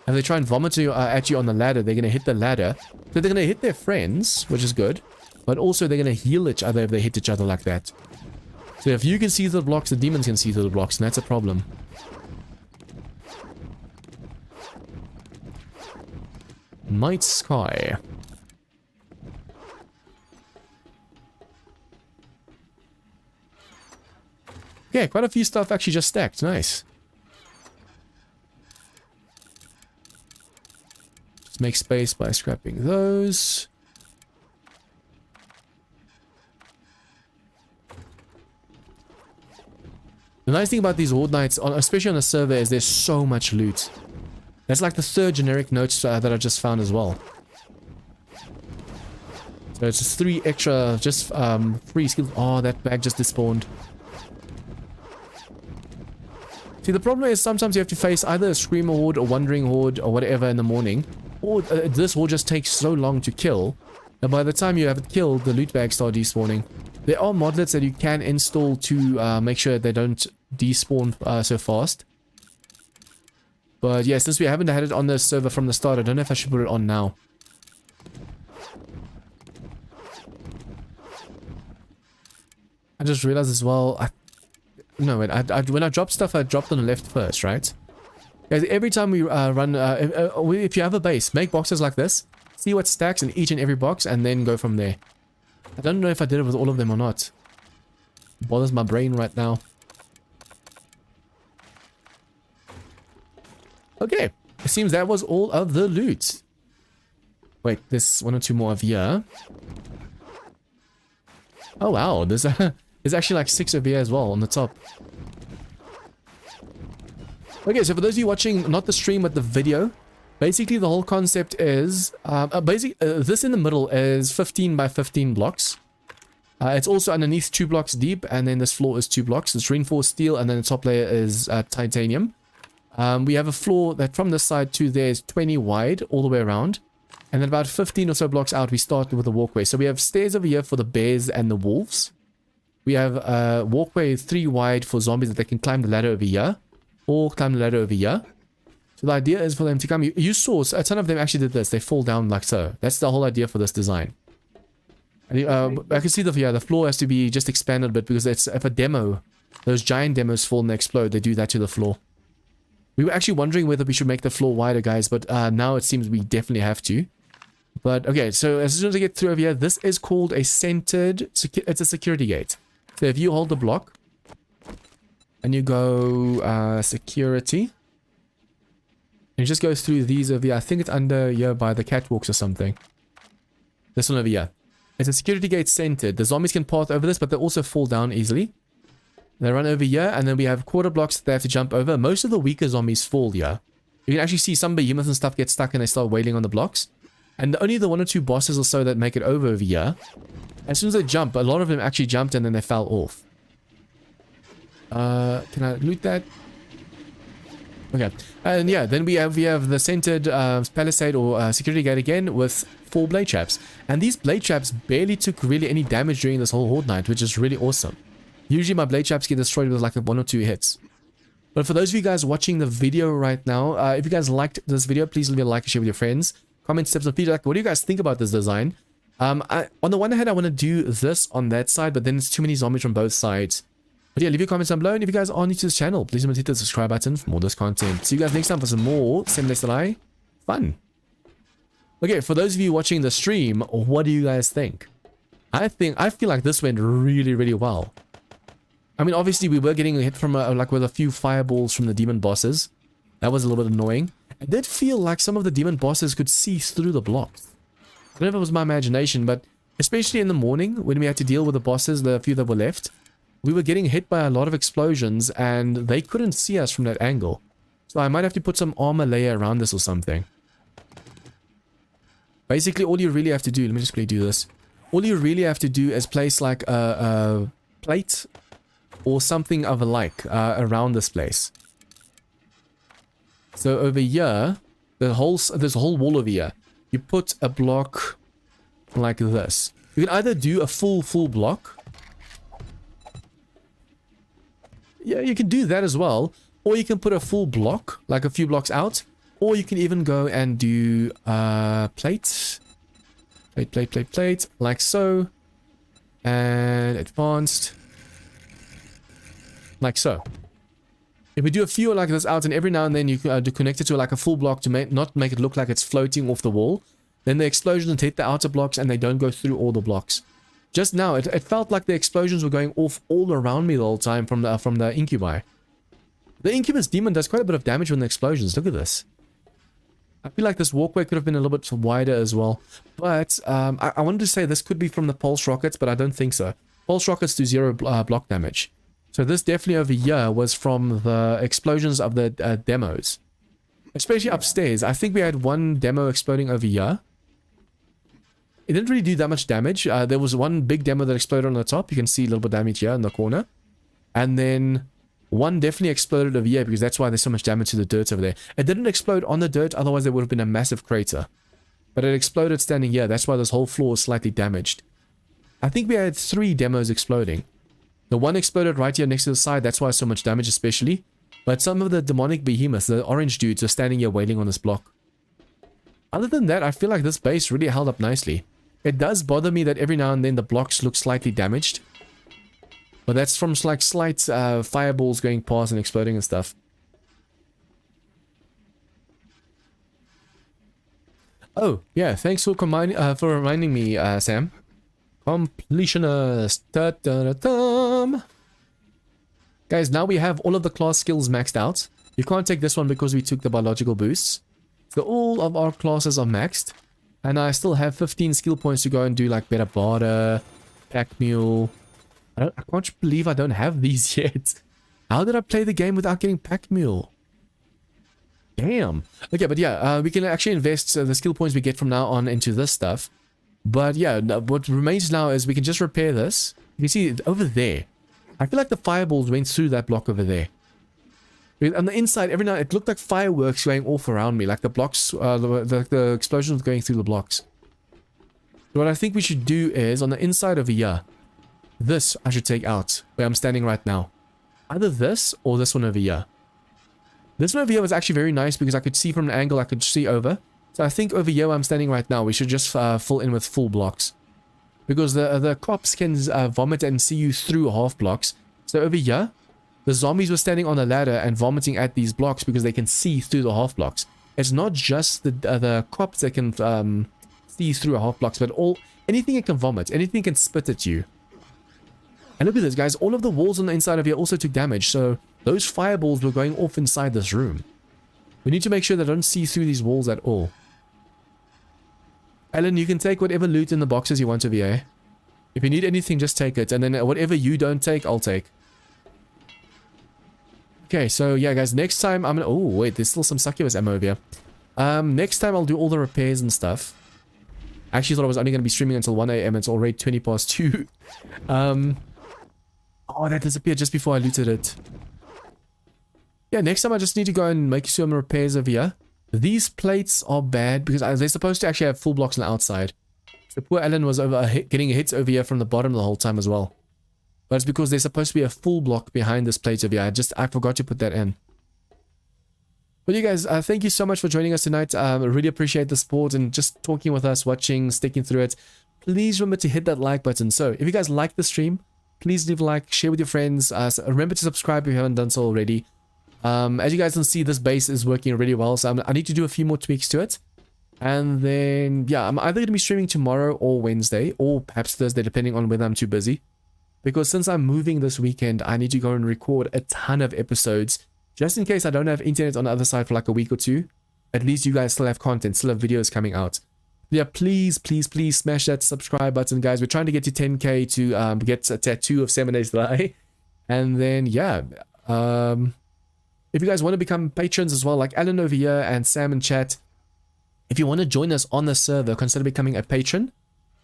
If they try and vomit at you on the ladder, they're going to hit the ladder. So they're going to hit their friends, which is good. But also they're going to heal each other if they hit each other like that. So if you can see through the blocks, the demons can see through the blocks, and that's a problem. Night Sky. Okay, quite a few stuff actually just stacked. Nice. Just make space by scrapping those. The nice thing about these Horde nights, especially on a server, is there's so much loot. That's like the third generic notes that I just found as well. So it's just 3 extra, just 3 skills. Oh, that bag just despawned. See, the problem is sometimes you have to face either a Screamer Horde or Wandering Horde or whatever in the morning, or this Horde just takes so long to kill, and by the time you have it killed, the loot bags start despawning. There are modlets that you can install to make sure they don't despawn so fast. But yeah, since we haven't had it on the server from the start, I don't know if I should put it on now. I just realized as well, no, when I drop stuff, I drop on the left first, right? Guys, every time we run, if you have a base, make boxes like this, see what stacks in each and every box, and then go from there. I don't know if I did it with all of them or not. It bothers my brain right now. Okay, it seems that was all of the loot. Wait, there's 1 or 2 more over here. Oh wow, there's actually like 6 over here as well on the top. Okay, so for those of you watching not the stream but the video, basically the whole concept is this in the middle is 15 by 15 blocks. It's also underneath 2 blocks deep, and then this floor is 2 blocks. It's reinforced steel, and then the top layer is titanium. We have a floor that from this side to there is 20 wide all the way around, and then about 15 or so blocks out we start with a walkway. So we have stairs over here for the bears and the wolves. We have a walkway 3 wide for zombies that they can climb the ladder over here, or climb the ladder over here. So the idea is for them to come. You saw a ton of them actually did this. They fall down like so. That's the whole idea for this design. And, I can see the floor has to be just expanded a bit, because it's if a demo, those giant demos fall and they explode, they do that to the floor. We were actually wondering whether we should make the floor wider, guys, but now it seems we definitely have to. But okay, so as soon as I get through over here, this is called a centered, it's a security gate. So if you hold the block and you go security, and you just go through these over here. I think it's under here by the catwalks or something. This one over here. It's a security gate centered. The zombies can pass over this, but they also fall down easily. They run over here, and then we have quarter blocks that they have to jump over. Most of the weaker zombies fall here. You can actually see some behemoths and stuff get stuck and they start wailing on the blocks. And only the 1 or 2 bosses or so that make it over here. As soon as they jump, a lot of them actually jumped and then they fell off. Can I loot that? Okay. And yeah, then we have the centered palisade or security gate again with 4 blade traps. And these blade traps barely took really any damage during this whole Horde night, which is really awesome. Usually my blade traps get destroyed with like 1 or 2 hits. But for those of you guys watching the video right now, if you guys liked this video, please leave a like and share with your friends. Comment, tips, and feedback. What do you guys think about this design? On the one hand, I want to do this on that side, but then it's too many zombies from both sides. But yeah, leave your comments down below, and if you guys are new to this channel, please remember to hit the subscribe button for more of this content. See you guys next time for some more Same Days That I fun. Okay, for those of you watching the stream, what do you guys think? I feel like this went really, really well. I mean, obviously we were getting hit from like with a few fireballs from the demon bosses. That was a little bit annoying. I did feel like some of the demon bosses could see through the blocks. I don't know if it was my imagination, but especially in the morning when we had to deal with the bosses, the few that were left, we were getting hit by a lot of explosions and they couldn't see us from that angle. So I might have to put some armor layer around this or something. Basically, all you really have to do, let me just quickly do this. All you really have to do is place like a plate or something of a like around this place. So over here, there's a whole wall over here. You put a block like this. You can either do a full block. Yeah, you can do that as well. Or you can put a full block, like a few blocks out. Or you can even go and do plate, like so. And advanced. Like so. If we do a few like this out, and every now and then you do connect it to like a full block to not make it look like it's floating off the wall, then the explosions hit the outer blocks and they don't go through all the blocks. Just now, it felt like the explosions were going off all around me the whole time from the incubi. The incubus demon does quite a bit of damage from the explosions. Look at this. I feel like this walkway could have been a little bit wider as well. But I wanted to say this could be from the pulse rockets, but I don't think so. Pulse rockets do 0 block damage. So this definitely over here was from the explosions of the demos. Especially upstairs. I think we had one demo exploding over here. it didn't really do that much damage. There was one big demo that exploded on the top. You can see a little bit of damage here in the corner. And then one definitely exploded over here because that's why there's so much damage to the dirt over there. It didn't explode on the dirt, otherwise there would have been a massive crater. But it exploded standing here. That's why this whole floor is slightly damaged. I think we had 3 demos exploding. The one exploded right here next to the side. That's why so much damage especially. But some of the demonic behemoths, the orange dudes, are standing here wailing on this block. Other than that, I feel like this base really held up nicely. It does bother me that every now and then the blocks look slightly damaged. But that's from like slight fireballs going past and exploding and stuff. Oh, yeah, thanks for reminding me, Sam. Completionist. Da-da-da-dum. Guys, now we have all of the class skills maxed out. You can't take this one because we took the biological boosts. So all of our classes are maxed. And I still have 15 skill points to go and do like Better Barter, Pack Mule. I can't believe I don't have these yet. How did I play the game without getting Pack Mule? Damn. Okay, but yeah, we can actually invest the skill points we get from now on into this stuff. But yeah, what remains now is we can just repair this. You can see it over there. I feel like the fireballs went through that block over there. On the inside, every now it looked like fireworks going off around me, like the blocks, the explosions going through the blocks. So what I think we should do is, on the inside over here, this I should take out, where I'm standing right now. Either this, or this one over here. This one over here was actually very nice, because I could see from an angle, I could see over. So I think over here where I'm standing right now, we should just fill in with full blocks. Because the cops can vomit and see you through half blocks. So over here, the zombies were standing on the ladder and vomiting at these blocks because they can see through the half blocks. It's not just the cops that can see through half blocks, but anything that can vomit, anything can spit at you. And look at this, guys. All of the walls on the inside of here also took damage, so those fireballs were going off inside this room. We need to make sure they don't see through these walls at all. Alan, you can take whatever loot in the boxes you want over here. If you need anything, just take it. And then whatever you don't take, I'll take. Okay, so yeah, guys, next time I'm gonna... Oh, wait, there's still some succubus ammo over here. Next time I'll do all the repairs and stuff. I actually thought I was only going to be streaming until 1 AM. It's already 20 past 2. Oh, that disappeared just before I looted it. Yeah, next time I just need to go and make some repairs over here. These plates are bad because they're supposed to actually have full blocks on the outside. So poor Alan was getting hits over here from the bottom the whole time as well. But it's because there's supposed to be a full block behind this plate over here. I forgot to put that in. But you guys, thank you so much for joining us tonight. I really appreciate the support and just talking with us, watching, sticking through it. Please remember to hit that like button. So if you guys like the stream, please leave a like, share with your friends. Remember to subscribe if you haven't done so already. As you guys can see, this base is working really well, so I need to do a few more tweaks to it. And then, yeah, I'm either going to be streaming tomorrow or Wednesday, or perhaps Thursday, depending on whether I'm too busy. Because since I'm moving this weekend, I need to go and record a ton of episodes, just in case I don't have internet on the other side for like a week or two. At least you guys still have content, still have videos coming out. Yeah, please, please, please smash that subscribe button, guys. We're trying to get to 10k to get a tattoo of 7 Days to Die. And then, yeah, if you guys want to become patrons as well, like Alan over here and Sam in chat, if you want to join us on the server, consider becoming a patron.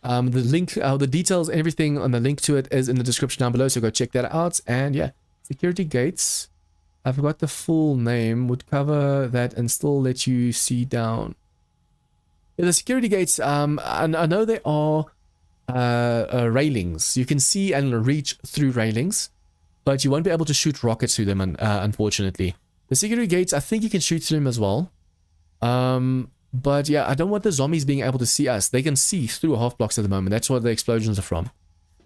The link, the details, everything on the link to it is in the description down below, so go check that out. And yeah, security gates, I forgot the full name, would cover that and still let you see down. Yeah, the security gates, I know they are railings. You can see and reach through railings, but you won't be able to shoot rockets through them, unfortunately. The security gates, I think you can shoot through them as well. But yeah, I don't want the zombies being able to see us. They can see through half blocks at the moment. That's where the explosions are from.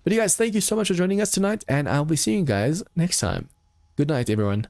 But you guys, thank you so much for joining us tonight, and I'll be seeing you guys next time. Good night, everyone.